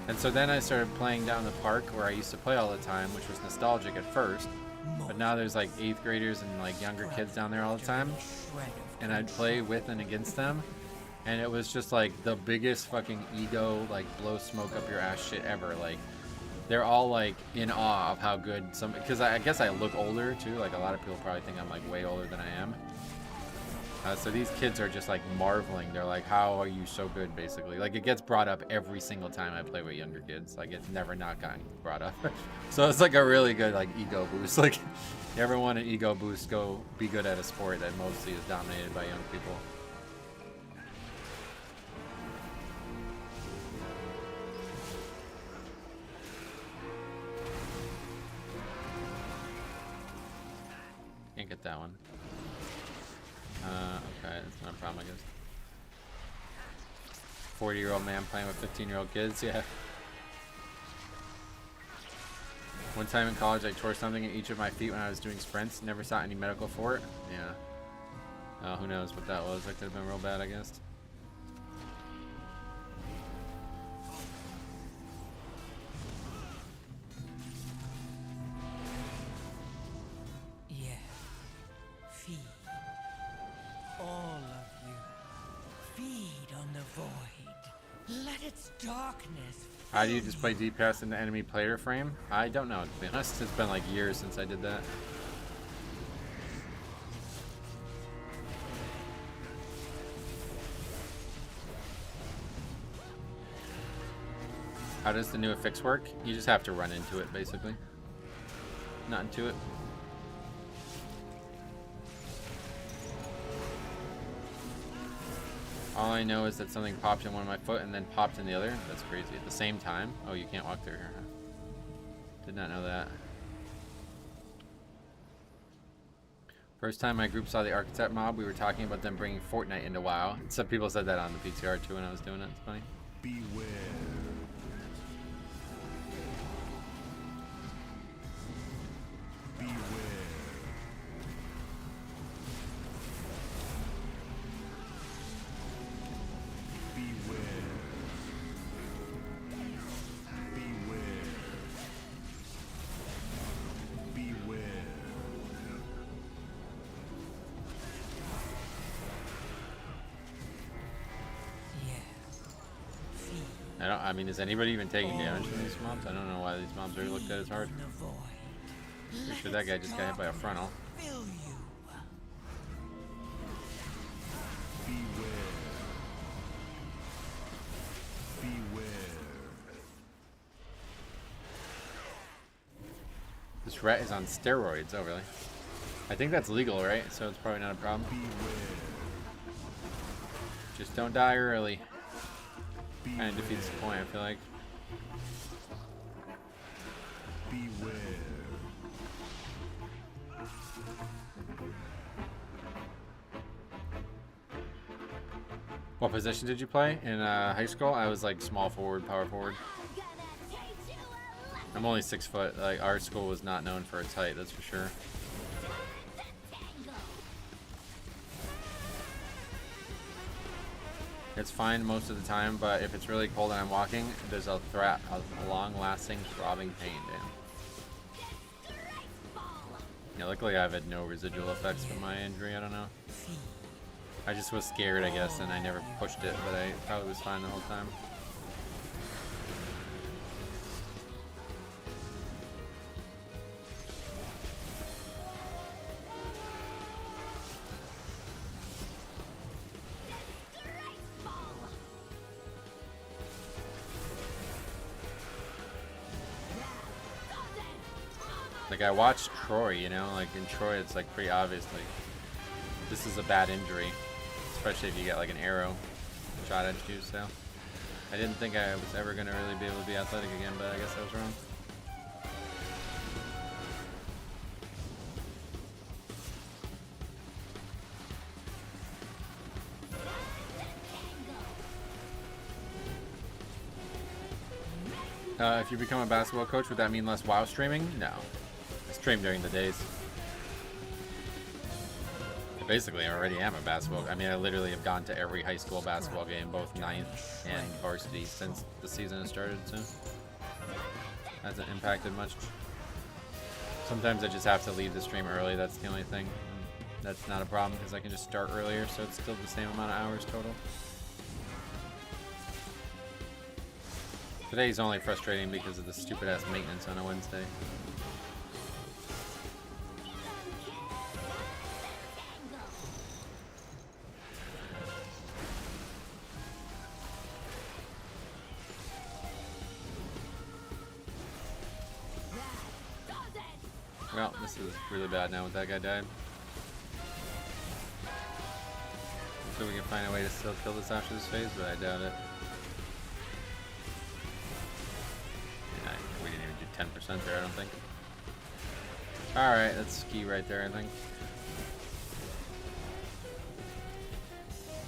And so then I started playing down the park where I used to play all the time, which was nostalgic at first. But now there's like 8th graders and like younger kids down there all the time. And I'd play with and against them. And it was just like the biggest fucking ego, like blow smoke up your ass shit ever. Like they're all like in awe of how good because I guess I look older too. Like a lot of people probably think I'm like way older than I am. So these kids are just like marveling. They're like, how are you so good, basically? Like it gets brought up every single time I play with younger kids. Like it's never not gotten brought up. So it's like a really good like ego boost. Like you ever want an ego boost, go be good at a sport that mostly is dominated by young people. Can't get that one. Okay, that's not a problem, I guess. 40-year-old man playing with 15-year-old kids, yeah. One time in college, I tore something in each of my feet when I was doing sprints. Never sought any medical for it. Yeah. Who knows what that was. That could have been real bad, I guess. Feed. All of you. Feed on the void. Let its darkness. How do you display DPS in the enemy player frame? I don't know, to be honest. It's been like years since I did that. How does the new affix work? You just have to run into it, basically. Not into it. All I know is that something popped in one of my foot and then popped in the other. That's crazy. At the same time? Oh, you can't walk through here, huh? Did not know that. First time my group saw the Architect mob, we were talking about them bringing Fortnite into WoW. Some people said that on the PTR too when I was doing it. It's funny. Beware. Beware. I mean, is anybody even taking damage from these mobs? I don't know why these mobs are looked at as hard. Pretty sure that guy just got hit by a frontal. This rat is on steroids. Oh, really? I think that's legal, right? So it's probably not a problem. Just don't die early. Kind of defeats the point, I feel like. Beware. What position did you play in high school? I was like small forward, power forward. I'm only 6 foot. Like our school was not known for its height, that's for sure. It's fine most of the time, but if it's really cold and I'm walking, there's a long-lasting throbbing pain, damn. Yeah, luckily I've had no residual effects from my injury, I don't know. I just was scared, I guess, and I never pushed it, but I probably was fine the whole time. Like, I watched Troy, you know, like in Troy it's like pretty obvious, like, this is a bad injury, especially if you get like an arrow shot at you, so. I didn't think I was ever going to really be able to be athletic again, but I guess I was wrong. If you become a basketball coach, would that mean less WoW streaming? No. I stream during the days. Basically, I already am a basketball. I mean, I literally have gone to every high school basketball game, both ninth and varsity, since the season has started, so hasn't impacted much. Sometimes I just have to leave the stream early, that's the only thing. That's not a problem, because I can just start earlier, so it's still the same amount of hours total. Today's only frustrating because of the stupid-ass maintenance on a Wednesday. Well, this is really bad now with that guy died. So we can find a way to still kill this after this phase, but I doubt it. Yeah, we didn't even do 10% there, I don't think. Alright, that's ski right there, I think.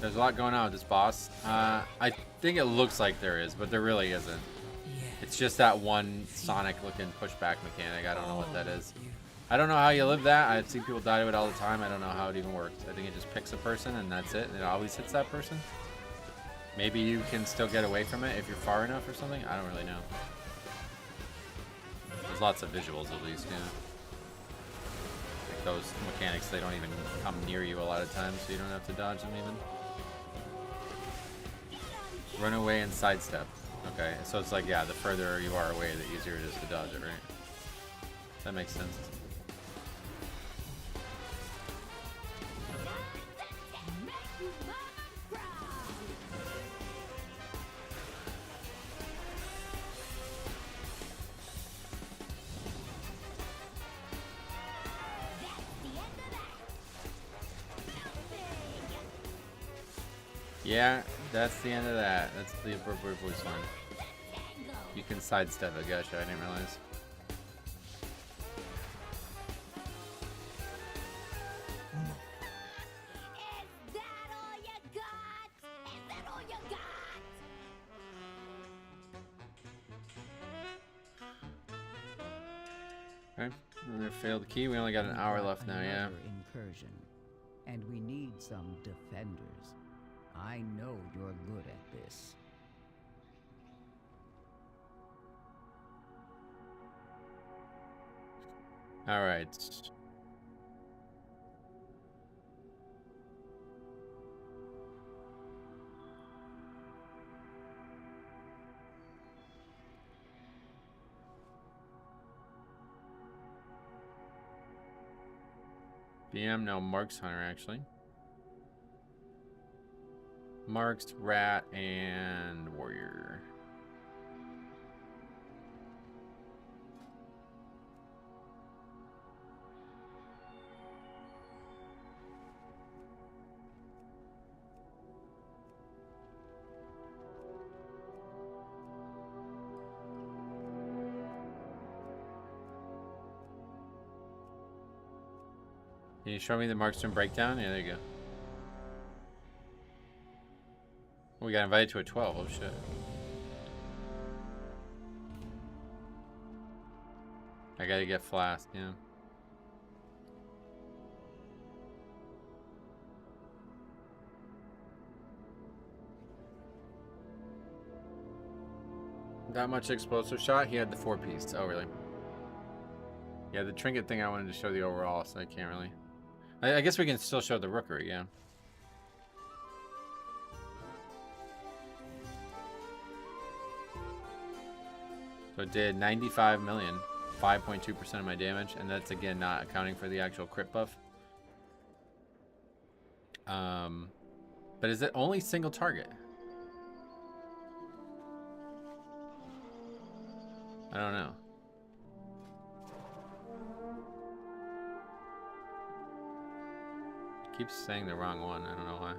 There's a lot going on with this boss. I think it looks like there is, but there really isn't. It's just that one Sonic looking pushback mechanic. I don't know what that is. I don't know how you live that. I've seen people die to it all the time. I don't know how it even works. I think it just picks a person and that's it. And it always hits that person. Maybe you can still get away from it if you're far enough or something. I don't really know. There's lots of visuals at least, yeah. Like those mechanics, they don't even come near you a lot of times, so you don't have to dodge them even. Run away and sidestep. Okay, so it's like, yeah, the further you are away, the easier it is to dodge it, right? That makes sense. Yeah, that's the end of that. That's the appropriate voice line. You can sidestep it, gotcha, I didn't realize. Okay, I'm gonna fail the key. We only got an hour left now, yeah. Incursion, and we need some defenders. I know you're good at this. All right. BM, no, Mark's Hunter, actually. Mark's Rat and Warrior. Can you show me the Marksman breakdown? Yeah, there you go. We got invited to a 12. Oh shit. I gotta get Flask, yeah. That much explosive shot? He had the 4-piece. Oh, really? Yeah, the trinket thing I wanted to show the overall, so I can't really. I guess we can still show the rookery, yeah. So it did 95 million, 5.2% of my damage, and that's again not accounting for the actual crit buff. But is it only single target? I don't know. It keeps saying the wrong one, I don't know why.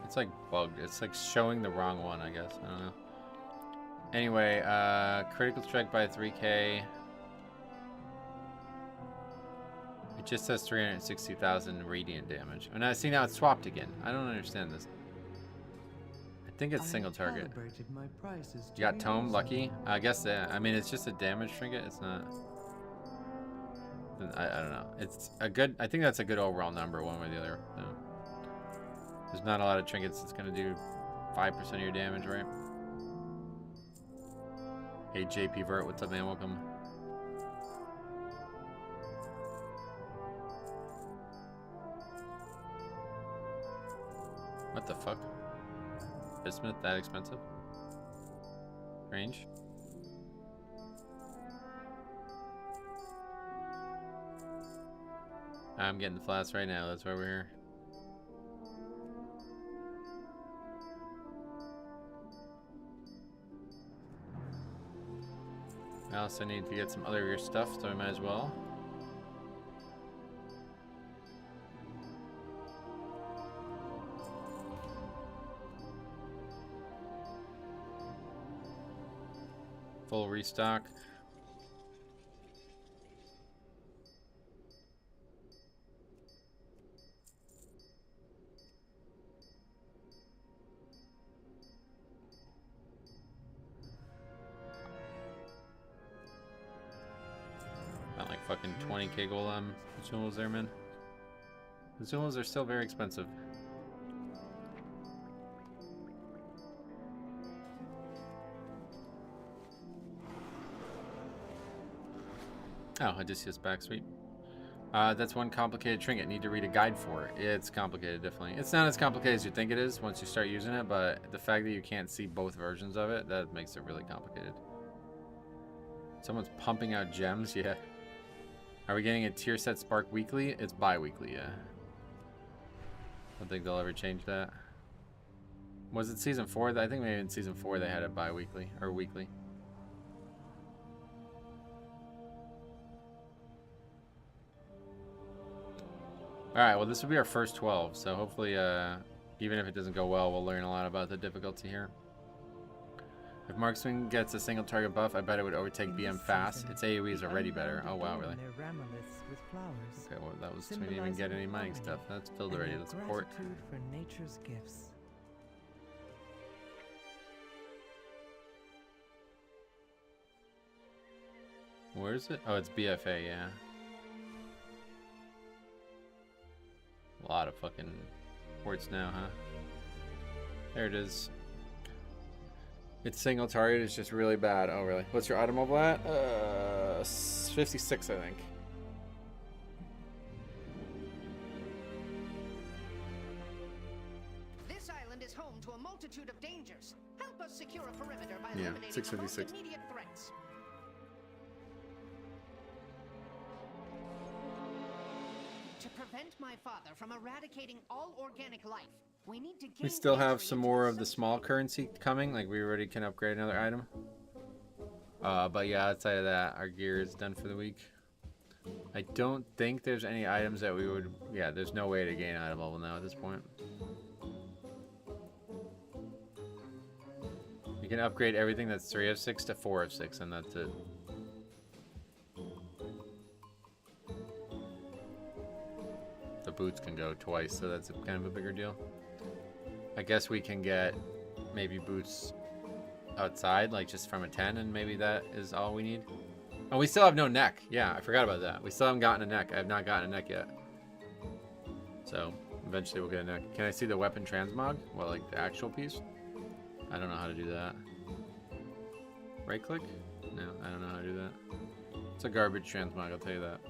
It's like bugged. It's like showing the wrong one, I guess. I don't know. Anyway, critical strike by 3k. It just says 360,000 radiant damage. And I see now it's swapped again. I don't understand this. think it's single target. My prices You got Tome, Lucky. I guess that. I mean, it's just a damage trinket. It's not. I don't know. It's a good. I think that's a good overall number, one way or the other. So, there's not a lot of trinkets that's gonna do 5% of your damage, right? Hey JP Vert, what's up, man? Welcome. What the fuck? Bismuth that expensive? Range? I'm getting the flask right now, that's why we're here. I also need to get some other of your stuff, so I might as well. Full restock. Not like fucking 20k golem consumables there, man. Consumables are still very expensive. Oh, Odysseus back, sweet. That's one complicated trinket. Need to read a guide for it. It's complicated, definitely. It's not as complicated as you think it is once you start using it, but the fact that you can't see both versions of it, that makes it really complicated. Someone's pumping out gems, yeah. Are we getting a tier set spark weekly? It's bi-weekly, yeah. I don't think they'll ever change that. Was it season 4? I think maybe in season 4 they had it bi-weekly, or weekly. Alright, well this will be our first 12, so hopefully, even if it doesn't go well, we'll learn a lot about the difficulty here. If Marksman gets a single target buff, I bet it would overtake BM fast. Its AoE is already better. Oh wow, really? Okay, well that was, we didn't even get any mining stuff. That's filled already, let's port. For nature's gifts. Where is it? Oh, it's BFA, yeah. A lot of fucking ports now, huh? There it is. Its single target is just really bad. Oh, really? What's your automobile at? 56, I think. This island is home to a multitude of dangers. Help us secure a perimeter by Yeah, eliminating the most 656. immediate threats. To prevent my father from eradicating all organic life, we need to We still have some more of the small currency coming. Like, we already can upgrade another item. But yeah, outside of that, our gear is done for the week. I don't think there's any items that we would... Yeah, there's no way to gain item level now at this point. You can upgrade everything that's 3 of 6 to 4 of 6, and that's it. The boots can go twice, so that's kind of a bigger deal. I guess we can get maybe boots outside, like just from a 10, and maybe that is all we need. Oh, we still have no neck. Yeah, I forgot about that. We still haven't gotten a neck. I have not gotten a neck yet. So, eventually we'll get a neck. Can I see the weapon transmog? Well, like the actual piece? I don't know how to do that. Right click? No, I don't know how to do that. It's a garbage transmog, I'll tell you that.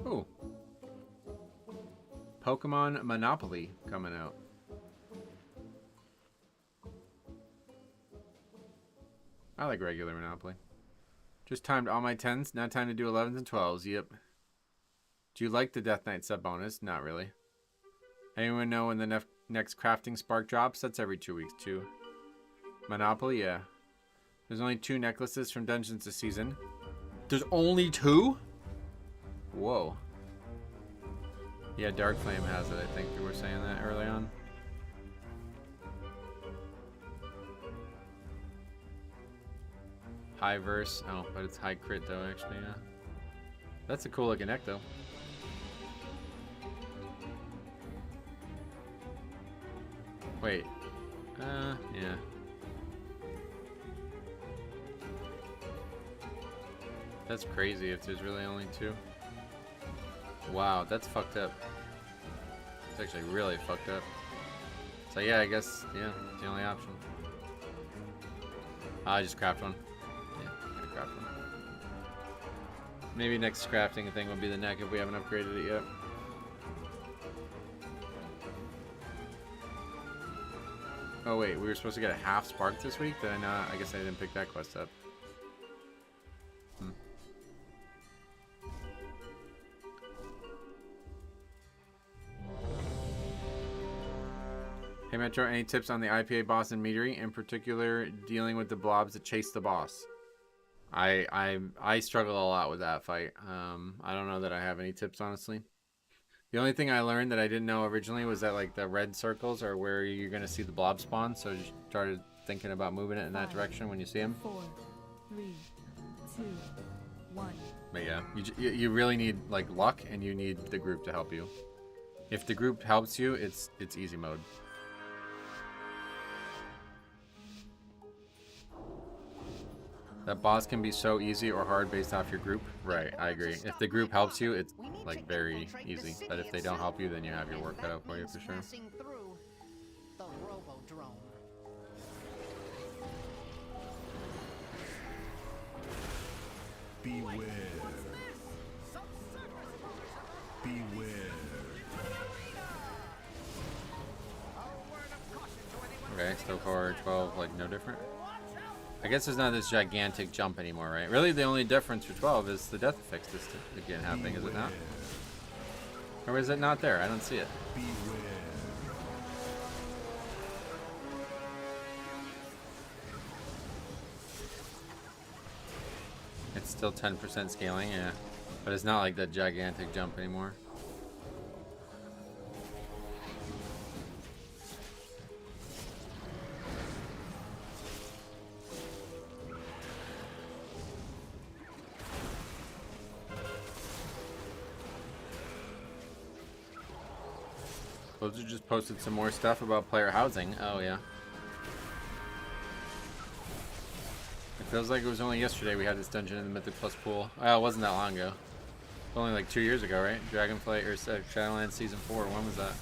Ooh. Pokemon Monopoly coming out. I like regular Monopoly. Just timed all my 10s, now time to do 11s and 12s, yep. Do you like the Death Knight sub bonus? Not really. Anyone know when the next crafting spark drops? That's every 2 weeks too. Monopoly, yeah. There's only 2 necklaces from Dungeons this season. There's only 2? Whoa. Yeah, Dark Flame has it, I think we were saying that early on. High verse. Oh, but it's high crit though, actually, yeah. That's a cool looking deck though. Wait. Yeah. That's crazy if there's really only 2. Wow, that's fucked up. It's actually really fucked up. So yeah, I guess, yeah, it's the only option. I just craft one. Yeah, I'm gonna craft one. Maybe next crafting thing will be the neck if we haven't upgraded it yet. Oh wait, we were supposed to get a half spark this week? Did I not? I guess I didn't pick that quest up. Hey Metro, any tips on the IPA boss in Meadery, in particular dealing with the blobs that chase the boss? I struggle a lot with that fight. I don't know that I have any tips, honestly. The only thing I learned that I didn't know originally was that like the red circles are where you're gonna see the blob spawn, so just started thinking about moving it in that direction when you see them. 4, 3, 2, 1. But yeah, you really need like luck, and you need the group to help you. If the group helps you, it's easy mode. That boss can be so easy or hard based off your group. Right, I agree. If the group helps you, it's like very easy. But if they don't help you, then you have your work cut out for you for sure. Beware. Beware. Okay, still core 12, like no different. I guess there's not this gigantic jump anymore, right? Really, the only difference for 12 is the death effects this again happening, is it not? Or is it not there? I don't see it. It's still 10% scaling, yeah. But it's not like that gigantic jump anymore. Blizzard just posted some more stuff about player housing. Oh, yeah. It feels like it was only yesterday we had this dungeon in the Mythic Plus pool. Oh, it wasn't that long ago. It was only like 2 years ago, right? Dragonflight or Shadowlands Season 4. When was that?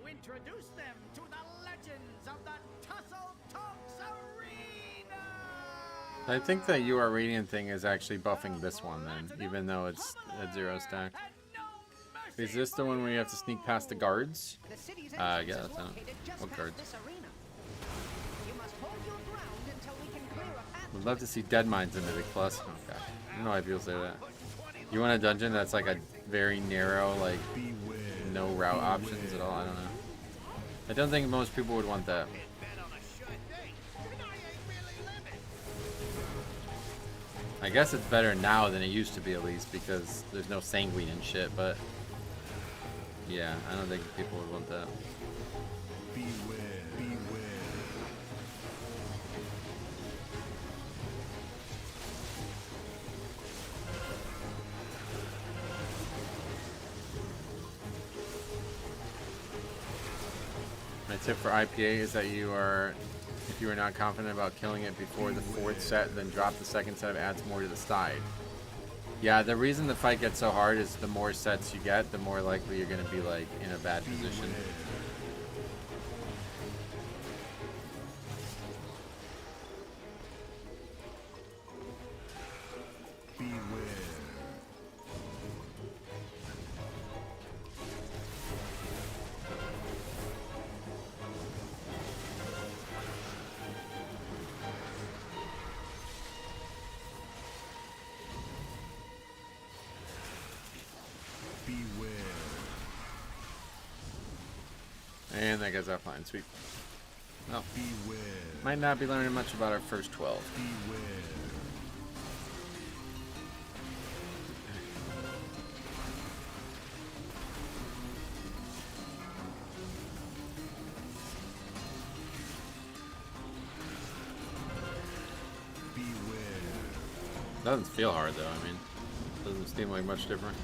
Introduce them to the legends of the Tussle Talks Arena! I think that UR Radiant thing is actually buffing this one then, even though it's at 0 stack. Is this the one where you have to sneak past the guards? Yeah, that's not. What guards? Would love to see Dead Mines in Mythic Plus. Oh god. I don't know why people say that. You want a dungeon that's like a very narrow, like, no route options at all? I don't know. I don't think most people would want that. I guess it's better now than it used to be, at least, because there's no sanguine and shit, but yeah, I don't think people would want that. Beware. Beware. My tip for IPA is that if you are not confident about killing it before the 4th set, then drop the 2nd set, adds more to the side. Yeah, the reason the fight gets so hard is the more sets you get, the more likely you're going to be like in a bad position. that guy's offline. Sweet. Oh. Might not be learning much about our first 12. Doesn't feel hard though, I mean, doesn't seem like much different.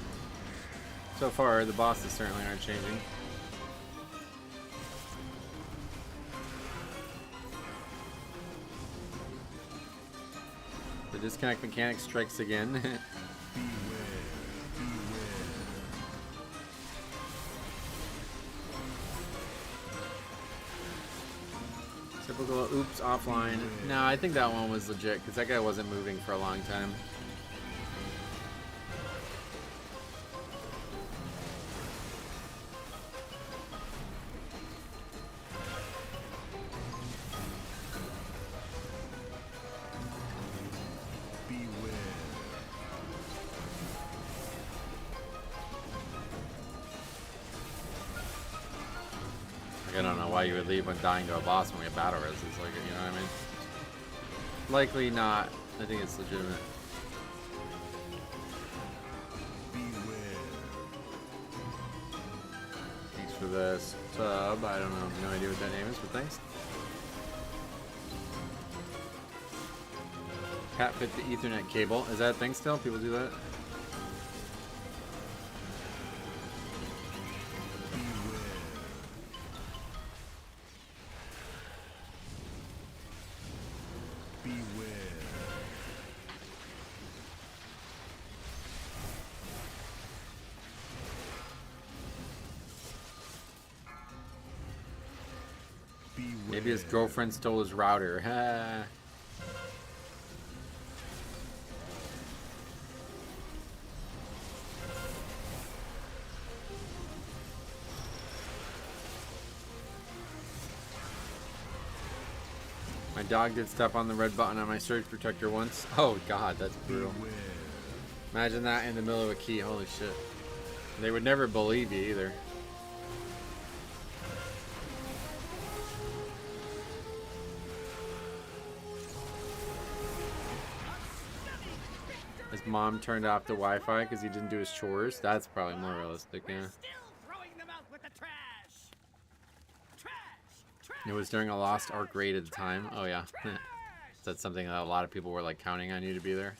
So far, the bosses certainly aren't changing. The disconnect mechanic strikes again. Typical oops offline. No, I think that one was legit because that guy wasn't moving for a long time. I don't know why you would leave when dying to a boss when we have battle res. It's like, you know what I mean? Likely not. I think it's legitimate. Thanks for this sub. I don't know. No idea what that name is, but thanks. Cat fit the Ethernet cable. Is that a thing still? People do that? Maybe his girlfriend stole his router. My dog did step on the red button on my surge protector once. Oh god, that's brutal. Imagine that in the middle of a key. Holy shit. They would never believe you either. His mom turned off the Wi-Fi because he didn't do his chores. That's probably more realistic, yeah. It was during a Lost Ark raid at the time. Oh yeah. That's something that a lot of people were like counting on you to be there.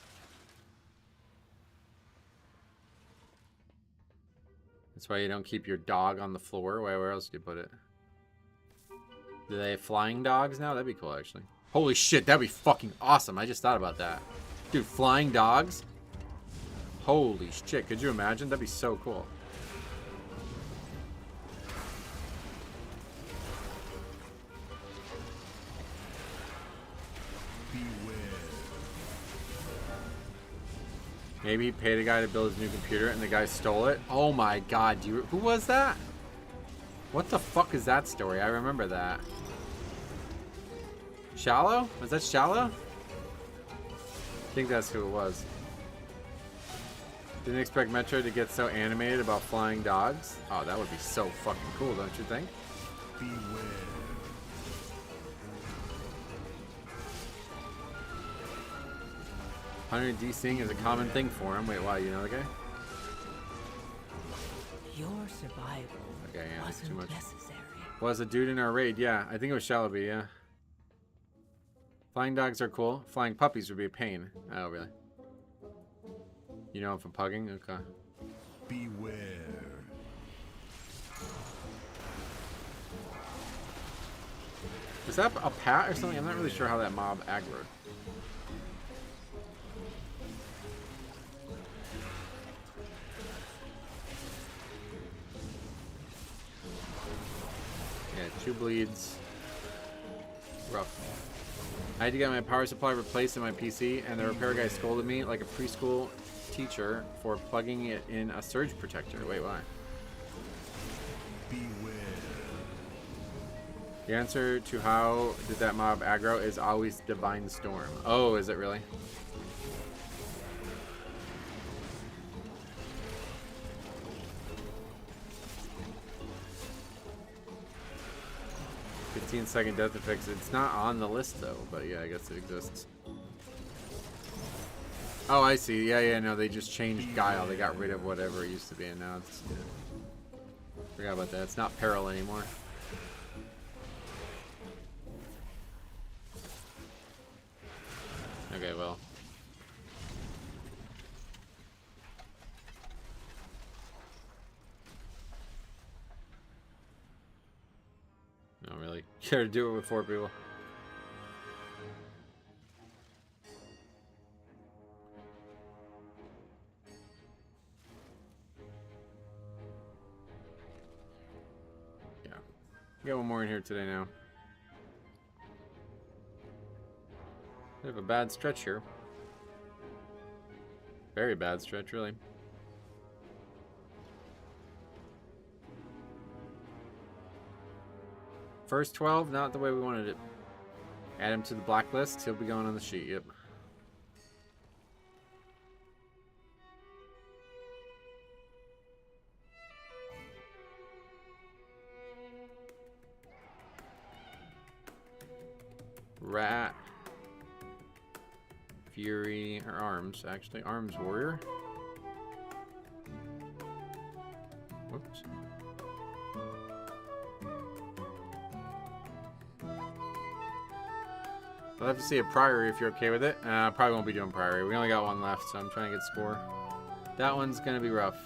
That's why you don't keep your dog on the floor. Where else do you put it? Do they have flying dogs now? That'd be cool, actually. Holy shit, that'd be fucking awesome. I just thought about that. Dude, flying dogs? Holy shit, could you imagine? That'd be so cool. Maybe he paid a guy to build his new computer and the guy stole it. Oh my god, who was that? What the fuck is that story? I remember that. Shallow? Was that Shallow? I think that's who it was. Didn't expect Metro to get so animated about flying dogs. Oh, that would be so fucking cool, don't you think? Beware. Hunter DCing is a common thing for him. Wait, why? You know the guy? Your survival okay, yeah, wasn't too much. necessary. Was a dude in our raid, yeah. I think it was Shalaby, yeah. Flying dogs are cool. Flying puppies would be a pain. Oh, really? You know him from Pugging? Okay. Beware. Is that a pat or something? I'm not really sure how that mob aggroed. Yeah, 2 bleeds. Rough. I had to get my power supply replaced in my PC, and the repair guy scolded me like a preschool teacher for plugging it in a surge protector. Wait, why? Beware. The answer to how did that mob aggro is always Divine Storm. Oh, is it really? 15-second death effects. It's not on the list though, but yeah, I guess it exists. Oh, I see. Yeah, no, they just changed Guile. They got rid of whatever it used to be, and now it's... Yeah. Forgot about that. It's not Peril anymore. Okay, well. No, really. You gotta do it with 4 people. Yeah. Get one more in here today now. We have a bad stretch here. Very bad stretch, really. First 12, not the way we wanted it. Add him to the blacklist. He'll be going on the sheet, yep. Rat. Fury, or Arms, actually. Arms Warrior. Whoops. I'll have to see a Priory if you're okay with it. Probably won't be doing Priory. We only got one left, so I'm trying to get score. That one's gonna be rough.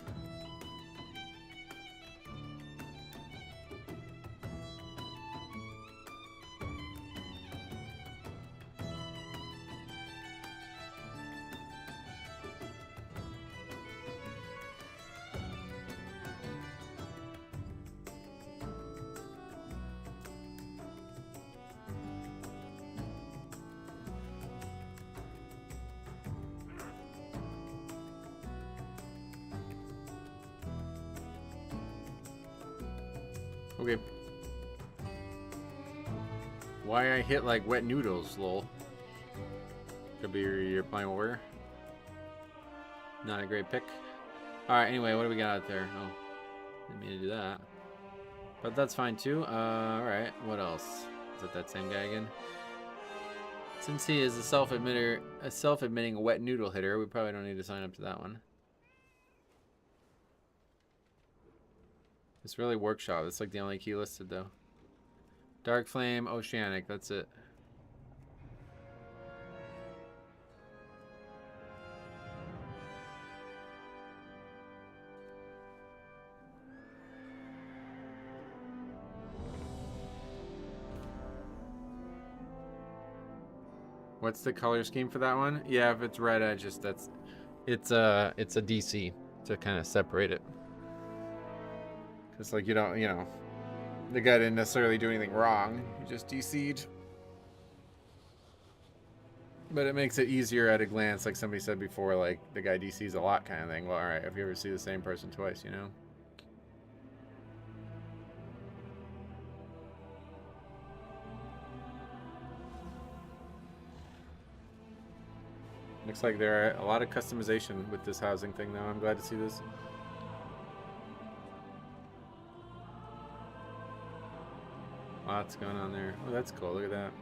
Okay. Why I hit like wet noodles, lol. Could be your playing warrior. Not a great pick. Alright, anyway, what do we got out there? Oh, didn't mean to do that. But that's fine too. Alright, what else? Is it that same guy again? Since he is a self-admitting wet noodle hitter, we probably don't need to sign up to that one. It's really Workshop. It's like the only key listed though. Dark Flame, Oceanic, that's it. What's the color scheme for that one? Yeah, if it's red, it's a DC to kind of separate it. It's like you don't, the guy didn't necessarily do anything wrong. He just DC'd. But it makes it easier at a glance, like somebody said before, like the guy DC's a lot kind of thing. Well, alright, if you ever see the same person twice, Looks like there are a lot of customization with this housing thing, though. I'm glad to see this. Lots going on there. Oh, that's cool. Look at that.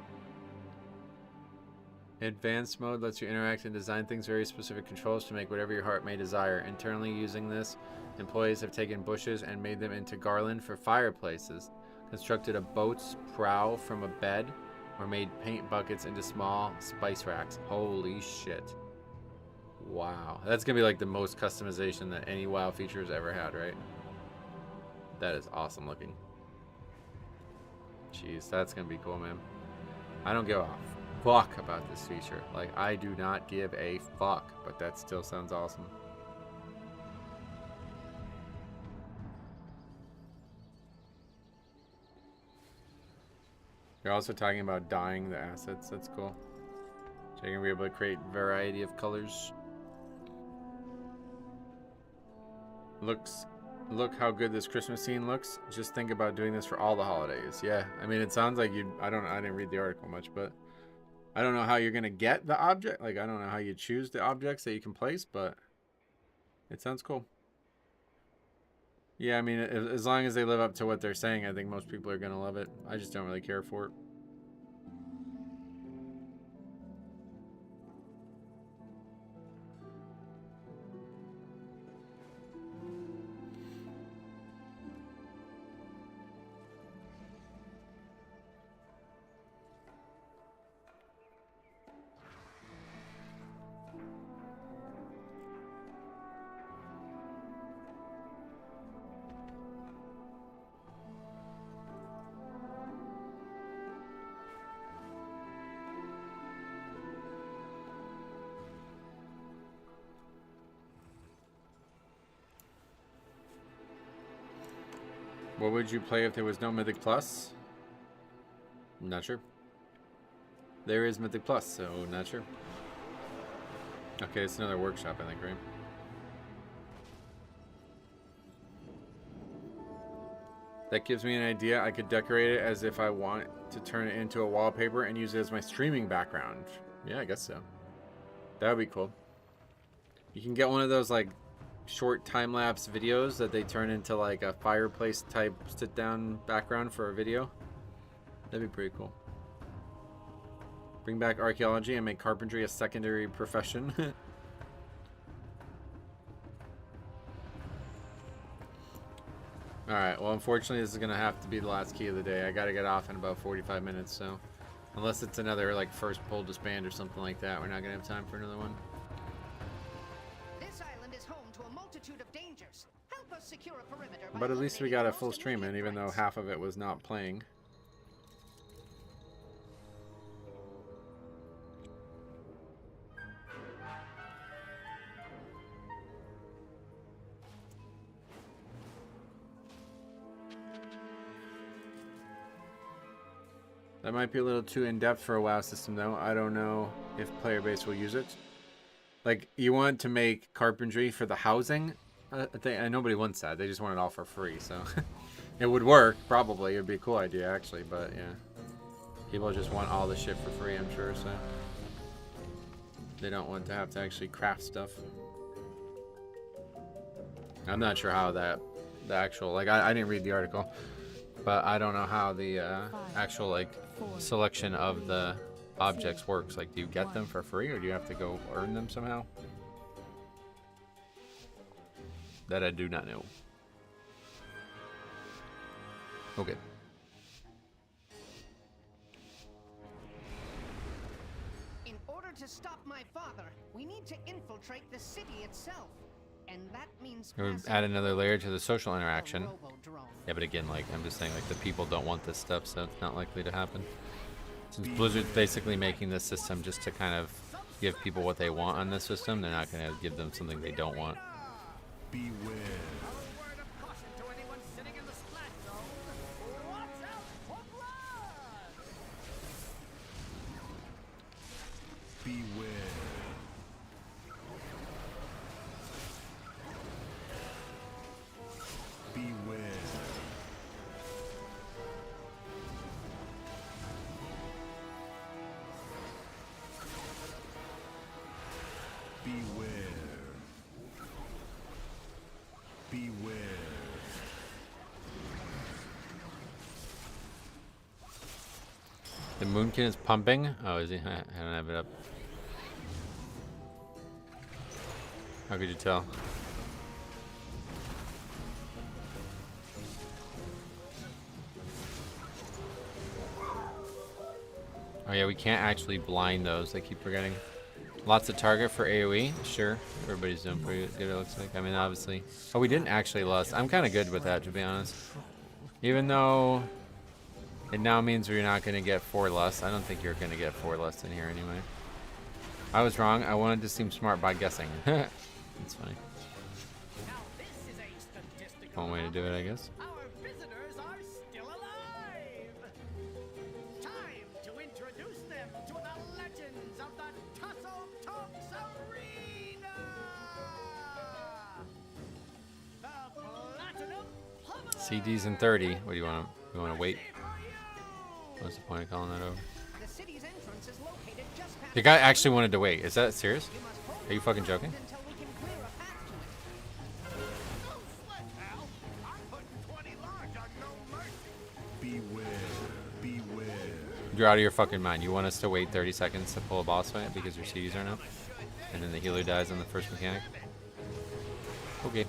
Advanced mode lets you interact and design things, very specific controls to make whatever your heart may desire. Internally using this, employees have taken bushes and made them into garland for fireplaces, constructed a boat's prow from a bed, or made paint buckets into small spice racks. Holy shit. Wow. That's going to be like the most customization that any WoW feature has ever had, right? That is awesome looking. Jeez, that's gonna be cool, man. I don't give a fuck about this feature. Like, I do not give a fuck, but that still sounds awesome. You're also talking about dyeing the assets. That's cool. So you're gonna be able to create variety of colors. Look how good this Christmas scene looks. Just think about doing this for all the holidays. Yeah, I mean, it sounds like I didn't read the article much, but I don't know how you're gonna get the object. Like, I don't know how you choose the objects that you can place, but it sounds cool. Yeah, I mean, as long as they live up to what they're saying, I think most people are gonna love it. I just don't really care for it. What would you play if there was no Mythic Plus? Not sure. There is Mythic Plus, so not sure. Okay, it's another workshop, I think, right? That gives me an idea. I could decorate it as if I want to turn it into a wallpaper and use it as my streaming background. Yeah, I guess so. That would be cool. You can get one of those, like, short time-lapse videos that they turn into like a fireplace type sit-down background for a video. That'd be pretty cool. Bring back archaeology and make carpentry a secondary profession. Alright, well unfortunately this is gonna have to be the last key of the day. I gotta get off in about 45 minutes, so unless it's another like first pull disband or something like that, we're not gonna have time for another one. Of dangers. Help us secure a perimeter But at least we got a full stream in, even though half of it was not playing. That might be a little too in-depth for a WoW system though. I don't know if player base will use it. Like, you want to make carpentry for the housing? Nobody wants that. They just want it all for free, so it would work, probably. It would be a cool idea, actually, but yeah. People just want all the shit for free, I'm sure, so they don't want to have to actually craft stuff. I'm not sure how the actual, like, I didn't read the article, but I don't know how the actual, like, selection of the objects works. Like, do you get them for free, or do you have to go earn them somehow? That I do not know. Okay. In order to stop my father, we need to infiltrate the city itself. And that means add another layer to the social interaction. Yeah, but again, like, I'm just saying, like, the people don't want this stuff, so it's not likely to happen. Since Blizzard's basically making this system just to kind of give people what they want on this system, they're not going to give them something they don't want. Beware. Beware. Beware. Beware. Beware. The Moonkin is pumping? Oh, is he? I don't have it up. How could you tell? Oh yeah, we can't actually blind those. I keep forgetting. Lots of target for AoE. Sure, everybody's doing pretty good, it looks like. I mean, obviously. Oh, we didn't actually lust. I'm kind of good with that, to be honest. Even though it now means we're not going to get 4 lust. I don't think you're going to get 4 lust in here anyway. I was wrong. I wanted to seem smart by guessing. That's funny. One way to do it, I guess. Our visitors are still alive. Time to introduce them to the legends of the Tussle Talks Arena. The Platinum CDs in 30. What do you want to? You want to wait? What's the point of calling that over? The city's entrance is located just past The guy actually wanted to wait. Is that serious? Are you fucking joking? until we can clear a path to it. No sweat, pal. You're out of your fucking mind. You want us to wait 30 seconds to pull a boss fight because your CDs are now? And then the healer dies on the first mechanic? Okay.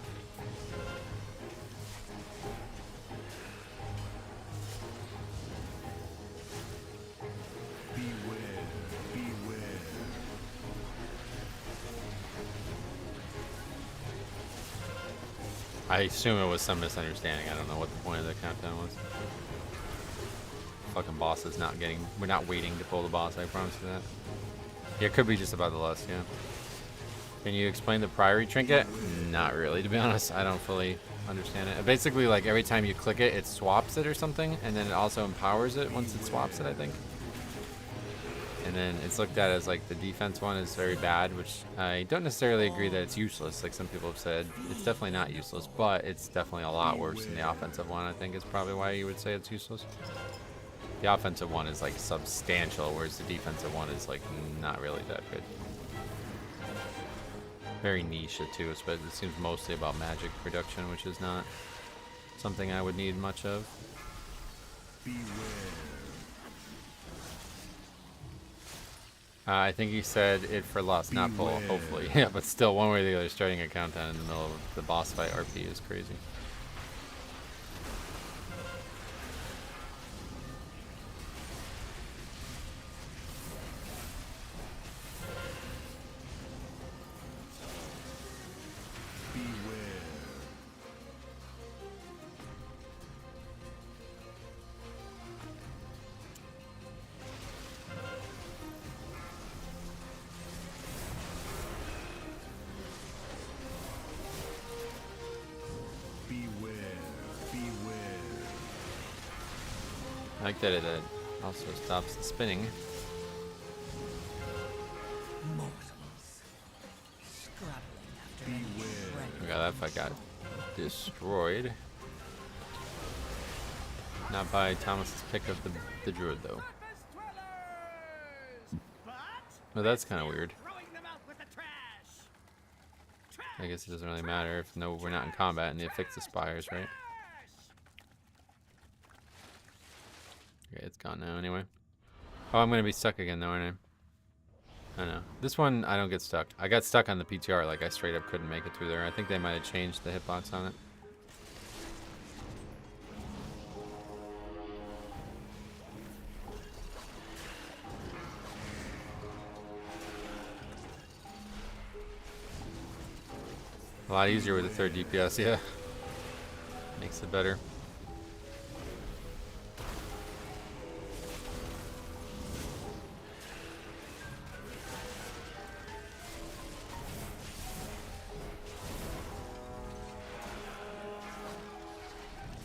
I assume it was some misunderstanding. I don't know what the point of the countdown was. Fucking boss is not getting... We're not waiting to pull the boss, I promise you that. Yeah, it could be just about the lust, yeah. Can you explain the priority trinket? Not really, to be honest. I don't fully understand it. Basically, like, every time you click it, it swaps it or something, and then it also empowers it once it swaps it, I think. And then it's looked at as, like, the defense one is very bad, which I don't necessarily agree that it's useless, like some people have said. It's definitely not useless, but it's definitely a lot worse than the offensive one, I think is probably why you would say it's useless. The offensive one is, like, substantial, whereas the defensive one is, like, not really that good. Very niche, too, but it seems mostly about magic production, which is not something I would need much of. I think he said it for lust, not pull, hopefully. Yeah, but still, one way or the other, starting a countdown in the middle of the boss fight RP is crazy. I like that it also stops the spinning. Oh god, that fight got destroyed. Not by Thomas's pick of the druid though. Well, that's kind of weird. I guess it doesn't really matter if we're not in combat and the affix expires, right? Okay, it's gone now anyway. Oh, I'm gonna be stuck again though, aren't I? I know. This one, I don't get stuck. I got stuck on the PTR, like I straight up couldn't make it through there. I think they might have changed the hitbox on it. A lot easier with the third DPS, yeah. Makes it better.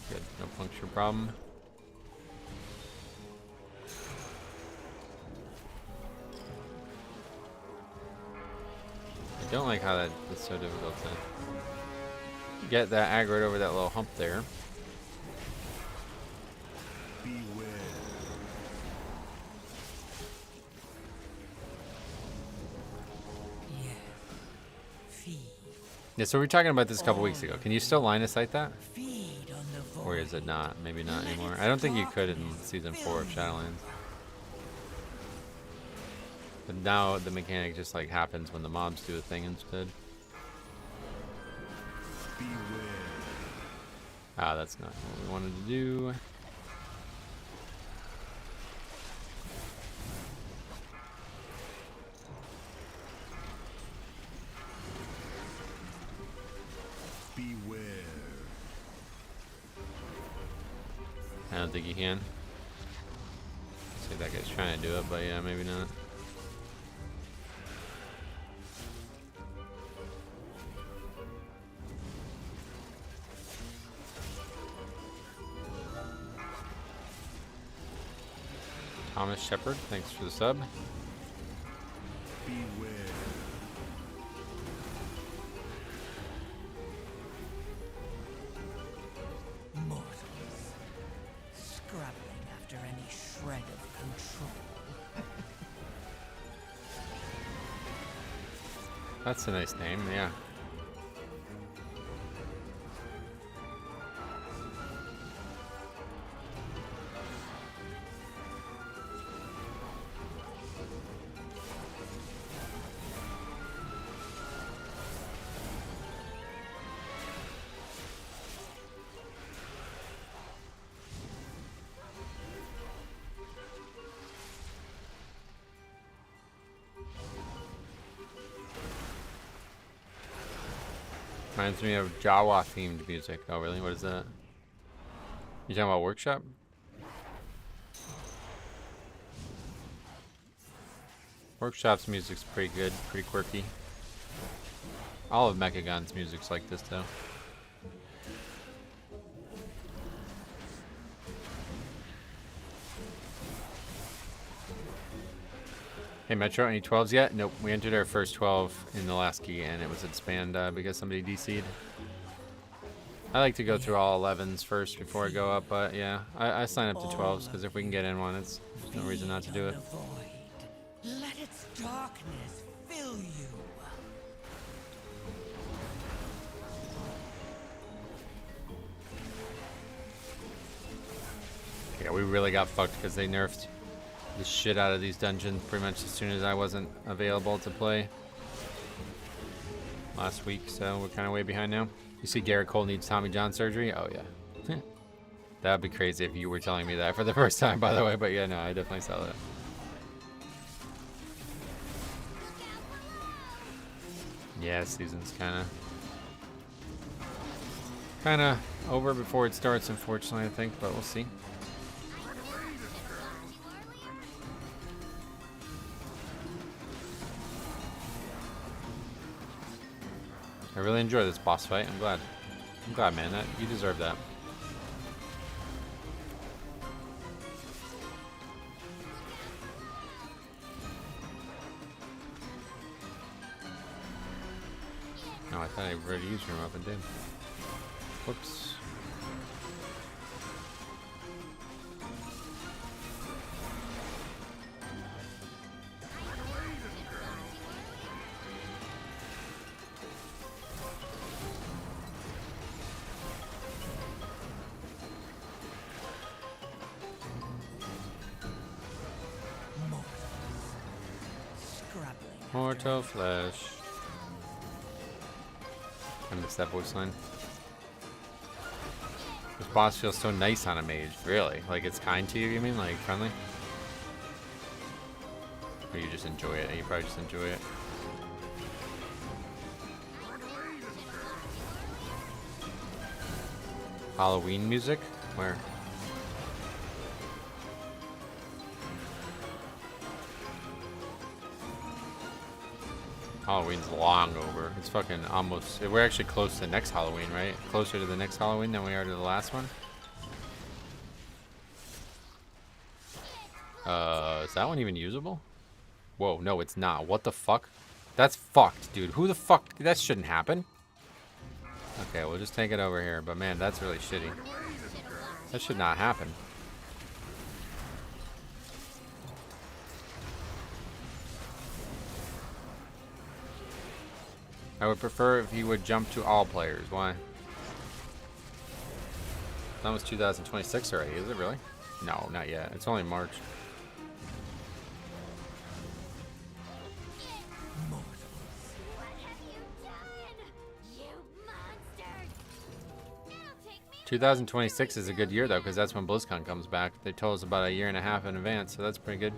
Good, no puncture problem. I don't like how it's so difficult to get that aggroed over that little hump there. Yeah, so we were talking about this a couple weeks ago. Can you still line of sight that? Or is it not? Maybe not anymore. I don't think you could in Season 4 of Shadowlands. But now the mechanic just like happens when the mobs do a thing instead. Ah, that's not what we wanted to do. I don't think you can. See if that guy's trying to do it, but yeah, maybe not. Thomas Shepard, thanks for the sub. Scrabbling after any shred of control. That's a nice name, yeah. Reminds me of Jawa themed music. Oh really? What is that? You talking about Workshop? Workshop's music's pretty good, pretty quirky. All of Mechagon's music's like this though. Hey Metro, any 12s yet? Nope, we entered our first 12 in the last key and it was a disband because somebody DC'd. I like to go through all 11s first before I go up, but yeah, I sign up to 12s because if we can get in one, there's no reason not to do it. Let its darkness fill you. Yeah, we really got fucked because they nerfed the shit out of these dungeons pretty much as soon as I wasn't available to play last week, so we're kind of way behind now. You see Garrett Cole needs Tommy John surgery? Oh yeah. That'd be crazy if you were telling me that for the first time, by the way, but yeah, no, I definitely saw that. Yeah, season's kind of over before it starts, unfortunately, I think, but we'll see. I really enjoy this boss fight. I'm glad, man. That you deserve that. Oh, I thought I already used your weapon, did. Whoops. Mortal Flesh. I missed that voice line. This boss feels so nice on a mage, really. Like it's kind to you, you mean? Like friendly? Or you just enjoy it? You probably just enjoy it. Halloween music? Where? Halloween's long over. It's fucking almost... We're actually close to the next Halloween, right? Closer to the next Halloween than we are to the last one. Is that one even usable? Whoa, no, it's not. What the fuck? That's fucked, dude. Who the fuck? That shouldn't happen. Okay, we'll just take it over here. But man, that's really shitty. That should not happen. I would prefer if he would jump to all players. Why? That was 2026 already, is it really? No, not yet. It's only March. Mortals, what have you done? You monsters! It'll take me 2026 is a good year though, because that's when BlizzCon comes back. They told us about a year and a half in advance, so that's pretty good.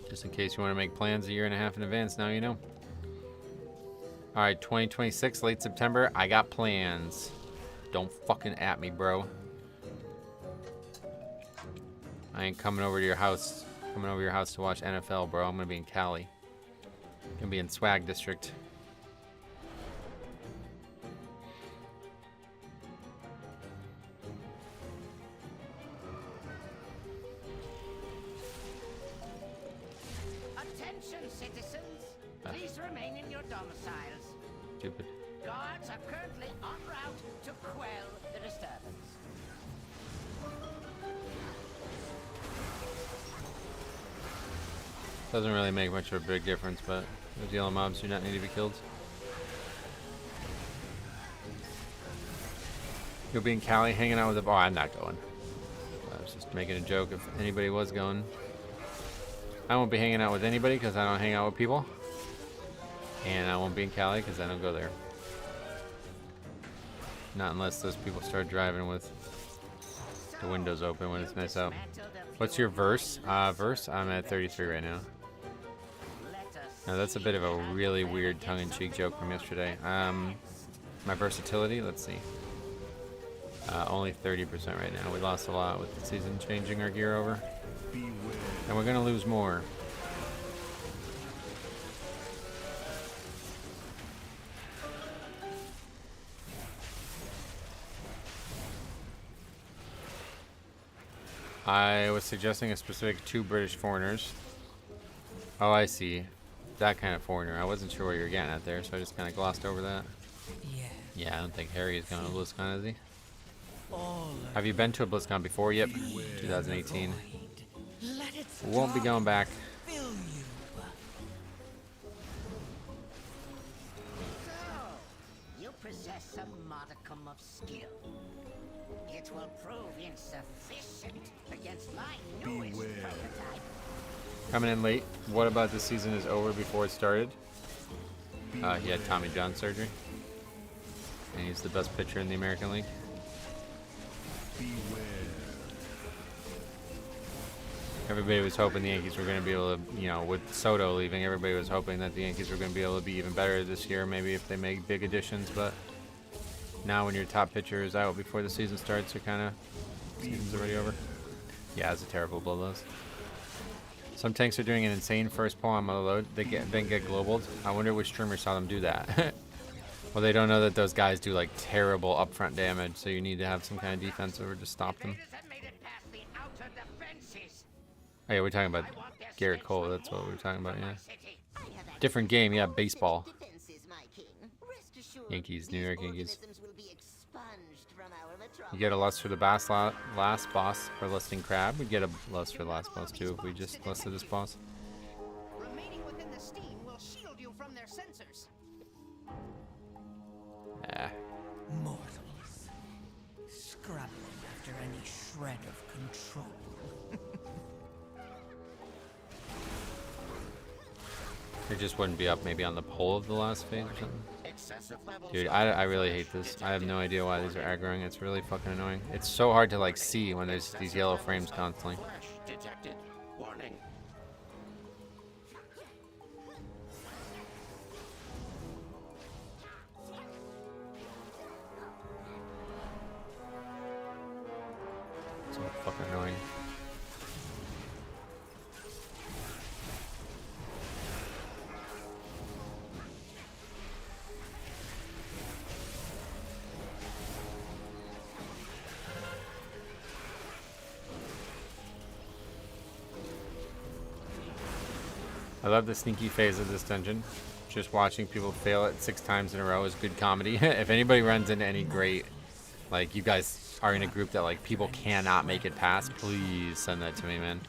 Just in case you want to make plans a year and a half in advance, now you know. Alright, 2026, late September. I got plans. Don't fucking at me, bro. I ain't coming over to your house. Coming over to your house to watch NFL, bro. I'm gonna be in Cali. Gonna be in Swag District. Attention, citizens. Please remain in your domiciles. Stupid. Guards are currently en route to quell the disturbance. Doesn't really make much of a big difference, but those yellow mobs do not need to be killed. You'll be in Cali hanging out with the... Oh, I'm not going. I was just making a joke if anybody was going. I won't be hanging out with anybody because I don't hang out with people. And I won't be in Cali because I don't go there. Not unless those people start driving with the windows open when it's nice out. What's your verse? Verse? I'm at 33 right now. Let us Now that's a bit of a really weird tongue-in-cheek joke from yesterday. My versatility, let's see. Only 30% right now. We lost a lot with the season changing our gear over. And we're gonna lose more. I was suggesting a specific 2 British foreigners. Oh, I see. That kind of foreigner. I wasn't sure what you were getting at there, so I just kind of glossed over that. Yeah, I don't think Harry is going to BlizzCon, is he? Have you been to a BlizzCon before? Yep, 2018. We won't be going back. So, you possess a modicum of skill. It will prove insufficient against my newest prototype. Coming in late. What about this season is over before it started? He had Tommy John surgery. And he's the best pitcher in the American League. Everybody was hoping the Yankees were going to be able to, you know, with Soto leaving, everybody was hoping that the Yankees were going to be able to be even better this year, maybe if they make big additions, but now when your top pitcher is out before the season starts, you're kind of, season's already over. Yeah, it's a terrible bloodlust. Some tanks are doing an insane first pull on mother load, then get globaled. I wonder which streamer saw them do that. Well, they don't know that those guys do like terrible upfront damage, so you need to have some kind of defense over to stop them. Oh yeah, we're talking about Garrett Cole, that's what we were talking about, yeah. Different game, yeah, baseball. Yankees, New York Yankees. You get a lust for the last boss for listing Crab. We'd get a lust for the last boss too if we just listed this boss. Remaining within the steam will shield you from their sensors. Mortals, scrabbling after any shred of control. It just wouldn't be up maybe on the pole of the last phase or something. Dude, I really hate this. I have no idea why these are aggroing. It's really fucking annoying. It's so hard to like see when there's these yellow frames constantly. Detected. Warning. So fucking annoying. I love the sneaky phase of this dungeon. Just watching people fail it 6 times in a row is good comedy. If anybody runs into any great, like you guys are in a group that like people cannot make it past, please send that to me, man.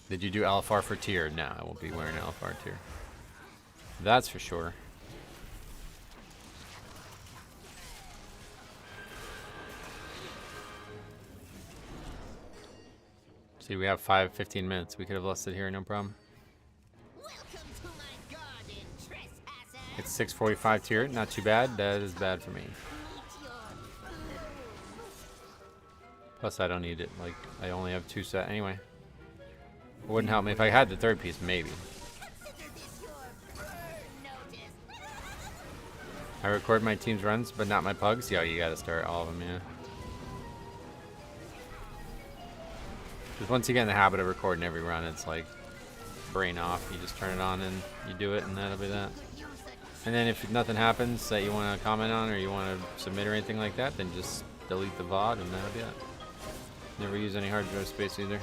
Did you do LFR for tier? No, I won't be wearing LFR tier. That's for sure. See, we have 15 minutes. We could have listed here, no problem. It's 645 tier, not too bad. That is bad for me. Plus, I don't need it. Like, I only have 2 set anyway. It wouldn't help me if I had the 3rd piece, maybe. I record my team's runs, but not my pugs. Yo, you gotta start all of them, yeah. Because once you get in the habit of recording every run, it's like brain off. You just turn it on and you do it, and that'll be that. And then if nothing happens that you want to comment on or you want to submit or anything like that, then just delete the VOD and that'll be it. Never use any hard drive space either.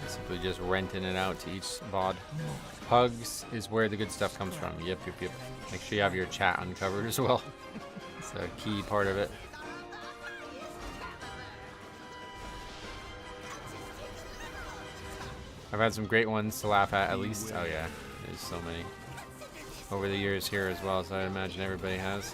Simply just renting it out to each VOD. Pugs is where the good stuff comes from. Yep. Make sure you have your chat uncovered as well. It's a key part of it. I've had some great ones to laugh at least. Oh yeah, there's so many. Over the years here as well, so I imagine everybody has.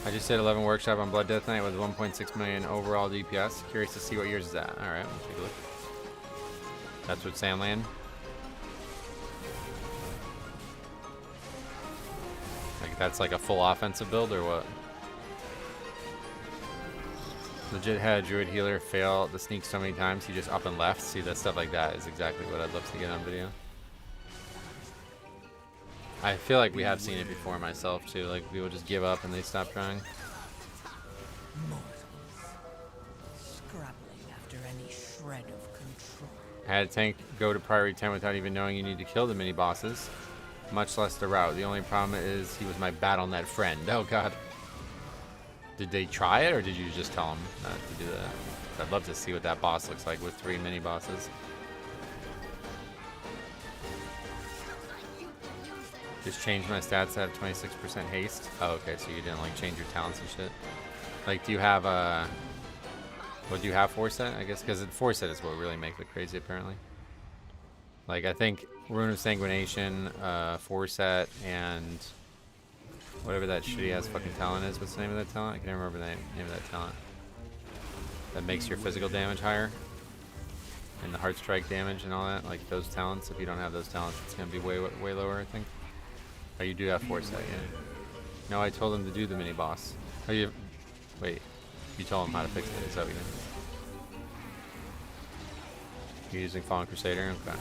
I just did 11 workshop on Blood Death Knight with 1.6 million overall DPS. Curious to see what yours is at. Alright, we'll take a look. That's what Sandland. that's like a full offensive build or what? Legit had a druid healer fail the sneak so many times he just up and left. See, that stuff like that is exactly what I'd love to get on video. I feel like we have seen it before myself too. Like people just give up and they stop trying. Scrabbling after any shred of control. I had a tank go to priority 10 without even knowing you need to kill the mini bosses, much less the route. The only problem is he was my BattleNet friend. Oh god. Did they try it or did you just tell him not to do that? I'd love to see what that boss looks like with 3 mini bosses. Just changed my stats to have 26% haste. Oh, okay, so you didn't like change your talents and shit. Like, do you have what do you have? Foresight, I guess, because foresight is what really makes it crazy, apparently. Like, I think Rune of Sanguination, foresight, and whatever that shitty ass fucking talent is. What's the name of that talent? I can't remember the name of that talent. That makes your physical damage higher, and the heart strike damage and all that. Like those talents. If you don't have those talents, it's gonna be way lower, I think. Oh, you do have foresight, yeah. No, I told him to do the mini boss. Oh, you. Wait. You told him how to fix it. Is that what you mean? You're using Fallen Crusader? Okay.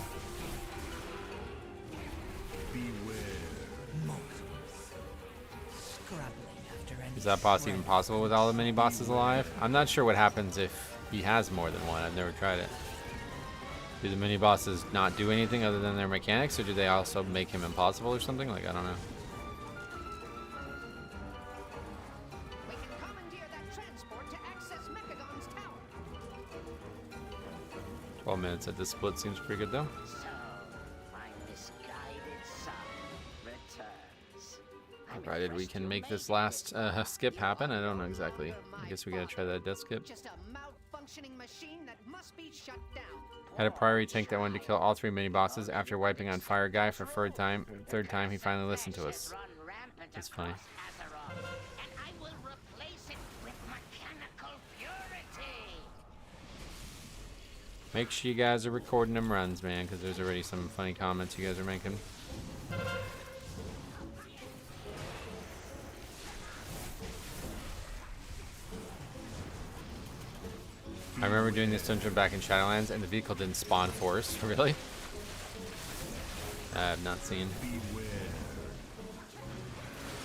Is that boss even possible with all the mini bosses alive? I'm not sure what happens if he has more than one. I've never tried it. Do the mini bosses not do anything other than their mechanics, or do they also make him impossible or something? Like, I don't know. We can commandeer that transport to access Mechagon's tower. 12 minutes at this split seems pretty good though. Provided we can make this last skip happen. I don't know exactly. I guess we gotta try that death skip. Just a malfunctioning machine that must be shut down. Had a priority tank that wanted to kill all 3 mini bosses. After wiping on Fire Guy for third time, he finally listened to us. That's funny. Make sure you guys are recording them runs, man, because there's already some funny comments you guys are making. I remember doing this dungeon back in Shadowlands, and the vehicle didn't spawn for us. Really? I have not seen.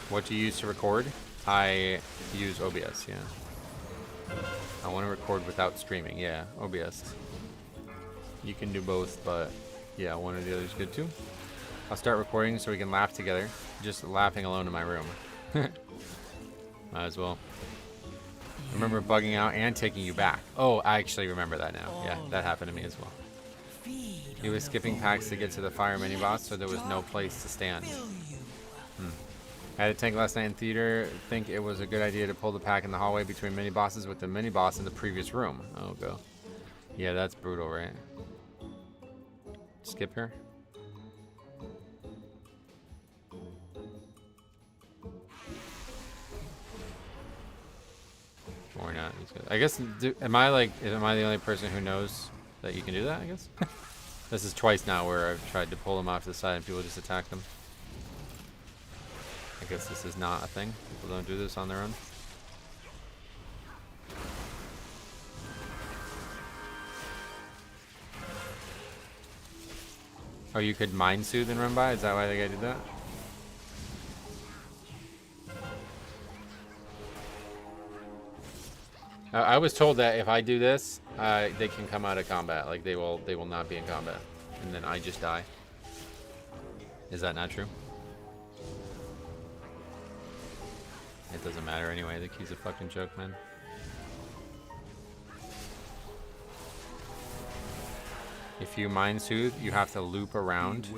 What do you use to record? I use OBS, yeah. I want to record without streaming, yeah, OBS. You can do both, but yeah, one or the other is good too. I'll start recording so we can laugh together. Just laughing alone in my room. Might as well. I remember bugging out and taking you back. Oh, I actually remember that now. Yeah, that happened to me as well. He was skipping packs to get to the fire mini boss, so there was no place to stand. I had a tank last night in theater. Think it was a good idea to pull the pack in the hallway between mini bosses with the mini boss in the previous room. Oh, go. Yeah, that's brutal, right? Skip here. Or not. I guess, am I the only person who knows that you can do that, I guess? This is twice now where I've tried to pull them off to the side and people just attack them. I guess this is not a thing. People don't do this on their own. Oh, you could mind soothe and run by? Is that why the guy did that? I was told that if I do this, they can come out of combat. Like they will not be in combat, and then I just die. Is that not true? It doesn't matter anyway. The key's a fucking joke, man. If you mind soothe, you have to loop around.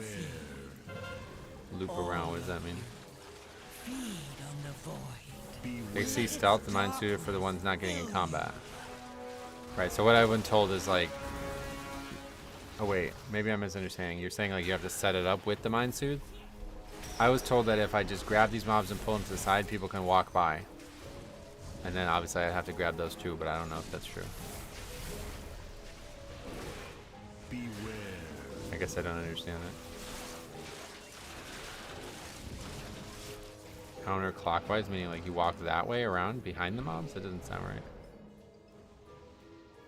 Loop around. What does that mean? They see stealth, the mind soothe for the ones not getting in combat. Right, so what I've been told is like... Oh wait, maybe I'm misunderstanding. You're saying like you have to set it up with the mind soothe? I was told that if I just grab these mobs and pull them to the side, people can walk by. And then obviously I'd have to grab those too, but I don't know if that's true. I guess I don't understand it. counterclockwise, meaning like you walk that way around behind the mobs? That doesn't sound right.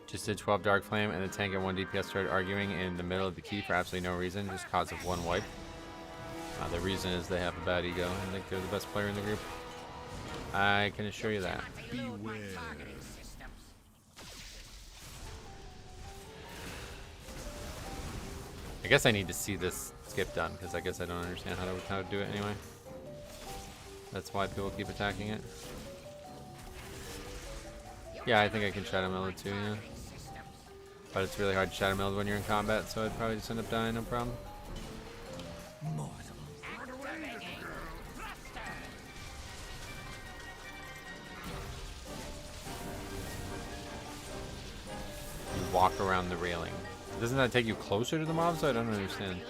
Just did 12 Dark Flame, and the tank at 1 DPS started arguing in the middle of the key for absolutely no reason, just cause of one wipe. The reason is they have a bad ego and think they're the best player in the group. I can assure you that. Beware. I guess I need to see this skip done, because I guess I don't understand how to do it anyway. That's why people keep attacking it. Yeah, I think I can Shadow Meld it too, yeah. But it's really hard to Shadow Meld when you're in combat, so I'd probably just end up dying, no problem. You walk around the railing. Doesn't that take you closer to the mobs? I don't understand.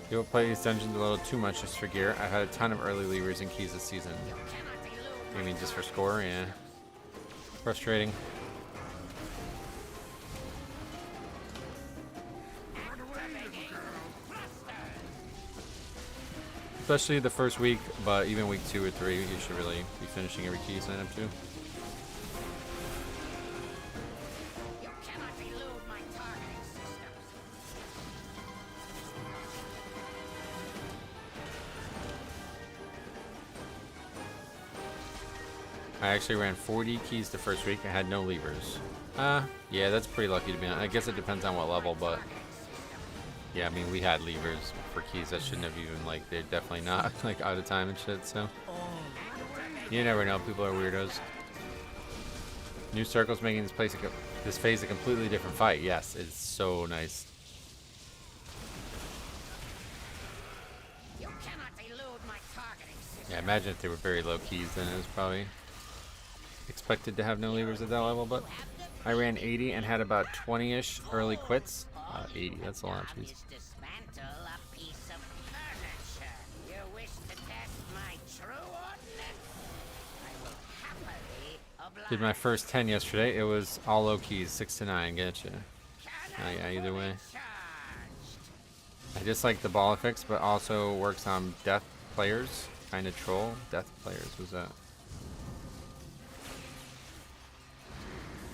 People play these dungeons a little too much just for gear. I've had a ton of early levers and keys this season. You mean just for score? Yeah. Frustrating. Especially the first week, but even week 2 or 3, you should really be finishing every key you sign up to. I actually ran 40 keys the first week. I had no levers. Yeah, that's pretty lucky to be honest. I guess it depends on what level, but yeah, I mean, we had levers for keys that shouldn't have even, like, they're definitely not, like, out of time and shit, so. You never know, people are weirdos. New circles making this phase a completely different fight. Yes, it's so nice. Yeah, imagine if they were very low keys, then it was probably expected to have no levers at that level, but I ran 80 and had about 20-ish early quits. 80, that's a lot, jeez. Did my first 10 yesterday. It was all low keys, 6 to 9, getcha. Yeah, either way. I just like the ball effects, but also works on death players. Kind of troll. Death players, what's that?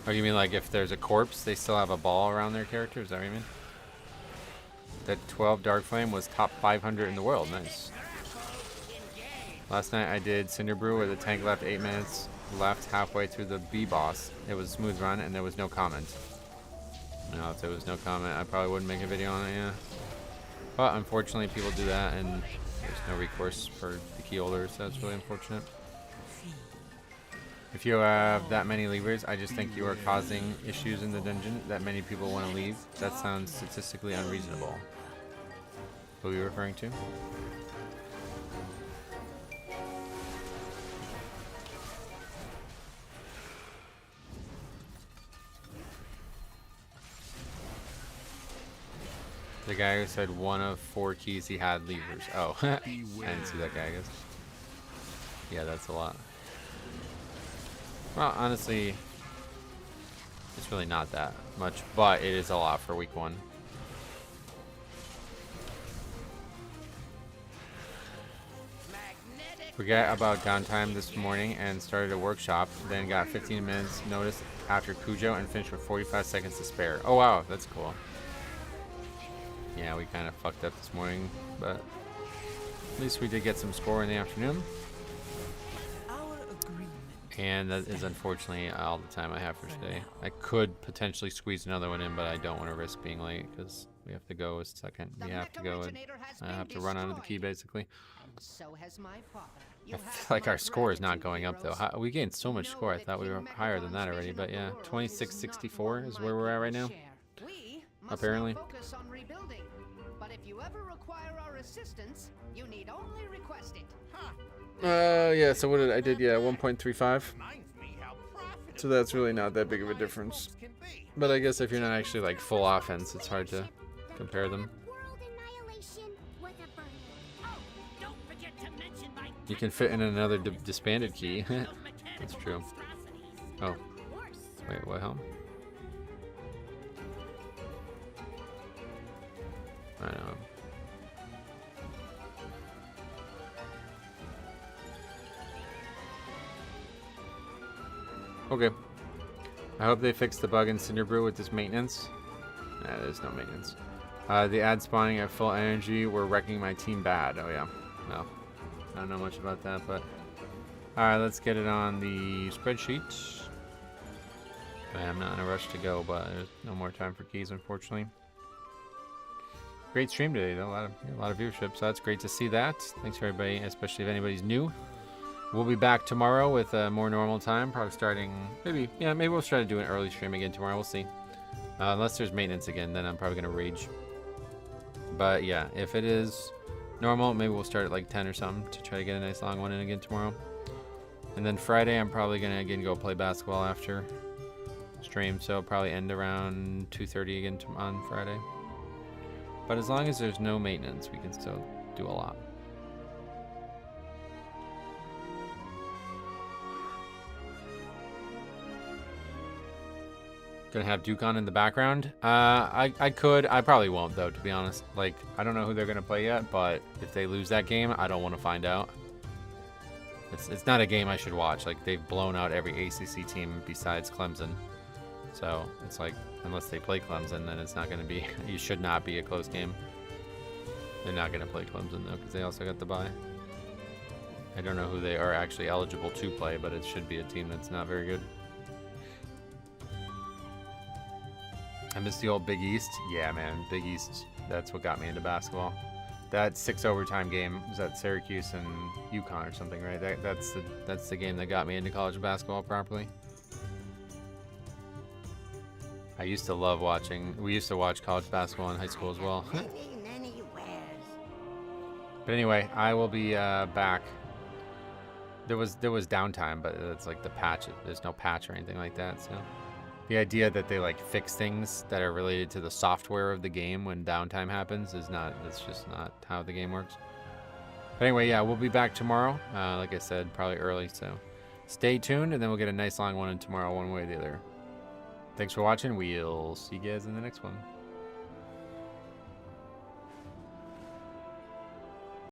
Oh, you mean like if there's a corpse, they still have a ball around their character? Is that what you mean? That 12 Dark Flame was top 500 in the world. Nice. Last night I did Cinder Brew where the tank left 8 minutes left halfway through the B boss. It was a smooth run and there was no comment. No, if there was no comment, I probably wouldn't make a video on it, yeah. But unfortunately people do that and there's no recourse for the key holders, so that's really unfortunate. If you have that many levers, I just think you are causing issues in the dungeon that many people want to leave. That sounds statistically unreasonable. Who are you referring to? The guy who said 1 of 4 keys he had levers. Oh, I didn't see that guy, I guess. Yeah, that's a lot. Well, honestly, it's really not that much, but it is a lot for week 1. Forgot about downtime this morning and started a workshop, then got 15 minutes notice after Cujo and finished with 45 seconds to spare. Oh wow, that's cool. Yeah, we kind of fucked up this morning, but at least we did get some score in the afternoon. And that is unfortunately all the time I have for today. I could potentially squeeze another one in, but I don't want to risk being late because we have to go a second. We have to go and I have to run out of the key basically. I feel like our score is not going up though. We gained so much score. I thought we were higher than that already, but yeah, 2664 is where we're at right now. Apparently. But if you ever require our assistance, you need only request it. Yeah, so what did I did? Yeah, 1.35. So that's really not that big of a difference. But I guess if you're not actually like full offense, it's hard to compare them. You can fit in another disbanded key. That's true. Oh. Wait, what helm? I know. Okay. I hope they fix the bug in Cinderbrew with this maintenance. Nah, there's no maintenance. The ad spawning at full energy were wrecking my team bad. Oh yeah. Well, I don't know much about that, but... Alright, let's get it on the spreadsheet. I'm not in a rush to go, but there's no more time for keys, unfortunately. Great stream today, though. A lot of viewership, so that's great to see that. Thanks for everybody, especially if anybody's new. We'll be back tomorrow with a more normal time, probably starting, maybe we'll try to do an early stream again tomorrow, we'll see. Unless there's maintenance again, then I'm probably going to rage. But yeah, if it is normal, maybe we'll start at like 10 or something to try to get a nice long one in again tomorrow. And then Friday, I'm probably going to again go play basketball after stream, so I'll probably end around 2:30 again on Friday. But as long as there's no maintenance, we can still do a lot. Gonna have Duke on in the background. I could. I probably won't, though, to be honest. Like, I don't know who they're gonna play yet, but if they lose that game, I don't want to find out. It's not a game I should watch. Like, they've blown out every ACC team besides Clemson. So it's like, unless they play Clemson, then it's not gonna be. You should not be a close game. They're not gonna play Clemson though, because they also got the bye. I don't know who they are actually eligible to play, but it should be a team that's not very good. I miss the old Big East. Yeah, man, Big East. That's what got me into basketball. That 6 overtime game was at Syracuse and UConn or something, right? That's the game that got me into college basketball properly. I used to love watching. We used to watch college basketball in high school as well. But anyway, I will be back. There was downtime, but it's like the patch. There's no patch or anything like that, so. The idea that they like fix things that are related to the software of the game when downtime happens is not, that's just not how the game works. But anyway, yeah, we'll be back tomorrow. Like I said, probably early, so stay tuned, and then we'll get a nice long one in tomorrow, one way or the other. Thanks for watching. We'll see you guys in the next one.